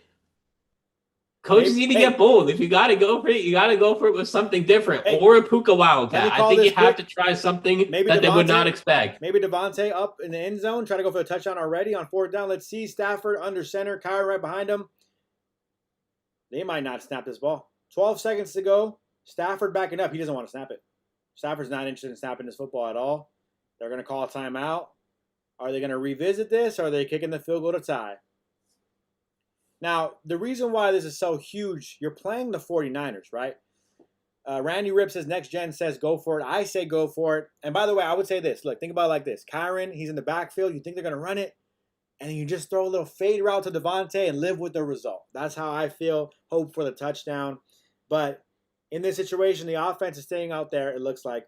Coaches need to get bold. If you got to go for it, you got to go for it with something different. Or a Puka Wildcat. I think you have to try something that they would not expect. Maybe Devontae up in the end zone, try to go for a touchdown already on 4th down. Let's see. Stafford under center. Kyren right behind him. They might not snap this ball. 12 seconds to go. Stafford backing up. He doesn't want to snap it. Stafford's not interested in snapping this football at all. They're going to call a timeout. Are they going to revisit this, or are they kicking the field goal to tie? Now, the reason why this is so huge, you're playing the 49ers, right? Randy Rip says, Next Gen says go for it. I say go for it. And by the way, I would say this. Look, think about it like this. Kyren, he's in the backfield. You think they're going to run it, and you just throw a little fade route to Devontae and live with the result. That's how I feel. Hope for the touchdown. But in this situation, the offense is staying out there, it looks like.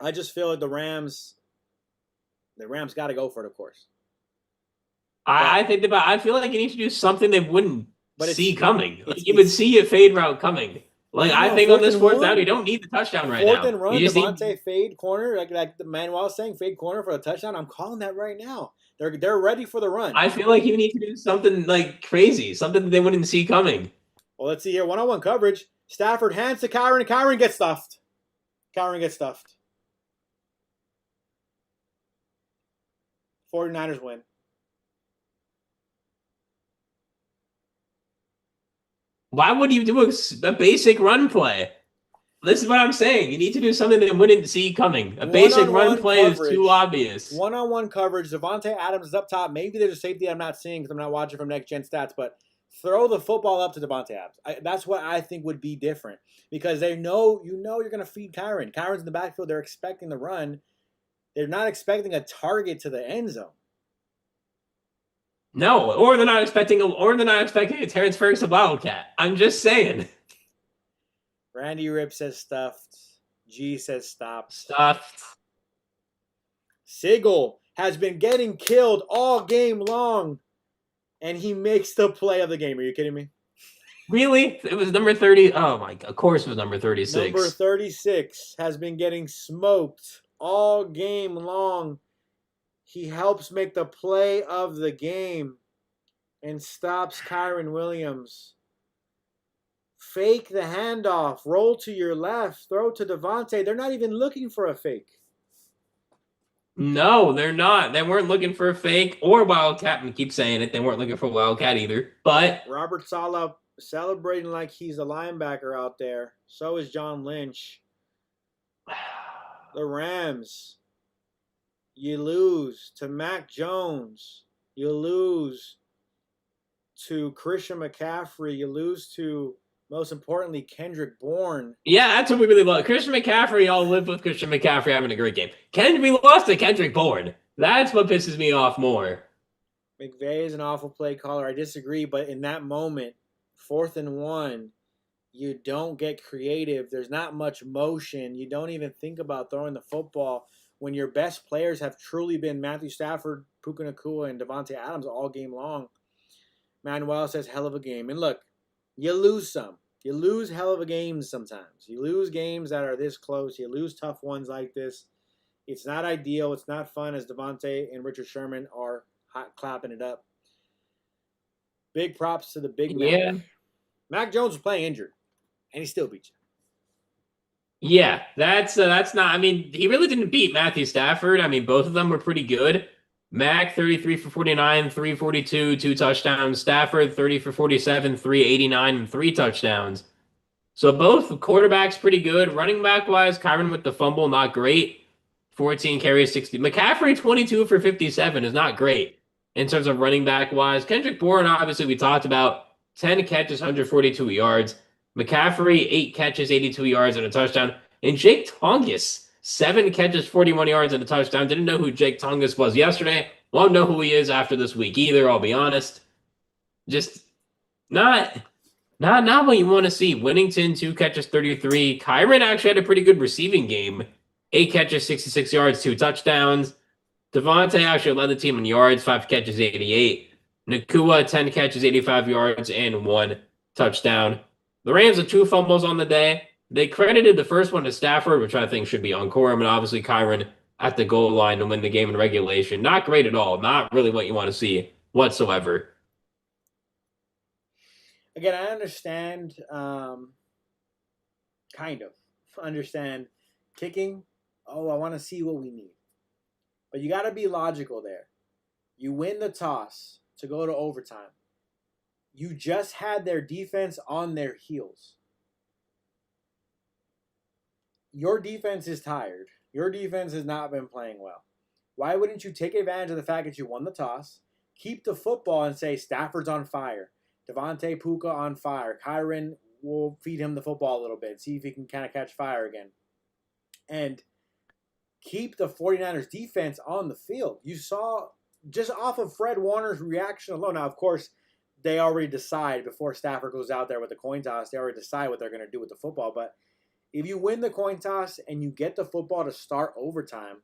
I just feel like the Rams got to go for it, of course. I feel like you need to do something they wouldn't see coming. You would see a fade route coming. I think on this 4th down, you don't need the touchdown right now. 4th and run, Devontae fade corner, like the Manuel was saying, fade corner for the touchdown. I'm calling that right now. They're ready for the run. I feel like you need to do something crazy, something that they wouldn't see coming. Well, let's see here. 1-on-1 coverage. Stafford hands to Kyren, and Kyren gets stuffed. 49ers win. Why would you do a basic run play? This is what I'm saying. You need to do something they wouldn't see coming. A basic run play is too obvious. 1-on-1 coverage. Devontae Adams is up top. Maybe there's a safety I'm not seeing because I'm not watching from Next Gen Stats, but throw the football up to Devontae Adams. That's what I think would be different because they know you're going to feed Kyren. Kyren's in the backfield. They're expecting the run. They're not expecting a target to the end zone. No, or they're not expecting a Terrence Ferguson Wildcat. I'm just saying. Randy Rip says stuffed. G says stop. Stuffed. Sigel has been getting killed all game long, and he makes the play of the game. Are you kidding me? Really? It was number 30. Oh, my God. Of course it was number 36. Number 36 has been getting smoked all game long. He helps make the play of the game and stops Kyren Williams. Fake the handoff. Roll to your left. Throw to Devontae. They're not even looking for a fake. No, they're not. They weren't looking for a fake or Wildcat. We keep saying it. They weren't looking for Wildcat either. But Robert Saleh celebrating like he's a linebacker out there. So is John Lynch. The Rams. You lose to Mac Jones. You lose to Christian McCaffrey. You lose to Most importantly, Kendrick Bourne. Yeah, that's what we really love. Christian McCaffrey, all live with Christian McCaffrey having a great game. We lost to Kendrick Bourne. That's what pisses me off more. McVay is an awful play caller. I disagree, but in that moment, 4th and 1, you don't get creative. There's not much motion. You don't even think about throwing the football when your best players have truly been Matthew Stafford, Puka Nacua, and Devontae Adams all game long. Manuel says, hell of a game. And look, you lose some. You lose hell of a games sometimes. You lose games that are this close. You lose tough ones like this. It's not ideal. It's not fun as Devontae and Richard Sherman are hot clapping it up. Big props to the big Mac. Yeah. Mac Jones was playing injured, and he still beat you. Yeah, that's not. I mean, he really didn't beat Matthew Stafford. I mean, both of them were pretty good. Mac 33 for 49, 342, 2 touchdowns. Stafford 30 for 47, 389, and 3 touchdowns. So both quarterbacks pretty good. Running back wise, Kyren with the fumble, not great. 14 carries, 60. McCaffrey 22 for 57 is not great in terms of running back wise. Kendrick Bourne, obviously, we talked about 10 catches, 142 yards. McCaffrey, 8 catches, 82 yards, and a touchdown. And Jake Tongus, 7 catches, 41 yards, and a touchdown. Didn't know who Jake Tongus was yesterday. Won't know who he is after this week either, I'll be honest. Just not what you want to see. Whittington, 2 catches, 33. Kyren actually had a pretty good receiving game. 8 catches, 66 yards, 2 touchdowns. Devontae actually led the team in yards, 5 catches, 88. Nacua, 10 catches, 85 yards, and 1 touchdown. The Rams had 2 fumbles on the day. They credited the first one to Stafford, which I think should be on Corum, and obviously Kyren at the goal line to win the game in regulation. Not great at all. Not really what you want to see whatsoever. Again, I understand, kind of understand kicking. Oh, I want to see what we need. But you got to be logical there. You win the toss to go to overtime. You just had their defense on their heels. Your defense is tired. Your defense has not been playing well. Why wouldn't you take advantage of the fact that you won the toss, keep the football and say Stafford's on fire, Devontae, Puka on fire, Kyren will feed him the football a little bit, see if he can kind of catch fire again, and keep the 49ers defense on the field. You saw just off of Fred Warner's reaction alone. Now, of course, they already decide before Stafford goes out there with the coin toss, they already decide what they're going to do with the football. But if you win the coin toss and you get the football to start overtime,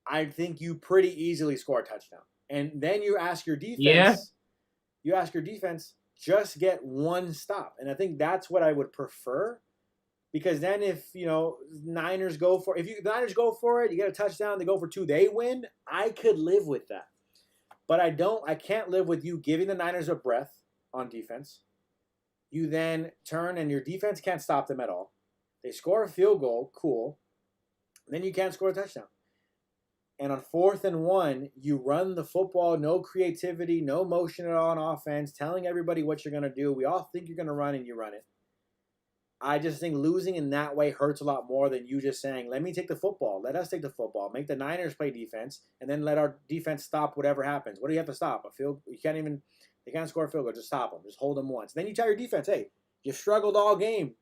I think you pretty easily score a touchdown. And then you ask your defense, just get one stop. And I think that's what I would prefer. Because then if, Niners go for it, you get a touchdown, they go for 2, they win, I could live with that. But I can't live with you giving the Niners a breath on defense. You then turn and your defense can't stop them at all. They score a field goal, cool. Then you can't score a touchdown. And on 4th and 1, you run the football, no creativity, no motion at all on offense, telling everybody what you're going to do. We all think you're going to run and you run it. I just think losing in that way hurts a lot more than you just saying, let me take the football. Let us take the football. Make the Niners play defense, and then let our defense stop whatever happens. What do you have to stop? They can't score a field goal. Just stop them. Just hold them once. Then you tell your defense, hey, you struggled all game.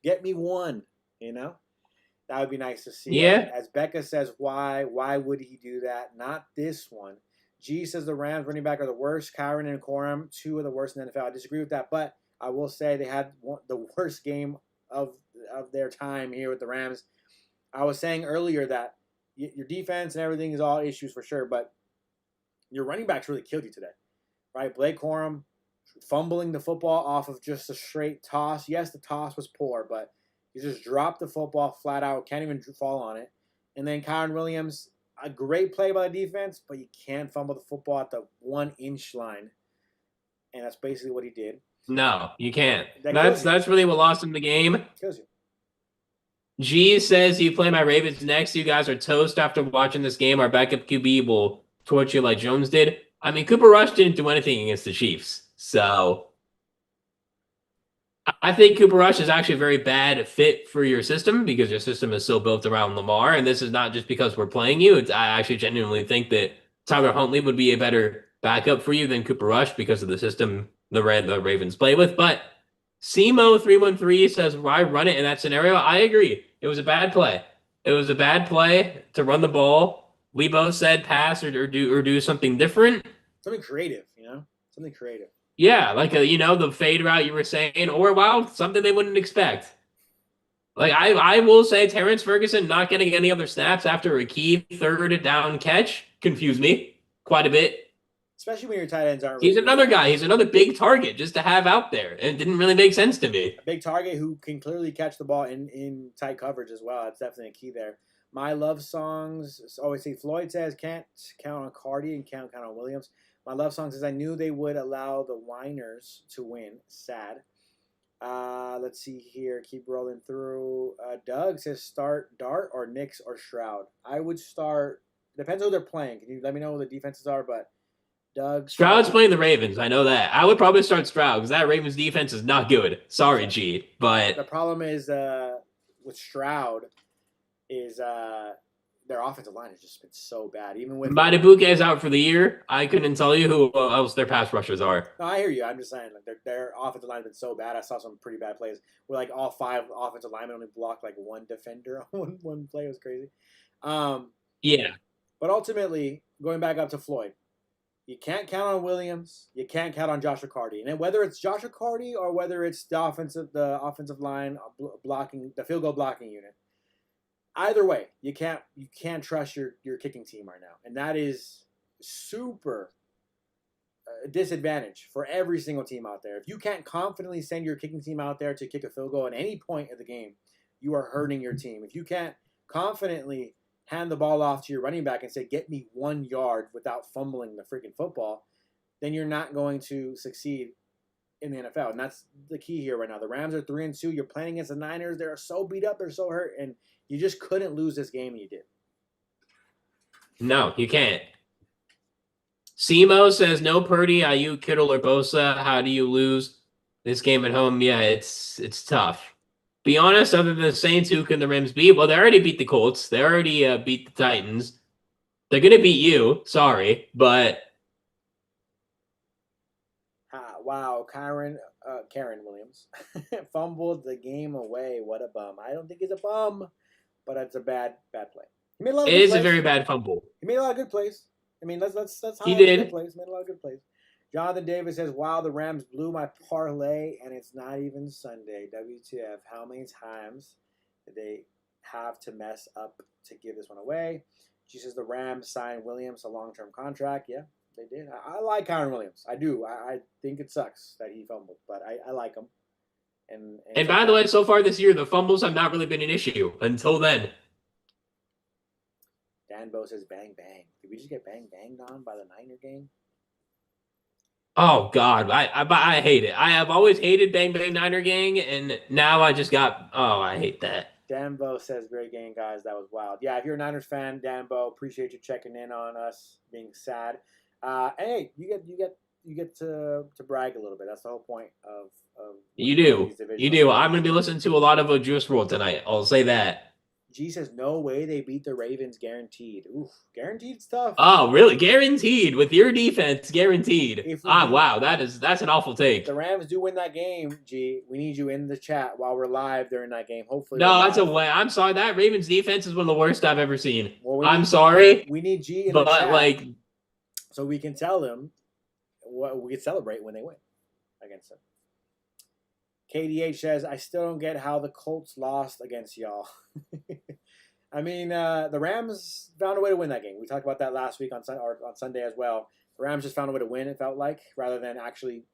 Get me one, That would be nice to see. Yeah. As Becca says, why would he do that? Not this one. G says the Rams running back are the worst. Kyren and Corum, 2 of the worst in the NFL. I disagree with that, but I will say they had the worst game of their time here with the Rams. I was saying earlier that your defense and everything is all issues for sure, but your running backs really killed you today, right? Blake Corum fumbling the football off of just a straight toss. Yes, the toss was poor, but you just dropped the football flat out, can't even fall on it. And then Kyren Williams, a great play by the defense, but you can't fumble the football at the 1-inch line. And that's basically what he did. No, you can't. That's really what lost him the game. Kills you. G says you play my Ravens next. You guys are toast after watching this game. Our backup QB will torch you like Jones did. I mean, Cooper Rush didn't do anything against the Chiefs. So I think Cooper Rush is actually a very bad fit for your system because your system is so built around Lamar. And this is not just because we're playing you. I actually genuinely think that Tyler Huntley would be a better backup for you than Cooper Rush because of the system the Ravens play with. But Simo313 says, why run it in that scenario? I agree. It was a bad play. It was a bad play to run the ball. We both said pass or do something different. Something creative, something creative. Yeah, like the fade route you were saying, or wow, something they wouldn't expect. Like I will say Terrence Ferguson not getting any other snaps after a key third down catch confused me quite a bit. Especially when your tight ends aren't really He's doing another that. guy. He's another big target just to have out there. And it didn't really make sense to me. A big target who can clearly catch the ball in tight coverage as well. That's definitely a key there. My love songs always say Floyd says can't count on Cardi and can't count on Williams. My love song says I knew they would allow the whiners to win. Sad. Let's see here. Keep rolling through. Doug says start Dart or Knicks or Shroud. I would start. Depends who they're playing. Can you let me know who the defenses are? But Doug. Stroud's playing the Ravens. I know that. I would probably start Stroud because that Ravens defense is not good. Sorry, G. But the problem is with Stroud is their offensive line has just been so bad. Even with Puka is out for the year. I couldn't tell you who else their pass rushers are. No, I hear you. I'm just saying, like their offensive line has been so bad. I saw some pretty bad plays where like all 5 offensive linemen only blocked like one defender on one play. It was crazy. Yeah. But ultimately, going back up to Floyd, you can't count on Williams. You can't count on Josh Riccardi. And whether it's Josh Riccardi or whether it's the offensive line blocking, the field goal blocking unit, either way, you can't trust your kicking team right now, and that is super disadvantage for every single team out there. If you can't confidently send your kicking team out there to kick a field goal at any point of the game, you are hurting your team. If you can't confidently hand the ball off to your running back and say, get me 1 yard without fumbling the freaking football, then you're not going to succeed in the NFL. And that's the key here right now. The Rams are 3-2. You're playing against the Niners. They're so beat up. They're so hurt. And you just couldn't lose this game, and you did. No, you can't. Simo says, no Purdy, Ayuk, Kittle, or Bosa. How do you lose this game at home? Yeah, it's tough. Be honest, other than the Saints, who can the Rams beat? Well, they already beat the Colts. They already beat the Titans. They're going to beat you. Sorry, but... Wow, Kyren Williams fumbled the game away. What a bum. I don't think he's a bum, but it's a bad play. He made a lot of it is plays. A very bad fumble. He made a lot of good plays. I mean, let's he did. Good plays. Made a lot of good plays. Jonathan Davis says, wow, the Rams blew my parlay, and it's not even Sunday. WTF. How many times did they have to mess up to give this one away? She says the Rams signed Williams a long-term contract. Yeah, they did. I like Kyren Williams. I do. I think it sucks that he fumbled, but I like him. And by the way, so far this year, the fumbles have not really been an issue until then. Danbo says bang, bang. Did we just get banged on by the Niner game? Oh, God. I hate it. I have always hated Bang Bang Niner Gang, and now I just got... Oh, I hate that. Danbo says, great game, guys. That was wild. Yeah, if you're a Niners fan, Danbo, appreciate you checking in on us, being sad. And hey, you get to brag a little bit. That's the whole point of you do. You do. I'm going to be listening to a lot of Juice WRLD tonight. I'll say that. G says, no way they beat the Ravens, guaranteed. Oof, guaranteed stuff. Oh, really? Guaranteed with your defense, guaranteed. Wow, that's an awful take. If the Rams do win that game, G, we need you in the chat while we're live during that game. Hopefully. No, that's a way. I'm sorry. That Ravens defense is one of the worst I've ever seen. Well, I'm sorry. We need G in the chat, so we can tell them what we can celebrate when they win against them. KDH says, I still don't get how the Colts lost against y'all. I mean, the Rams found a way to win that game. We talked about that last week on Sunday as well. The Rams just found a way to win, it felt like, rather than actually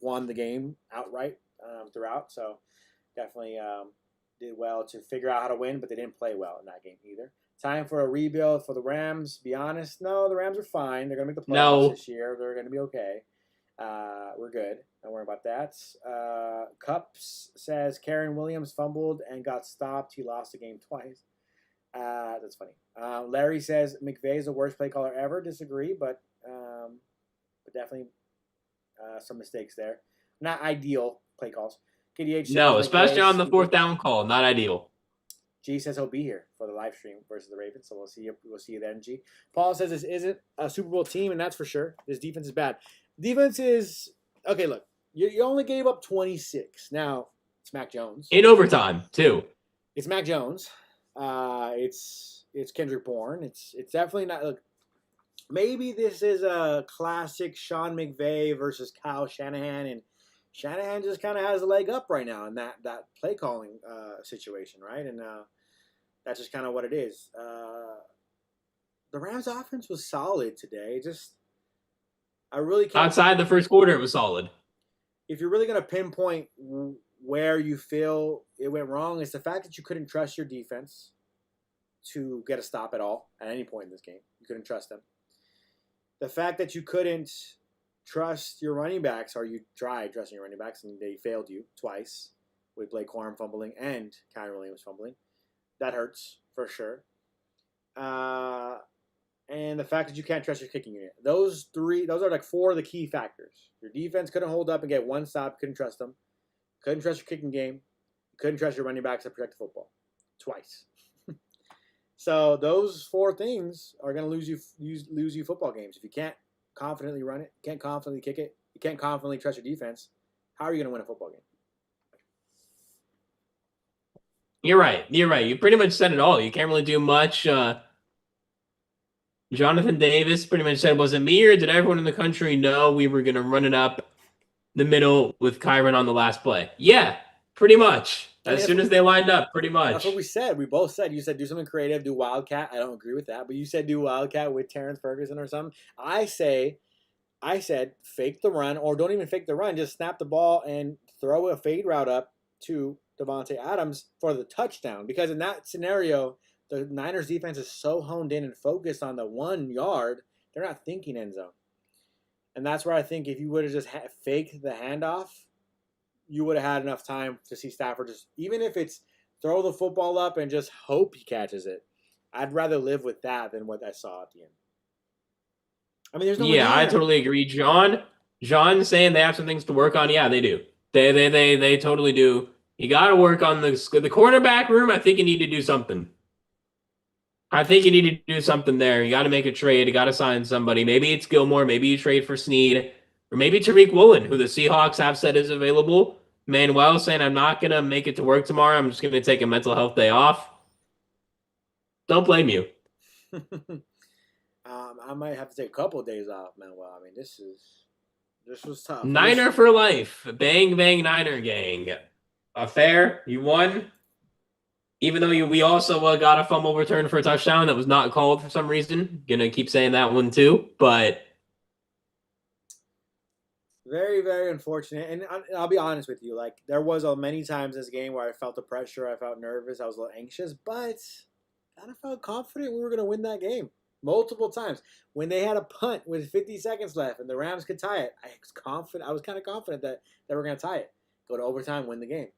won the game outright throughout. So definitely did well to figure out how to win, but they didn't play well in that game either. Time for a rebuild for the Rams. Be honest, no, the Rams are fine. They're going to make the playoffs this year. They're going to be okay. We're good. Don't worry about that. Cups says Kyren Williams fumbled and got stopped. He lost the game twice. That's funny. Larry says McVay is the worst play caller ever. Disagree, but definitely some mistakes there. Not ideal play calls. KDH no, especially on the 4th down call. Not ideal. G says he'll be here for the live stream versus the Ravens, so we'll see you then. G. Paul says this isn't a Super Bowl team, and that's for sure. This defense is bad. Defense is okay. Look, You only gave up 26. Now, it's Mac Jones. In overtime, too. It's Mac Jones. It's Kendrick Bourne. It's definitely not. Look, maybe this is a classic Sean McVay versus Kyle Shanahan, and Shanahan just kind of has a leg up right now in that play calling situation, right? And that's just kind of what it is. The Rams' offense was solid today. I really can't. Outside the first quarter, it was solid. If you're really going to pinpoint where you feel it went wrong, it's the fact that you couldn't trust your defense to get a stop at all at any point in this game. You couldn't trust them. The fact that you couldn't trust your running backs, or you tried trusting your running backs and they failed you twice with Blake Corum fumbling and Kyren Williams fumbling. That hurts for sure. And the fact that you can't trust your kicking unit. Those are like four of the key factors. Your defense couldn't hold up and get one stop, couldn't trust them. Couldn't trust your kicking game. Couldn't trust your running backs to protect the football. Twice. So those four things are going to lose you football games. If you can't confidently run it, you can't confidently kick it, you can't confidently trust your defense, how are you going to win a football game? You're right. You pretty much said it all. You can't really do much. Jonathan Davis pretty much said, was it me or did everyone in the country know we were going to run it up the middle with Kyren on the last play? Yeah, pretty much. As soon as they lined up, pretty much. That's what we said. We both said. You said do something creative, do Wildcat. I don't agree with that, but you said do Wildcat with Terrence Ferguson or something. I said fake the run, or don't even fake the run. Just snap the ball and throw a fade route up to Devontae Adams for the touchdown. Because in that scenario, the Niners defense is so honed in and focused on the 1 yard, they're not thinking end zone. And that's where I think if you would have just faked the handoff, you would have had enough time to see Stafford just, even if it's throw the football up and just hope he catches it. I'd rather live with that than what I saw at the end. I mean, there's no. Yeah, I totally agree. John saying they have some things to work on. Yeah, they do. They totally do. You got to work on the cornerback room. I think you need to do something. There. You got to make a trade. You got to sign somebody. Maybe it's Gilmore. Maybe you trade for Snead. Or maybe Tariq Woolen, who the Seahawks have said is available. Manuel saying, I'm not going to make it to work tomorrow. I'm just going to take a mental health day off. Don't blame you. I might have to take a couple of days off, Manuel. I mean, this was tough. Niner for life. Bang, bang, Niner gang. Fair. You won. Even though we also got a fumble return for a touchdown that was not called for some reason. Going to keep saying that one too. But very, very unfortunate. And I'll be honest with you. Like, there was many times this game where I felt the pressure. I felt nervous. I was a little anxious. But I kind of felt confident we were going to win that game. Multiple times. When they had a punt with 50 seconds left and the Rams could tie it, I was confident. I was kind of confident that they were going to tie it. Go to overtime, win the game.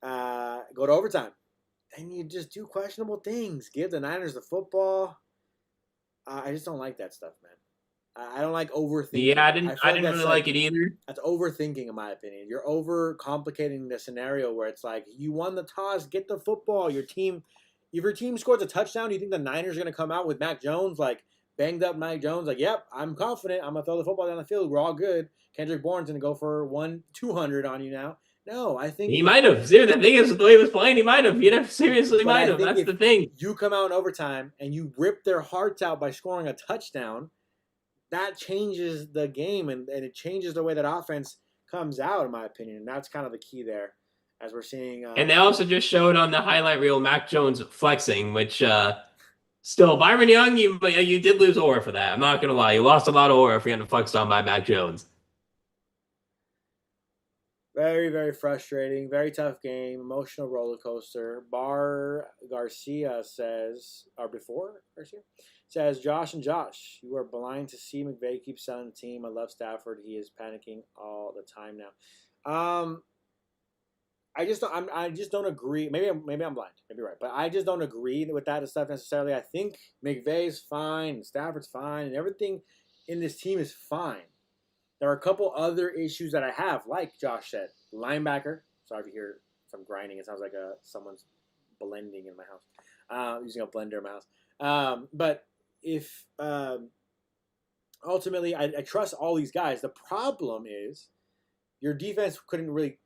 Go to overtime. And you just do questionable things. Give the Niners the football. I just don't like that stuff, man. I don't like overthinking. Yeah, I didn't really like it either. That's overthinking, in my opinion. You're overcomplicating the scenario where it's like, you won the toss, get the football. If your team scores a touchdown, you think the Niners are going to come out with Mac Jones, like banged up Mac Jones, like, yep, I'm confident. I'm going to throw the football down the field. We're all good. Kendrick Bourne's going to go for 200 on you now. No, I think he might have. See, the thing is, the way he was playing, he might have. Seriously might have. That's the thing. You come out in overtime and you rip their hearts out by scoring a touchdown, that changes the game and it changes the way that offense comes out, in my opinion. And that's kind of the key there, as we're seeing. And they also just showed on the highlight reel Mac Jones flexing, which still, Byron Young, you did lose aura for that. I'm not going to lie. You lost a lot of aura for getting flexed on by Mac Jones. Very, very frustrating. Very tough game. Emotional roller coaster. Bar Garcia says, Josh and Josh, you are blind to see McVay keep selling the team. I love Stafford. He is panicking all the time now. I just don't agree. Maybe I'm blind. Maybe you're right, but I just don't agree with that stuff necessarily. I think McVay's fine, Stafford's fine, and everything in this team is fine. There are a couple other issues that I have, like Josh said, linebacker. Sorry if you hear some grinding. It sounds like someone's blending in my house, using a blender in my house. But if ultimately I trust all these guys, the problem is your defense couldn't really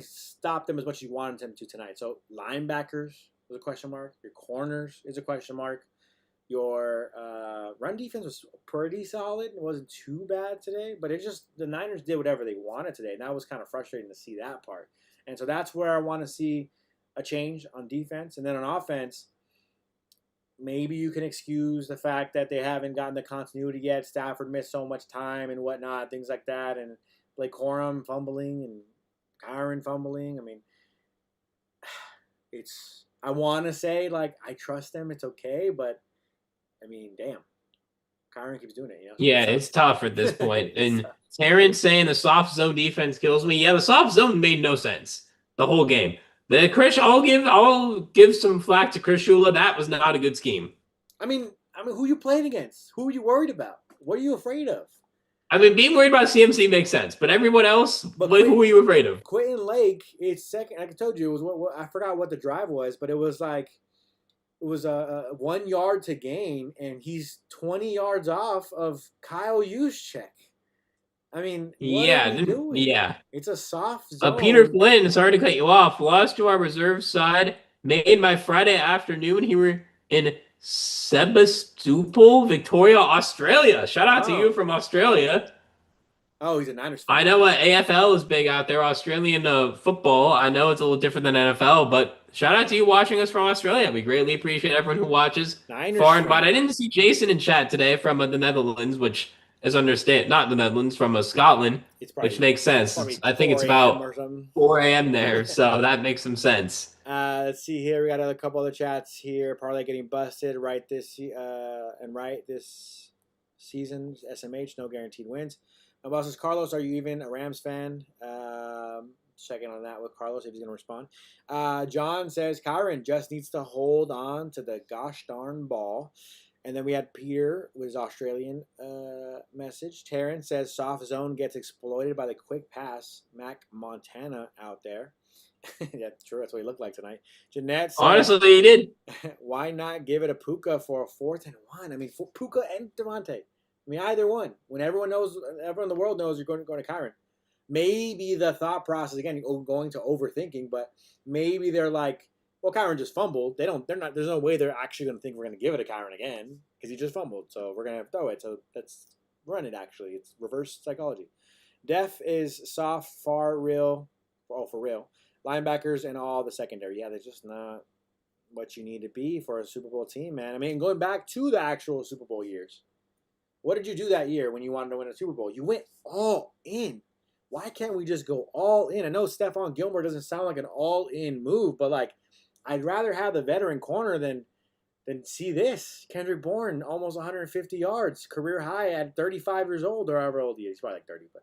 stop them as much as you wanted them to tonight. So linebackers was a question mark. Your corners is a question mark. Your run defense was pretty solid. It wasn't too bad today, but the Niners did whatever they wanted today, and that was kind of frustrating to see that part. And so that's where I want to see a change on defense. And then on offense, maybe you can excuse the fact that they haven't gotten the continuity yet. Stafford missed so much time and whatnot, things like that, and Blake Corum fumbling and Kyren fumbling. I mean, I want to say, like, I trust them. It's okay, but, I mean, damn. Kyren keeps doing it, you know? Yeah, it's tough at this point. And Terrence saying the soft zone defense kills me. Yeah, the soft zone made no sense the whole game. I'll give some flack to Chris Shula. That was not a good scheme. I mean, who you playing against? Who are you worried about? What are you afraid of? I mean, being worried about CMC makes sense, but everyone else, who are you afraid of? Quentin Lake, it's second. Like I told you, it was I forgot what the drive was, but it was like it was a 1 yard to gain, and he's 20 yards off of Kyle Juszczyk. I mean, what are we doing? Yeah. It's a soft zone. Peter Flynn, sorry to cut you off, lost to our reserve side, made my Friday afternoon. He were in Sebastopol, Victoria, Australia. Shout out to you from Australia. Oh, he's a Niners fan. I know AFL is big out there, Australian football. I know it's a little different than NFL, but shout out to you watching us from Australia. We greatly appreciate everyone who watches far and wide. I didn't see Jason in chat today from the Netherlands, which is not the Netherlands, from Scotland, which makes sense. I think it's about 4 a.m. there, so that makes some sense. Let's see here. We got a couple other chats here. Parlay getting busted this season. SMH, no guaranteed wins. My boss is Carlos. Are you even a Rams fan? Checking on that with Carlos if he's going to respond. John says Kyren just needs to hold on to the gosh darn ball. And then we had Peter with his Australian message. Terrence says soft zone gets exploited by the quick pass. Mac Montana out there. Yeah, true. That's what he looked like tonight. Jeanette says, honestly, he did. Why not give it a Puka for a 4th and 1? I mean, for Puka and Devontae. I mean, either one. When everyone in the world knows you're going to Kyren. Maybe the thought process, again, going to overthinking, but maybe they're like, well, Kyren just fumbled. There's no way they're actually going to think we're going to give it to Kyren again because he just fumbled. So we're going to throw it. So let's run it, actually. It's reverse psychology. Def is soft, for real. Linebackers and all the secondary. Yeah, they're just not what you need to be for a Super Bowl team, man. I mean, going back to the actual Super Bowl years. What did you do that year when you wanted to win a Super Bowl? You went all in. Why can't we just go all in? I know Stephon Gilmore doesn't sound like an all-in move, but like I'd rather have the veteran corner than see this. Kendrick Bourne, almost 150 yards, career high at 35 years old, or however old he is. He's probably like 30, but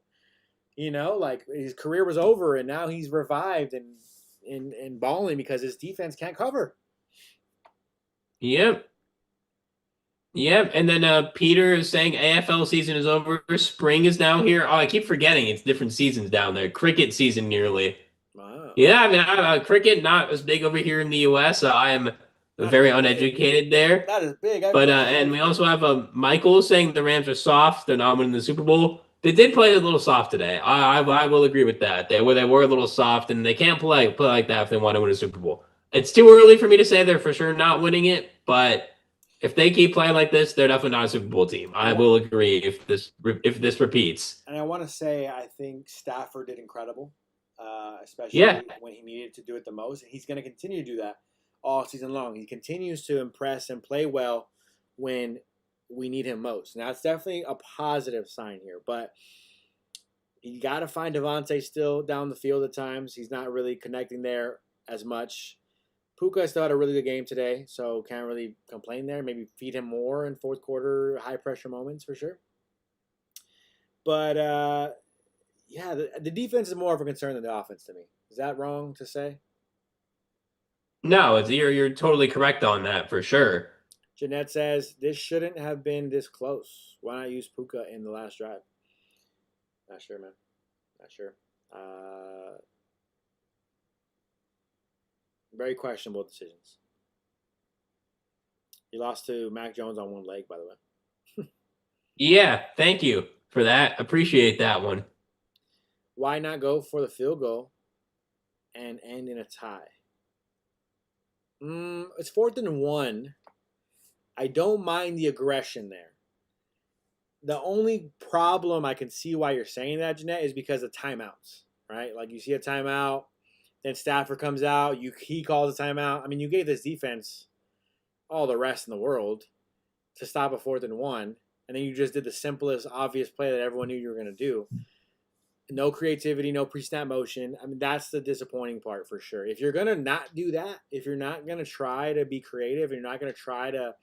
like his career was over, and now he's revived and balling because his defense can't cover. Yep. Yep, and then Peter is saying AFL season is over. Spring is now here. Oh, I keep forgetting it's different seasons down there. Cricket season nearly. Wow. Yeah, I mean, cricket not as big over here in the U.S. I am very uneducated there. That is big. But and we also have Michael saying the Rams are soft. They're not winning the Super Bowl. They did play a little soft today. I will agree with that. They were a little soft, and they can't play like that if they want to win a Super Bowl. It's too early for me to say they're for sure not winning it, but if they keep playing like this, they're definitely not a Super Bowl team. I will agree if this repeats. And I want to say I think Stafford did incredible, especially when he needed to do it the most. And he's going to continue to do that all season long. He continues to impress and play well when we need him most. Now, it's definitely a positive sign here. But you got to find Devontae still down the field at times. He's not really connecting there as much. Puka still had a really good game today, so can't really complain there. Maybe feed him more in fourth quarter, high-pressure moments for sure. But, the defense is more of a concern than the offense to me. Is that wrong to say? No, you're totally correct on that for sure. Jeanette says, this shouldn't have been this close. Why not use Puka in the last drive? Not sure, man. Not sure. Very questionable decisions. He lost to Mac Jones on one leg, by the way. Yeah, thank you for that. Appreciate that one. Why not go for the field goal and end in a tie? It's 4th and 1. I don't mind the aggression there. The only problem I can see why you're saying that, Jeanette, is because of timeouts, right? Like you see a timeout, then Stafford comes out, he calls a timeout. I mean, you gave this defense all the rest in the world to stop a 4th and 1, and then you just did the simplest, obvious play that everyone knew you were going to do. No creativity, no pre-snap motion. I mean, that's the disappointing part for sure. If you're going to not do that, if you're not going to try to be creative, and you're not going to try to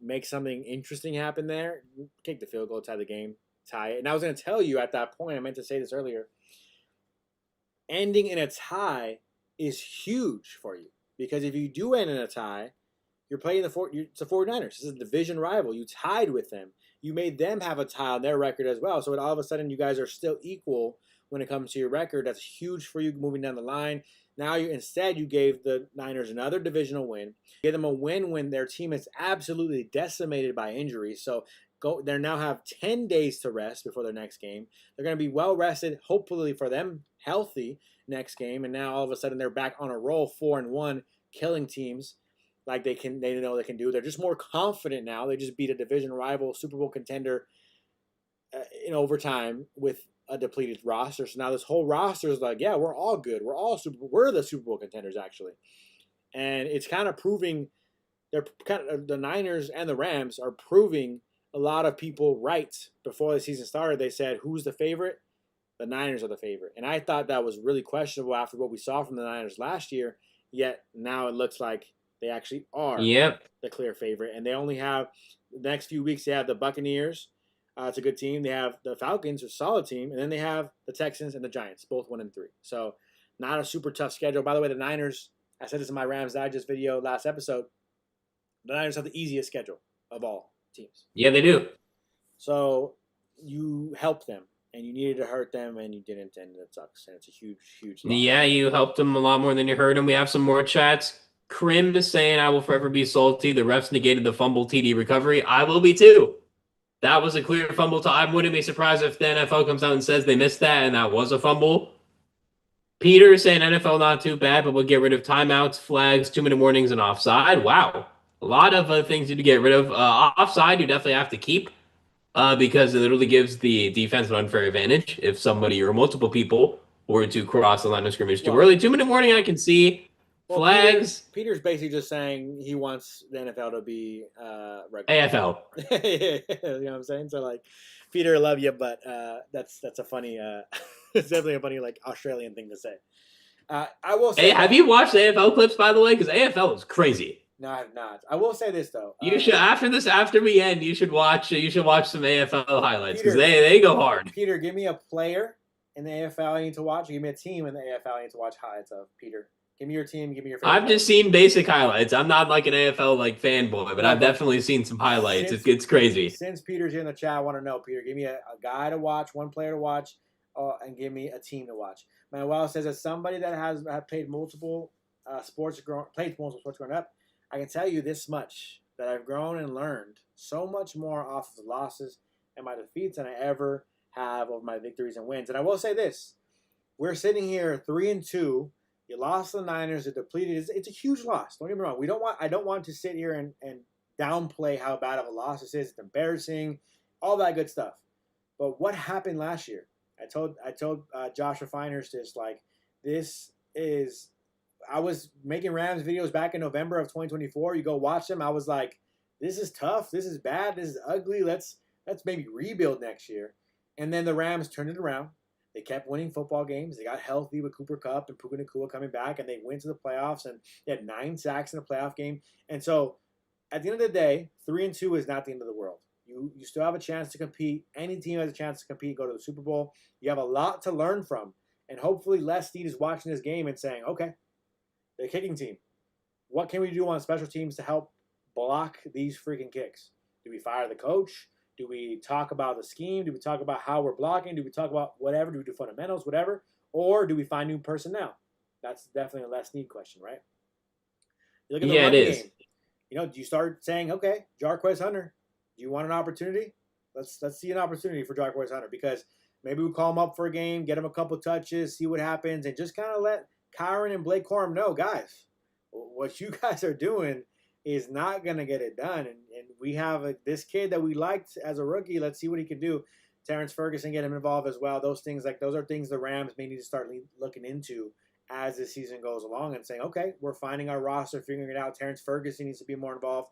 make something interesting happen there, kick the field goal, tie the game, tie it. And I was going to tell you at that point, I meant to say this earlier, ending in a tie is huge for you. Because if you do end in a tie, you're playing it's the 49ers. This is a division rival. You tied with them. You made them have a tie on their record as well. So all of a sudden, you guys are still equal when it comes to your record. That's huge for you moving down the line. Now, you gave the Niners another divisional win. You gave them a win when their team is absolutely decimated by injuries. So they now have 10 days to rest before their next game. They're going to be well rested, hopefully for them, healthy next game. And now all of a sudden they're back on a roll, 4-1, killing teams like they know they can do. They're just more confident now. They just beat a division rival, Super Bowl contender in overtime with a depleted roster. So now this whole roster is like, yeah, we're all good. We're the Super Bowl contenders actually. And it's kind of proving the Niners and the Rams are proving a lot of people right. Before the season started, they said, who's the favorite? The Niners are the favorite. And I thought that was really questionable after what we saw from the Niners last year. Yet now it looks like they actually are the clear favorite. And they only have the next few weeks. They have the Buccaneers. It's a good team. They have the Falcons, a solid team. And then they have the Texans and the Giants, both 1-3. So not a super tough schedule. By the way, the Niners, I said this in my Rams Digest video last episode, the Niners have the easiest schedule of all teams. Yeah, they do. So you helped them, and you needed to hurt them, and you didn't, and it sucks. And it's a huge, huge loss. Yeah, you helped them a lot more than you hurt them. We have some more chats. Krim is saying, I will forever be salty. The refs negated the fumble TD recovery. I will be too. That was a clear fumble. I wouldn't be surprised if the NFL comes out and says they missed that and that was a fumble. Peter is saying NFL not too bad, but we'll get rid of timeouts, flags, 2-minute warnings, and offside. Wow. A lot of things you to get rid of. Offside, you definitely have to keep because it literally gives the defense an unfair advantage if somebody or multiple people were to cross the line of scrimmage too early. 2-minute warning, I can see. Flags. Peter's basically just saying he wants the NFL to be regular. AFL. You know what I'm saying? So like, Peter, I love you, but that's a funny. It's definitely a funny like Australian thing to say. I will say. Hey, have you watched AFL clips by the way? Because AFL is crazy. No, I have not. I will say this though. You should after we end, you should watch some AFL highlights because they go hard. Peter, give me a player in the AFL I need to watch. Give me a team in the AFL I need to watch highlights of. Peter. Give me your team. Give me your favorite. I've just seen basic highlights. I'm not like an AFL fanboy, but I've definitely seen some highlights. It's crazy. Since Peter's here in the chat, I want to know, Peter, give me a guy to watch, one player to watch, and give me a team to watch. Manuel says, as somebody that has played multiple sports growing up, I can tell you this much, that I've grown and learned so much more off of the losses and my defeats than I ever have of my victories and wins. And I will say this, we're sitting here 3-2. You lost the Niners. It depleted. It's a huge loss. Don't get me wrong. I don't want to sit here and downplay how bad of a loss this is. It's embarrassing, all that good stuff. But what happened last year? I told Josh Refiners this. I was making Rams videos back in November of 2024. You go watch them. I was like, this is tough. This is bad. This is ugly. Let's maybe rebuild next year. And then the Rams turned it around. They kept winning football games. They got healthy with Cooper Kupp and Puka Nacua coming back, and they went to the playoffs, and they had 9 sacks in a playoff game. And so at the end of the day, 3-2 is not the end of the world. You still have a chance to compete. Any team has a chance to compete, go to the Super Bowl. You have a lot to learn from. And hopefully Les Snead is watching this game and saying, okay, the kicking team, what can we do on special teams to help block these freaking kicks? Do we fire the coach? Do we talk about the scheme? Do we talk about how we're blocking? Do we talk about whatever? Do we do fundamentals, whatever? Or do we find new personnel? That's definitely a Les Snead question, right? You look at the run game. Do you start saying, okay, Jarquez Hunter, do you want an opportunity? Let's see an opportunity for Jarquez Hunter, because Maybe we call him up for a game, get him a couple touches, see what happens, and just kind of let Kyren and Blake Corum know, guys, what you guys are doing is not going to get it done. And we have this kid that we liked as a rookie. Let's see what he can do. Terrence Ferguson, get him involved as well. Those are things the Rams may need to start looking into as the season goes along and saying, okay, we're finding our roster, figuring it out. Terrence Ferguson needs to be more involved.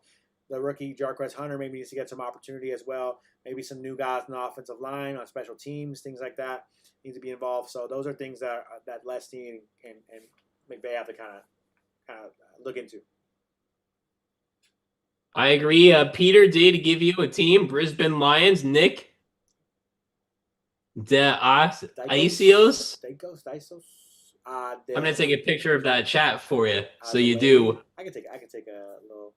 The rookie Jarquez Hunter maybe needs to get some opportunity as well. Maybe some new guys on the offensive line, on special teams, things like that need to be involved. So those are things that Leslie and McVay have to kind of look into. I agree. Peter did give you a team, Brisbane Lions. Nick, Aisios. I'm gonna take a picture of that chat for you, so you do. I can take a little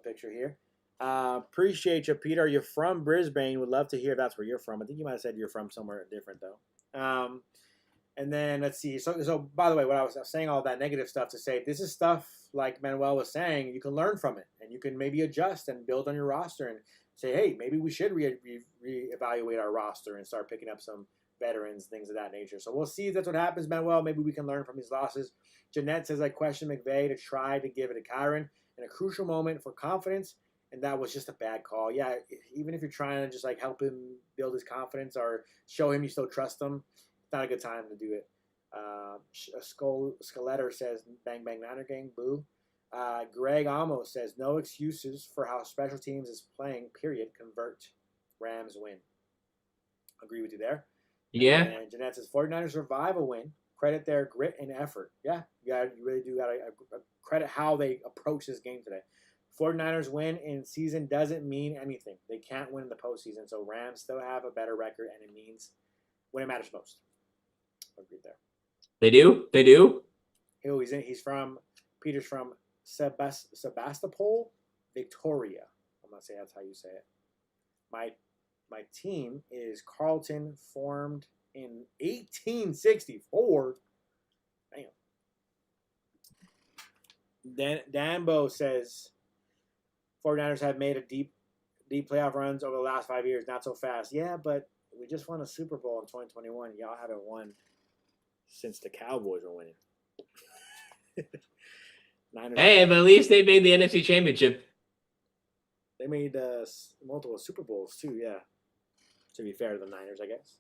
picture here. Appreciate you, Peter. You're from Brisbane. Would love to hear if that's where you're from. I think you might have said you're from somewhere different though. And then let's see. So by the way, what I was saying, all that negative stuff to say, this is stuff like Manuel was saying, you can learn from it and you can maybe adjust and build on your roster and say, hey, maybe we should reevaluate our roster and start picking up some veterans, things of that nature. So we'll see if that's what happens, Manuel. Maybe we can learn from these losses. Jeanette says, I question McVay to try to give it to Kyren in a crucial moment for confidence, and that was just a bad call. Yeah, even if you're trying to just like help him build his confidence or show him you still trust him, it's not a good time to do it. Skeletor says, bang, bang, Niner gang, boo. Greg Amos says, no excuses for how special teams is playing, period. Convert. Rams win. Agree with you there. Yeah. And Jeanette says, 49ers survive a win. Credit their grit and effort. Yeah, you really do got to credit how they approach this game today. 49ers win in season doesn't mean anything. They can't win in the postseason, so Rams still have a better record, and it means when it matters most. Agreed there. They do? Peter's from Sebastopol, Victoria. I'm going to say that's how you say it. My team is Carlton, formed in 1864. Damn. Danbo says 49ers have made a deep playoff runs over the last 5 years. Not so fast. Yeah, but we just won a Super Bowl in 2021. Y'all haven't won since the Cowboys were winning. Hey, but at least they made the NFC Championship. They made multiple Super Bowls too, yeah. To be fair to the Niners, I guess.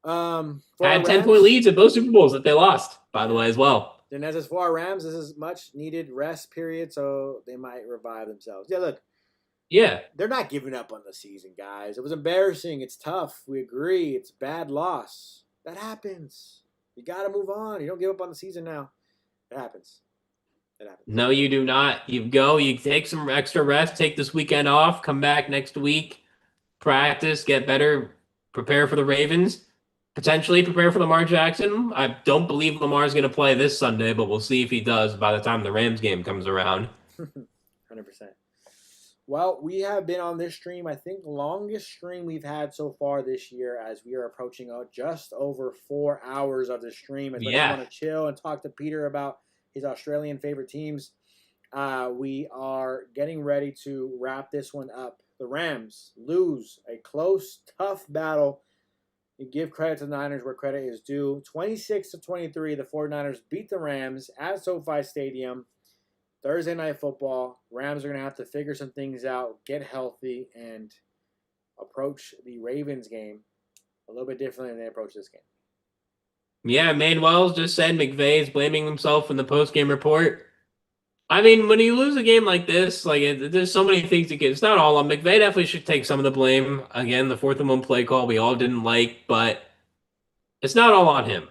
Had 10-point leads at both Super Bowls that they lost, by the way, as well. Then as for our Rams, this is much needed rest period, so they might revive themselves. Yeah, look. Yeah. They're not giving up on the season, guys. It was embarrassing. It's tough. We agree. It's bad loss. That happens. You got to move on. You don't give up on the season now. It happens. No, you do not. You take some extra rest, take this weekend off, come back next week, practice, get better, prepare for the Ravens, potentially prepare for Lamar Jackson. I don't believe Lamar's going to play this Sunday, but we'll see if he does by the time the Rams game comes around. 100%. Well, we have been on this stream, I think, the longest stream we've had so far this year, as we are approaching just over 4 hours of the stream. As I want to chill and talk to Peter about his Australian favorite teams. We are getting ready to wrap this one up. The Rams lose a close, tough battle. You give credit to the Niners where credit is due. 26-23, the 49ers beat the Rams at SoFi Stadium. Thursday Night Football. Rams are going to have to figure some things out, get healthy, and approach the Ravens game a little bit differently than they approach this game. Yeah, Manuel just said McVay is blaming himself in the post-game report. I mean, when you lose a game like this, there's so many things to get. It's not all on McVay. Definitely should take some of the blame. Again, the 4th and 1 play call we all didn't like, but it's not all on him.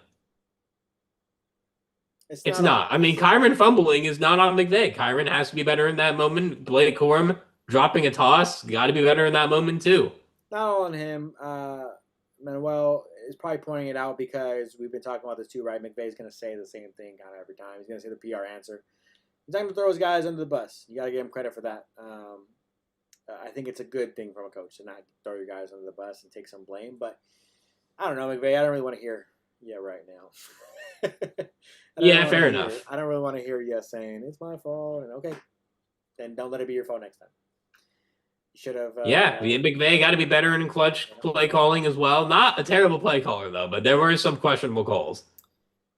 It's not. I mean, Kyren fumbling is not on McVay. Kyren has to be better in that moment. Blake Corum dropping a toss, got to be better in that moment too. Not all on him. Manuel is probably pointing it out because we've been talking about this too, right? McVay's going to say the same thing kind of every time. He's going to say the PR answer. He's not going to throw his guys under the bus. You got to give him credit for that. I think it's a good thing from a coach to not throw your guys under the bus and take some blame. But I don't know, McVay. I don't really want to hear right now. Yeah, fair enough. I don't really want to hear you saying it's my fault. And okay, then don't let it be your fault next time. Should have. Yeah, McVay got to be better in clutch play calling as well. Not a terrible play caller, though, but there were some questionable calls.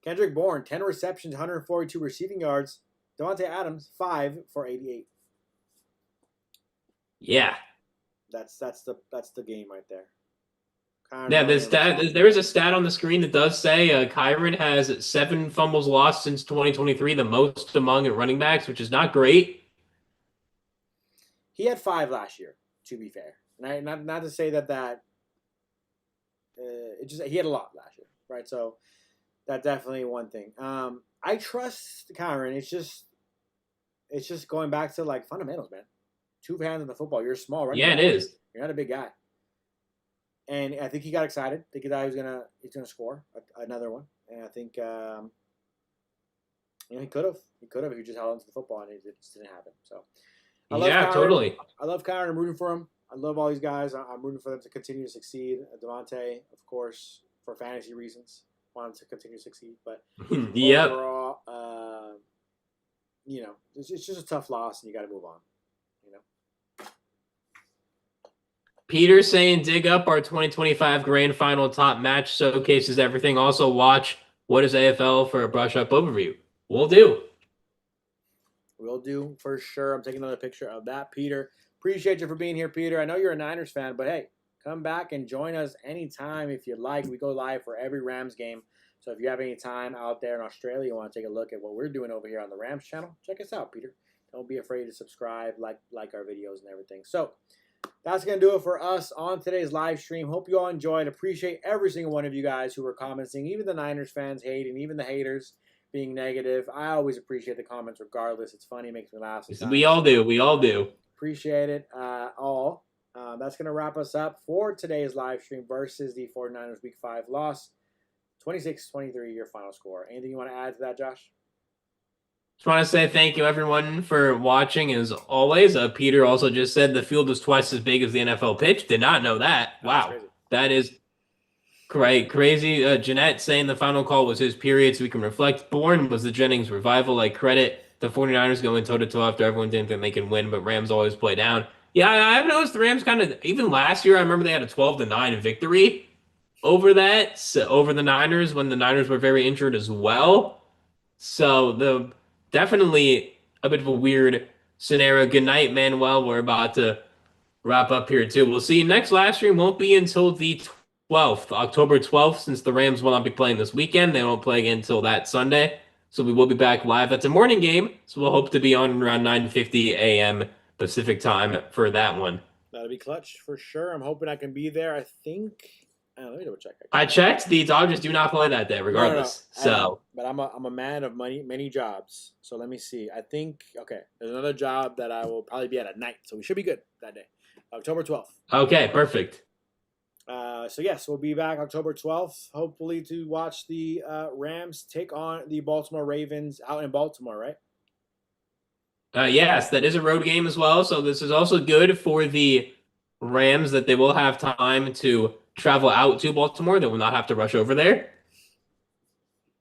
Kendrick Bourne, 10 receptions, 142 receiving yards. Devontae Adams, 5 for 88. Yeah. That's the game right there. Yeah, there is a stat on the screen that does say Kyren has 7 fumbles lost since 2023, the most among running backs, which is not great. He had 5 last year, to be fair. And not to say that he had a lot last year, right? So that's definitely one thing. I trust Kyren. It's just going back to like fundamentals, man. 2 hands on the football. You're small, right? Yeah, it is. You're not a big guy. And I think he got excited. I think he thought he's gonna score another one. And I think he could have. He could have if he just held onto the football, and it just didn't happen. So yeah, totally. I love Kyren. I'm rooting for him. I love all these guys. I'm rooting for them to continue to succeed. Devontae, of course, for fantasy reasons, want him to continue to succeed. But yep. Overall, it's just a tough loss, and you got to move on. Peter saying dig up our 2025 grand final top match showcases everything. Also watch What is AFL for a brush up overview. We'll do. We'll do for sure. I'm taking another picture of that, Peter. Appreciate you for being here, Peter. I know you're a Niners fan, but hey, come back and join us anytime if you'd like. We go live for every Rams game. So if you have any time out there in Australia, you want to take a look at what we're doing over here on the Rams channel, check us out, Peter. Don't be afraid to subscribe, like our videos and everything. So that's going to do it for us on today's live stream. Hope you all enjoyed. Appreciate every single one of you guys who were commenting, even the Niners fans hating, even the haters being negative. I always appreciate the comments regardless. It's funny. It makes me laugh sometimes. We all do. We all do. Appreciate it all. That's going to wrap us up for today's live stream versus the 49ers Week 5 loss. 26-23 your final score. Anything you want to add to that, Josh? Just want to say thank you, everyone, for watching, as always. Peter also just said the field was twice as big as the NFL pitch. Did not know that. Wow. That is great. Crazy. Jeanette saying the final call was his period, so we can reflect. Bourne was the Jennings revival. I credit the 49ers going toe-to-toe after everyone didn't think they can win, but Rams always play down. Yeah, I've noticed the Rams kind of, even last year, I remember they had a 12-9 victory over the Niners when the Niners were very injured as well. So definitely a bit of a weird scenario. Good night, Manuel. We're about to wrap up here, too. We'll see you next live stream. Won't be until the 12th, October 12th, since the Rams will not be playing this weekend. They won't play again until that Sunday. So we will be back live. That's a morning game, so we'll hope to be on around 9:50 a.m. Pacific time for that one. That'll be clutch for sure. I'm hoping I can be there. I think... let me double check. I checked. The Dodgers do not play that day, regardless. No. But I'm a man of many jobs. So let me see. I think there's another job that I will probably be at night, so we should be good that day, October 12th. Okay, perfect. So yes, we'll be back October 12th, hopefully to watch the Rams take on the Baltimore Ravens out in Baltimore, right? Yes, that is a road game as well. So this is also good for the Rams that they will have time to travel out to Baltimore. They will not have to rush over there.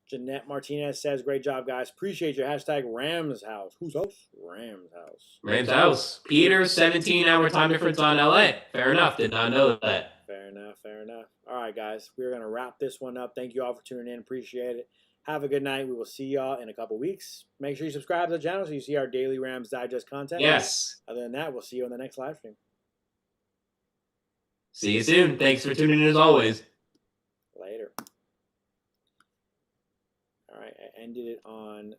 Jeanette Martinez says, great job, guys. Appreciate your hashtag Rams House. Whose house? Rams House. Rams House. Peter, 17-hour time difference on LA. Fair enough. Did not know that. Fair enough. All right, guys. We're going to wrap this one up. Thank you all for tuning in. Appreciate it. Have a good night. We will see y'all in a couple weeks. Make sure you subscribe to the channel so you see our daily Rams Digest content. Yes. Other than that, we'll see you on the next live stream. See you soon. Thanks for tuning in as always. Later. All right. I ended it on...